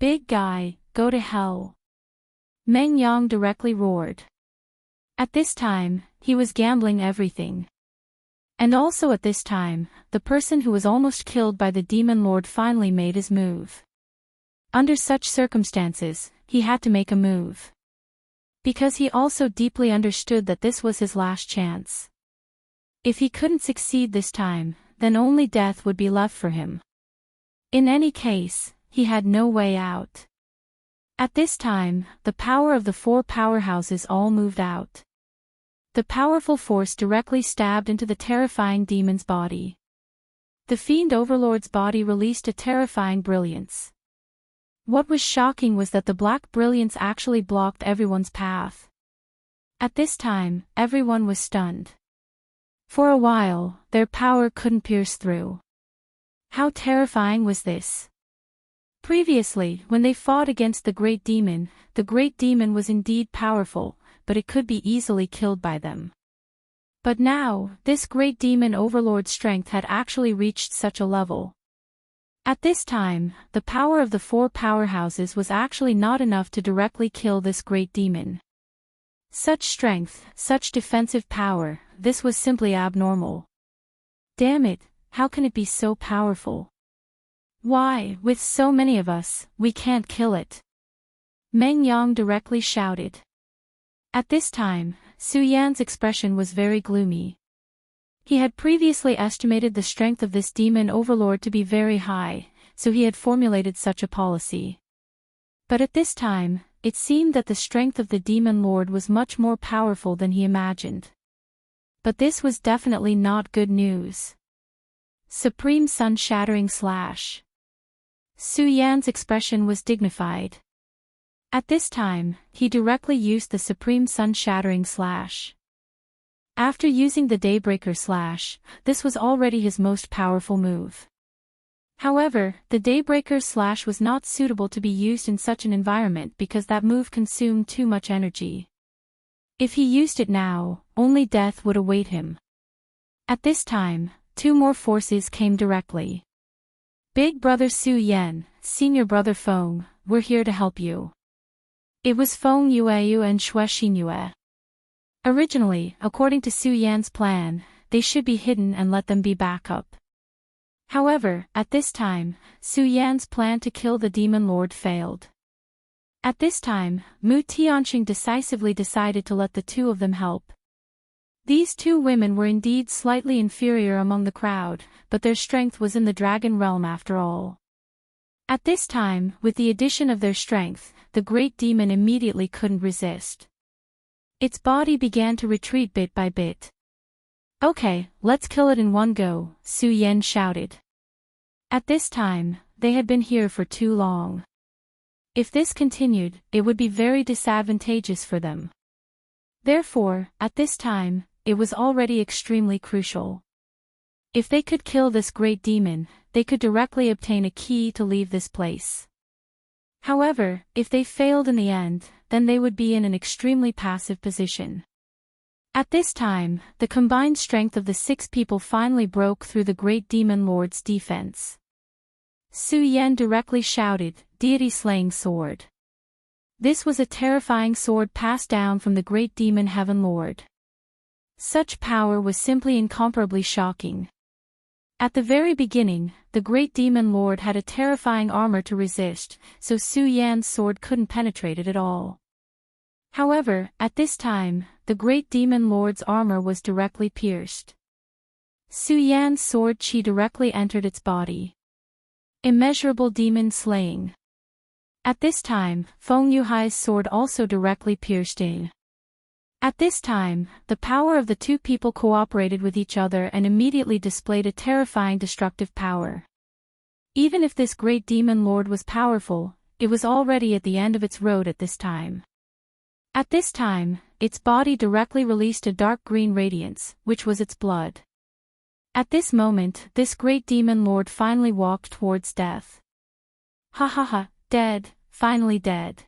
Speaker 1: "Big guy, go to hell!" Meng Yang directly roared. At this time, he was gambling everything. And also at this time, the person who was almost killed by the demon lord finally made his move. Under such circumstances, he had to make a move. Because he also deeply understood that this was his last chance. If he couldn't succeed this time, then only death would be left for him. In any case, he had no way out. At this time, the power of the four powerhouses all moved out. The powerful force directly stabbed into the terrifying demon's body. The fiend overlord's body released a terrifying brilliance. What was shocking was that the black brilliance actually blocked everyone's path. At this time, everyone was stunned. For a while, their power couldn't pierce through. How terrifying was this? Previously, when they fought against the great demon was indeed powerful, but it could be easily killed by them. But now, this great demon overlord's strength had actually reached such a level. At this time, the power of the four powerhouses was actually not enough to directly kill this great demon. Such strength, such defensive power, this was simply abnormal. Damn it, how can it be so powerful? Why, with so many of us, we can't kill it? Meng Yang directly shouted. At this time, Su Yan's expression was very gloomy. He had previously estimated the strength of this demon overlord to be very high, so he had formulated such a policy. But at this time, it seemed that the strength of the demon lord was much more powerful than he imagined. But this was definitely not good news. Supreme Sun-Shattering Slash. Su Yan's expression was dignified. At this time, he directly used the Supreme Sun-Shattering Slash. After using the Daybreaker Slash, this was already his most powerful move. However, the Daybreaker Slash was not suitable to be used in such an environment because that move consumed too much energy. If he used it now, only death would await him. At this time, two more forces came directly. Big Brother Su Yan, Senior Brother Feng, we're here to help you. It was Feng Yueyu and Xue Xinyue. Originally, according to Su Yan's plan, they should be hidden and let them be backup. However, at this time, Su Yan's plan to kill the demon lord failed. At this time, Mu Tianxing decisively decided to let the two of them help. These two women were indeed slightly inferior among the crowd, but their strength was in the dragon realm after all. At this time, with the addition of their strength, the great demon immediately couldn't resist. Its body began to retreat bit by bit. Okay, let's kill it in one go, Su Yan shouted. At this time, they had been here for too long. If this continued, it would be very disadvantageous for them. Therefore, at this time, it was already extremely crucial. If they could kill this great demon, they could directly obtain a key to leave this place. However, if they failed in the end, then they would be in an extremely passive position. At this time, the combined strength of the six people finally broke through the great demon lord's defense. Su Yan directly shouted, "Deity-slaying sword." This was a terrifying sword passed down from the great demon heaven lord. Such power was simply incomparably shocking. At the very beginning, the great demon lord had a terrifying armor to resist, so Su Yan's sword couldn't penetrate it at all. However, at this time, the great demon lord's armor was directly pierced. Su Yan's sword chi directly entered its body. Immeasurable demon slaying. At this time, Feng Yuhai's sword also directly pierced in. At this time, the power of the two people cooperated with each other and immediately displayed a terrifying destructive power. Even if this great demon lord was powerful, it was already at the end of its road at this time. At this time, its body directly released a dark green radiance, which was its blood. At this moment, this great demon lord finally walked towards death. Ha ha ha, dead, finally dead.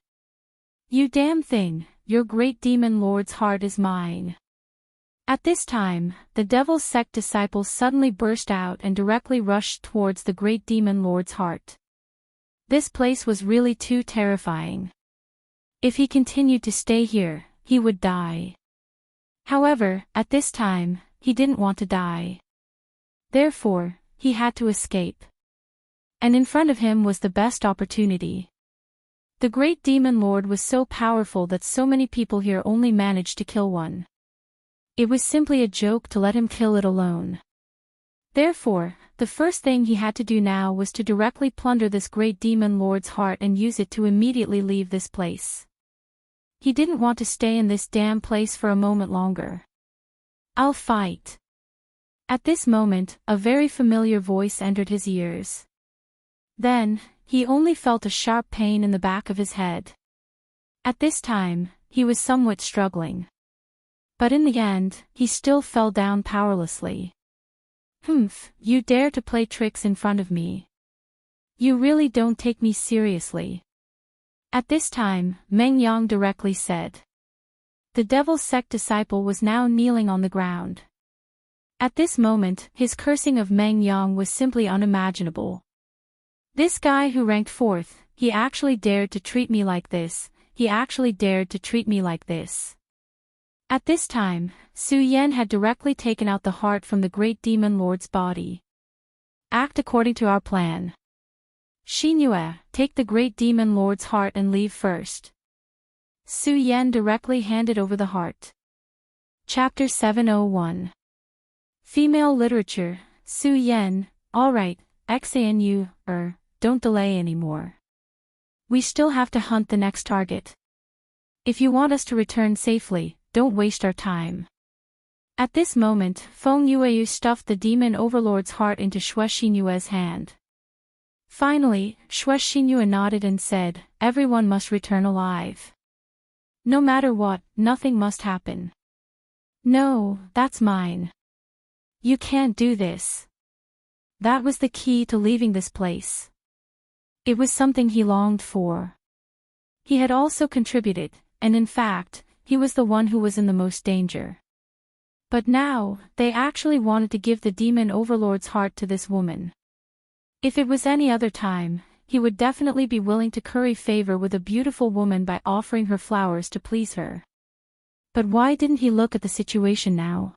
Speaker 1: You damn thing, your great demon lord's heart is mine. At this time, the devil's sect disciples suddenly burst out and directly rushed towards the great demon lord's heart. This place was really too terrifying. If he continued to stay here, he would die. However, at this time, he didn't want to die. Therefore, he had to escape. And in front of him was the best opportunity. The great demon lord was so powerful that so many people here only managed to kill one. It was simply a joke to let him kill it alone. Therefore, the first thing he had to do now was to directly plunder this great demon lord's heart and use it to immediately leave this place. He didn't want to stay in this damn place for a moment longer. "I'll fight." At this moment, a very familiar voice entered his ears. Then, he only felt a sharp pain in the back of his head. At this time, he was somewhat struggling. But in the end, he still fell down powerlessly. "Humph, you dare to play tricks in front of me. You really don't take me seriously." At this time, Meng Yang directly said. The devil's sect disciple was now kneeling on the ground. At this moment, his cursing of Meng Yang was simply unimaginable. This guy who ranked 4th, he actually dared to treat me like this, he actually dared to treat me like this. At this time, Su Yan had directly taken out the heart from the great demon lord's body. "Act according to our plan. Xinyu, take the great demon lord's heart and leave first." Su Yan directly handed over the heart. Chapter 701. Female Literature, Su Yan, alright, XANU, don't delay anymore. We still have to hunt the next target. If you want us to return safely, don't waste our time. At this moment, Feng Yueyu stuffed the demon overlord's heart into Xue Xinyue's hand. Finally, Xue Xinyue nodded and said, "Everyone must return alive. No matter what, nothing must happen." "No, that's mine. You can't do this." That was the key to leaving this place. It was something he longed for. He had also contributed, and in fact, he was the one who was in the most danger. But now, they actually wanted to give the demon overlord's heart to this woman. If it was any other time, he would definitely be willing to curry favor with a beautiful woman by offering her flowers to please her. But why didn't he look at the situation now?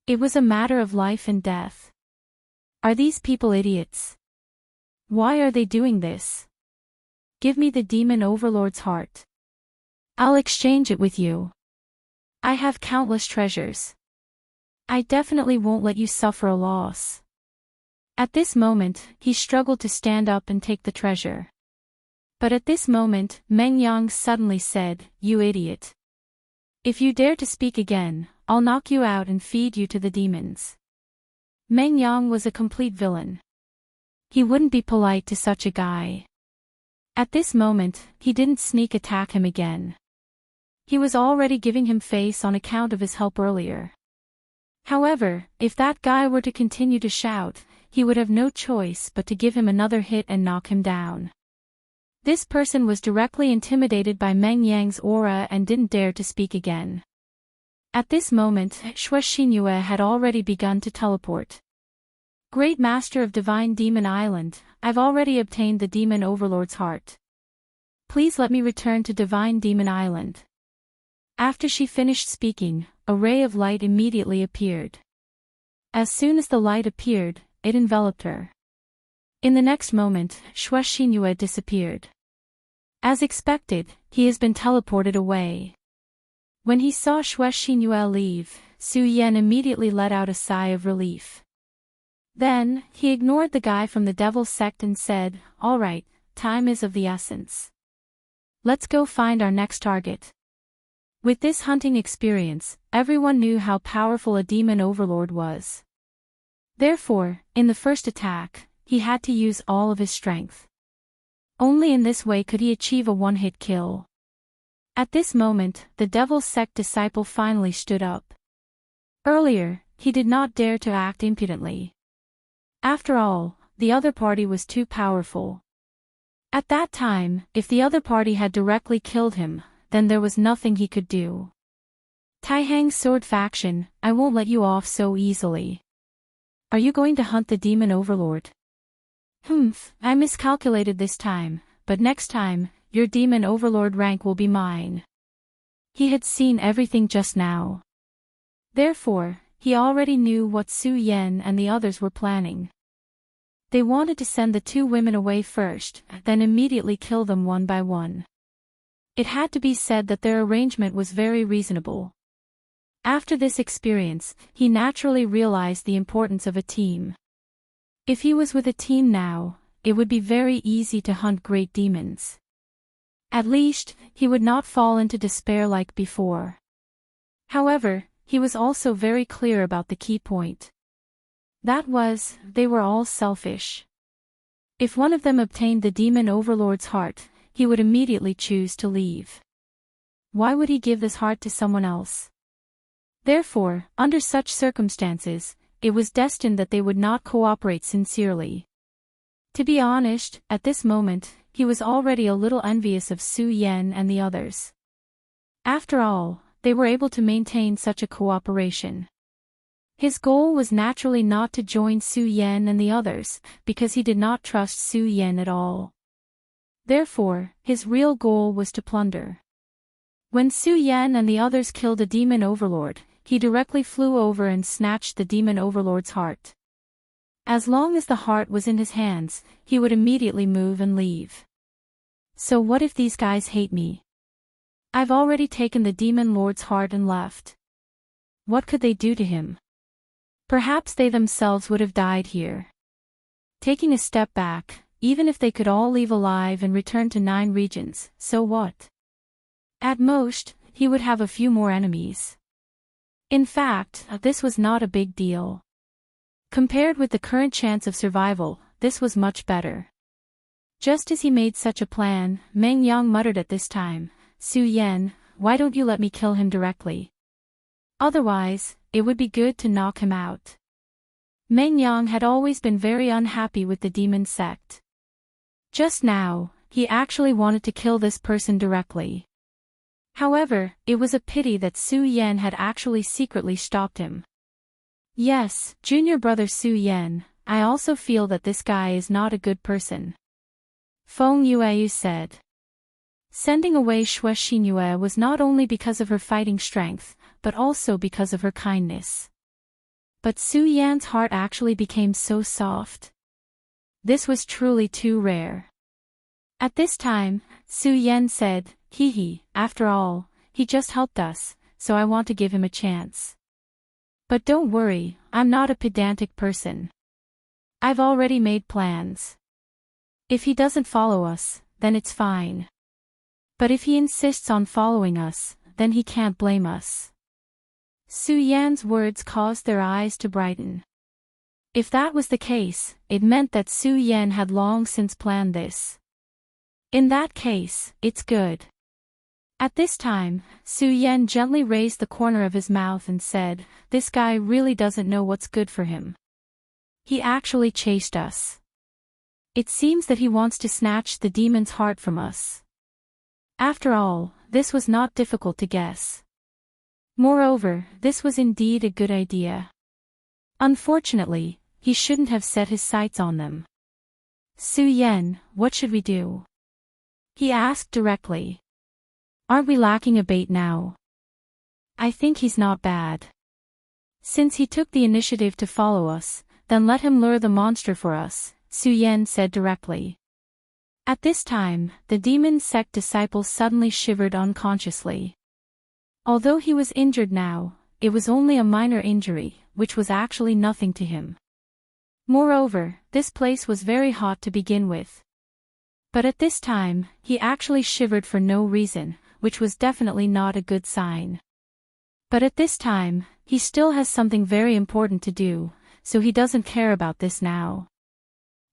Speaker 1: It was a matter of life and death. Are these people idiots? Why are they doing this? Give me the demon overlord's heart. I'll exchange it with you. I have countless treasures. I definitely won't let you suffer a loss. At this moment, he struggled to stand up and take the treasure. But at this moment, Meng Yang suddenly said, "You idiot. If you dare to speak again, I'll knock you out and feed you to the demons." Meng Yang was a complete villain. He wouldn't be polite to such a guy. At this moment, he didn't sneak attack him again. He was already giving him face on account of his help earlier. However, if that guy were to continue to shout, he would have no choice but to give him another hit and knock him down. This person was directly intimidated by Meng Yang's aura and didn't dare to speak again. At this moment, Xue Xinyue had already begun to teleport. "Great Master of Divine Demon Island, I've already obtained the Demon Overlord's heart. Please let me return to Divine Demon Island." After she finished speaking, a ray of light immediately appeared. As soon as the light appeared, it enveloped her. In the next moment, Xue Xinyue disappeared. As expected, he has been teleported away. When he saw Xue Xinyue leave, Su Yan immediately let out a sigh of relief. Then, he ignored the guy from the devil's sect and said, "Alright, time is of the essence. Let's go find our next target." With this hunting experience, everyone knew how powerful a demon overlord was. Therefore, in the first attack, he had to use all of his strength. Only in this way could he achieve a one-hit kill. At this moment, the devil's sect disciple finally stood up. Earlier, he did not dare to act impudently. After all, the other party was too powerful. At that time, if the other party had directly killed him, then there was nothing he could do. "Taihang's sword faction, I won't let you off so easily. Are you going to hunt the demon overlord?" "Humph, I miscalculated this time, but next time, your demon overlord rank will be mine." He had seen everything just now. Therefore, he already knew what Su Yan and the others were planning. They wanted to send the two women away first, then immediately kill them one by one. It had to be said that their arrangement was very reasonable. After this experience, he naturally realized the importance of a team. If he was with a team now, it would be very easy to hunt great demons. At least, he would not fall into despair like before. However, he was also very clear about the key point. That was, they were all selfish. If one of them obtained the demon overlord's heart, he would immediately choose to leave. Why would he give this heart to someone else? Therefore, under such circumstances, it was destined that they would not cooperate sincerely. To be honest, at this moment, he was already a little envious of Su Yan and the others. After all, they were able to maintain such a cooperation. His goal was naturally not to join Su Yan and the others, because he did not trust Su Yan at all. Therefore, his real goal was to plunder. When Su Yan and the others killed a demon overlord, he directly flew over and snatched the demon overlord's heart. As long as the heart was in his hands, he would immediately move and leave. So what if these guys hate me? I've already taken the demon lord's heart and left. What could they do to him? Perhaps they themselves would have died here. Taking a step back, even if they could all leave alive and return to 9 regions, so what? At most, he would have a few more enemies. In fact, this was not a big deal. Compared with the current chance of survival, this was much better. Just as he made such a plan, Meng Yang muttered at this time, "Su Yan, why don't you let me kill him directly? Otherwise, it would be good to knock him out." Meng Yang had always been very unhappy with the demon sect. Just now, he actually wanted to kill this person directly. However, it was a pity that Su Yan had actually secretly stopped him. "Yes, junior brother Su Yan, I also feel that this guy is not a good person," Feng Yue said. Sending away Xue Xinyue was not only because of her fighting strength, but also because of her kindness. But Su Yan's heart actually became so soft. This was truly too rare. At this time, Su Yan said, "Hee, after all, he just helped us, so I want to give him a chance. But don't worry, I'm not a pedantic person. I've already made plans. If he doesn't follow us, then it's fine. But if he insists on following us, then he can't blame us." Su Yan's words caused their eyes to brighten. If that was the case, it meant that Su Yan had long since planned this. In that case, it's good. At this time, Su Yan gently raised the corner of his mouth and said, "This guy really doesn't know what's good for him. He actually chased us. It seems that he wants to snatch the demon's heart from us." After all, this was not difficult to guess. Moreover, this was indeed a good idea. Unfortunately, he shouldn't have set his sights on them. "Su Yan, what should we do?" he asked directly. "Aren't we lacking a bait now? I think he's not bad. Since he took the initiative to follow us, then let him lure the monster for us," Su Yan said directly. At this time, the demon sect disciple suddenly shivered unconsciously. Although he was injured now, it was only a minor injury, which was actually nothing to him. Moreover, this place was very hot to begin with. But at this time, he actually shivered for no reason, which was definitely not a good sign. But at this time, he still has something very important to do, so he doesn't care about this now.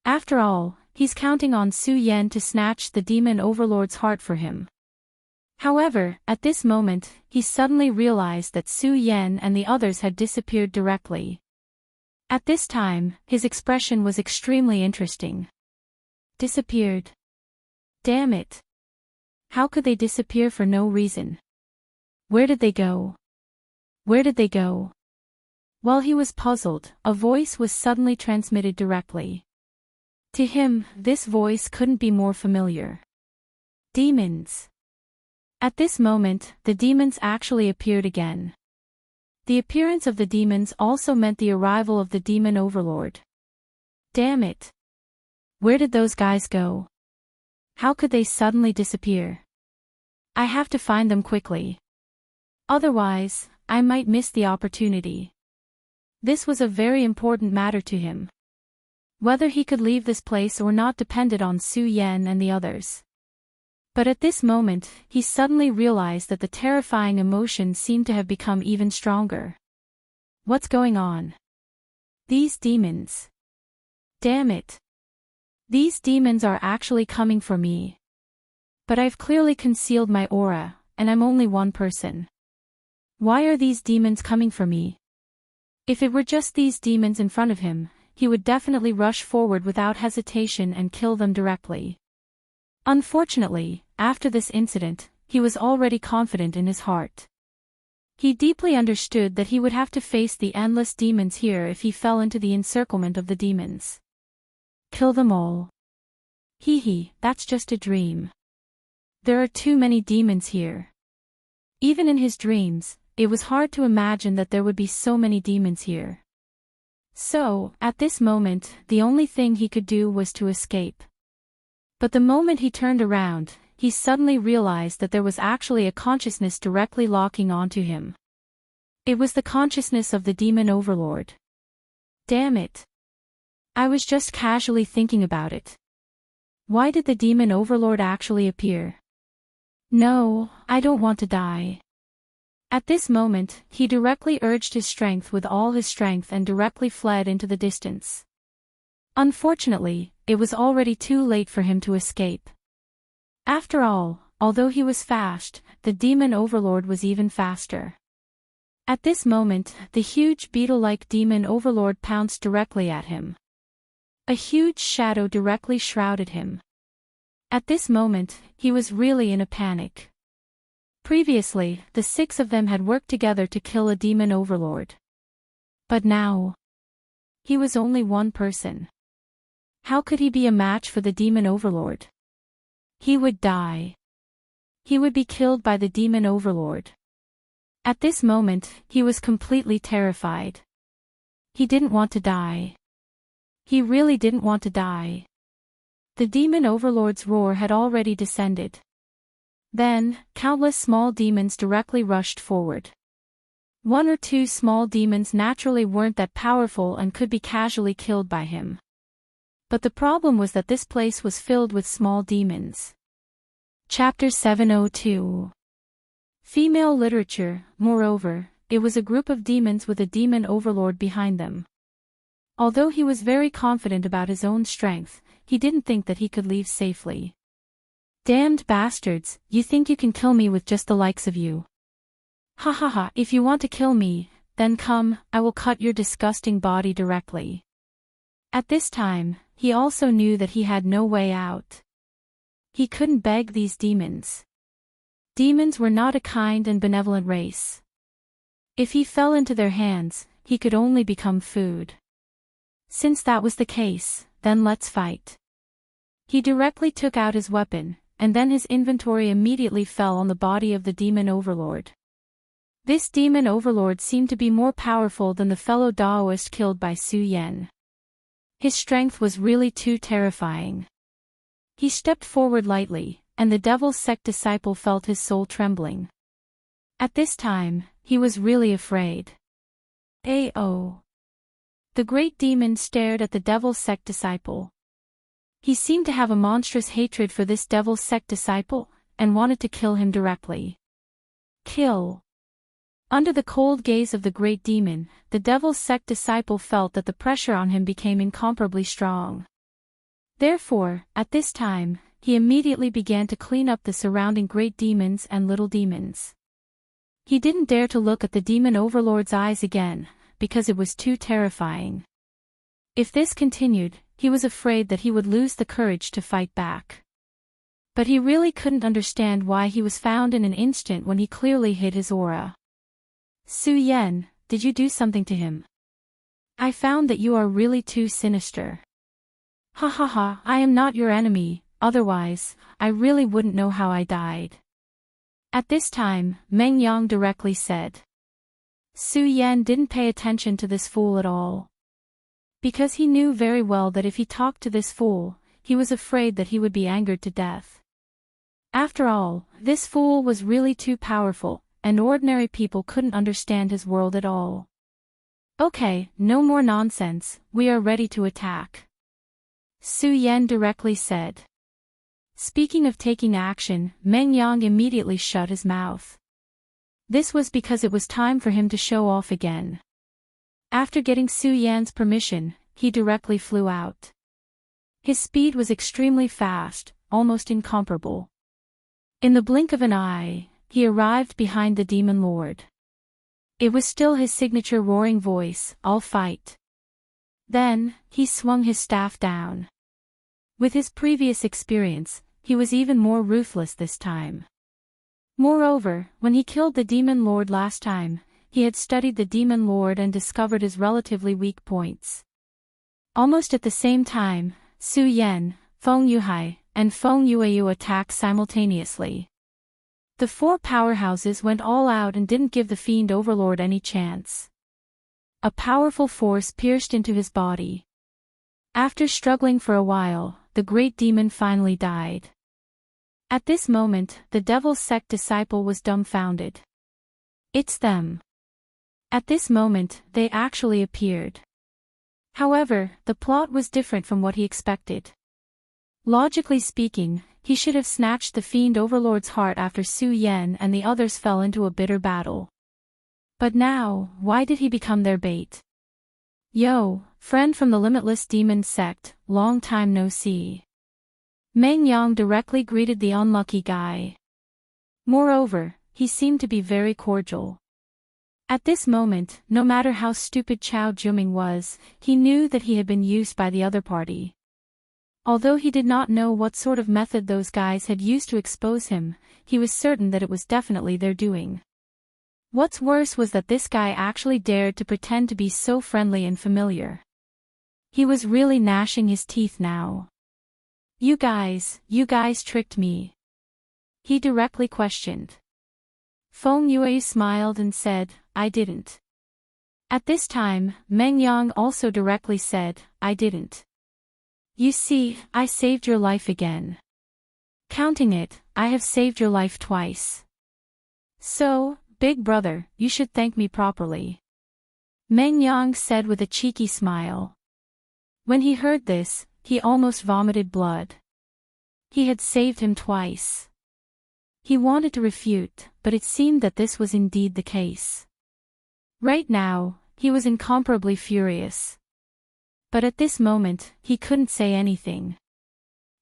Speaker 1: After all, he's counting on Su Yan to snatch the demon overlord's heart for him. However, at this moment, he suddenly realized that Su Yan and the others had disappeared directly. At this time, his expression was extremely interesting. Disappeared. Damn it. How could they disappear for no reason? Where did they go? Where did they go? While he was puzzled, a voice was suddenly transmitted directly. To him, this voice couldn't be more familiar. Demons. At this moment, the demons actually appeared again. The appearance of the demons also meant the arrival of the demon overlord. Damn it! Where did those guys go? How could they suddenly disappear? I have to find them quickly. Otherwise, I might miss the opportunity. This was a very important matter to him. Whether he could leave this place or not depended on Su Yan and the others. But at this moment, he suddenly realized that the terrifying emotion seemed to have become even stronger. What's going on? These demons. Damn it. These demons are actually coming for me. But I've clearly concealed my aura, and I'm only one person. Why are these demons coming for me? If it were just these demons in front of him, he would definitely rush forward without hesitation and kill them directly. Unfortunately, after this incident, he was already confident in his heart. He deeply understood that he would have to face the endless demons here if he fell into the encirclement of the demons. Kill them all. Hee, that's just a dream. There are too many demons here. Even in his dreams, it was hard to imagine that there would be so many demons here. So, at this moment, the only thing he could do was to escape. But the moment he turned around, he suddenly realized that there was actually a consciousness directly locking onto him. It was the consciousness of the demon overlord. Damn it. I was just casually thinking about it. Why did the demon overlord actually appear? No, I don't want to die. At this moment, he directly urged his strength with all his strength and directly fled into the distance. Unfortunately, it was already too late for him to escape. After all, although he was fast, the demon overlord was even faster. At this moment, the huge beetle-like demon overlord pounced directly at him. A huge shadow directly shrouded him. At this moment, he was really in a panic. Previously, the 6 of them had worked together to kill a demon overlord. But now, he was only one person. How could he be a match for the demon overlord? He would die. He would be killed by the demon overlord. At this moment, he was completely terrified. He didn't want to die. He really didn't want to die. The demon overlord's roar had already descended. Then, countless small demons directly rushed forward. 1 or 2 small demons naturally weren't that powerful and could be casually killed by him. But the problem was that this place was filled with small demons. Chapter 702. Female literature. Moreover, it was a group of demons with a demon overlord behind them. Although he was very confident about his own strength, he didn't think that he could leave safely. Damned bastards, you think you can kill me with just the likes of you? Ha ha ha, if you want to kill me, then come, I will cut your disgusting body directly. At this time, he also knew that he had no way out. He couldn't beg these demons. Demons were not a kind and benevolent race. If he fell into their hands, he could only become food. Since that was the case, then let's fight. He directly took out his weapon, and then his inventory immediately fell on the body of the demon overlord. This demon overlord seemed to be more powerful than the fellow Daoist killed by Su Yan. His strength was really too terrifying. He stepped forward lightly, and the devil's sect disciple felt his soul trembling. At this time, he was really afraid. Ao. The great demon stared at the devil's sect disciple. He seemed to have a monstrous hatred for this devil's sect disciple, and wanted to kill him directly. Kill. Under the cold gaze of the great demon, the devil's sect disciple felt that the pressure on him became incomparably strong. Therefore, at this time, he immediately began to clean up the surrounding great demons and little demons. He didn't dare to look at the demon overlord's eyes again, because it was too terrifying. If this continued, he was afraid that he would lose the courage to fight back. But he really couldn't understand why he was found in an instant when he clearly hid his aura. Su Yan, did you do something to him? I found that you are really too sinister. Ha ha ha, I am not your enemy, otherwise, I really wouldn't know how I died. At this time, Meng Yang directly said. Su Yan didn't pay attention to this fool at all. Because he knew very well that if he talked to this fool, he was afraid that he would be angered to death. After all, this fool was really too powerful, and ordinary people couldn't understand his world at all. Okay, no more nonsense, we are ready to attack, Su Yan directly said. Speaking of taking action, Meng Yang immediately shut his mouth. This was because it was time for him to show off again. After getting Su Yan's permission, he directly flew out. His speed was extremely fast, almost incomparable. In the blink of an eye, he arrived behind the Demon Lord. It was still his signature roaring voice, "I'll fight." Then, he swung his staff down. With his previous experience, he was even more ruthless this time. Moreover, when he killed the Demon Lord last time, he had studied the Demon Lord and discovered his relatively weak points. Almost at the same time, Su Yan, Feng Yuhai, and Feng Yueyu attacked simultaneously. The four powerhouses went all out and didn't give the Fiend Overlord any chance. A powerful force pierced into his body. After struggling for a while, the great demon finally died. At this moment, the Devil's Sect disciple was dumbfounded. It's them. At this moment, they actually appeared. However, the plot was different from what he expected. Logically speaking, he should have snatched the Fiend Overlord's heart after Su Yan and the others fell into a bitter battle. But now, why did he become their bait? Yo, friend from the Limitless Demon Sect, long time no see. Meng Yang directly greeted the unlucky guy. Moreover, he seemed to be very cordial. At this moment, no matter how stupid Chao Juming was, he knew that he had been used by the other party. Although he did not know what sort of method those guys had used to expose him, he was certain that it was definitely their doing. What's worse was that this guy actually dared to pretend to be so friendly and familiar. He was really gnashing his teeth now. You guys tricked me," he directly questioned. Feng Yue smiled and said, "I didn't." At this time, Meng Yang also directly said, "I didn't. You see, I saved your life again. Counting it, I have saved your life twice. So, big brother, you should thank me properly," Meng Yang said with a cheeky smile. When he heard this, he almost vomited blood. He had saved him twice. He wanted to refute, but it seemed that this was indeed the case. Right now, he was incomparably furious. But at this moment, he couldn't say anything.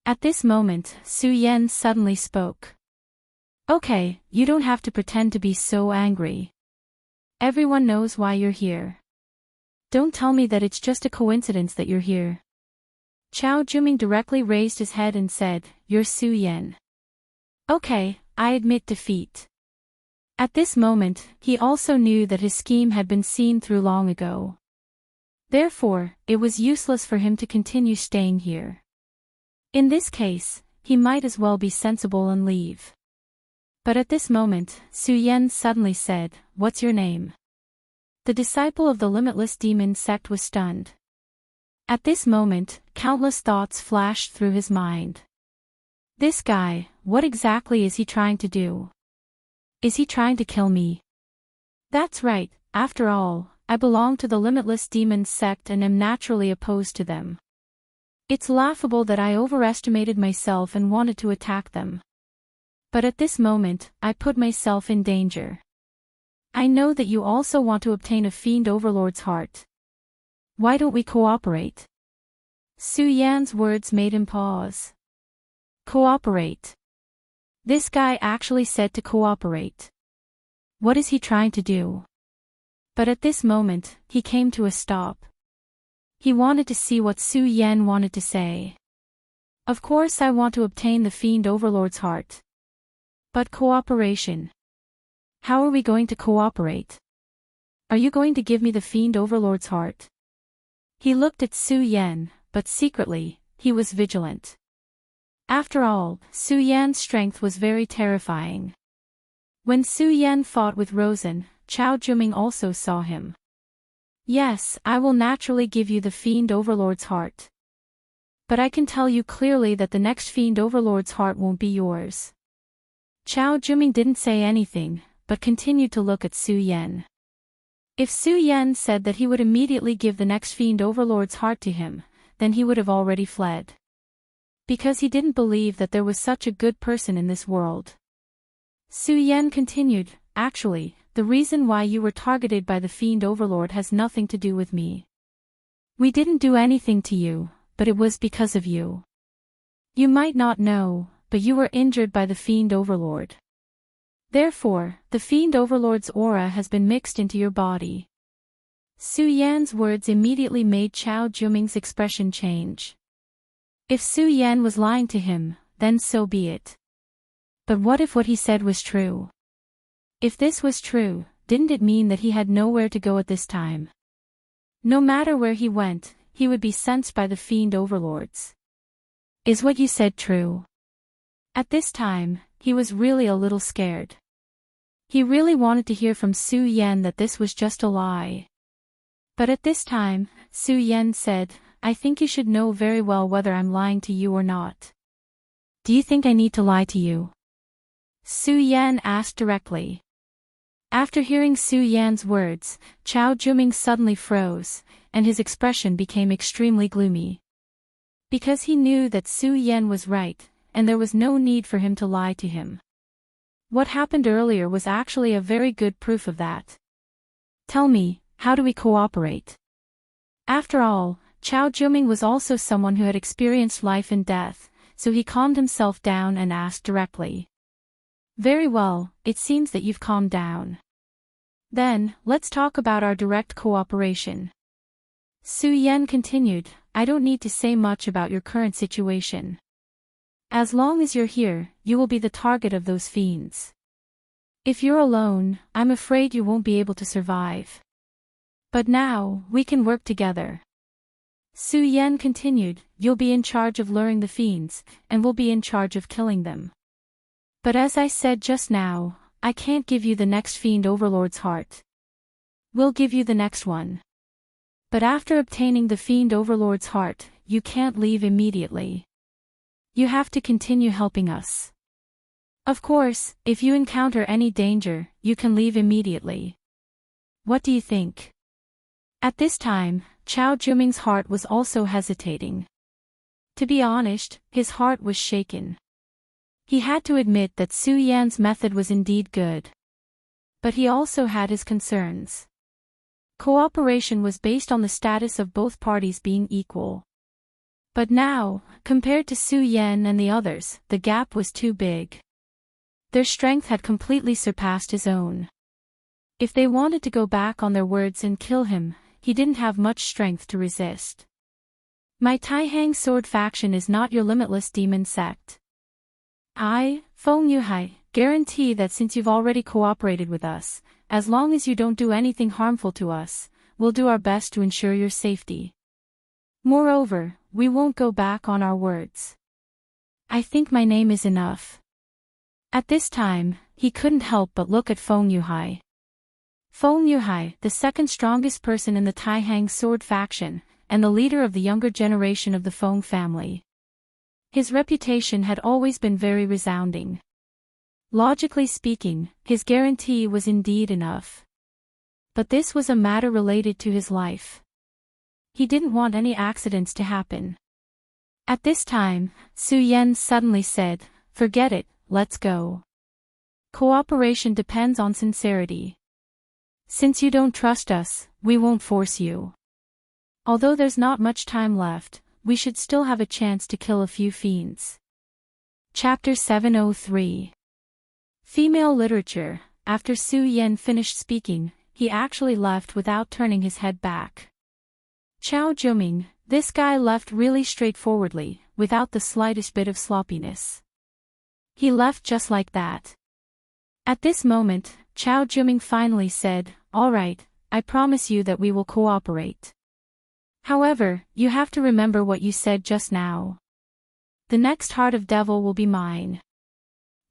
Speaker 1: At this moment, Su Yan suddenly spoke. "Okay, you don't have to pretend to be so angry. Everyone knows why you're here. Don't tell me that it's just a coincidence that you're here." Chao Juming directly raised his head and said, "You're Su Yan." "Okay, I admit defeat." At this moment, he also knew that his scheme had been seen through long ago. Therefore, it was useless for him to continue staying here. In this case, he might as well be sensible and leave. But at this moment, Su Yan suddenly said, "What's your name?" The disciple of the Limitless Demon Sect was stunned. At this moment, countless thoughts flashed through his mind. This guy, what exactly is he trying to do? Is he trying to kill me? That's right, after all, I belong to the Limitless Demon Sect and am naturally opposed to them. It's laughable that I overestimated myself and wanted to attack them. But at this moment, I put myself in danger. I know that you also want to obtain a Fiend Overlord's heart. Why don't we cooperate? Su Yan's words made him pause. Cooperate. This guy actually said to cooperate. What is he trying to do? But at this moment, he came to a stop. He wanted to see what Su Yan wanted to say. Of course I want to obtain the Fiend Overlord's heart. But cooperation. How are we going to cooperate? Are you going to give me the Fiend Overlord's heart? He looked at Su Yan, but secretly, he was vigilant. After all, Su Yan's strength was very terrifying. When Su Yan fought with Rosen, Chao Juming also saw him. Yes, I will naturally give you the Fiend Overlord's heart. But I can tell you clearly that the next Fiend Overlord's heart won't be yours. Chao Juming didn't say anything, but continued to look at Su Yan. If Su Yan said that he would immediately give the next Fiend Overlord's heart to him, then he would have already fled. Because he didn't believe that there was such a good person in this world. Su Yan continued, actually, the reason why you were targeted by the Fiend Overlord has nothing to do with me. We didn't do anything to you, but it was because of you. You might not know, but you were injured by the Fiend Overlord. Therefore, the Fiend Overlord's aura has been mixed into your body. Su Yan's words immediately made Chao Juming's expression change. If Su Yan was lying to him, then so be it. But what if what he said was true? If this was true, didn't it mean that he had nowhere to go at this time? No matter where he went, he would be sensed by the Fiend Overlords. Is what you said true? At this time, he was really a little scared. He really wanted to hear from Su Yan that this was just a lie. But at this time, Su Yan said, I think you should know very well whether I'm lying to you or not. Do you think I need to lie to you? Su Yan asked directly. After hearing Su Yan's words, Chao Juming suddenly froze, and his expression became extremely gloomy. Because he knew that Su Yan was right, and there was no need for him to lie to him. What happened earlier was actually a very good proof of that. Tell me, how do we cooperate? After all, Chao Juming was also someone who had experienced life and death, so he calmed himself down and asked directly. Very well, it seems that you've calmed down. Then, let's talk about our direct cooperation. Su Yan continued, I don't need to say much about your current situation. As long as you're here, you will be the target of those fiends. If you're alone, I'm afraid you won't be able to survive. But now, we can work together. Su Yan continued, you'll be in charge of luring the fiends, and we'll be in charge of killing them. But as I said just now, I can't give you the next Fiend Overlord's heart. We'll give you the next one. But after obtaining the Fiend Overlord's heart, you can't leave immediately. You have to continue helping us. Of course, if you encounter any danger, you can leave immediately. What do you think? At this time, Chao Juming's heart was also hesitating. To be honest, his heart was shaken. He had to admit that Su Yan's method was indeed good. But he also had his concerns. Cooperation was based on the status of both parties being equal. But now, compared to Su Yan and the others, the gap was too big. Their strength had completely surpassed his own. If they wanted to go back on their words and kill him, he didn't have much strength to resist. My Taihang sword faction is not your limitless demon sect. I, Feng Yuhai, guarantee that since you've already cooperated with us, as long as you don't do anything harmful to us, we'll do our best to ensure your safety. Moreover, we won't go back on our words. I think my name is enough. At this time, he couldn't help but look at Feng Yuhai. Feng Yuhai, the second strongest person in the Taihang sword faction, and the leader of the younger generation of the Feng family. His reputation had always been very resounding. Logically speaking, his guarantee was indeed enough. But this was a matter related to his life. He didn't want any accidents to happen. At this time, Su Yan suddenly said, forget it, let's go. Cooperation depends on sincerity. Since you don't trust us, we won't force you. Although there's not much time left, we should still have a chance to kill a few fiends. Chapter 703. Female Literature. After Su Yan finished speaking, he actually left without turning his head back. Chao Juming, this guy left really straightforwardly, without the slightest bit of sloppiness. He left just like that. At this moment, Chao Juming finally said, all right, I promise you that we will cooperate. However, you have to remember what you said just now. The next heart of devil will be mine.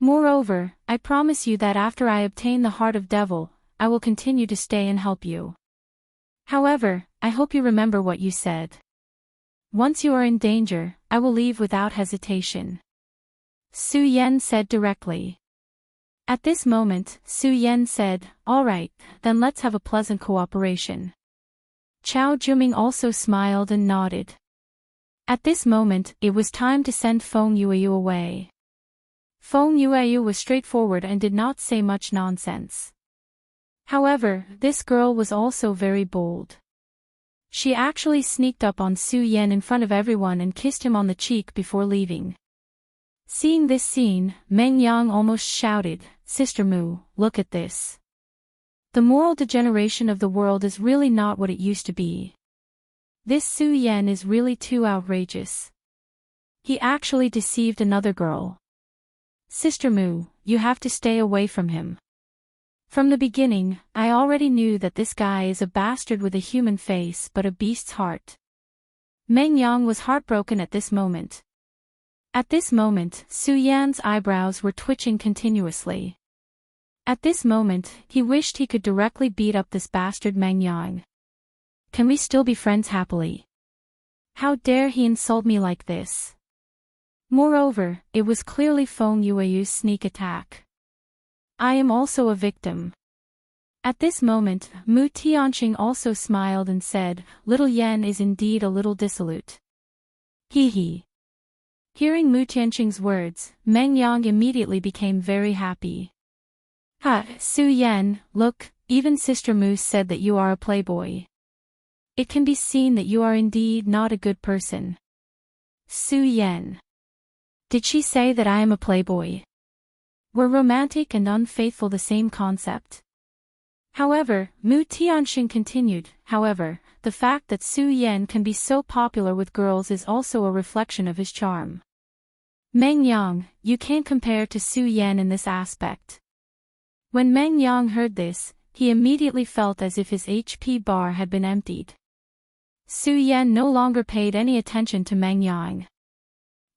Speaker 1: Moreover, I promise you that after I obtain the heart of devil, I will continue to stay and help you. However, I hope you remember what you said. Once you are in danger, I will leave without hesitation. Su Yan said directly. At this moment, Su Yan said, "All right, then let's have a pleasant cooperation." Chao Juming also smiled and nodded. At this moment, it was time to send Feng Yueyu away. Feng Yueyu was straightforward and did not say much nonsense. However, this girl was also very bold. She actually sneaked up on Su Yan in front of everyone and kissed him on the cheek before leaving. Seeing this scene, Meng Yang almost shouted, "Sister Mu, look at this. The moral degeneration of the world is really not what it used to be. This Su Yan is really too outrageous. He actually deceived another girl. Sister Mu, you have to stay away from him. From the beginning, I already knew that this guy is a bastard with a human face but a beast's heart." Meng Yang was heartbroken at this moment. At this moment, Su Yan's eyebrows were twitching continuously. At this moment, he wished he could directly beat up this bastard Meng Yang. Can we still be friends happily? How dare he insult me like this? Moreover, it was clearly Feng Yueyu's sneak attack. I am also a victim. At this moment, Mu Tianqing also smiled and said, "Little Yan is indeed a little dissolute." Hee hee. Hearing Mu Tianqing's words, Meng Yang immediately became very happy. "Ha, Su Yan, look, even Sister Mu said that you are a playboy. It can be seen that you are indeed not a good person." Su Yan. Did she say that I am a playboy? Were romantic and unfaithful the same concept? However, Mu Tianqing continued, however, the fact that Su Yan can be so popular with girls is also a reflection of his charm. Meng Yang, you can't compare to Su Yan in this aspect. When Meng Yang heard this, he immediately felt as if his HP bar had been emptied. Su Yan no longer paid any attention to Meng Yang.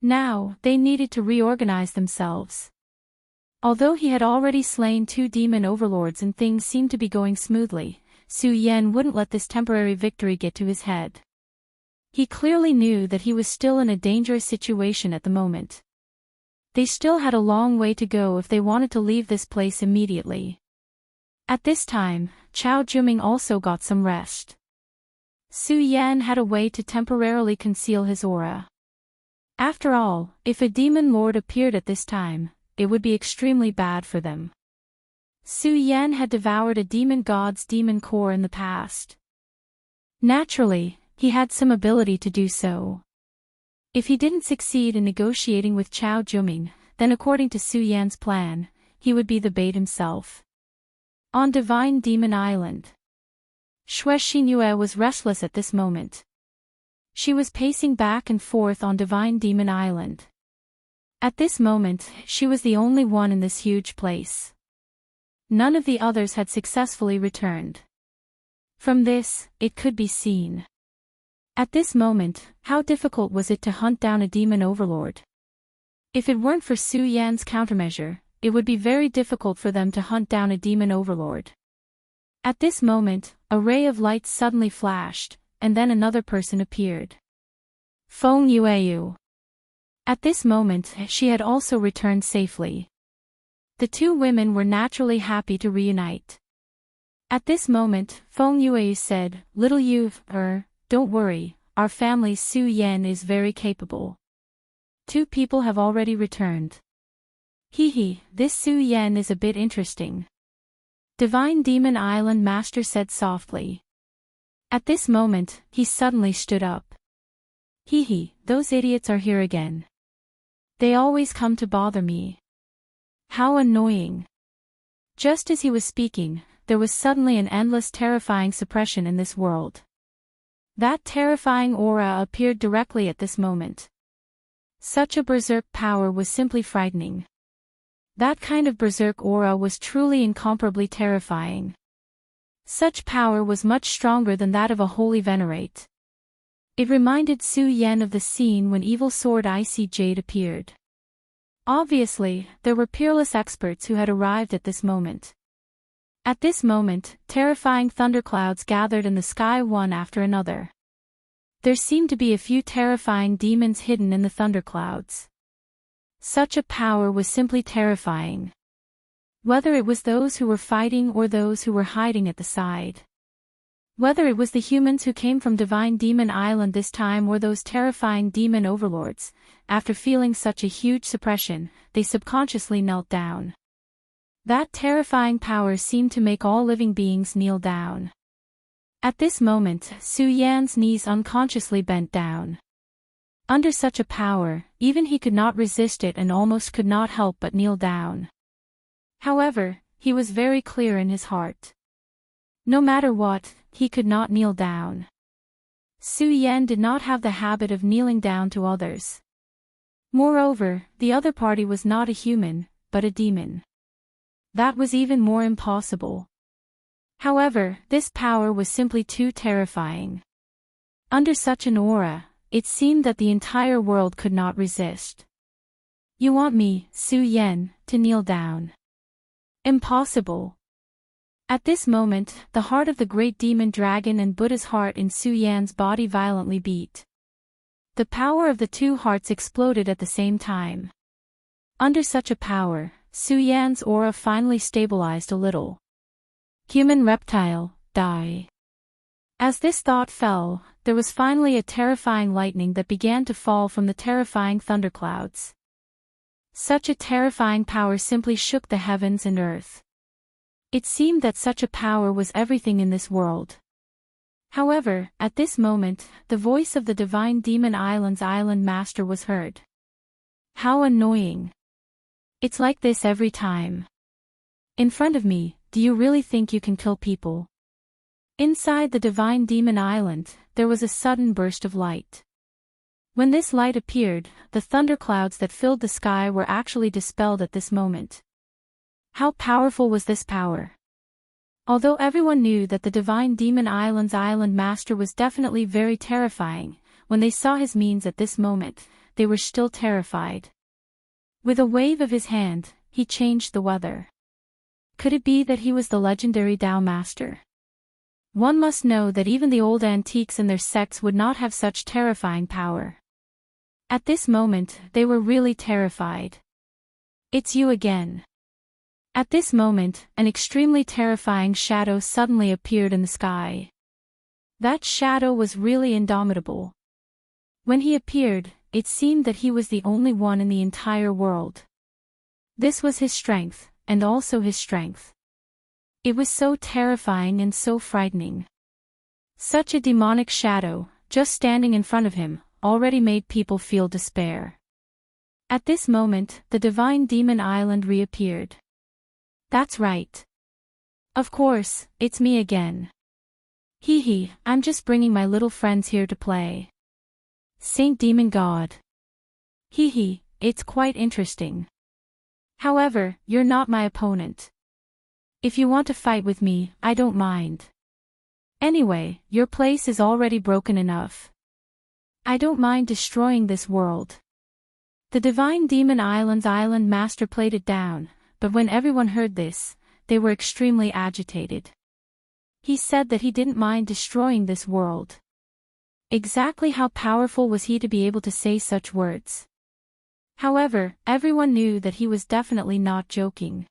Speaker 1: Now, they needed to reorganize themselves. Although he had already slain 2 demon overlords and things seemed to be going smoothly, Su Yan wouldn't let this temporary victory get to his head. He clearly knew that he was still in a dangerous situation at the moment. They still had a long way to go if they wanted to leave this place immediately. At this time, Chao Juming also got some rest. Su Yan had a way to temporarily conceal his aura. After all, if a demon lord appeared at this time, it would be extremely bad for them. Su Yan had devoured a demon god's demon core in the past. Naturally, he had some ability to do so. If he didn't succeed in negotiating with Chao Juming, then according to Su Yan's plan, he would be the bait himself. On Divine Demon Island, Xue Xinyue was restless at this moment. She was pacing back and forth on Divine Demon Island. At this moment, she was the only one in this huge place. None of the others had successfully returned. From this, it could be seen. At this moment, how difficult was it to hunt down a demon overlord? If it weren't for Su Yan's countermeasure, it would be very difficult for them to hunt down a demon overlord. At this moment, a ray of light suddenly flashed, and then another person appeared. Feng Yueyu. At this moment, she had also returned safely. The 2 women were naturally happy to reunite. At this moment, Feng Yueyu said, "Little Yu, don't worry, our family's Su Yan is very capable. 2 people have already returned." Hee hee, this Su Yan is a bit interesting. Divine Demon Island Master said softly. At this moment, he suddenly stood up. Hee hee, those idiots are here again. They always come to bother me. How annoying. Just as he was speaking, there was suddenly an endless terrifying suppression in this world. That terrifying aura appeared directly at this moment. Such a berserk power was simply frightening. That kind of berserk aura was truly incomparably terrifying. Such power was much stronger than that of a holy venerate. It reminded Su Yan of the scene when Evil Sword Icy Jade appeared. Obviously, there were peerless experts who had arrived at this moment. At this moment, terrifying thunderclouds gathered in the sky one after another. There seemed to be a few terrifying demons hidden in the thunderclouds. Such a power was simply terrifying. Whether it was those who were fighting or those who were hiding at the side. Whether it was the humans who came from Divine Demon Island this time or those terrifying demon overlords, after feeling such a huge suppression, they subconsciously knelt down. That terrifying power seemed to make all living beings kneel down. At this moment, Su Yan's knees unconsciously bent down. Under such a power, even he could not resist it and almost could not help but kneel down. However, he was very clear in his heart. No matter what, he could not kneel down. Su Yan did not have the habit of kneeling down to others. Moreover, the other party was not a human, but a demon. That was even more impossible. However, this power was simply too terrifying. Under such an aura, it seemed that the entire world could not resist. You want me, Su Yan, to kneel down? Impossible. At this moment, the heart of the great demon dragon and Buddha's heart in Su Yan's body violently beat. The power of the two hearts exploded at the same time. Under such a power, Su Yan's aura finally stabilized a little. Human reptile, die. As this thought fell, there was finally a terrifying lightning that began to fall from the terrifying thunderclouds. Such a terrifying power simply shook the heavens and earth. It seemed that such a power was everything in this world. However, at this moment, the voice of the Divine Demon Island's island master was heard. How annoying. It's like this every time. In front of me, do you really think you can kill people? Inside the Divine Demon Island, there was a sudden burst of light. When this light appeared, the thunderclouds that filled the sky were actually dispelled at this moment. How powerful was this power? Although everyone knew that the Divine Demon Island's island master was definitely very terrifying, when they saw his means at this moment, they were still terrified. With a wave of his hand, he changed the weather. Could it be that he was the legendary Tao Master? One must know that even the old antiques and their sects would not have such terrifying power. At this moment, they were really terrified. It's you again. At this moment, an extremely terrifying shadow suddenly appeared in the sky. That shadow was really indomitable. When he appeared, it seemed that he was the only one in the entire world. This was his strength, and also his strength. It was so terrifying and so frightening. Such a demonic shadow, just standing in front of him, already made people feel despair. At this moment, the Divine Demon Island reappeared. That's right. Of course, it's me again. Hee hee, I'm just bringing my little friends here to play. Saint Demon God. Hee hee, it's quite interesting. However, you're not my opponent. If you want to fight with me, I don't mind. Anyway, your place is already broken enough. I don't mind destroying this world. The Divine Demon Island's island master played it down, but when everyone heard this, they were extremely agitated. He said that he didn't mind destroying this world. Exactly how powerful was he to be able to say such words? However, everyone knew that he was definitely not joking.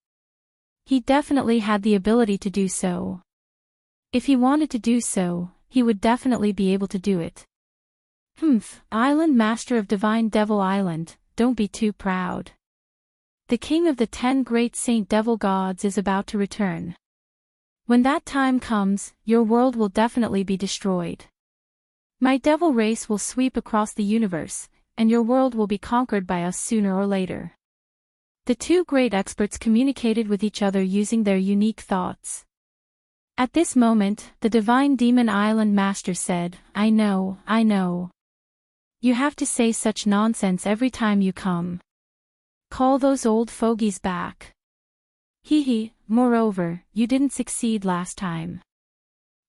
Speaker 1: He definitely had the ability to do so. If he wanted to do so, he would definitely be able to do it. Island Master of Divine Devil Island, don't be too proud. The king of the 10 great Saint Devil gods is about to return. When that time comes, your world will definitely be destroyed. My devil race will sweep across the universe, and your world will be conquered by us sooner or later. The two great experts communicated with each other using their unique thoughts. At this moment, the Divine Demon Island Master said, I know. You have to say such nonsense every time you come. Call those old fogies back. Hee hee, moreover, you didn't succeed last time.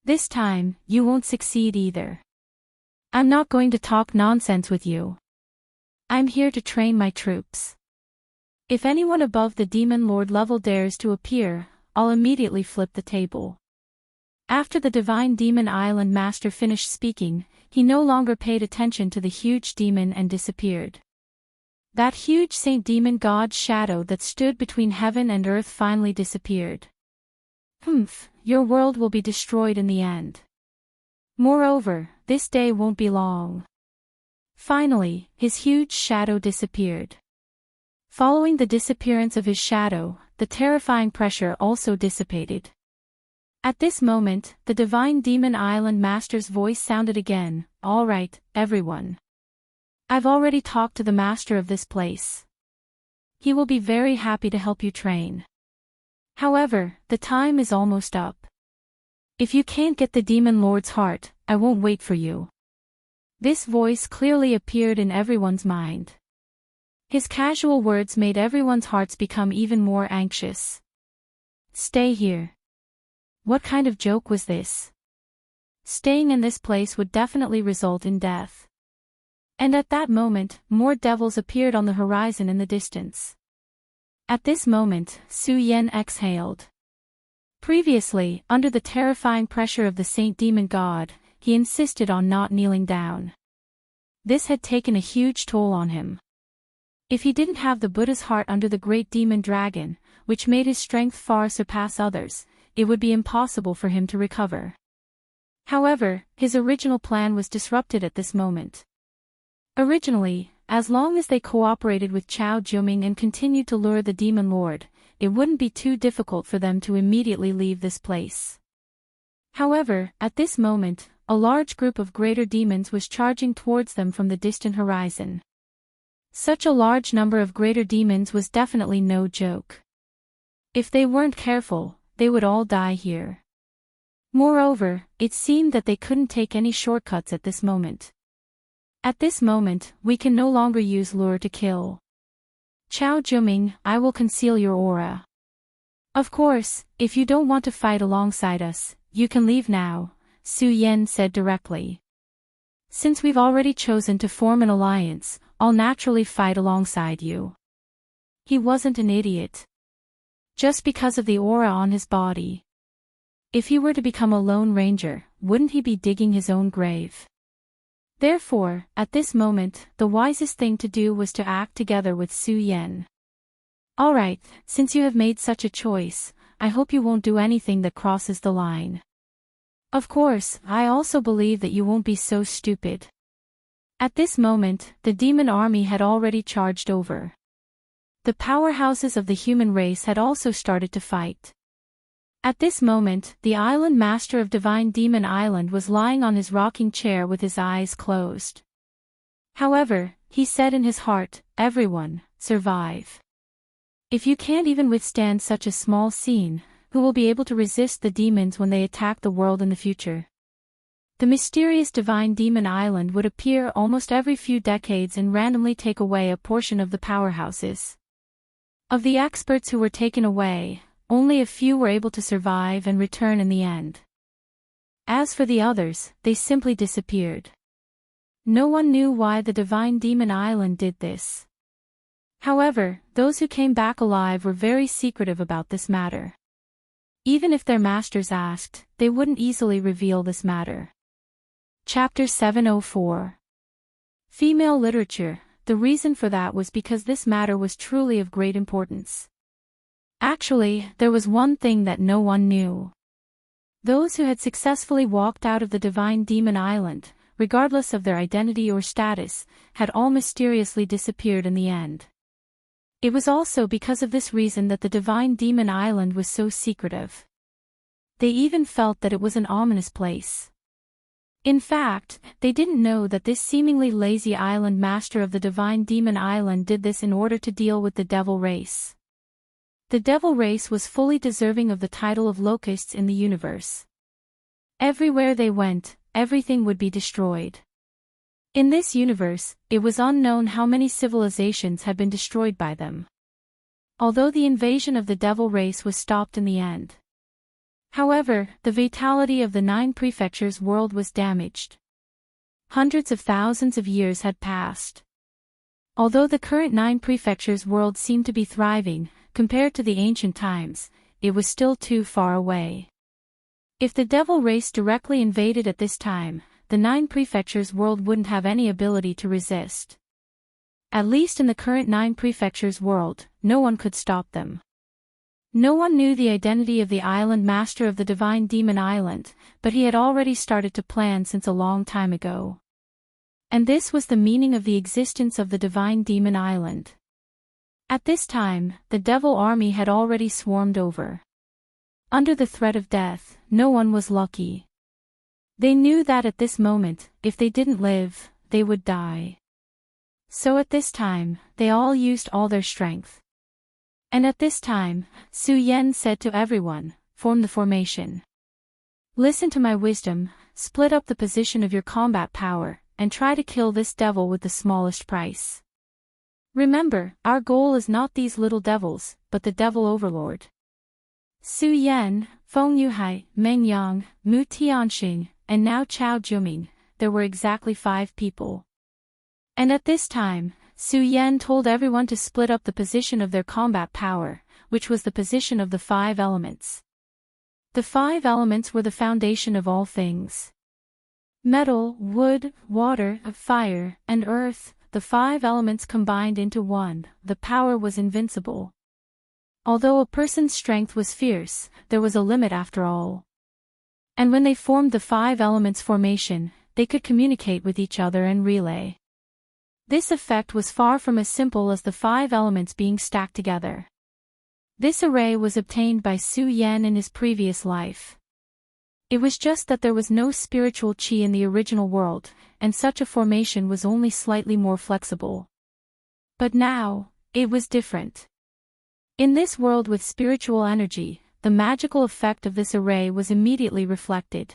Speaker 1: This time, you won't succeed either. I'm not going to talk nonsense with you. I'm here to train my troops. If anyone above the Demon Lord level dares to appear, I'll immediately flip the table. After the Divine Demon Island Master finished speaking, he no longer paid attention to the huge demon and disappeared. That huge Saint Demon God's shadow that stood between heaven and earth finally disappeared. Humph, your world will be destroyed in the end. Moreover, this day won't be long. Finally, his huge shadow disappeared. Following the disappearance of his shadow, the terrifying pressure also dissipated. At this moment, the Divine Demon Island Master's voice sounded again, "All right, everyone. I've already talked to the master of this place. He will be very happy to help you train. However, the time is almost up. If you can't get the Demon Lord's heart, I won't wait for you." This voice clearly appeared in everyone's mind. His casual words made everyone's hearts become even more anxious. Stay here. What kind of joke was this? Staying in this place would definitely result in death. And at that moment, more devils appeared on the horizon in the distance. At this moment, Su Yan exhaled. Previously, under the terrifying pressure of the Saint Demon God, he insisted on not kneeling down. This had taken a huge toll on him. If he didn't have the Buddha's heart under the great demon dragon, which made his strength far surpass others, it would be impossible for him to recover. However, his original plan was disrupted at this moment. Originally, as long as they cooperated with Chao Jiuming and continued to lure the Demon Lord, it wouldn't be too difficult for them to immediately leave this place. However, at this moment, a large group of greater demons was charging towards them from the distant horizon. Such a large number of greater demons was definitely no joke. If they weren't careful, they would all die here. Moreover, it seemed that they couldn't take any shortcuts at this moment. At this moment, we can no longer use lure to kill. Chao Jiuming, I will conceal your aura. Of course, if you don't want to fight alongside us, you can leave now, Su Yan said directly. Since we've already chosen to form an alliance, I'll naturally fight alongside you. He wasn't an idiot. Just because of the aura on his body. If he were to become a lone ranger, wouldn't he be digging his own grave? Therefore, at this moment, the wisest thing to do was to act together with Su Yan. Alright, since you have made such a choice, I hope you won't do anything that crosses the line. Of course, I also believe that you won't be so stupid. At this moment, the demon army had already charged over. The powerhouses of the human race had also started to fight. At this moment, the island master of Divine Demon Island was lying on his rocking chair with his eyes closed. However, he said in his heart, "Everyone, survive. If you can't even withstand such a small scene, who will be able to resist the demons when they attack the world in the future?" The mysterious Divine Demon Island would appear almost every few decades and randomly take away a portion of the powerhouses. Of the experts who were taken away, only a few were able to survive and return in the end. As for the others, they simply disappeared. No one knew why the Divine Demon Island did this. However, those who came back alive were very secretive about this matter. Even if their masters asked, they wouldn't easily reveal this matter. Chapter 704. Female Literature. The reason for that was because this matter was truly of great importance. Actually, there was one thing that no one knew. Those who had successfully walked out of the Divine Demon Island, regardless of their identity or status, had all mysteriously disappeared in the end. It was also because of this reason that the Divine Demon Island was so secretive. They even felt that it was an ominous place. In fact, they didn't know that this seemingly lazy island master of the Divine Demon Island did this in order to deal with the devil race. The devil race was fully deserving of the title of locusts in the universe. Everywhere they went, everything would be destroyed. In this universe, it was unknown how many civilizations had been destroyed by them. Although the invasion of the devil race was stopped in the end. However, the vitality of the 9 prefectures world was damaged. Hundreds of thousands of years had passed. Although the current 9 prefectures world seemed to be thriving, compared to the ancient times, it was still too far away. If the devil race directly invaded at this time, the 9 prefectures world wouldn't have any ability to resist. At least in the current 9 prefectures world, no one could stop them. No one knew the identity of the island master of the divine demon island, but he had already started to plan since a long time ago. And this was the meaning of the existence of the divine demon island. At this time, the devil army had already swarmed over. Under the threat of death, no one was lucky. They knew that at this moment, if they didn't live, they would die. So at this time, they all used all their strength. And at this time, Su Yan said to everyone, "Form the formation. Listen to my wisdom, split up the position of your combat power, and try to kill this devil with the smallest price. Remember, our goal is not these little devils, but the devil overlord." Su Yan, Feng Yuhai, Meng Yang, Mu Tianxing, and now Chao Juming, there were exactly 5 people. And at this time, Su Yan told everyone to split up the position of their combat power, which was the position of the 5 elements. The 5 elements were the foundation of all things. Metal, wood, water, fire, and earth, the 5 elements combined into one, the power was invincible. Although a person's strength was fierce, there was a limit after all. And when they formed the 5 elements formation, they could communicate with each other and relay. This effect was far from as simple as the 5 elements being stacked together. This array was obtained by Su Yan in his previous life. It was just that there was no spiritual qi in the original world, and such a formation was only slightly more flexible. But now, it was different. In this world with spiritual energy, the magical effect of this array was immediately reflected.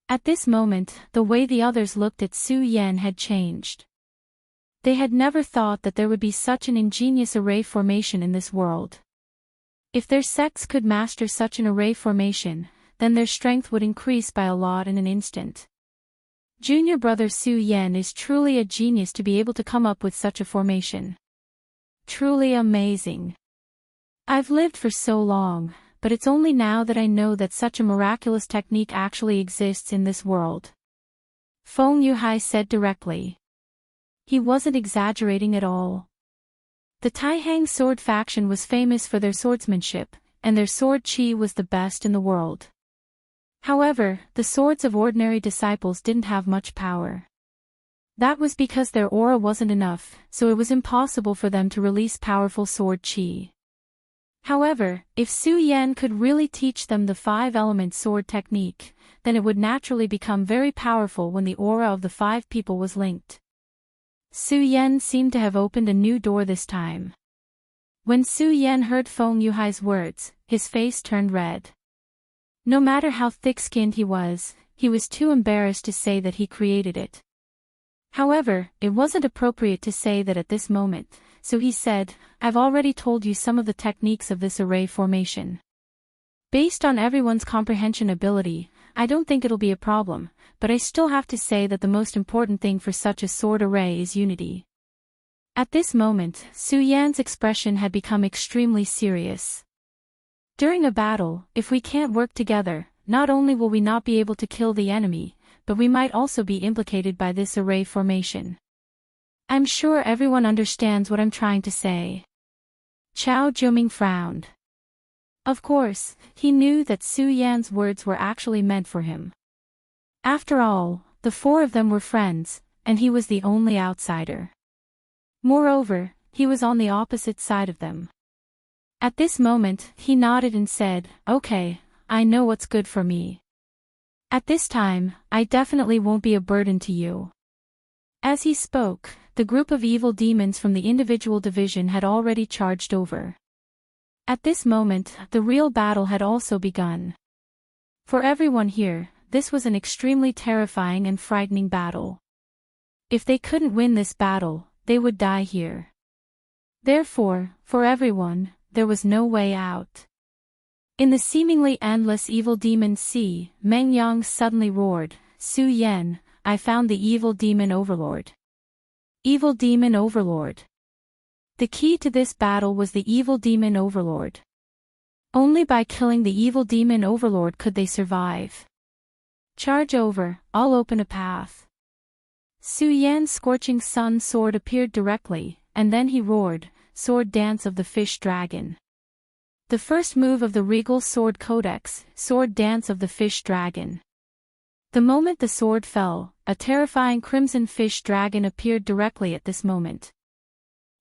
Speaker 1: At this moment, the way the others looked at Su Yan had changed. They had never thought that there would be such an ingenious array formation in this world. If their sects could master such an array formation, then their strength would increase by a lot in an instant. Junior brother Su Yan is truly a genius to be able to come up with such a formation. Truly amazing. I've lived for so long, but it's only now that I know that such a miraculous technique actually exists in this world. Feng Yuhai said directly. He wasn't exaggerating at all. The Taihang sword faction was famous for their swordsmanship, and their sword qi was the best in the world. However, the swords of ordinary disciples didn't have much power. That was because their aura wasn't enough, so it was impossible for them to release powerful sword qi. However, if Su Yan could really teach them the 5-element sword technique, then it would naturally become very powerful when the aura of the 5 people was linked. Su Yan seemed to have opened a new door this time. When Su Yan heard Feng Yuhai's words, his face turned red. No matter how thick-skinned he was too embarrassed to say that he created it. However, it wasn't appropriate to say that at this moment, so he said, "I've already told you some of the techniques of this array formation. Based on everyone's comprehension ability, I don't think it'll be a problem, but I still have to say that the most important thing for such a sword array is unity." At this moment, Su Yan's expression had become extremely serious. During a battle, if we can't work together, not only will we not be able to kill the enemy, but we might also be implicated by this array formation. I'm sure everyone understands what I'm trying to say. Chao Juming frowned. Of course, he knew that Su Yan's words were actually meant for him. After all, the 4 of them were friends, and he was the only outsider. Moreover, he was on the opposite side of them. At this moment, he nodded and said, "Okay, I know what's good for me. At this time, I definitely won't be a burden to you." As he spoke, the group of evil demons from the individual division had already charged over. At this moment, the real battle had also begun. For everyone here, this was an extremely terrifying and frightening battle. If they couldn't win this battle, they would die here. Therefore, for everyone, there was no way out. In the seemingly endless evil demon sea, Meng Yang suddenly roared, "Su Yan, I found the evil demon overlord." Evil demon overlord. The key to this battle was the evil demon overlord. Only by killing the evil demon overlord could they survive. Charge over, I'll open a path. Su Yan's scorching sun sword appeared directly, and then he roared, Sword Dance of the Fish Dragon. The first move of the Regal Sword Codex, Sword Dance of the Fish Dragon. The moment the sword fell, a terrifying crimson fish dragon appeared directly at this moment.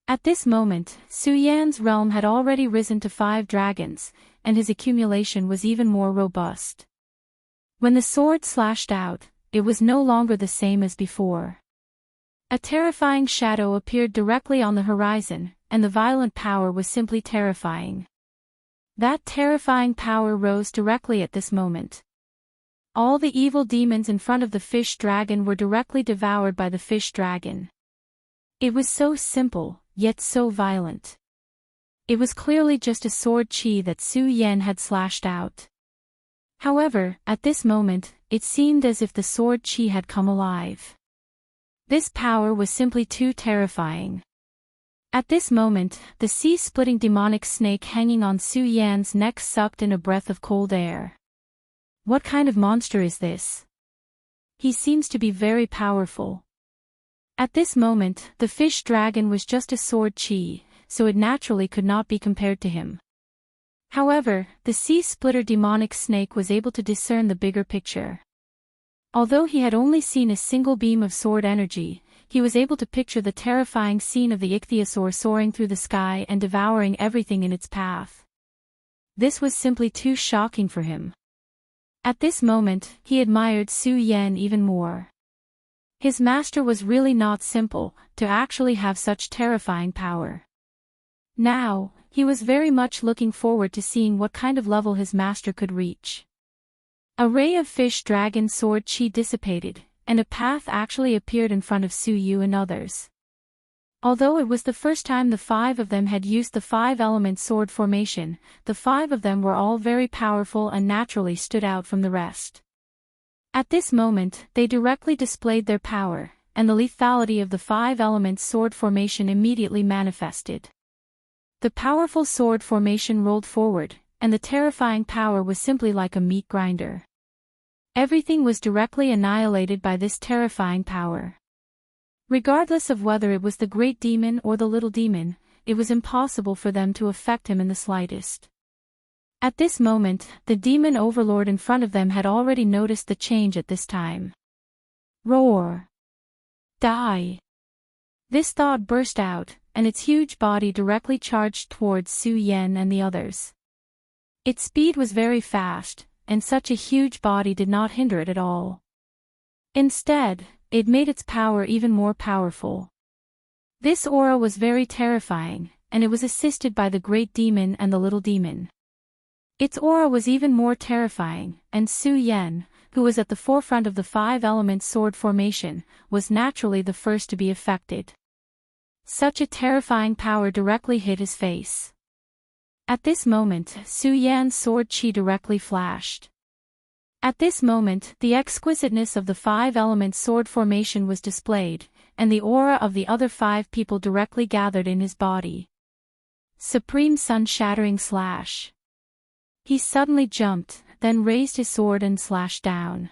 Speaker 1: At this moment, Su Yan's realm had already risen to 5 dragons, and his accumulation was even more robust. When the sword slashed out, it was no longer the same as before. A terrifying shadow appeared directly on the horizon, and the violent power was simply terrifying. That terrifying power rose directly at this moment. All the evil demons in front of the fish dragon were directly devoured by the fish dragon. It was so simple, yet so violent. It was clearly just a sword chi that Su Yan had slashed out. However, at this moment, it seemed as if the sword chi had come alive. This power was simply too terrifying. At this moment, the sea-splitting demonic snake hanging on Su Yan's neck sucked in a breath of cold air. What kind of monster is this? He seems to be very powerful. At this moment, the fish dragon was just a sword chi, so it naturally could not be compared to him. However, the sea-splitter demonic snake was able to discern the bigger picture. Although he had only seen a single beam of sword energy, he was able to picture the terrifying scene of the ichthyosaur soaring through the sky and devouring everything in its path. This was simply too shocking for him. At this moment, he admired Su Yan even more. His master was really not simple, to actually have such terrifying power. Now, he was very much looking forward to seeing what kind of level his master could reach. A ray of fish dragon sword chi dissipated, and a path actually appeared in front of Su Yu and others. Although it was the first time the 5 of them had used the 5-element sword formation, the 5 of them were all very powerful and naturally stood out from the rest. At this moment, they directly displayed their power, and the lethality of the 5-element sword formation immediately manifested. The powerful sword formation rolled forward, and the terrifying power was simply like a meat grinder. Everything was directly annihilated by this terrifying power. Regardless of whether it was the great demon or the little demon, it was impossible for them to affect him in the slightest. At this moment, the demon overlord in front of them had already noticed the change at this time. Roar! Die! This thought burst out, and its huge body directly charged towards Su Yan and the others. Its speed was very fast, and such a huge body did not hinder it at all. Instead, it made its power even more powerful. This aura was very terrifying, and it was assisted by the great demon and the little demon. Its aura was even more terrifying, and Su Yan, who was at the forefront of the 5-element sword formation, was naturally the first to be affected. Such a terrifying power directly hit his face. At this moment, Su Yan's sword chi directly flashed. At this moment, the exquisiteness of the 5-element sword formation was displayed, and the aura of the other 5 people directly gathered in his body. Supreme sun-shattering slash. He suddenly jumped, then raised his sword and slashed down.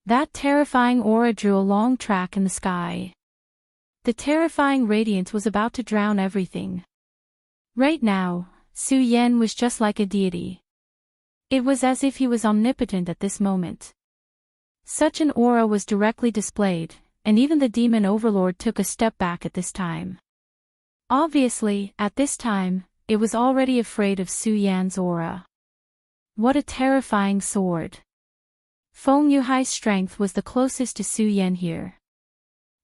Speaker 1: That terrifying aura drew a long track in the sky. The terrifying radiance was about to drown everything. Right now, Su Yan was just like a deity. It was as if he was omnipotent at this moment. Such an aura was directly displayed, and even the demon overlord took a step back at this time. Obviously, at this time, it was already afraid of Su Yan's aura. What a terrifying sword! Feng Yuhai's strength was the closest to Su Yan here.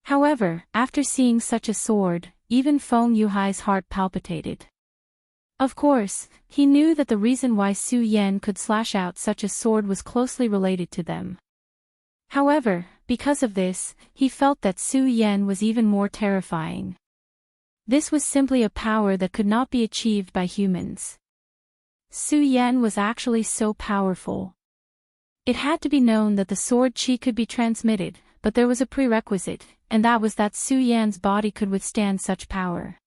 Speaker 1: However, after seeing such a sword, even Feng Yuhai's heart palpitated. Of course, he knew that the reason why Su Yan could slash out such a sword was closely related to them. However, because of this, he felt that Su Yan was even more terrifying. This was simply a power that could not be achieved by humans. Su Yan was actually so powerful. It had to be known that the sword chi could be transmitted, but there was a prerequisite, and that was that Su Yan's body could withstand such power.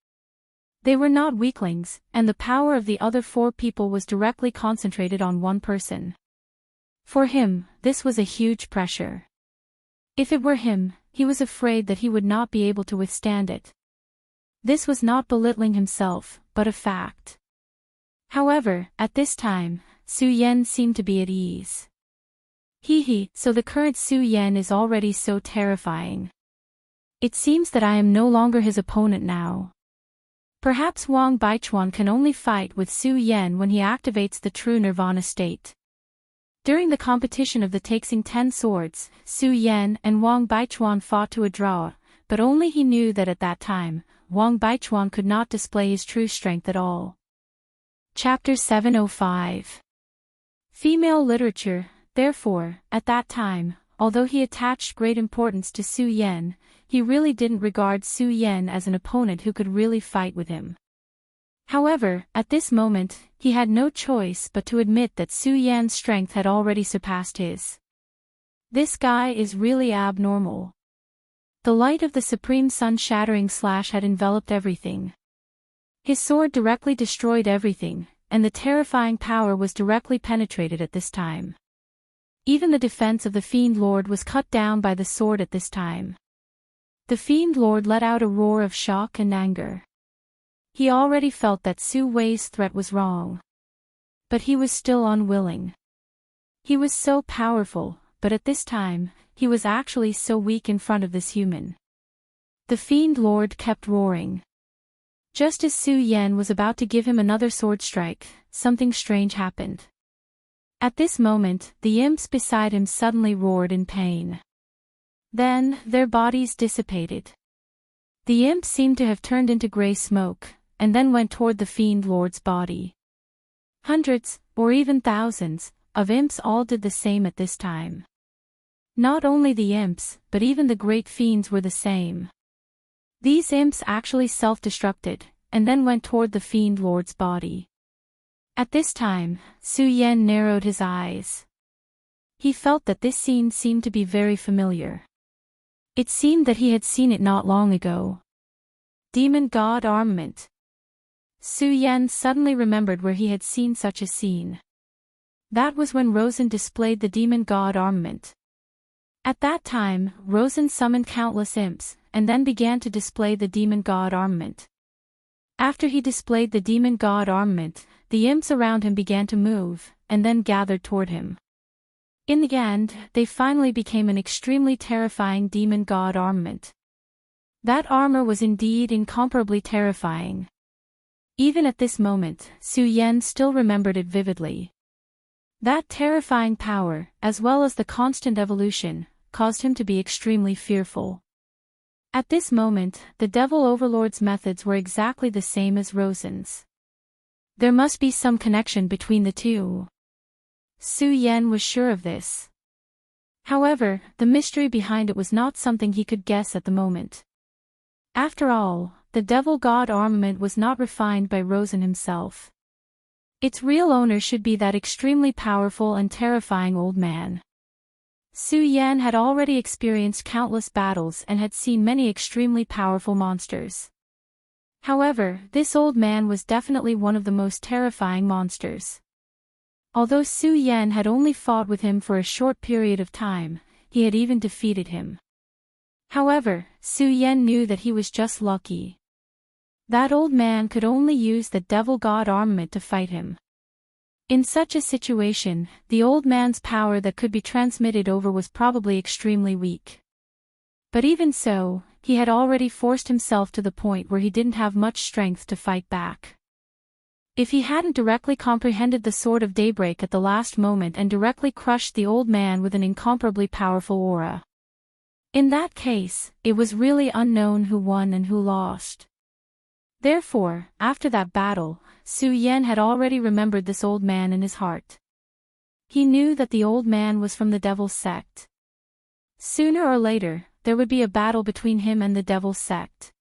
Speaker 1: They were not weaklings, and the power of the other 4 people was directly concentrated on one person. For him, this was a huge pressure. If it were him, he was afraid that he would not be able to withstand it. This was not belittling himself, but a fact. However, at this time, Su Yan seemed to be at ease. So the current Su Yan is already so terrifying. It seems that I am no longer his opponent now. Perhaps Wang Baichuan can only fight with Su Yan when he activates the true nirvana state. During the competition of the Taxing 10 Swords, Su Yan and Wang Baichuan fought to a draw, but only he knew that at that time, Wang Baichuan could not display his true strength at all. Chapter 705. Female literature. Therefore, at that time, although he attached great importance to Su Yan, he really didn't regard Su Yan as an opponent who could really fight with him. However, at this moment, he had no choice but to admit that Su Yan's strength had already surpassed his. This guy is really abnormal. The light of the supreme sun-shattering slash had enveloped everything. His sword directly destroyed everything, and the terrifying power was directly penetrated at this time. Even the defense of the Fiend Lord was cut down by the sword at this time. The Fiend Lord let out a roar of shock and anger. He already felt that Su Wei's threat was wrong. But he was still unwilling. He was so powerful, but at this time, he was actually so weak in front of this human. The Fiend Lord kept roaring. Just as Su Yan was about to give him another sword strike, something strange happened. At this moment, the imps beside him suddenly roared in pain. Then, their bodies dissipated. The imps seemed to have turned into gray smoke, and then went toward the Fiend Lord's body. Hundreds, or even thousands, of imps all did the same at this time. Not only the imps, but even the great fiends were the same. These imps actually self-destructed, and then went toward the Fiend Lord's body. At this time, Su Yan narrowed his eyes. He felt that this scene seemed to be very familiar. It seemed that he had seen it not long ago. Demon God Armament. Su Yan suddenly remembered where he had seen such a scene. That was when Rosen displayed the Demon God Armament. At that time, Rosen summoned countless imps, and then began to display the Demon God Armament. After he displayed the Demon God Armament, the imps around him began to move, and then gathered toward him. In the end, they finally became an extremely terrifying Demon God Armament. That armor was indeed incomparably terrifying. Even at this moment, Su Yan still remembered it vividly. That terrifying power, as well as the constant evolution, caused him to be extremely fearful. At this moment, the Devil Overlord's methods were exactly the same as Rosen's. There must be some connection between the two. Su Yan was sure of this. However, the mystery behind it was not something he could guess at the moment. After all, the Devil God Armament was not refined by Rosen himself. Its real owner should be that extremely powerful and terrifying old man. Su Yan had already experienced countless battles and had seen many extremely powerful monsters. However, this old man was definitely one of the most terrifying monsters. Although Su Yan had only fought with him for a short period of time, he had even defeated him. However, Su Yan knew that he was just lucky. That old man could only use the Devil God Armament to fight him. In such a situation, the old man's power that could be transmitted over was probably extremely weak. But even so, he had already forced himself to the point where he didn't have much strength to fight back. If he hadn't directly comprehended the Sword of Daybreak at the last moment and directly crushed the old man with an incomparably powerful aura. In that case, it was really unknown who won and who lost. Therefore, after that battle, Su Yan had already remembered this old man in his heart. He knew that the old man was from the Devil's sect. Sooner or later, there would be a battle between him and the Devil's sect.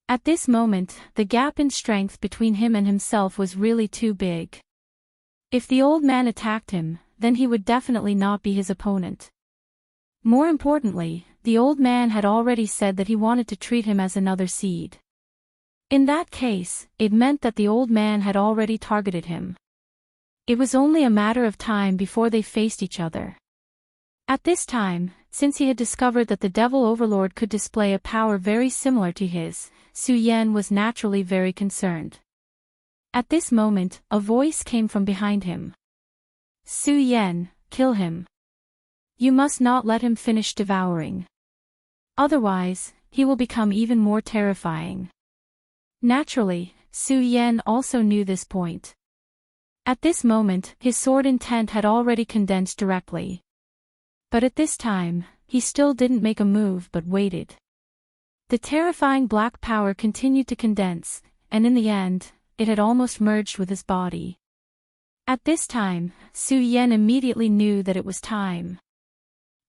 Speaker 1: At this moment, the gap in strength between him and himself was really too big. If the old man attacked him, then he would definitely not be his opponent. More importantly, the old man had already said that he wanted to treat him as another seed. In that case, it meant that the old man had already targeted him. It was only a matter of time before they faced each other. At this time, since he had discovered that the Devil Overlord could display a power very similar to his, Su Yan was naturally very concerned. At this moment, a voice came from behind him. Su Yan, kill him. You must not let him finish devouring. Otherwise, he will become even more terrifying. Naturally, Su Yan also knew this point. At this moment, his sword intent had already condensed directly. But at this time, he still didn't make a move but waited. The terrifying black power continued to condense, and in the end, it had almost merged with his body. At this time, Su Yan immediately knew that it was time.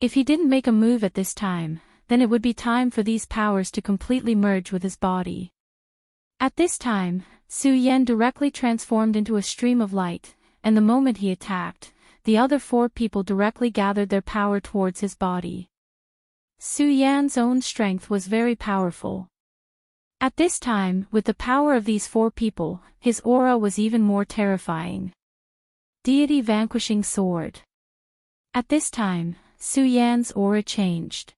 Speaker 1: If he didn't make a move at this time, then it would be time for these powers to completely merge with his body. At this time, Su Yan directly transformed into a stream of light, and the moment he attacked, the other 4 people directly gathered their power towards his body. Su Yan's own strength was very powerful. At this time, with the power of these 4 people, his aura was even more terrifying. Deity Vanquishing Sword. At this time, Su Yan's aura changed.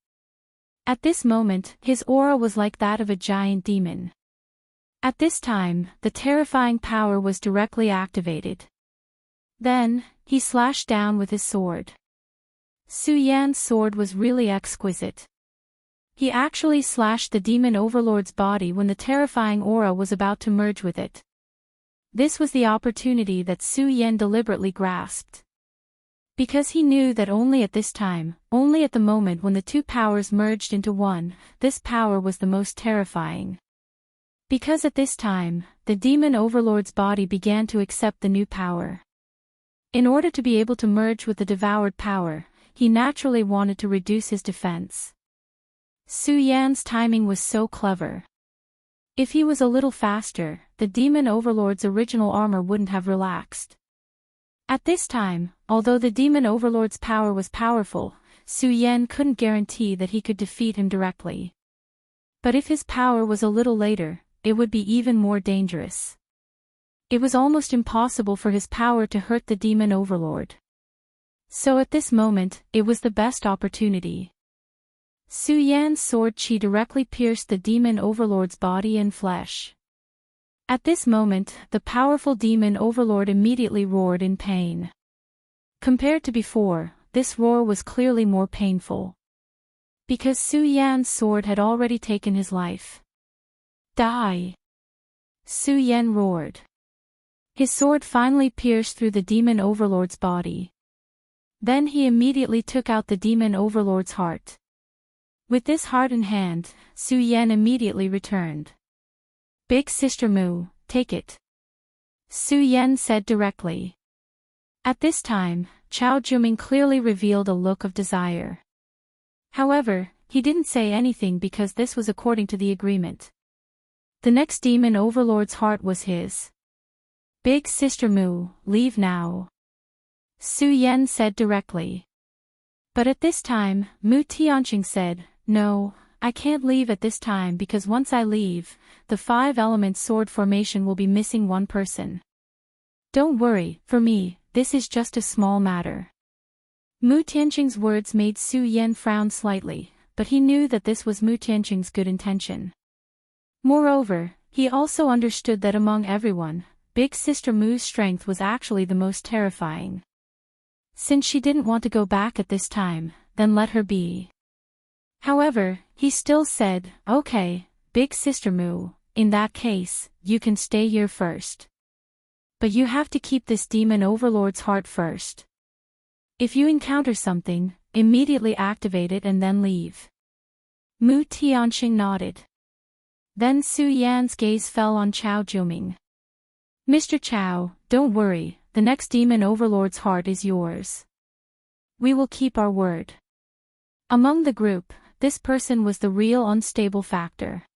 Speaker 1: At this moment, his aura was like that of a giant demon. At this time, the terrifying power was directly activated. Then, he slashed down with his sword. Su Yan's sword was really exquisite. He actually slashed the demon overlord's body when the terrifying aura was about to merge with it. This was the opportunity that Su Yan deliberately grasped. Because he knew that only at this time, only at the moment when the 2 powers merged into one, this power was the most terrifying. Because at this time, the demon overlord's body began to accept the new power. In order to be able to merge with the devoured power, he naturally wanted to reduce his defense. Su Yan's timing was so clever. If he was a little faster, the demon overlord's original armor wouldn't have relaxed. At this time, although the demon overlord's power was powerful, Su Yan couldn't guarantee that he could defeat him directly. But if his power was a little later, it would be even more dangerous. It was almost impossible for his power to hurt the demon overlord. So at this moment, it was the best opportunity. Su Yan's sword chi directly pierced the demon overlord's body and flesh. At this moment, the powerful demon overlord immediately roared in pain. Compared to before, this roar was clearly more painful. Because Su Yan's sword had already taken his life. Die! Su Yan roared. His sword finally pierced through the demon overlord's body. Then he immediately took out the demon overlord's heart. With this heart in hand, Su Yan immediately returned. Big Sister Mu, take it. Su Yan said directly. At this time, Chao Juming clearly revealed a look of desire. However, he didn't say anything because this was according to the agreement. The next demon overlord's heart was his. Big Sister Mu, leave now. Su Yan said directly. But at this time, Mu Tianqing said, no, I can't leave at this time because once I leave, the 5-element sword formation will be missing one person. Don't worry, for me, this is just a small matter. Mu Tianqing's words made Su Yan frown slightly, but he knew that this was Mu Tianqing's good intention. Moreover, he also understood that among everyone, Big Sister Mu's strength was actually the most terrifying. Since she didn't want to go back at this time, then let her be. However, he still said, okay, Big Sister Mu, in that case, you can stay here first. But you have to keep this demon overlord's heart first. If you encounter something, immediately activate it and then leave. Mu Tianqing nodded. Then Su Yan's gaze fell on Chao Juming. Mr. Chao, don't worry, the next demon overlord's heart is yours. We will keep our word. Among the group, this person was the real unstable factor.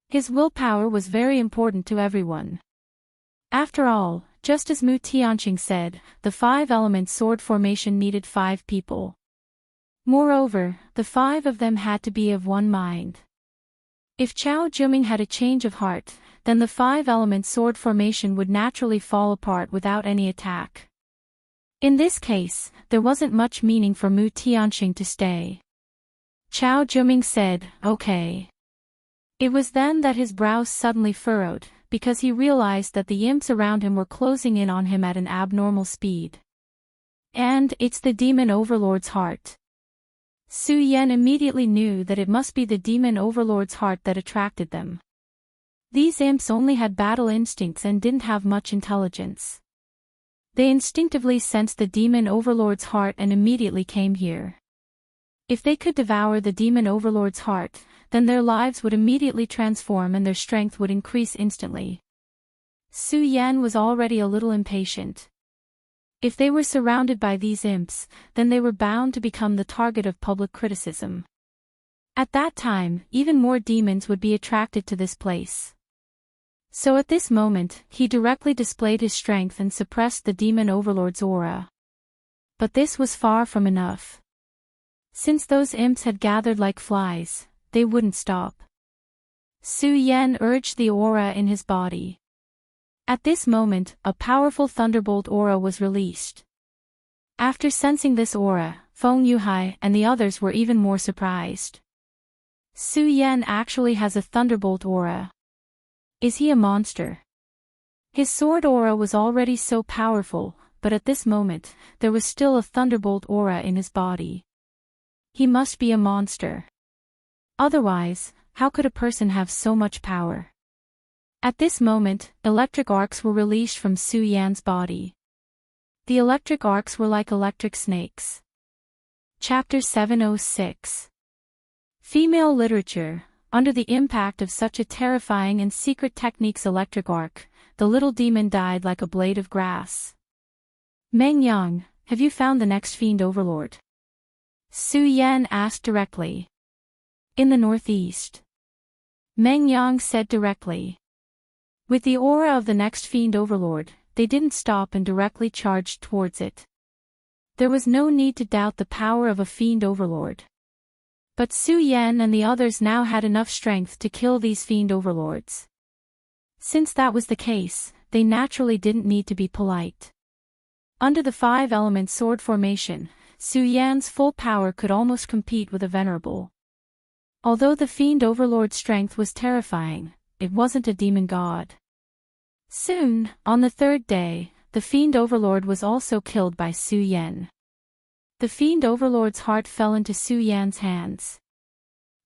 Speaker 1: His willpower was very important to everyone. After all, just as Mu Tianqing said, the 5-element sword formation needed 5 people. Moreover, the 5 of them had to be of one mind. If Chao Juming had a change of heart, then the five-element sword formation would naturally fall apart witaught any attack. In this case, there wasn't much meaning for Mu Tianxing to stay. Chao Juming said, "Okay." It was then that his brows suddenly furrowed, because he realized that the imps around him were closing in on him at an abnormal speed. And it's the demon overlord's heart. Su Yan immediately knew that it must be the demon overlord's heart that attracted them. These imps only had battle instincts and didn't have much intelligence. They instinctively sensed the demon overlord's heart and immediately came here. If they could devour the demon overlord's heart, then their lives would immediately transform and their strength would increase instantly. Su Yan was already a little impatient. If they were surrounded by these imps, then they were bound to become the target of public criticism. At that time, even more demons would be attracted to this place. So at this moment, he directly displayed his strength and suppressed the demon overlord's aura. But this was far from enough. Since those imps had gathered like flies, they wouldn't stop. Su Yan urged the aura in his body. At this moment, a powerful thunderbolt aura was released. After sensing this aura, Feng Yuhai and the others were even more surprised. Su Yan actually has a thunderbolt aura. Is he a monster? His sword aura was already so powerful, but at this moment, there was still a thunderbolt aura in his body. He must be a monster. Otherwise, how could a person have so much power? At this moment, electric arcs were released from Su Yan's body. The electric arcs were like electric snakes. Chapter 706. Female literature. Under the impact of such a terrifying and secret technique's electric arc, the little demon died like a blade of grass. Meng Yang, have you found the next fiend overlord? Su Yan asked directly. In the northeast. Meng Yang said directly. With the aura of the next fiend overlord, they didn't stop and directly charged towards it. There was no need to doubt the power of a fiend overlord. But Su Yan and the others now had enough strength to kill these fiend overlords. Since that was the case, they naturally didn't need to be polite. Under the five-element sword formation, Su Yan's full power could almost compete with a venerable. Although the fiend overlord's strength was terrifying, it wasn't a demon god. Soon, on the third day, the fiend overlord was also killed by Su Yan. The fiend overlord's heart fell into Su Yan's hands.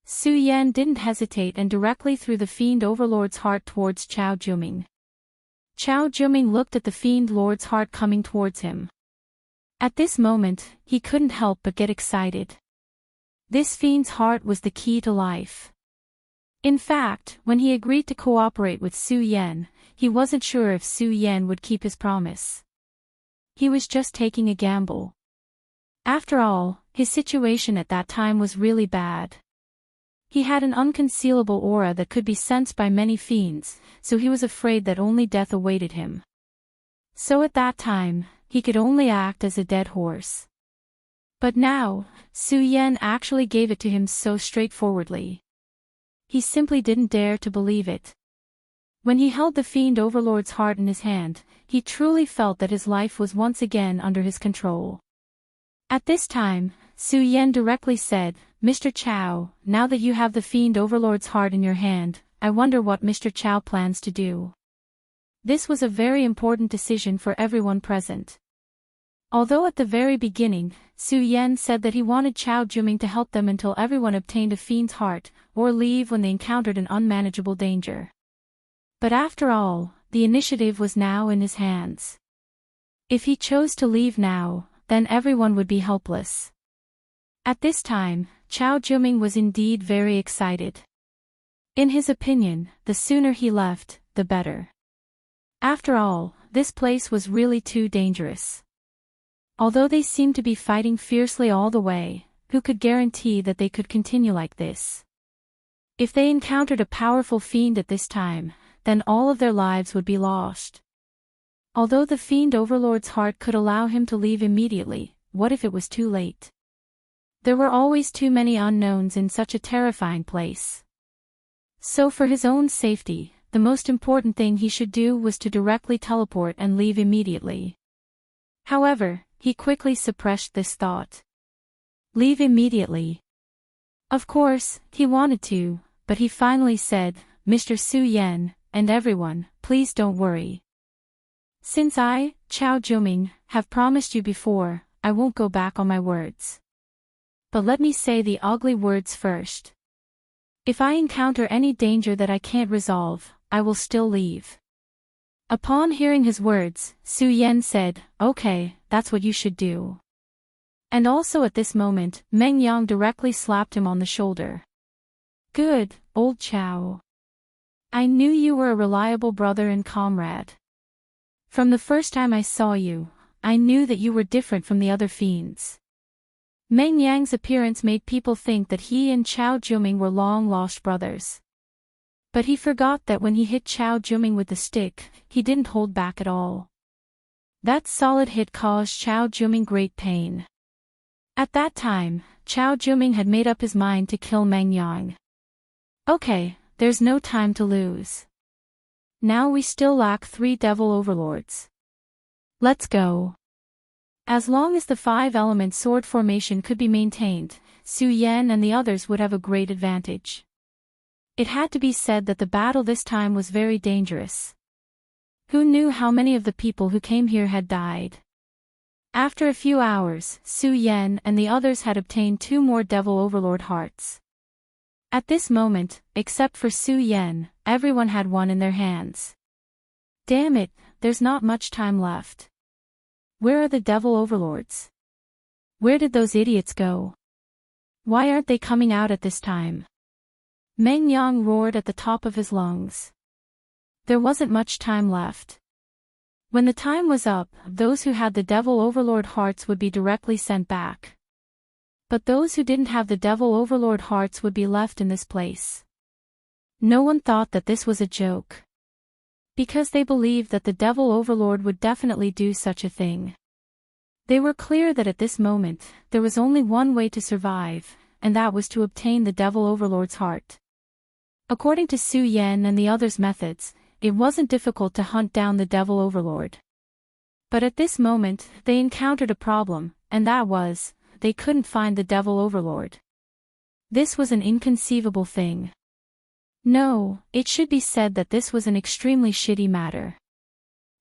Speaker 1: Su Yan didn't hesitate and directly threw the fiend overlord's heart towards Chao Juming. Chao Juming looked at the fiend lord's heart coming towards him. At this moment, he couldn't help but get excited. This fiend's heart was the key to life. In fact, when he agreed to cooperate with Su Yan, he wasn't sure if Su Yan would keep his promise. He was just taking a gamble. After all, his situation at that time was really bad. He had an unconcealable aura that could be sensed by many fiends, so he was afraid that only death awaited him. So at that time, he could only act as a dead horse. But now, Su Yan actually gave it to him so straightforwardly. He simply didn't dare to believe it. When he held the fiend overlord's heart in his hand, he truly felt that his life was once again under his control. At this time, Su Yan directly said, "Mr. Chao, now that you have the fiend overlord's heart in your hand, I wonder what Mr. Chao plans to do." This was a very important decision for everyone present. Although at the very beginning, Su Yan said that he wanted Chao Juming to help them until everyone obtained a fiend's heart, or leave when they encountered an unmanageable danger. But after all, the initiative was now in his hands. If he chose to leave now, then everyone would be helpless. At this time, Chao Juming was indeed very excited. In his opinion, the sooner he left, the better. After all, this place was really too dangerous. Although they seemed to be fighting fiercely all the way, who could guarantee that they could continue like this? If they encountered a powerful fiend at this time, then all of their lives would be lost. Although the fiend overlord's heart could allow him to leave immediately, what if it was too late? There were always too many unknowns in such a terrifying place. So for his own safety, the most important thing he should do was to directly teleport and leave immediately. However, he quickly suppressed this thought. Leave immediately. Of course, he wanted to, but he finally said, Mr. Su Yan, and everyone, please don't worry. Since I, Chao Juming, have promised you before, I won't go back on my words. But let me say the ugly words first. If I encounter any danger that I can't resolve, I will still leave. Upon hearing his words, Su Yan said, okay, that's what you should do. And also at this moment, Meng Yang directly slapped him on the shoulder. Good, old Chao. I knew you were a reliable brother and comrade. From the first time I saw you, I knew that you were different from the other fiends. Meng Yang's appearance made people think that he and Chao Juming were long-lost brothers. But he forgot that when he hit Chao Juming with the stick, he didn't hold back at all. That solid hit caused Chao Juming great pain. At that time, Chao Juming had made up his mind to kill Meng Yang. Okay, there's no time to lose. Now we still lack 3 devil overlords. Let's go. As long as the 5-element sword formation could be maintained, Su Yan and the others would have a great advantage. It had to be said that the battle this time was very dangerous. Who knew how many of the people who came here had died? After a few hours, Su Yan and the others had obtained 2 more devil overlord hearts. At this moment, except for Su Yan, everyone had one in their hands. Damn it, there's not much time left. Where are the devil overlords? Where did those idiots go? Why aren't they coming out at this time? Meng Yang roared at the top of his lungs. There wasn't much time left. When the time was up, those who had the devil overlord hearts would be directly sent back. But those who didn't have the devil overlord hearts would be left in this place. No one thought that this was a joke. Because they believed that the devil overlord would definitely do such a thing. They were clear that at this moment, there was only one way to survive, and that was to obtain the devil overlord's heart. According to Su Yan and the others' methods, it wasn't difficult to hunt down the devil overlord. But at this moment, they encountered a problem, and that was, they couldn't find the devil overlord. This was an inconceivable thing. No, it should be said that this was an extremely shitty matter.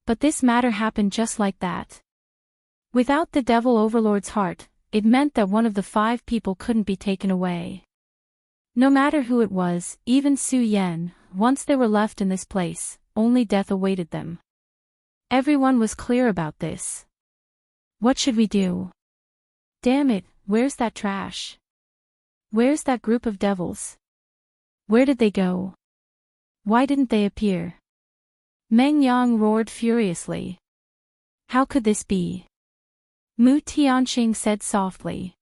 Speaker 1: But this matter happened just like that. Without the devil overlord's heart, it meant that one of the 5 people couldn't be taken away. No matter who it was, even Su Yan, once they were left in this place, only death awaited them. Everyone was clear about this. What should we do? Damn it, where's that trash? Where's that group of devils? Where did they go? Why didn't they appear? Meng Yang roared furiously. How could this be? Mu Tianxing said softly.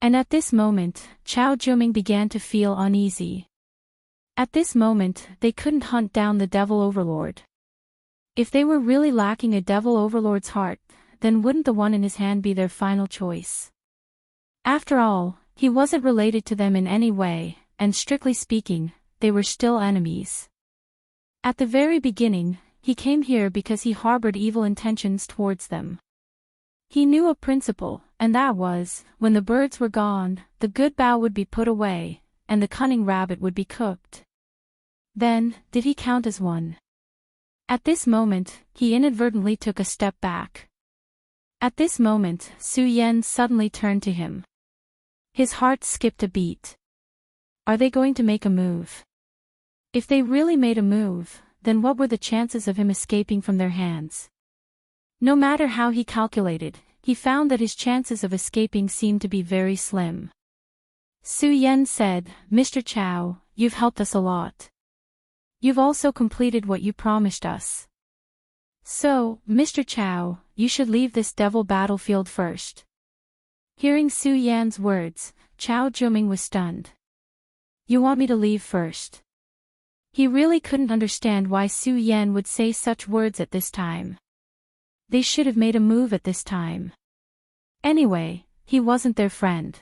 Speaker 1: And at this moment, Chao Juming began to feel uneasy. At this moment, they couldn't hunt down the devil overlord. If they were really lacking a devil overlord's heart, then wouldn't the one in his hand be their final choice? After all, he wasn't related to them in any way, and strictly speaking, they were still enemies. At the very beginning, he came here because he harbored evil intentions towards them. He knew a principle, and that was, when the birds were gone, the good bough would be put away, and the cunning rabbit would be cooked. Then, did he count as one? At this moment, he inadvertently took a step back. At this moment, Su Yan suddenly turned to him. His heart skipped a beat. Are they going to make a move? If they really made a move, then what were the chances of him escaping from their hands? No matter how he calculated, he found that his chances of escaping seemed to be very slim. Su Yan said, Mr. Chao, you've helped us a lot. You've also completed what you promised us. So, Mr. Chao, you should leave this devil battlefield first. Hearing Su Yan's words, Chao Juming was stunned. You want me to leave first? He really couldn't understand why Su Yan would say such words at this time. They should have made a move at this time. Anyway, he wasn't their friend.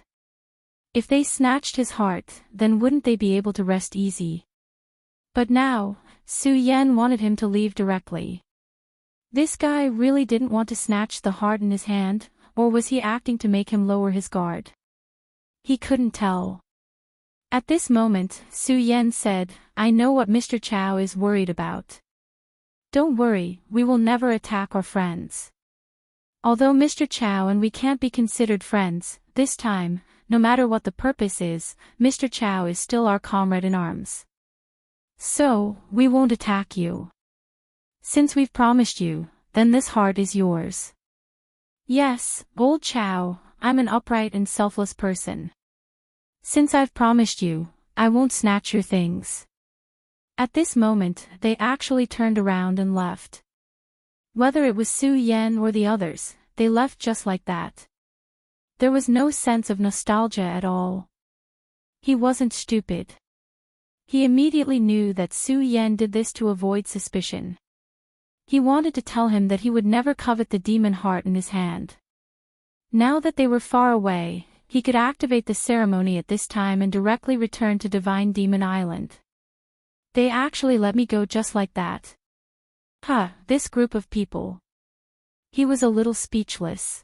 Speaker 1: If they snatched his heart, then wouldn't they be able to rest easy? But now, Su Yan wanted him to leave directly. This guy really didn't want to snatch the heart in his hand, or was he acting to make him lower his guard? He couldn't tell. At this moment, Su Yan said, "I know what Mr. Chow is worried about. Don't worry, we will never attack our friends. Although Mr. Chow and we can't be considered friends, this time, no matter what the purpose is, Mr. Chow is still our comrade in arms. So, we won't attack you. Since we've promised you, then this heart is yours." "Yes, old Chow, I'm an upright and selfless person. Since I've promised you, I won't snatch your things." At this moment, they actually turned around and left. Whether it was Su Yan or the others, they left just like that. There was no sense of nostalgia at all. He wasn't stupid. He immediately knew that Su Yan did this to avoid suspicion. He wanted to tell him that he would never covet the demon heart in his hand. Now that they were far away, he could activate the ceremony at this time and directly return to Divine Demon Island. They actually let me go just like that. This group of people. He was a little speechless.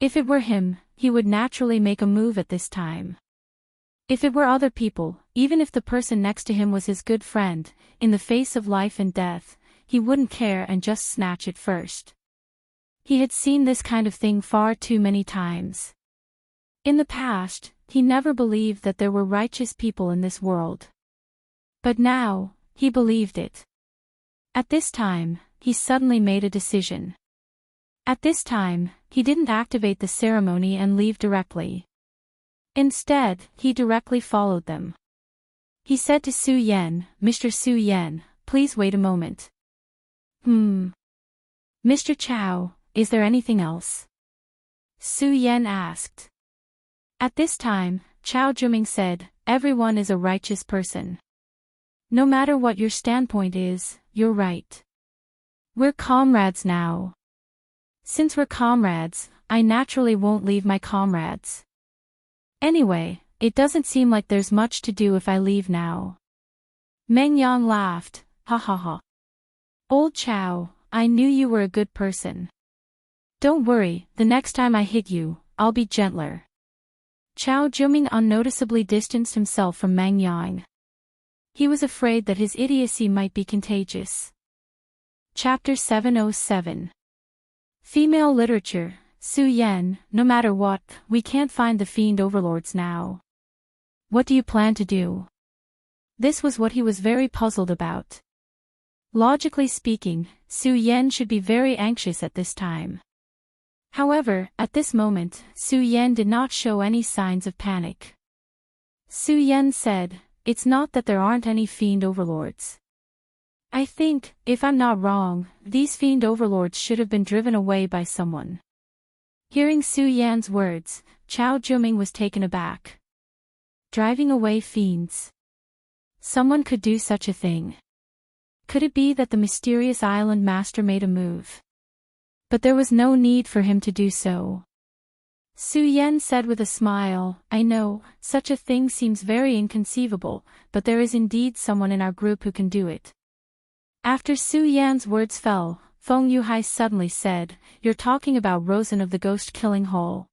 Speaker 1: If it were him, he would naturally make a move at this time. If it were other people, even if the person next to him was his good friend, in the face of life and death, he wouldn't care and just snatch it first. He had seen this kind of thing far too many times. In the past, he never believed that there were righteous people in this world. But now, he believed it. At this time, he suddenly made a decision. At this time, he didn't activate the ceremony and leave directly. Instead, he directly followed them. He said to Su Yan, "Mr. Su Yan, please wait a moment." "Mr. Chow, is there anything else?" Su Yan asked. At this time, Chow Juming said, "Everyone is a righteous person. No matter what your standpoint is, you're right. We're comrades now. Since we're comrades, I naturally won't leave my comrades. Anyway, it doesn't seem like there's much to do if I leave now." Meng Yang laughed, "Ha ha ha. Old Chow, I knew you were a good person. Don't worry, the next time I hit you, I'll be gentler." Chow Juming unnoticeably distanced himself from Meng Yang. He was afraid that his idiocy might be contagious. Chapter 707. Female Literature. Su Yan, no matter what, we can't find the fiend overlords now. What do you plan to do? This was what he was very puzzled about. Logically speaking, Su Yan should be very anxious at this time. However, at this moment, Su Yan did not show any signs of panic. Su Yan said, "It's not that there aren't any fiend overlords. I think, if I'm not wrong, these fiend overlords should have been driven away by someone." Hearing Su Yan's words, Chow Juming was taken aback. Driving away fiends. Someone could do such a thing. Could it be that the mysterious island master made a move? But there was no need for him to do so. Su Yan said with a smile, "I know, such a thing seems very inconceivable, but there is indeed someone in our group who can do it." After Su Yan's words fell, Feng Yuhai suddenly said, "You're talking about Rosen of the ghost-killing hole."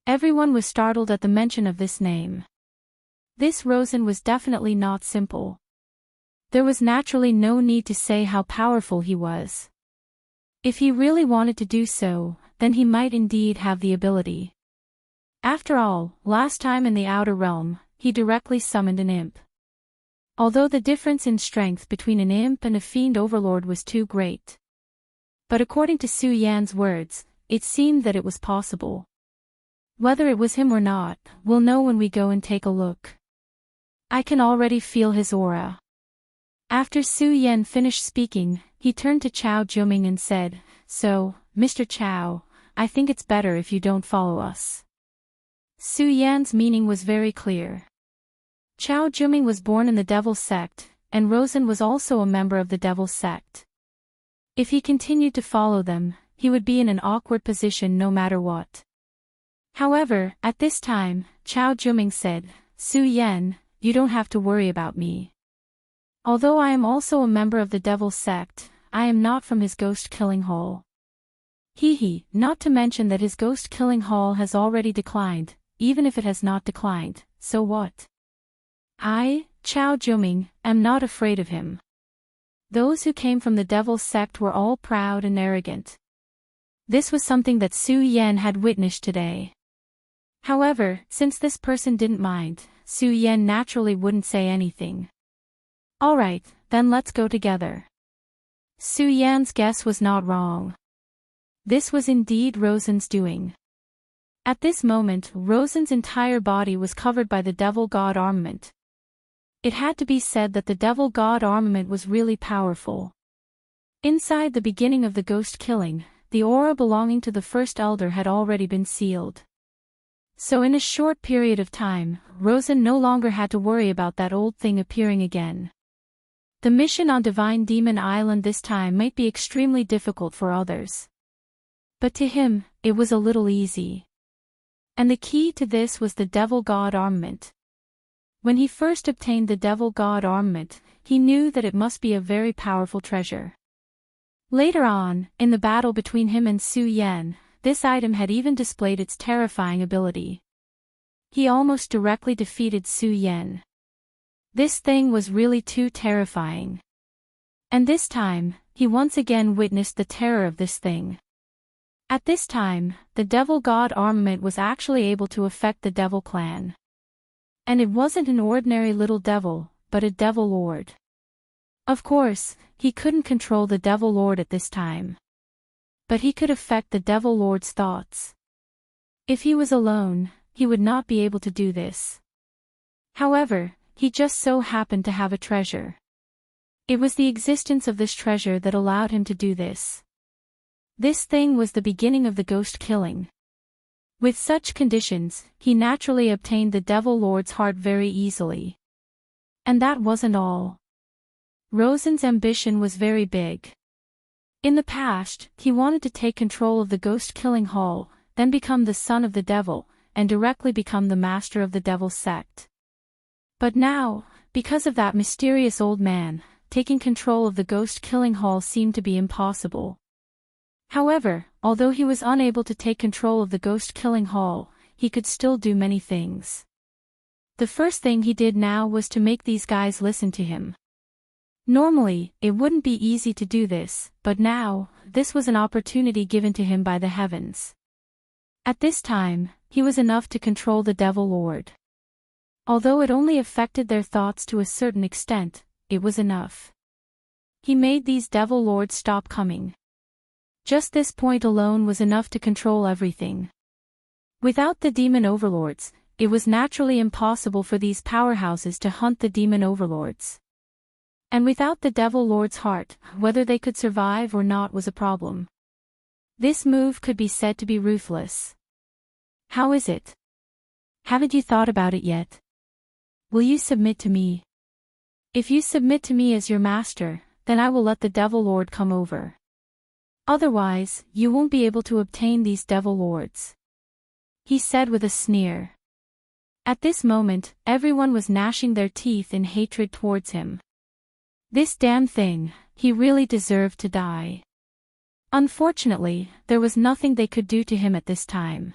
Speaker 1: Everyone was startled at the mention of this name. This Rosen was definitely not simple. There was naturally no need to say how powerful he was. If he really wanted to do so, then he might indeed have the ability. After all, last time in the Outer Realm, he directly summoned an imp. Although the difference in strength between an imp and a fiend overlord was too great. But according to Su Yan's words, it seemed that it was possible. Whether it was him or not, we'll know when we go and take a look. I can already feel his aura. After Su Yan finished speaking, he turned to Chow Juming and said, "So, Mr. Chow, I think it's better if you don't follow us." Su Yan's meaning was very clear. Chow Juming was born in the Devil's Sect, and Rosen was also a member of the Devil's Sect. If he continued to follow them, he would be in an awkward position no matter what. However, at this time, Chow Juming said, "Su Yan, you don't have to worry about me. Although I am also a member of the devil's sect, I am not from his ghost-killing hall. Hee, not to mention that his ghost-killing hall has already declined, even if it has not declined, so what? I, Chao Jiuming, am not afraid of him. Those who came from the devil's sect were all proud and arrogant. This was something that Su Yan had witnessed today. However, since this person didn't mind, Su Yan naturally wouldn't say anything. Alright, then let's go together. Su Yan's guess was not wrong. This was indeed Rosen's doing. At this moment, Rosen's entire body was covered by the devil god armament. It had to be said that the devil god armament was really powerful. Inside the beginning of the ghost killing, the aura belonging to the first elder had already been sealed. So in a short period of time, Rosen no longer had to worry about that old thing appearing again. The mission on Divine Demon Island this time might be extremely difficult for others. But to him, it was a little easy. And the key to this was the Devil God armament. When he first obtained the Devil God armament, he knew that it must be a very powerful treasure. Later on, in the battle between him and Su Yan, this item had even displayed its terrifying ability. He almost directly defeated Su Yan. This thing was really too terrifying. And this time, he once again witnessed the terror of this thing. At this time, the Devil God armament was actually able to affect the Devil clan. And it wasn't an ordinary little devil, but a Devil Lord. Of course, he couldn't control the Devil Lord at this time. But he could affect the Devil Lord's thoughts. If he was alone, he would not be able to do this. However, he just so happened to have a treasure. It was the existence of this treasure that allowed him to do this. This thing was the beginning of the ghost killing. With such conditions, he naturally obtained the Devil Lord's heart very easily. And that wasn't all. Rosen's ambition was very big. In the past, he wanted to take control of the ghost-killing hall, then become the son of the devil, and directly become the master of the devil's sect. But now, because of that mysterious old man, taking control of the ghost-killing hall seemed to be impossible. However, although he was unable to take control of the ghost-killing hall, he could still do many things. The first thing he did now was to make these guys listen to him. Normally, it wouldn't be easy to do this, but now, this was an opportunity given to him by the heavens. At this time, he was enough to control the Devil Lord. Although it only affected their thoughts to a certain extent, it was enough. He made these Devil Lords stop coming. Just this point alone was enough to control everything. Without the demon overlords, it was naturally impossible for these powerhouses to hunt the demon overlords. And without the Devil Lord's heart, whether they could survive or not was a problem. This move could be said to be ruthless. How is it? Haven't you thought about it yet? Will you submit to me? If you submit to me as your master, then I will let the Devil Lord come over. Otherwise, you won't be able to obtain these Devil Lords. He said with a sneer. At this moment, everyone was gnashing their teeth in hatred towards him. This damn thing, he really deserved to die. Unfortunately, there was nothing they could do to him at this time.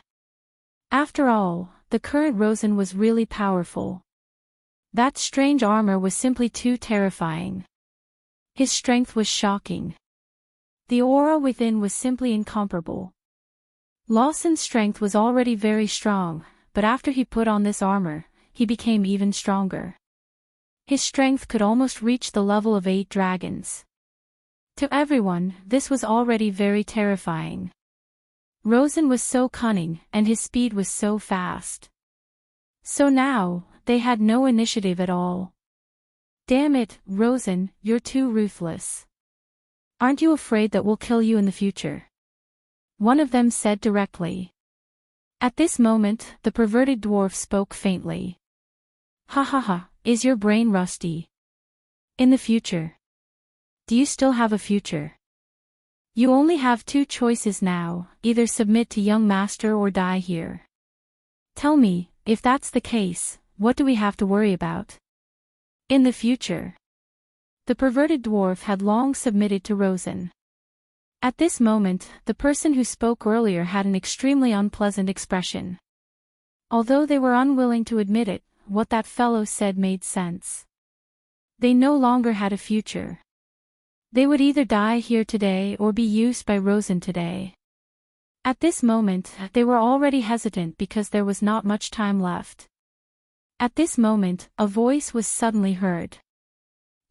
Speaker 1: After all, the current Rosen was really powerful. That strange armor was simply too terrifying. His strength was shocking. The aura within was simply incomparable. Lawson's strength was already very strong, but after he put on this armor, he became even stronger. His strength could almost reach the level of 8 dragons. To everyone, this was already very terrifying. Rosen was so cunning, and his speed was so fast. So now, they had no initiative at all. Damn it, Rosen, you're too ruthless. Aren't you afraid that we'll kill you in the future? One of them said directly. At this moment, the perverted dwarf spoke faintly. Ha ha ha, is your brain rusty? In the future. Do you still have a future? You only have 2 choices now, either submit to young master or die here. Tell me, if that's the case, what do we have to worry about? In the future. the perverted dwarf had long submitted to Rosen. At this moment, the person who spoke earlier had an extremely unpleasant expression. Although they were unwilling to admit it, what that fellow said made sense. They no longer had a future. They would either die here today or be used by Rosen today. At this moment, they were already hesitant because there was not much time left. At this moment, a voice was suddenly heard.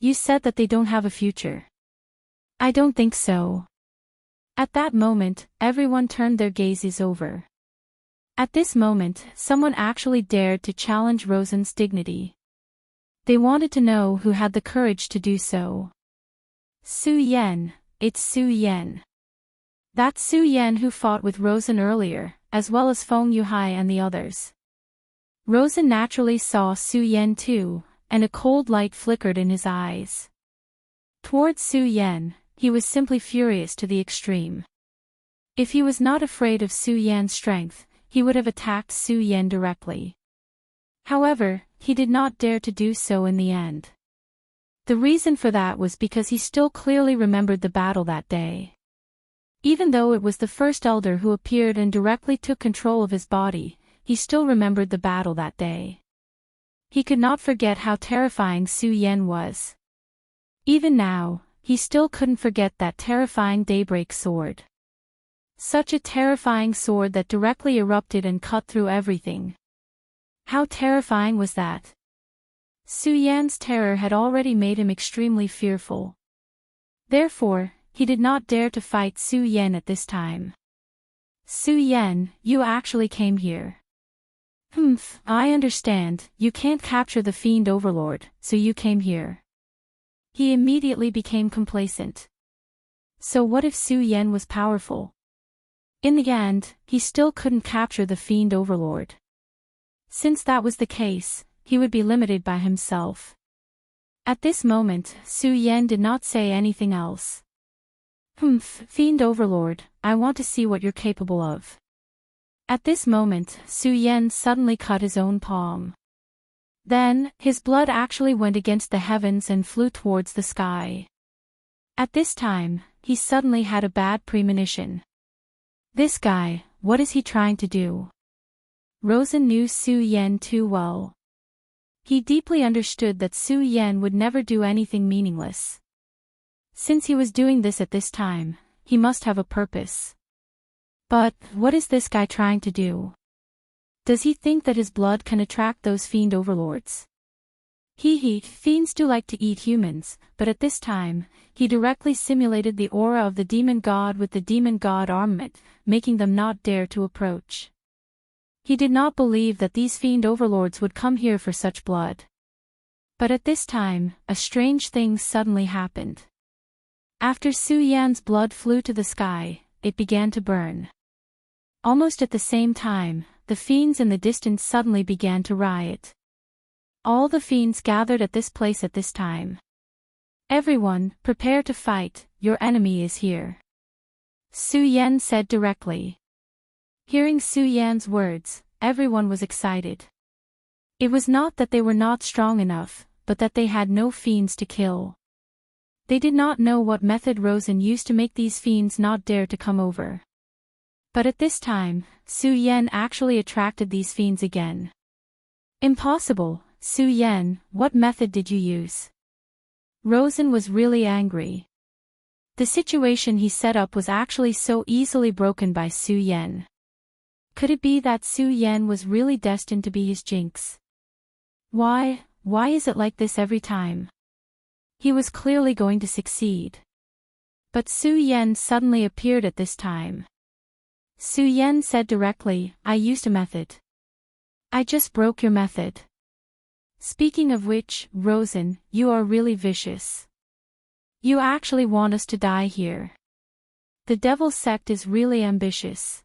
Speaker 1: "You said that they don't have a future." "I don't think so." At that moment, everyone turned their gazes over. At this moment, someone actually dared to challenge Rosen's dignity. They wanted to know who had the courage to do so. Su Yen, it's Su Yen. That's Su Yen who fought with Rosen earlier, as well as Feng Yuhai and the others. Rosen naturally saw Su Yen too, and a cold light flickered in his eyes. Towards Su Yen, he was simply furious to the extreme. If he was not afraid of Su Yan's strength, he would have attacked Su Yen directly. However, he did not dare to do so in the end. The reason for that was because he still clearly remembered the battle that day. Even though it was the first elder who appeared and directly took control of his body, he still remembered the battle that day. He could not forget how terrifying Su Yen was. Even now, he still couldn't forget that terrifying daybreak sword. Such a terrifying sword that directly erupted and cut through everything. How terrifying was that? Su Yan's terror had already made him extremely fearful. Therefore, he did not dare to fight Su Yen at this time. "Su Yen, you actually came here." "Humph, I understand, you can't capture the Fiend Overlord, so you came here." He immediately became complacent. So what if Su Yen was powerful? In the end, he still couldn't capture the Fiend Overlord. Since that was the case, he would be limited by himself. At this moment, Su Yen did not say anything else. "Humph, Fiend Overlord, I want to see what you're capable of." At this moment, Su Yen suddenly cut his own palm. Then, his blood actually went against the heavens and flew towards the sky. At this time, he suddenly had a bad premonition. This guy, what is he trying to do? Rosen knew Su Yen too well. He deeply understood that Su Yen would never do anything meaningless. Since he was doing this at this time, he must have a purpose. But, what is this guy trying to do? Does he think that his blood can attract those fiend overlords? Fiends do like to eat humans, but at this time, he directly simulated the aura of the demon god with the demon god armament, making them not dare to approach. He did not believe that these fiend overlords would come here for such blood. But at this time, a strange thing suddenly happened. After Su Yan's blood flew to the sky, it began to burn. Almost at the same time, the fiends in the distance suddenly began to riot. All the fiends gathered at this place at this time. "Everyone, prepare to fight, your enemy is here," Su Yan said directly. Hearing Su Yan's words, everyone was excited. It was not that they were not strong enough, but that they had no fiends to kill. They did not know what method Rosen used to make these fiends not dare to come over. But at this time, Su Yan actually attracted these fiends again. "Impossible, Su Yan, what method did you use?" Rosen was really angry. The situation he set up was actually so easily broken by Su Yan. Could it be that Su Yan was really destined to be his jinx? Why is it like this every time? He was clearly going to succeed. But Su Yan suddenly appeared at this time. Su Yan said directly, "I used a method." "I just broke your method." "Speaking of which, Rosen, you are really vicious. You actually want us to die here. The Devil Sect is really ambitious."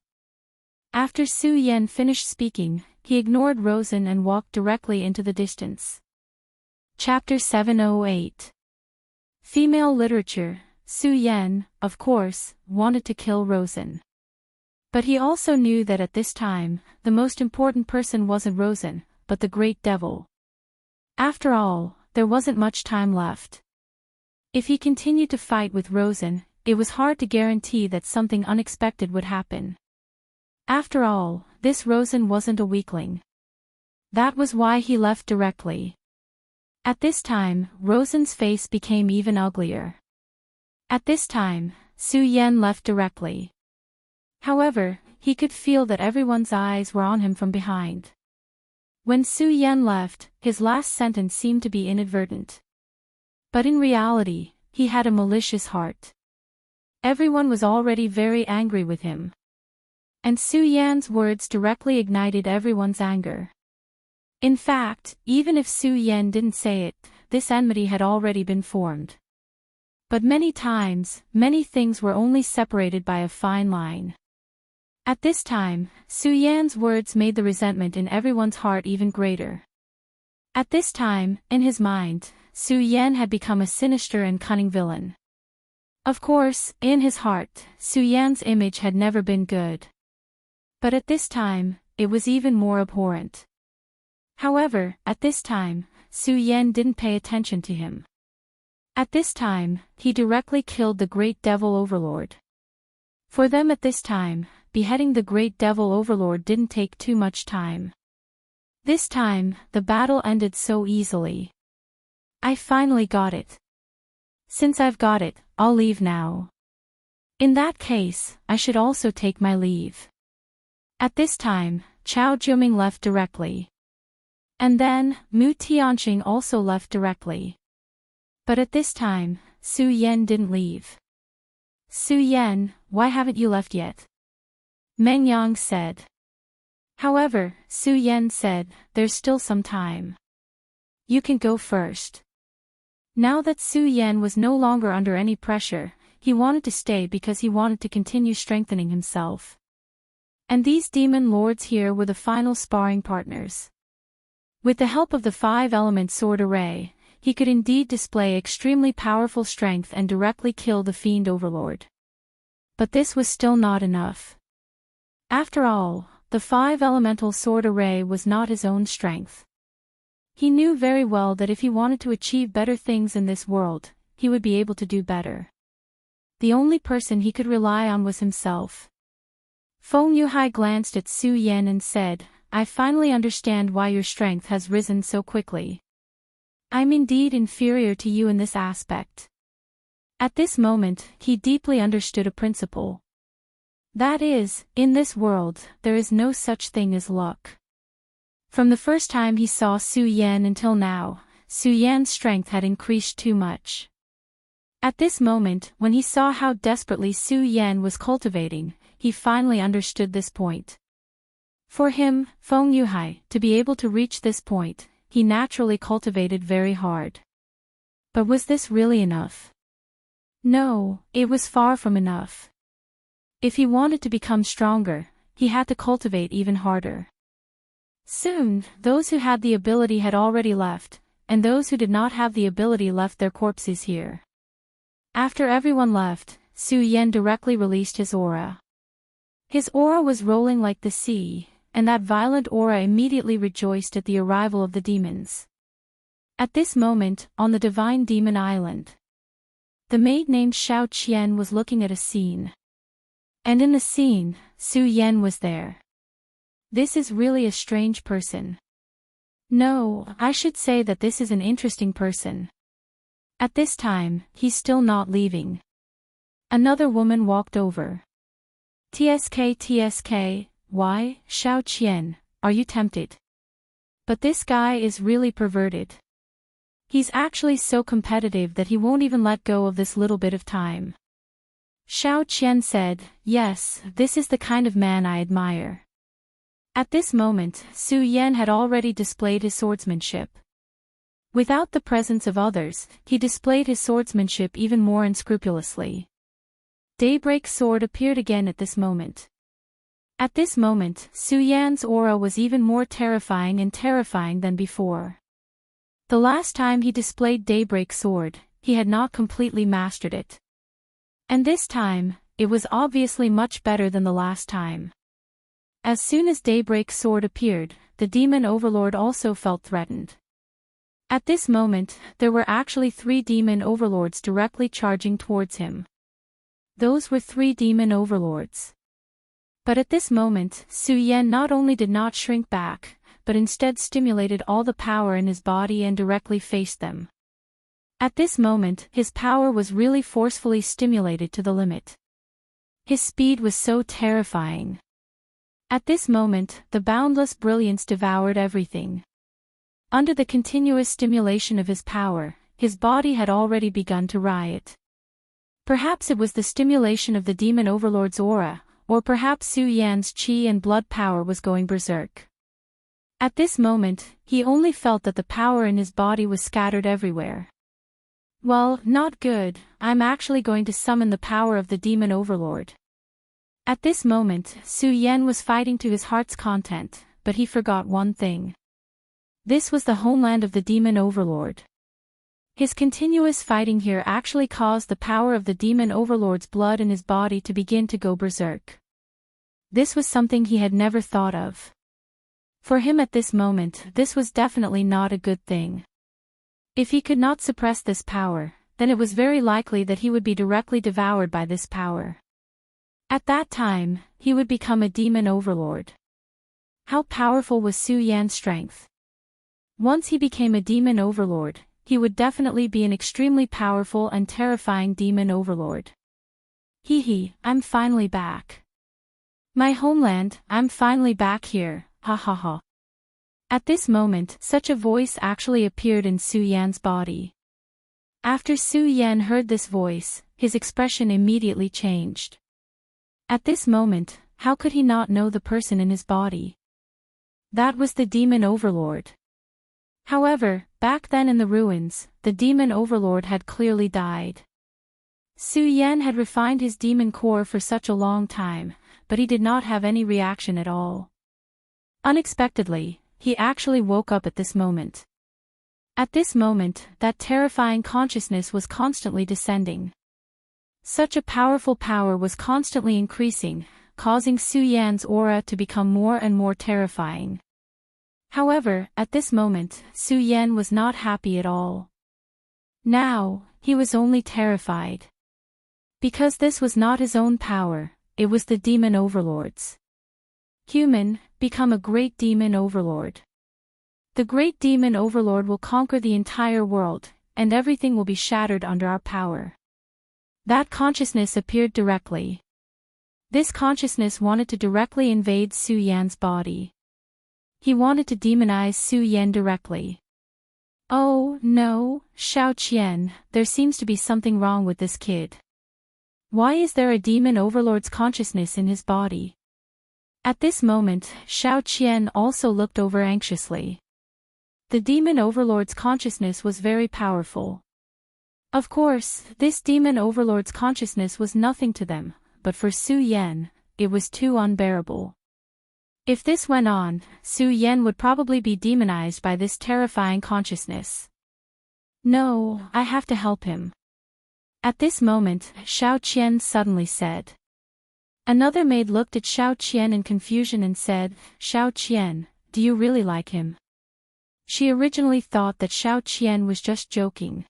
Speaker 1: After Su Yan finished speaking, he ignored Rosen and walked directly into the distance. Chapter 708. Female Literature. Su Yan, of course, wanted to kill Rosen. But he also knew that at this time, the most important person wasn't Rosen, but the Great Devil. After all, there wasn't much time left. If he continued to fight with Rosen, it was hard to guarantee that something unexpected would happen. After all, this Rosen wasn't a weakling. That was why he left directly. At this time, Rosen's face became even uglier. At this time, Su Yan left directly. However, he could feel that everyone's eyes were on him from behind. When Su Yan left, his last sentence seemed to be inadvertent. But in reality, he had a malicious heart. Everyone was already very angry with him. And Su Yan's words directly ignited everyone's anger. In fact, even if Su Yan didn't say it, this enmity had already been formed. But many times, many things were only separated by a fine line. At this time, Su Yan's words made the resentment in everyone's heart even greater. At this time, in his mind, Su Yan had become a sinister and cunning villain. Of course, in his heart, Su Yan's image had never been good. But at this time, it was even more abhorrent. However, at this time, Su Yan didn't pay attention to him. At this time, he directly killed the great devil overlord. For them at this time, beheading the great devil overlord didn't take too much time. This time, the battle ended so easily. I finally got it. Since I've got it, I'll leave now. In that case, I should also take my leave. At this time, Chao Jiuming left directly. And then, Mu Tianqing also left directly. But at this time, Su Yan didn't leave. Su Yan, why haven't you left yet? Meng Yang said. However, Su Yan said, there's still some time. You can go first. Now that Su Yan was no longer under any pressure, he wanted to stay because he wanted to continue strengthening himself. And these demon lords here were the final sparring partners. With the help of the 5-element sword array, he could indeed display extremely powerful strength and directly kill the fiend overlord. But this was still not enough. After all, the 5-elemental sword array was not his own strength. He knew very well that if he wanted to achieve better things in this world, he would be able to do better. The only person he could rely on was himself. Feng Yuhai glanced at Su Yan and said, I finally understand why your strength has risen so quickly. I'm indeed inferior to you in this aspect. At this moment, he deeply understood a principle. That is, in this world, there is no such thing as luck. From the first time he saw Su Yan until now, Su Yan's strength had increased too much. At this moment, when he saw how desperately Su Yan was cultivating, he finally understood this point. For him, Feng Yuhai, to be able to reach this point, he naturally cultivated very hard. But was this really enough? No, it was far from enough. If he wanted to become stronger, he had to cultivate even harder. Soon, those who had the ability had already left, and those who did not have the ability left their corpses here. After everyone left, Su Yan directly released his aura. His aura was rolling like the sea, and that violent aura immediately rejoiced at the arrival of the demons. At this moment, on the Divine Demon Island, the maid named Xiao Qian was looking at a scene. And in the scene, Su Yan was there. This is really a strange person. No, I should say that this is an interesting person. At this time, he's still not leaving. Another woman walked over. TSK, why, Xiao Qian, are you tempted? But this guy is really perverted. He's actually so competitive that he won't even let go of this little bit of time. Xiao Qian said, yes, this is the kind of man I admire. At this moment, Su Yan had already displayed his swordsmanship. Without the presence of others, he displayed his swordsmanship even more unscrupulously. Daybreak sword appeared again at this moment. At this moment, Su Yan's aura was even more terrifying than before. The last time he displayed Daybreak sword, he had not completely mastered it. And this time, it was obviously much better than the last time. As soon as Daybreak sword appeared, the demon overlord also felt threatened. At this moment, there were actually 3 demon overlords directly charging towards him. Those were 3 demon overlords. But at this moment, Su Yan not only did not shrink back, but instead stimulated all the power in his body and directly faced them. At this moment, his power was really forcefully stimulated to the limit. His speed was so terrifying. At this moment, the boundless brilliance devoured everything. Under the continuous stimulation of his power, his body had already begun to riot. Perhaps it was the stimulation of the demon overlord's aura, or perhaps Su Yan's qi and blood power was going berserk. At this moment, he only felt that the power in his body was scattered everywhere. Well, not good, I'm actually going to summon the power of the demon overlord. At this moment, Su Yan was fighting to his heart's content, but he forgot one thing. This was the homeland of the demon overlord. His continuous fighting here actually caused the power of the demon overlord's blood in his body to begin to go berserk. This was something he had never thought of. For him at this moment, this was definitely not a good thing. If he could not suppress this power, then it was very likely that he would be directly devoured by this power. At that time, he would become a demon overlord. How powerful was Su Yan's strength? Once he became a demon overlord, he would definitely be an extremely powerful and terrifying demon overlord. I'm finally back. My homeland, I'm finally back here, ha ha ha. At this moment, such a voice actually appeared in Su Yan's body. After Su Yan heard this voice, his expression immediately changed. At this moment, how could he not know the person in his body? That was the demon overlord. However, back then in the ruins, the demon overlord had clearly died. Su Yan had refined his demon core for such a long time, but he did not have any reaction at all. Unexpectedly, he actually woke up at this moment. At this moment, that terrifying consciousness was constantly descending. Such a powerful power was constantly increasing, causing Su Yan's aura to become more and more terrifying. However, at this moment, Su Yan was not happy at all. Now, he was only terrified. Because this was not his own power, it was the demon overlord's. Human, become a great demon overlord. The great demon overlord will conquer the entire world, and everything will be shattered under our power. That consciousness appeared directly. This consciousness wanted to directly invade Su Yan's body. He wanted to demonize Su Yan directly. Oh, no, Xiao Qian, there seems to be something wrong with this kid. Why is there a demon overlord's consciousness in his body? At this moment, Xiao Qian also looked over anxiously. The demon overlord's consciousness was very powerful. Of course, this demon overlord's consciousness was nothing to them, but for Su Yan, it was too unbearable. If this went on, Su Yan would probably be demonized by this terrifying consciousness. No, I have to help him. At this moment, Xiao Qian suddenly said. Another maid looked at Xiao Qian in confusion and said, Xiao Qian, do you really like him? She originally thought that Xiao Qian was just joking.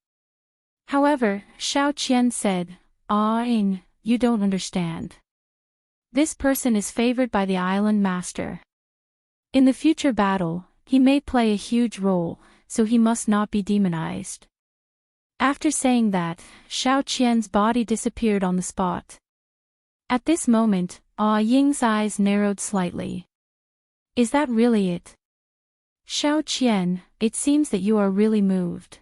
Speaker 1: However, Xiao Qian said, you don't understand. This person is favored by the island master. In the future battle, he may play a huge role, so he must not be demonized. After saying that, Xiao Qian's body disappeared on the spot. At this moment, Ying's eyes narrowed slightly. Is that really it? Xiao Qian, it seems that you are really moved.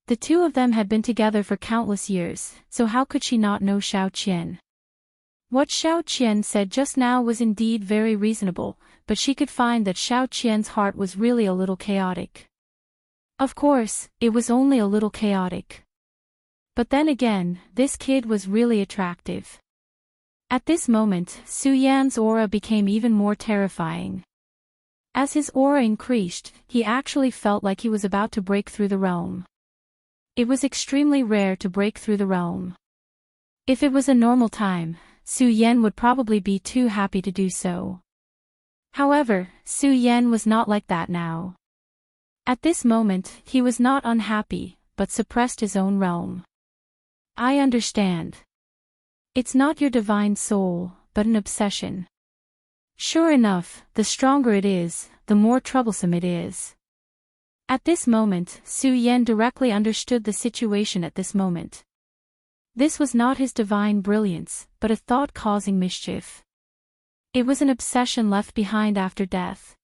Speaker 1: The two of them had been together for countless years, so how could she not know Xiao Qian? What Xiao Qian said just now was indeed very reasonable, but she could find that Xiao Qian's heart was really a little chaotic. Of course, it was only a little chaotic. But then again, this kid was really attractive. At this moment, Su Yan's aura became even more terrifying. As his aura increased, he actually felt like he was about to break through the realm. It was extremely rare to break through the realm. If it was a normal time, Su Yan would probably be too happy to do so. However, Su Yan was not like that now. At this moment, he was not unhappy, but suppressed his own realm. I understand. It's not your divine soul, but an obsession. Sure enough, the stronger it is, the more troublesome it is. At this moment, Su Yan directly understood the situation at this moment. This was not his divine brilliance, but a thought causing mischief. It was an obsession left behind after death.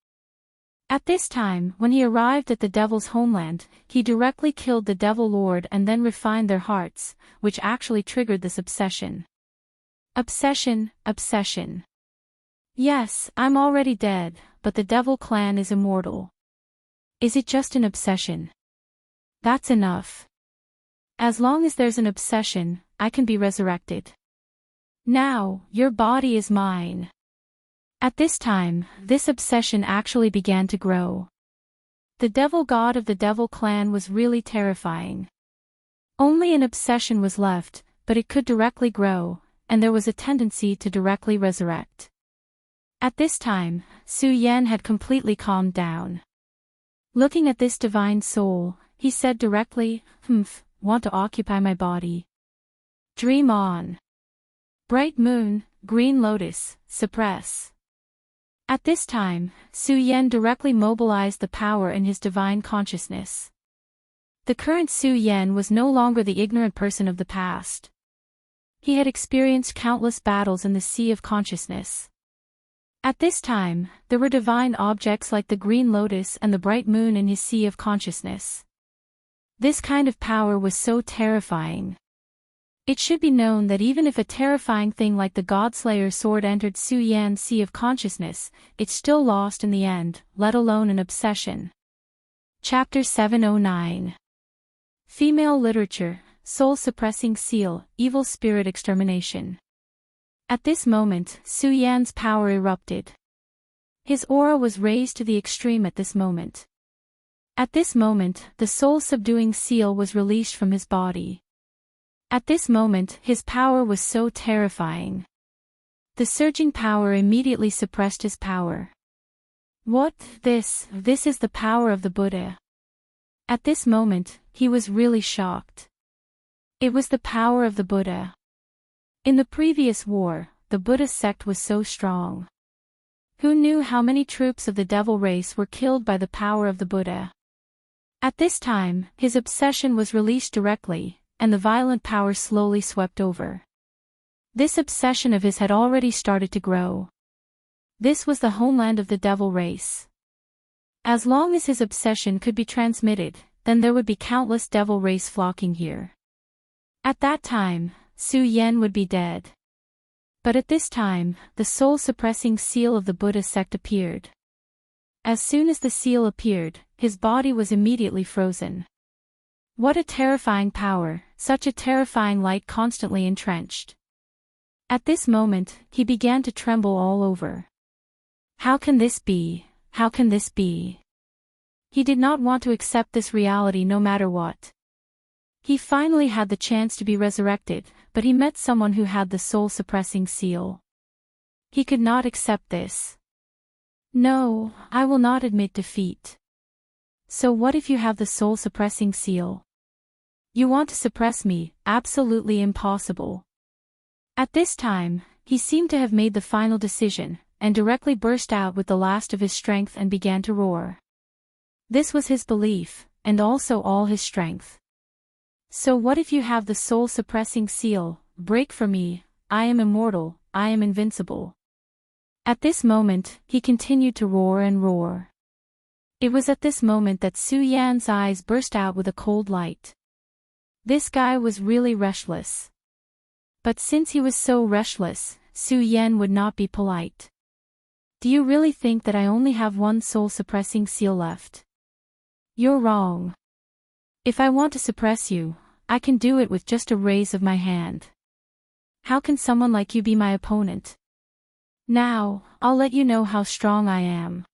Speaker 1: At this time, when he arrived at the devil's homeland, he directly killed the devil lord and then refined their hearts, which actually triggered this obsession. Obsession. Yes, I'm already dead, but the devil clan is immortal. Is it just an obsession? That's enough. As long as there's an obsession, I can be resurrected. Now, your body is mine. At this time, this obsession actually began to grow. The devil god of the devil clan was really terrifying. Only an obsession was left, but it could directly grow, and there was a tendency to directly resurrect. At this time, Su Yan had completely calmed down. Looking at this divine soul, he said directly, want to occupy my body. Dream on. Bright moon, green lotus, suppress. At this time, Su Yan directly mobilized the power in his divine consciousness. The current Su Yan was no longer the ignorant person of the past. He had experienced countless battles in the sea of consciousness. At this time, there were divine objects like the green lotus and the bright moon in his sea of consciousness. This kind of power was so terrifying. It should be known that even if a terrifying thing like the Godslayer sword entered Su Yan's sea of consciousness, it still lost in the end, let alone an obsession. Chapter 709. Female Literature, Soul-Suppressing Seal, Evil Spirit Extermination. At this moment, Su Yan's power erupted. His aura was raised to the extreme at this moment. At this moment, the soul-subduing seal was released from his body. At this moment, his power was so terrifying. The surging power immediately suppressed his power. What? This is the power of the Buddha. At this moment, he was really shocked. It was the power of the Buddha. In the previous war, the Buddha sect was so strong. Who knew how many troops of the devil race were killed by the power of the Buddha? At this time, his obsession was released directly, and the violent power slowly swept over. This obsession of his had already started to grow. This was the homeland of the devil race. As long as his obsession could be transmitted, then there would be countless devil race flocking here. At that time, Su Yan would be dead. But at this time, the soul-suppressing seal of the Buddha sect appeared. As soon as the seal appeared, his body was immediately frozen. What a terrifying power, such a terrifying light constantly entrenched. At this moment, he began to tremble all over. How can this be? How can this be? He did not want to accept this reality no matter what. He finally had the chance to be resurrected, but he met someone who had the soul-suppressing seal. He could not accept this. No, I will not admit defeat. So what if you have the soul-suppressing seal? You want to suppress me? Absolutely impossible. At this time, he seemed to have made the final decision, and directly burst out with the last of his strength and began to roar. This was his belief, and also all his strength. So what if you have the soul-suppressing seal? Break for me, I am immortal, I am invincible. At this moment, he continued to roar and roar. It was at this moment that Su Yan's eyes burst out with a cold light. This guy was really restless. But since he was so restless, Su Yan would not be polite. Do you really think that I only have one soul-suppressing seal left? You're wrong. If I want to suppress you, I can do it with just a raise of my hand. How can someone like you be my opponent? Now, I'll let you know how strong I am.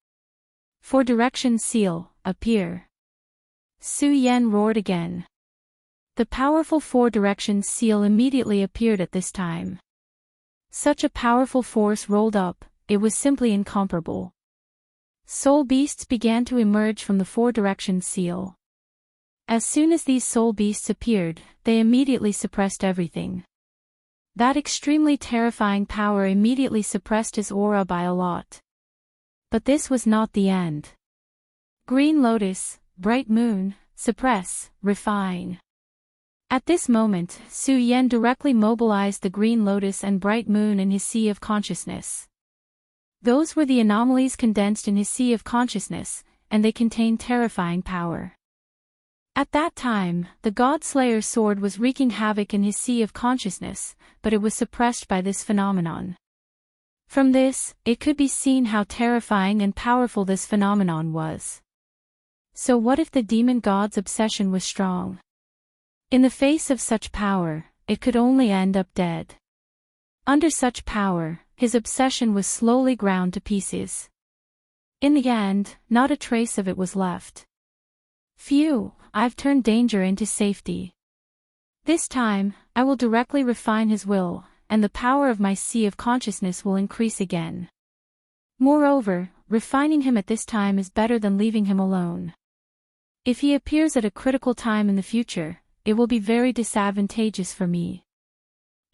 Speaker 1: For direction seal, appear. Su Yan roared again. The powerful four-direction seal immediately appeared at this time. Such a powerful force rolled up, it was simply incomparable. Soul beasts began to emerge from the Four Directions seal. As soon as these soul beasts appeared, they immediately suppressed everything. That extremely terrifying power immediately suppressed his aura by a lot. But this was not the end. Green Lotus, Bright Moon, suppress, refine. At this moment, Su Yan directly mobilized the Green Lotus and Bright Moon in his sea of consciousness. Those were the anomalies condensed in his sea of consciousness, and they contained terrifying power. At that time, the God-Slayer's sword was wreaking havoc in his sea of consciousness, but it was suppressed by this phenomenon. From this, it could be seen how terrifying and powerful this phenomenon was. So what if the demon god's obsession was strong? In the face of such power, it could only end up dead. Under such power, his obsession was slowly ground to pieces. In the end, not a trace of it was left. Phew, I've turned danger into safety. This time, I will directly refine his will, and the power of my sea of consciousness will increase again. Moreover, refining him at this time is better than leaving him alone. If he appears at a critical time in the future, it will be very disadvantageous for me.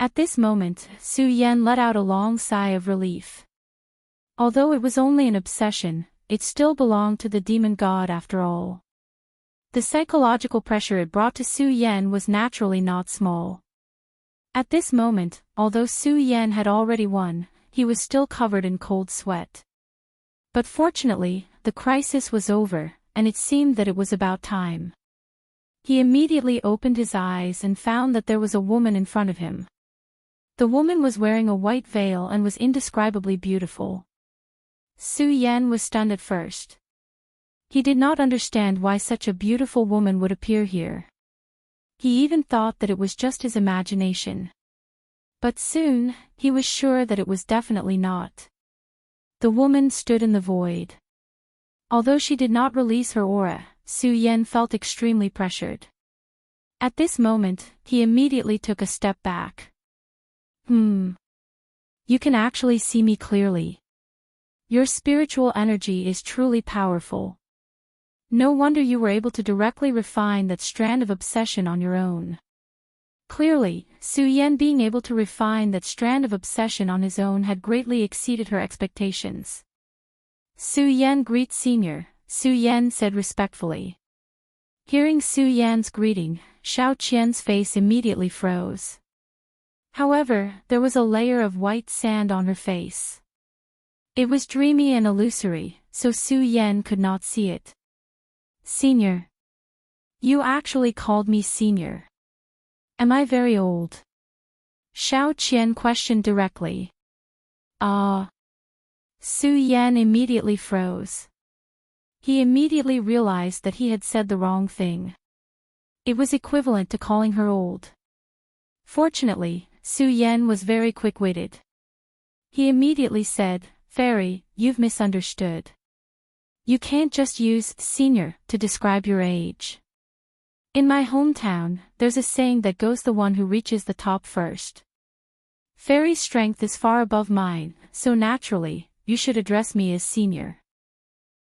Speaker 1: At this moment, Su Yan let out a long sigh of relief. Although it was only an obsession, it still belonged to the demon god after all. The psychological pressure it brought to Su Yan was naturally not small. At this moment, although Su Yan had already won, he was still covered in cold sweat. But fortunately, the crisis was over, and it seemed that it was about time. He immediately opened his eyes and found that there was a woman in front of him. The woman was wearing a white veil and was indescribably beautiful. Su Yan was stunned at first. He did not understand why such a beautiful woman would appear here. He even thought that it was just his imagination. But soon, he was sure that it was definitely not. The woman stood in the void. Although she did not release her aura, Su Yan felt extremely pressured. At this moment, he immediately took a step back. You can actually see me clearly. Your spiritual energy is truly powerful. No wonder you were able to directly refine that strand of obsession on your own. Clearly, Su Yan being able to refine that strand of obsession on his own had greatly exceeded her expectations. Su Yan greet senior, Su Yan said respectfully. Hearing Su Yan's greeting, Xiao Qian's face immediately froze. However, there was a layer of white sand on her face. It was dreamy and illusory, so Su Yan could not see it. Senior. You actually called me senior. Am I very old? Xiao Qian questioned directly. Su Yan immediately froze. He immediately realized that he had said the wrong thing. It was equivalent to calling her old. Fortunately, Su Yan was very quick-witted. He immediately said, Fairy, you've misunderstood. You can't just use senior to describe your age. In my hometown, there's a saying that goes the one who reaches the top first. Fairy's strength is far above mine, so naturally, you should address me as senior.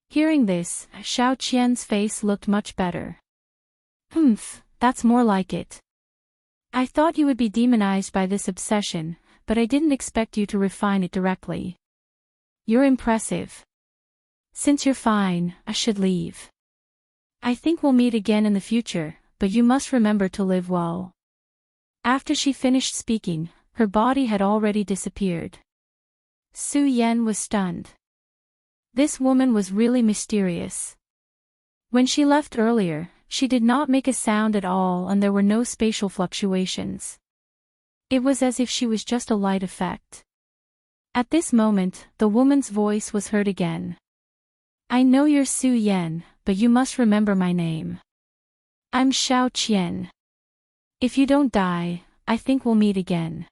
Speaker 1: Hearing this, Xiao Qian's face looked much better. That's more like it. I thought you would be demonized by this obsession, but I didn't expect you to refine it directly. You're impressive. Since you're fine, I should leave. I think we'll meet again in the future, but you must remember to live well. After she finished speaking, her body had already disappeared. Su Yan was stunned. This woman was really mysterious. When she left earlier, she did not make a sound at all and there were no spatial fluctuations. It was as if she was just a light effect. At this moment, the woman's voice was heard again. I know you're Su Yan, but you must remember my name. I'm Xiao Qian. If you don't die, I think we'll meet again.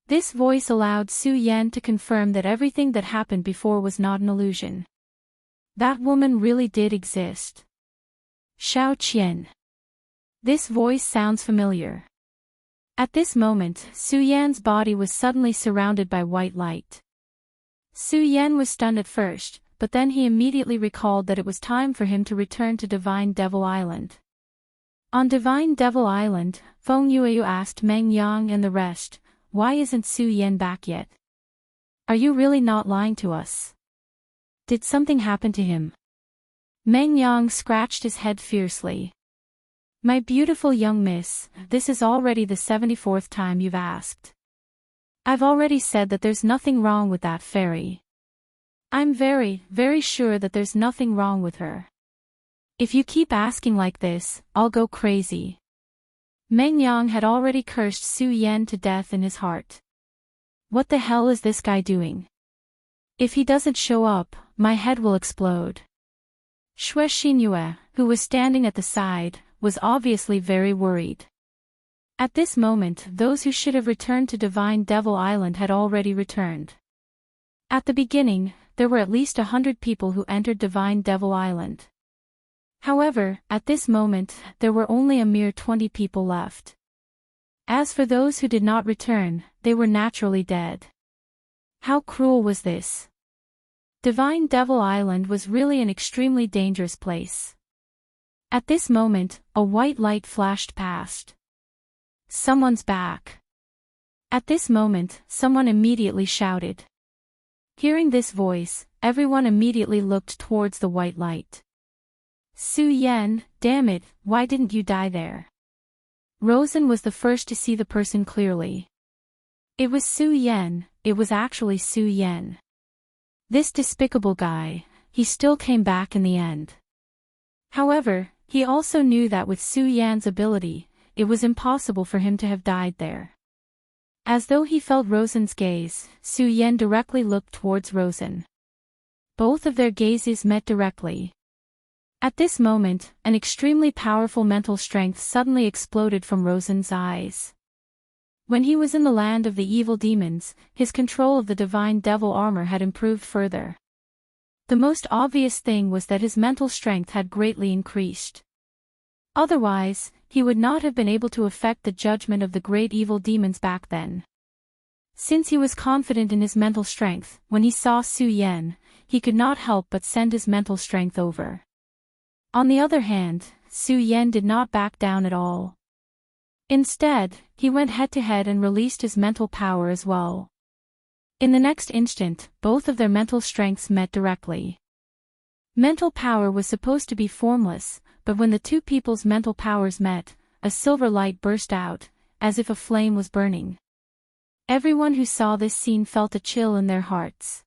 Speaker 1: This voice allowed Su Yan to confirm that everything that happened before was not an illusion. That woman really did exist. Xiao Qian. This voice sounds familiar. At this moment, Su Yan's body was suddenly surrounded by white light. Su Yan was stunned at first, but then he immediately recalled that it was time for him to return to Divine Devil Island. On Divine Devil Island, Feng Yueyu asked Meng Yang and the rest, "Why isn't Su Yan back yet? Are you really not lying to us? Did something happen to him?" Meng Yang scratched his head fiercely. "My beautiful young miss, this is already the 74th time you've asked. I've already said that there's nothing wrong with that fairy. I'm very, very sure that there's nothing wrong with her. If you keep asking like this, I'll go crazy." Meng Yang had already cursed Su Yan to death in his heart. What the hell is this guy doing? If he doesn't show up, my head will explode. Xue Xinyue, who was standing at the side, was obviously very worried. At this moment, those who should have returned to Divine Devil Island had already returned. At the beginning, there were at least 100 people who entered Divine Devil Island. However, at this moment, there were only a mere 20 people left. As for those who did not return, they were naturally dead. How cruel was this? Divine Devil Island was really an extremely dangerous place. At this moment, a white light flashed past. Someone's back. At this moment, someone immediately shouted. Hearing this voice, everyone immediately looked towards the white light. Su Yan, damn it, why didn't you die there? Rosen was the first to see the person clearly. It was Su Yan, it was actually Su Yan. This despicable guy, he still came back in the end. However, he also knew that with Su Yan's ability, it was impossible for him to have died there. As though he felt Rosen's gaze, Su Yan directly looked towards Rosen. Both of their gazes met directly. At this moment, an extremely powerful mental strength suddenly exploded from Rosen's eyes. When he was in the land of the evil demons, his control of the divine devil armor had improved further. The most obvious thing was that his mental strength had greatly increased. Otherwise, he would not have been able to affect the judgment of the great evil demons back then. Since he was confident in his mental strength, when he saw Su Yan, he could not help but send his mental strength over. On the other hand, Su Yan did not back down at all. Instead, he went head-to-head and released his mental power as well. In the next instant, both of their mental strengths met directly. Mental power was supposed to be formless, but when the two people's mental powers met, a silver light burst out, as if a flame was burning. Everyone who saw this scene felt a chill in their hearts.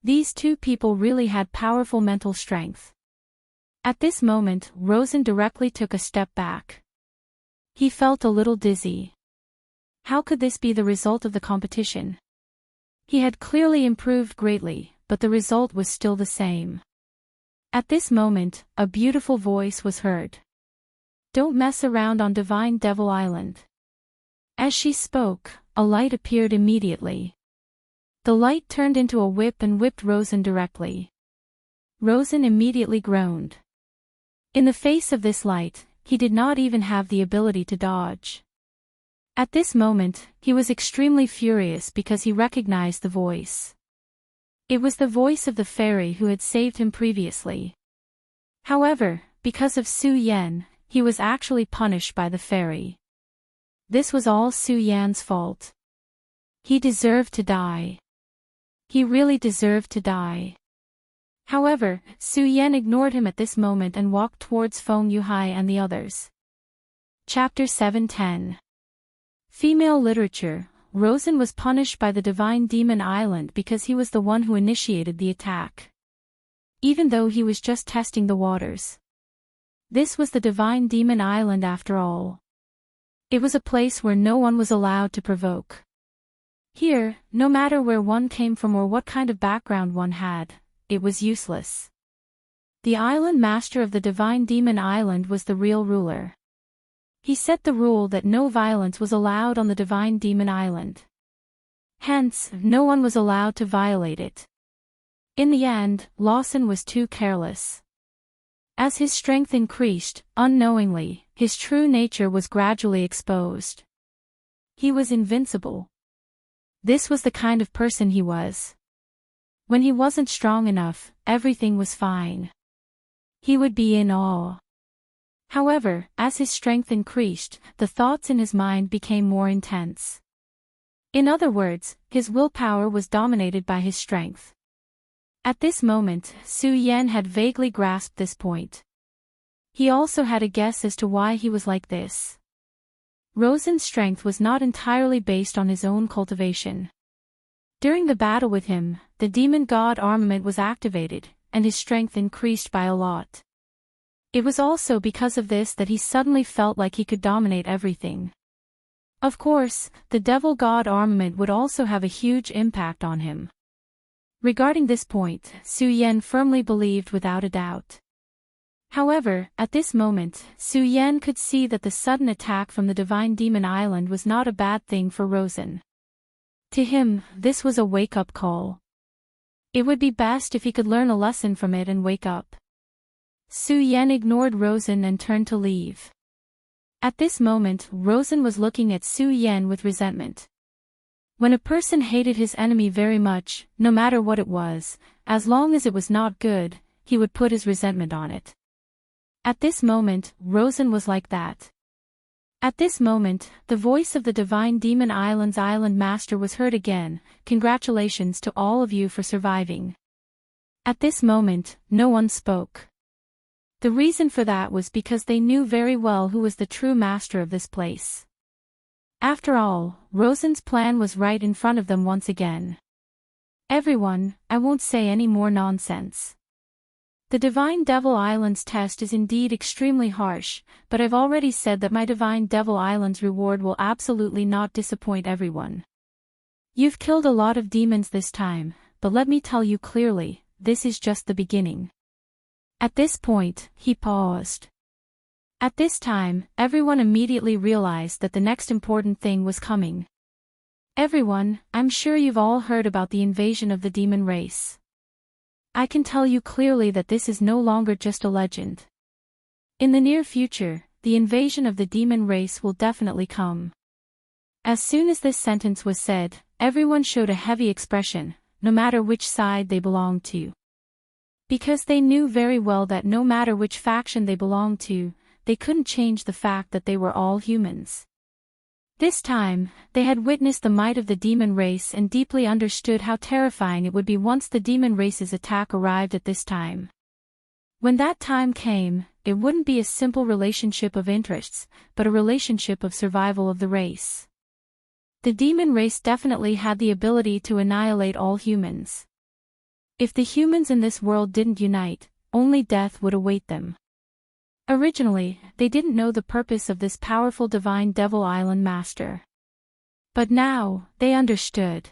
Speaker 1: These two people really had powerful mental strength. At this moment, Rosen directly took a step back. He felt a little dizzy. How could this be the result of the competition? He had clearly improved greatly, but the result was still the same. At this moment, a beautiful voice was heard. Don't mess around on Divine Devil Island. As she spoke, a light appeared immediately. The light turned into a whip and whipped Rosen directly. Rosen immediately groaned. In the face of this light, he did not even have the ability to dodge. At this moment, he was extremely furious because he recognized the voice. It was the voice of the fairy who had saved him previously. However, because of Su Yan, he was actually punished by the fairy. This was all Su Yan's fault. He deserved to die. He really deserved to die. However, Su Yan ignored him at this moment and walked towards Feng Yuhai and the others. Chapter 710. Female Literature. Rosen was punished by the Divine Demon Island because he was the one who initiated the attack. Even though he was just testing the waters. This was the Divine Demon Island after all. It was a place where no one was allowed to provoke. Here, no matter where one came from or what kind of background one had, it was useless. The island master of the Divine Demon Island was the real ruler. He set the rule that no violence was allowed on the Divine Demon Island. Hence, no one was allowed to violate it. In the end, Lawson was too careless. As his strength increased, unknowingly, his true nature was gradually exposed. He was invincible. This was the kind of person he was. When he wasn't strong enough, everything was fine. He would be in awe. However, as his strength increased, the thoughts in his mind became more intense. In other words, his willpower was dominated by his strength. At this moment, Su Yan had vaguely grasped this point. He also had a guess as to why he was like this. Rosen's strength was not entirely based on his own cultivation. During the battle with him, the demon god armament was activated, and his strength increased by a lot. It was also because of this that he suddenly felt like he could dominate everything. Of course, the devil god armament would also have a huge impact on him. Regarding this point, Su Yan firmly believed without a doubt. However, at this moment, Su Yan could see that the sudden attack from the Divine Demon Island was not a bad thing for Rosen. To him, this was a wake-up call. It would be best if he could learn a lesson from it and wake up. Su Yan ignored Rosen and turned to leave. At this moment, Rosen was looking at Su Yan with resentment. When a person hated his enemy very much, no matter what it was, as long as it was not good, he would put his resentment on it. At this moment, Rosen was like that. At this moment, the voice of the Divine Demon Island's Island Master was heard again. Congratulations to all of you for surviving. At this moment, no one spoke. The reason for that was because they knew very well who was the true master of this place. After all, Rosen's plan was right in front of them once again. Everyone, I won't say any more nonsense. The Divine Devil Island's test is indeed extremely harsh, but I've already said that my Divine Devil Island's reward will absolutely not disappoint everyone. You've killed a lot of demons this time, but let me tell you clearly, this is just the beginning. At this point, he paused. At this time, everyone immediately realized that the next important thing was coming. Everyone, I'm sure you've all heard about the invasion of the demon race. I can tell you clearly that this is no longer just a legend. In the near future, the invasion of the demon race will definitely come. As soon as this sentence was said, everyone showed a heavy expression, no matter which side they belonged to. Because they knew very well that no matter which faction they belonged to, they couldn't change the fact that they were all humans. This time, they had witnessed the might of the demon race and deeply understood how terrifying it would be once the demon race's attack arrived at this time. When that time came, it wouldn't be a simple relationship of interests, but a relationship of survival of the race. The demon race definitely had the ability to annihilate all humans. If the humans in this world didn't unite, only death would await them. Originally, they didn't know the purpose of this powerful Divine Devil Island Master. But now, they understood.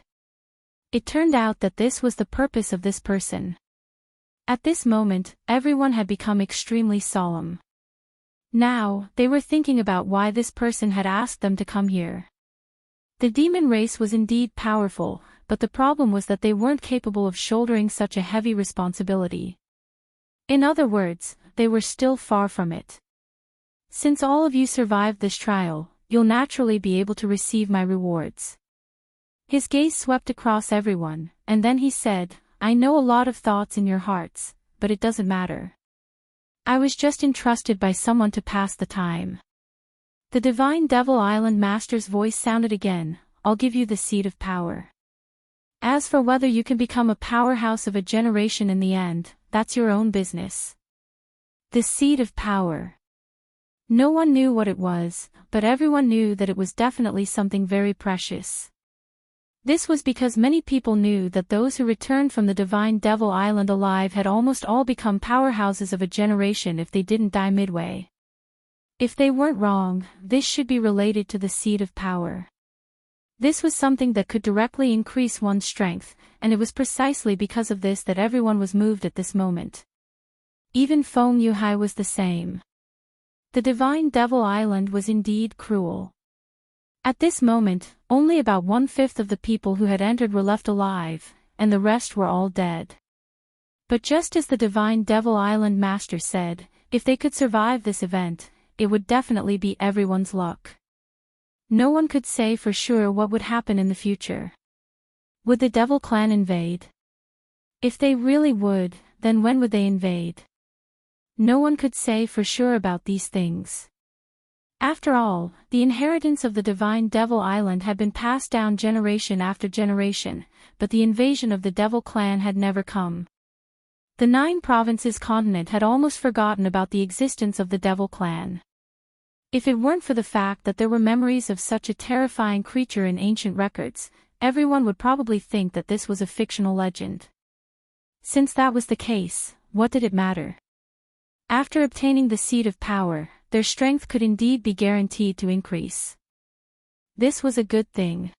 Speaker 1: It turned out that this was the purpose of this person. At this moment, everyone had become extremely solemn. Now, they were thinking about why this person had asked them to come here. The demon race was indeed powerful, but the problem was that they weren't capable of shouldering such a heavy responsibility. In other words, they were still far from it. Since all of you survived this trial, you'll naturally be able to receive my rewards. His gaze swept across everyone, and then he said, I know a lot of thoughts in your hearts, but it doesn't matter. I was just entrusted by someone to pass the time. The Divine Devil Island Master's voice sounded again, I'll give you the seed of power. As for whether you can become a powerhouse of a generation in the end, that's your own business. The seed of power. No one knew what it was, but everyone knew that it was definitely something very precious. This was because many people knew that those who returned from the Divine Devil Island alive had almost all become powerhouses of a generation if they didn't die midway. If they weren't wrong, this should be related to the seed of power. This was something that could directly increase one's strength, and it was precisely because of this that everyone was moved at this moment. Even Feng Yuhai was the same. The Divine Devil Island was indeed cruel. At this moment, only about 1/5 of the people who had entered were left alive, and the rest were all dead. But just as the Divine Devil Island Master said, if they could survive this event, it would definitely be everyone's luck. No one could say for sure what would happen in the future. Would the Devil Clan invade? If they really would, then when would they invade? No one could say for sure about these things. After all, the inheritance of the divine Devil Island had been passed down generation after generation, but the invasion of the Devil Clan had never come. The 9 provinces continent had almost forgotten about the existence of the Devil Clan. If it weren't for the fact that there were memories of such a terrifying creature in ancient records, everyone would probably think that this was a fictional legend. Since that was the case, what did it matter? After obtaining the seat of power, their strength could indeed be guaranteed to increase. This was a good thing.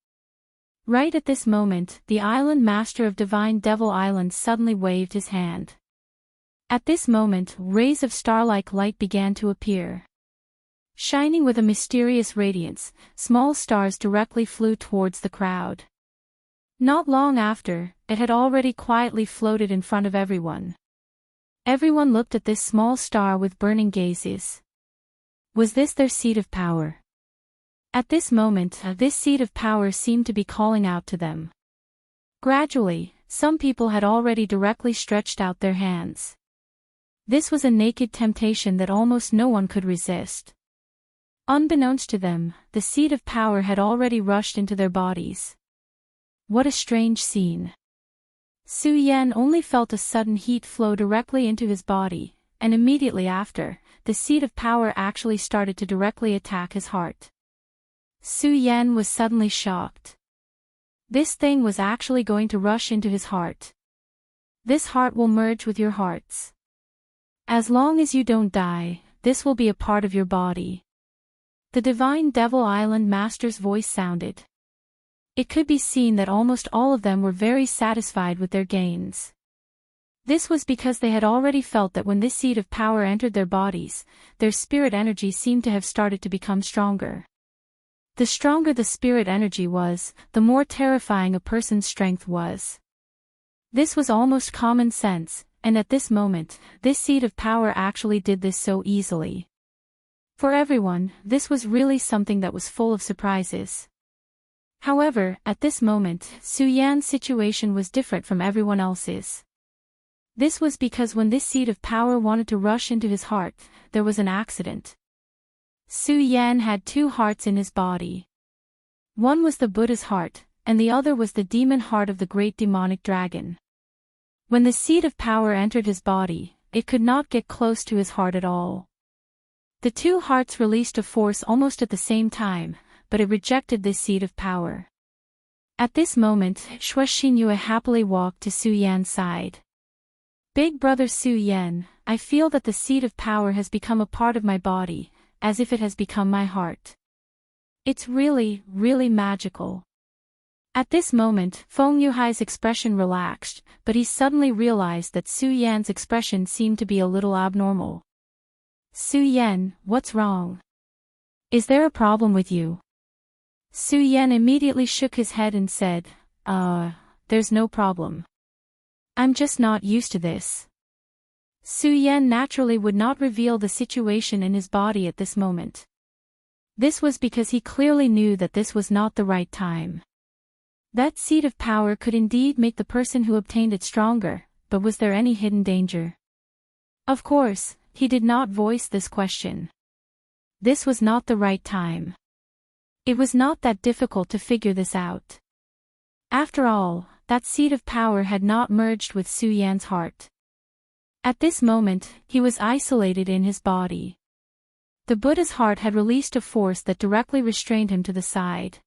Speaker 1: Right at this moment, the island master of Divine Devil Island suddenly waved his hand. At this moment, rays of star-like light began to appear. Shining with a mysterious radiance, small stars directly flew towards the crowd. Not long after, it had already quietly floated in front of everyone. Everyone looked at this small star with burning gazes. Was this their seat of power? At this moment, this seat of power seemed to be calling out to them. Gradually, some people had already directly stretched out their hands. This was a naked temptation that almost no one could resist. Unbeknownst to them, the seat of power had already rushed into their bodies. What a strange scene. Su Yan only felt a sudden heat flow directly into his body, and immediately after, the seat of power actually started to directly attack his heart. Su Yan was suddenly shocked. This thing was actually going to rush into his heart. This heart will merge with your hearts. As long as you don't die, this will be a part of your body. The Divine Devil Island Master's voice sounded. It could be seen that almost all of them were very satisfied with their gains. This was because they had already felt that when this seed of power entered their bodies, their spirit energy seemed to have started to become stronger. The stronger the spirit energy was, the more terrifying a person's strength was. This was almost common sense, and at this moment, this seed of power actually did this so easily. For everyone, this was really something that was full of surprises. However, at this moment, Su Yan's situation was different from everyone else's. This was because when this seed of power wanted to rush into his heart, there was an accident. Su Yan had 2 hearts in his body. One was the Buddha's heart, and the other was the demon heart of the great demonic dragon. When the seed of power entered his body, it could not get close to his heart at all. The 2 hearts released a force almost at the same time, but it rejected this seed of power. At this moment, Shui Xinyue happily walked to Su Yan's side. Big brother Su Yan, I feel that the seed of power has become a part of my body, as if it has become my heart. It's really, really magical. At this moment, Feng Yuhai's expression relaxed, but he suddenly realized that Su Yan's expression seemed to be a little abnormal. Su Yan, what's wrong? Is there a problem with you? Su Yan immediately shook his head and said, there's no problem. I'm just not used to this. Su Yan naturally would not reveal the situation in his body at this moment. This was because he clearly knew that this was not the right time. That seed of power could indeed make the person who obtained it stronger, but was there any hidden danger? Of course, he did not voice this question. This was not the right time. It was not that difficult to figure this out. After all, that seed of power had not merged with Su Yan's heart. At this moment, he was isolated in his body. The Buddha's heart had released a force that directly restrained him to the side.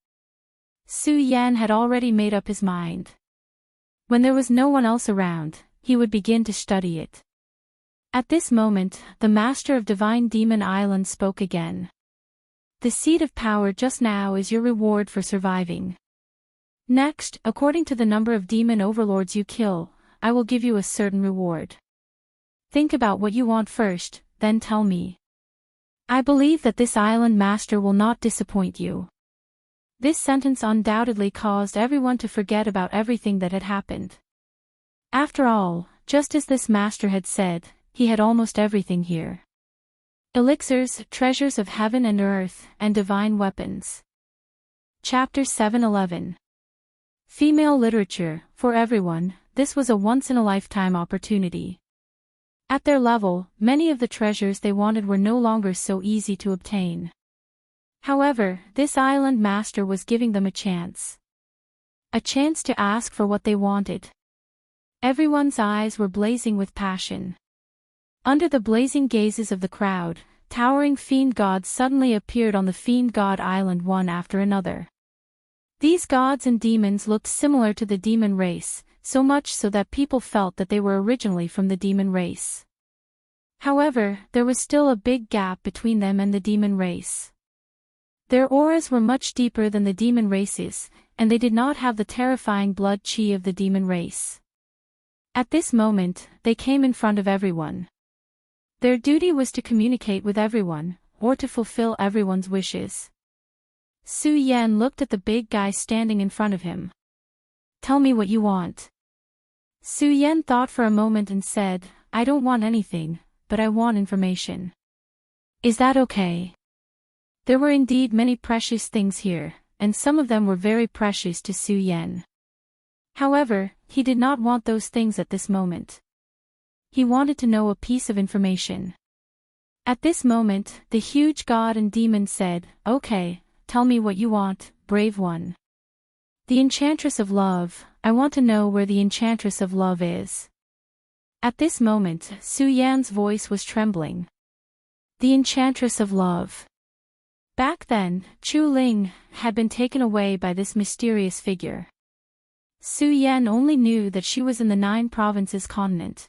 Speaker 1: Su Yan had already made up his mind. When there was no one else around, he would begin to study it. At this moment, the master of Divine Demon Island spoke again. The seed of power just now is your reward for surviving. Next, according to the number of demon overlords you kill, I will give you a certain reward. Think about what you want first, then tell me. I believe that this island master will not disappoint you. This sentence undoubtedly caused everyone to forget about everything that had happened. After all, just as this master had said, he had almost everything here. Elixirs, treasures of heaven and earth, and divine weapons. Chapter 711. Female literature, for everyone. this was a once-in-a-lifetime opportunity. At their level, many of the treasures they wanted were no longer so easy to obtain. However, this island master was giving them a chance. A chance to ask for what they wanted. Everyone's eyes were blazing with passion. Under the blazing gazes of the crowd, towering fiend gods suddenly appeared on the fiend god island one after another. These gods and demons looked similar to the demon race, so much so that people felt that they were originally from the demon race. However, there was still a big gap between them and the demon race. Their auras were much deeper than the demon race's, and they did not have the terrifying blood chi of the demon race. At this moment, they came in front of everyone. Their duty was to communicate with everyone, or to fulfill everyone's wishes. Su Yan looked at the big guy standing in front of him. "Tell me what you want." Su Yan thought for a moment and said, "I don't want anything, but I want information. Is that okay?" There were indeed many precious things here, and some of them were very precious to Su Yan. However, he did not want those things at this moment. He wanted to know a piece of information. At this moment, the huge god and demon said, "Okay, tell me what you want, brave one." "The Enchantress of Love, I want to know where the Enchantress of Love is." At this moment, Su Yan's voice was trembling. The Enchantress of Love. Back then, Chu Ling had been taken away by this mysterious figure. Su Yan only knew that she was in the 9 provinces continent.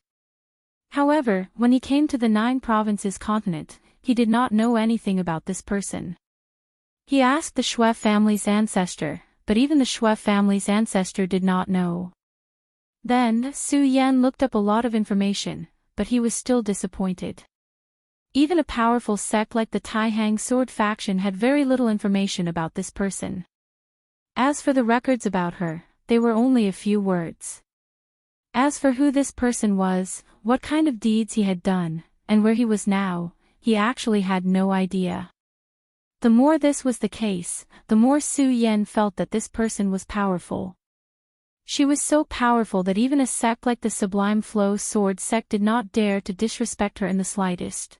Speaker 1: However, when he came to the 9 provinces continent, he did not know anything about this person. He asked the Shui family's ancestor, but even the Shui family's ancestor did not know. Then, Su Yan looked up a lot of information, but he was still disappointed. Even a powerful sect like the Taihang sword faction had very little information about this person. As for the records about her, they were only a few words. As for who this person was, what kind of deeds he had done, and where he was now, he actually had no idea. The more this was the case, the more Su Yan felt that this person was powerful. She was so powerful that even a sect like the Sublime Flow Sword sect did not dare to disrespect her in the slightest.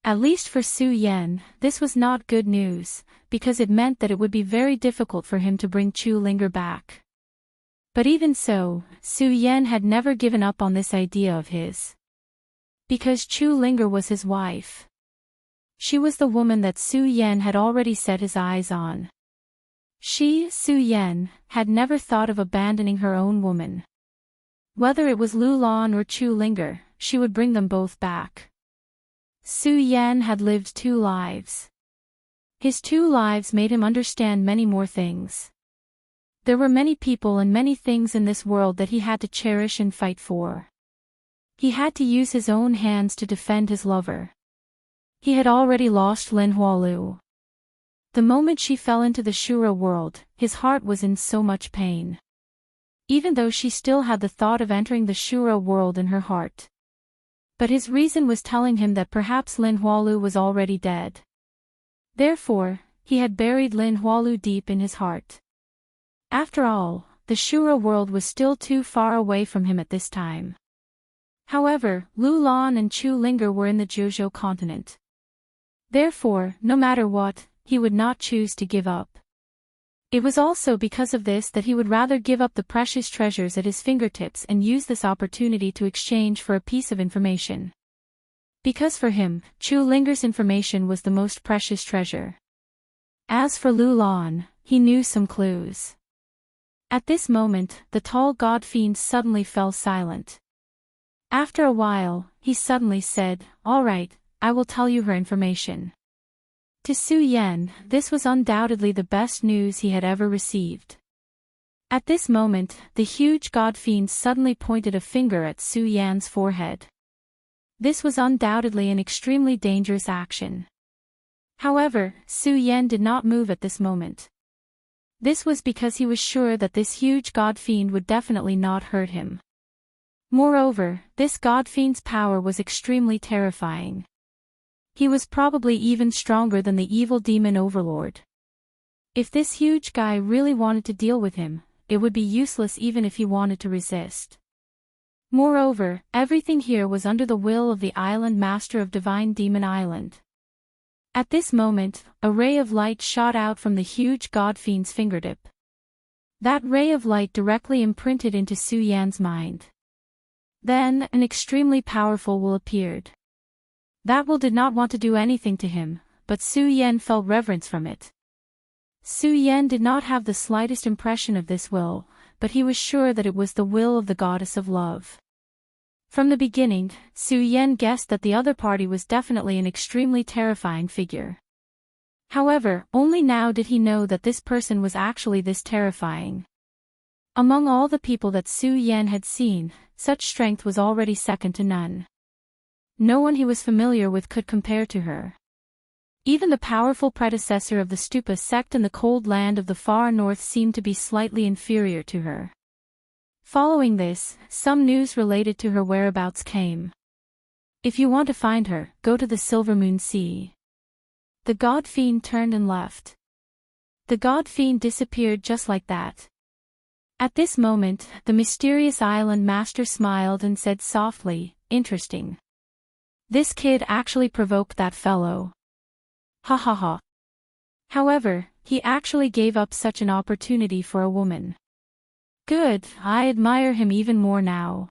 Speaker 1: At least for Su Yan, this was not good news, because it meant that it would be very difficult for him to bring Chu Linger back. But even so, Su Yan had never given up on this idea of his. Because Chu Linger was his wife. She was the woman that Su Yan had already set his eyes on. She, Su Yan, had never thought of abandoning her own woman. Whether it was Lu Lan or Chu Linger, she would bring them both back. Su Yan had lived 2 lives. His 2 lives made him understand many more things. There were many people and many things in this world that he had to cherish and fight for. He had to use his own hands to defend his lover. He had already lost Lin Hualu. The moment she fell into the Shura world, his heart was in so much pain. Even though she still had the thought of entering the Shura world in her heart. But his reason was telling him that perhaps Lin Hualu was already dead. Therefore, he had buried Lin Hualu deep in his heart. After all, the Shura world was still too far away from him at this time. However, Lu Lan and Chu Linger were in the Zhuzhou continent. Therefore, no matter what, he would not choose to give up. It was also because of this that he would rather give up the precious treasures at his fingertips and use this opportunity to exchange for a piece of information. Because for him, Chu Linger's information was the most precious treasure. As for Lu Lan, he knew some clues. At this moment, the tall god fiend suddenly fell silent. After a while, he suddenly said, "All right, I will tell you her information." To Su Yan, this was undoubtedly the best news he had ever received. At this moment, the huge god fiend suddenly pointed a finger at Su Yan's forehead. This was undoubtedly an extremely dangerous action. However, Su Yan did not move at this moment. This was because he was sure that this huge god fiend would definitely not hurt him. Moreover, this god fiend's power was extremely terrifying. He was probably even stronger than the evil demon overlord. If this huge guy really wanted to deal with him, it would be useless even if he wanted to resist. Moreover, everything here was under the will of the island master of Divine Demon Island. At this moment, a ray of light shot out from the huge god-fiend's fingertip. That ray of light directly imprinted into Su Yan's mind. Then, an extremely powerful will appeared. That will did not want to do anything to him, but Su Yan felt reverence from it. Su Yan did not have the slightest impression of this will, but he was sure that it was the will of the goddess of love. From the beginning, Su Yan guessed that the other party was definitely an extremely terrifying figure. However, only now did he know that this person was actually this terrifying. Among all the people that Su Yan had seen, such strength was already second to none. No one he was familiar with could compare to her. Even the powerful predecessor of the Stupa sect in the cold land of the far north seemed to be slightly inferior to her. Following this, some news related to her whereabouts came. If you want to find her, go to the Silver Moon Sea. The god fiend turned and left. The god fiend disappeared just like that. At this moment, the mysterious island master smiled and said softly, "Interesting. This kid actually provoked that fellow. Ha ha ha. However, he actually gave up such an opportunity for a woman. Good, I admire him even more now."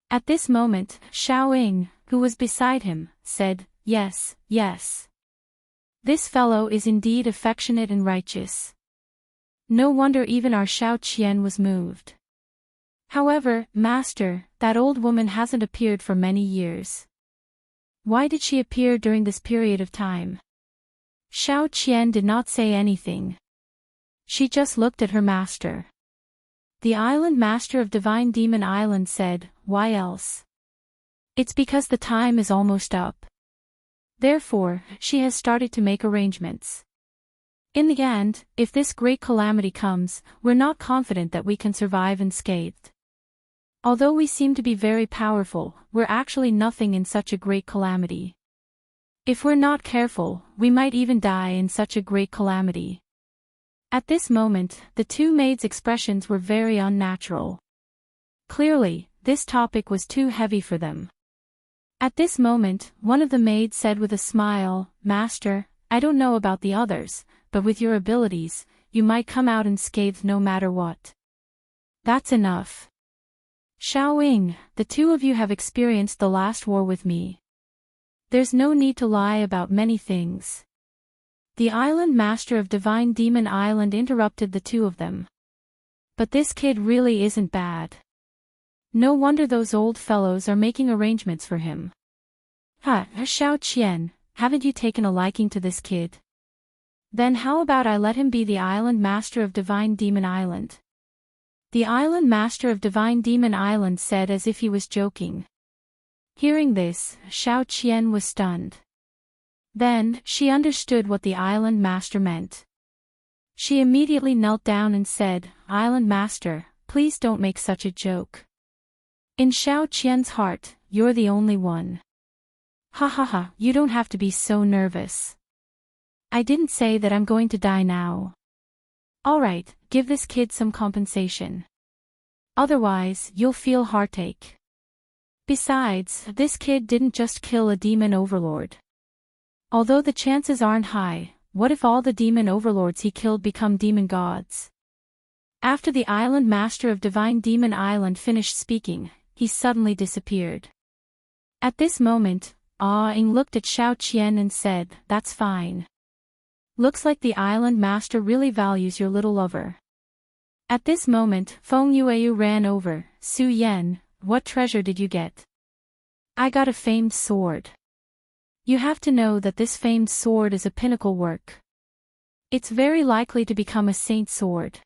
Speaker 1: At this moment, Xiaoying, who was beside him, said, "Yes, yes. This fellow is indeed affectionate and righteous. No wonder even our Xiao Qian was moved. However, master, that old woman hasn't appeared for many years. Why did she appear during this period of time?" Xiao Qian did not say anything. She just looked at her master. The island master of Divine Demon Island said, "Why else? It's because the time is almost up. Therefore, she has started to make arrangements. In the end, if this great calamity comes, we're not confident that we can survive unscathed. Although we seem to be very powerful, we're actually nothing in such a great calamity. If we're not careful, we might even die in such a great calamity." At this moment, the two maids' expressions were very unnatural. Clearly, this topic was too heavy for them. At this moment, one of the maids said with a smile, "Master, I don't know about the others, but with your abilities, you might come out unscathed no matter what." "That's enough. Xiaoying, the two of you have experienced the last war with me. There's no need to lie about many things." The island master of Divine Demon Island interrupted the two of them. "But this kid really isn't bad. No wonder those old fellows are making arrangements for him. Xiao Qian, haven't you taken a liking to this kid? Then how about I let him be the island master of Divine Demon Island?" The island master of Divine Demon Island said as if he was joking. Hearing this, Xiao Qian was stunned. Then, she understood what the island master meant. She immediately knelt down and said, "Island master, please don't make such a joke. In Xiao Qian's heart, you're the only one. Ha ha ha, you don't have to be so nervous. I didn't say that I'm going to die now. Alright, give this kid some compensation. Otherwise, you'll feel heartache. Besides, this kid didn't just kill a demon overlord. Although the chances aren't high, what if all the demon overlords he killed become demon gods?" After the island master of Divine Demon Island finished speaking, he suddenly disappeared. At this moment, Ying looked at Xiao Qian and said, "That's fine. Looks like the island master really values your little lover." At this moment, Feng Yueyu ran over. "Su Yan, what treasure did you get?" "I got a famed sword. You have to know that this famed sword is a pinnacle work. It's very likely to become a saint sword."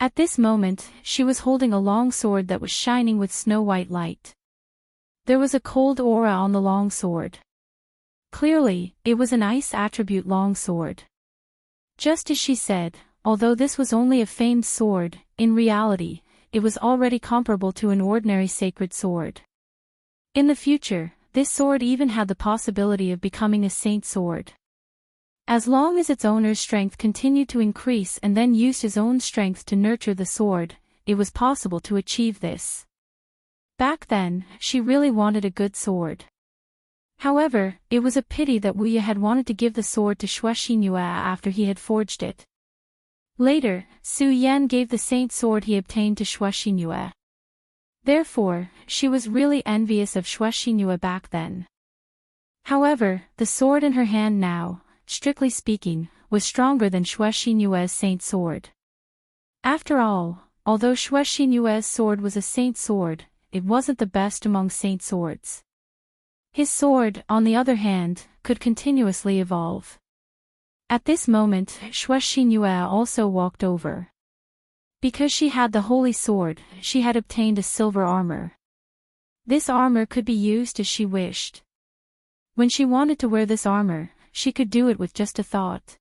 Speaker 1: At this moment, she was holding a long sword that was shining with snow-white light. There was a cold aura on the long sword. Clearly, it was an ice attribute long sword. Just as she said, although this was only a famed sword, in reality, it was already comparable to an ordinary sacred sword. In the future, this sword even had the possibility of becoming a saint sword. As long as its owner's strength continued to increase and then used his own strength to nurture the sword, it was possible to achieve this. Back then, she really wanted a good sword. However, it was a pity that Wu Ye had wanted to give the sword to Xue Xinyue after he had forged it. Later, Su Yan gave the saint sword he obtained to Xue Xinyue. Therefore, she was really envious of Xue Xinyue back then. However, the sword in her hand now, strictly speaking, was stronger than Xue Xinyue's saint sword. After all, although Xue Xinyue's sword was a saint sword, it wasn't the best among saint swords. His sword, on the other hand, could continuously evolve. At this moment, Xue Xinyue also walked over. Because she had the holy sword, she had obtained a silver armor. This armor could be used as she wished. When she wanted to wear this armor, she could do it with just a thought.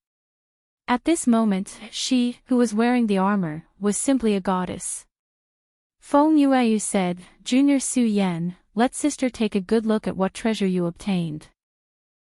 Speaker 1: At this moment, she, who was wearing the armor, was simply a goddess. Feng Yueyu said, "Junior Su Yan, let sister take a good look at what treasure you obtained."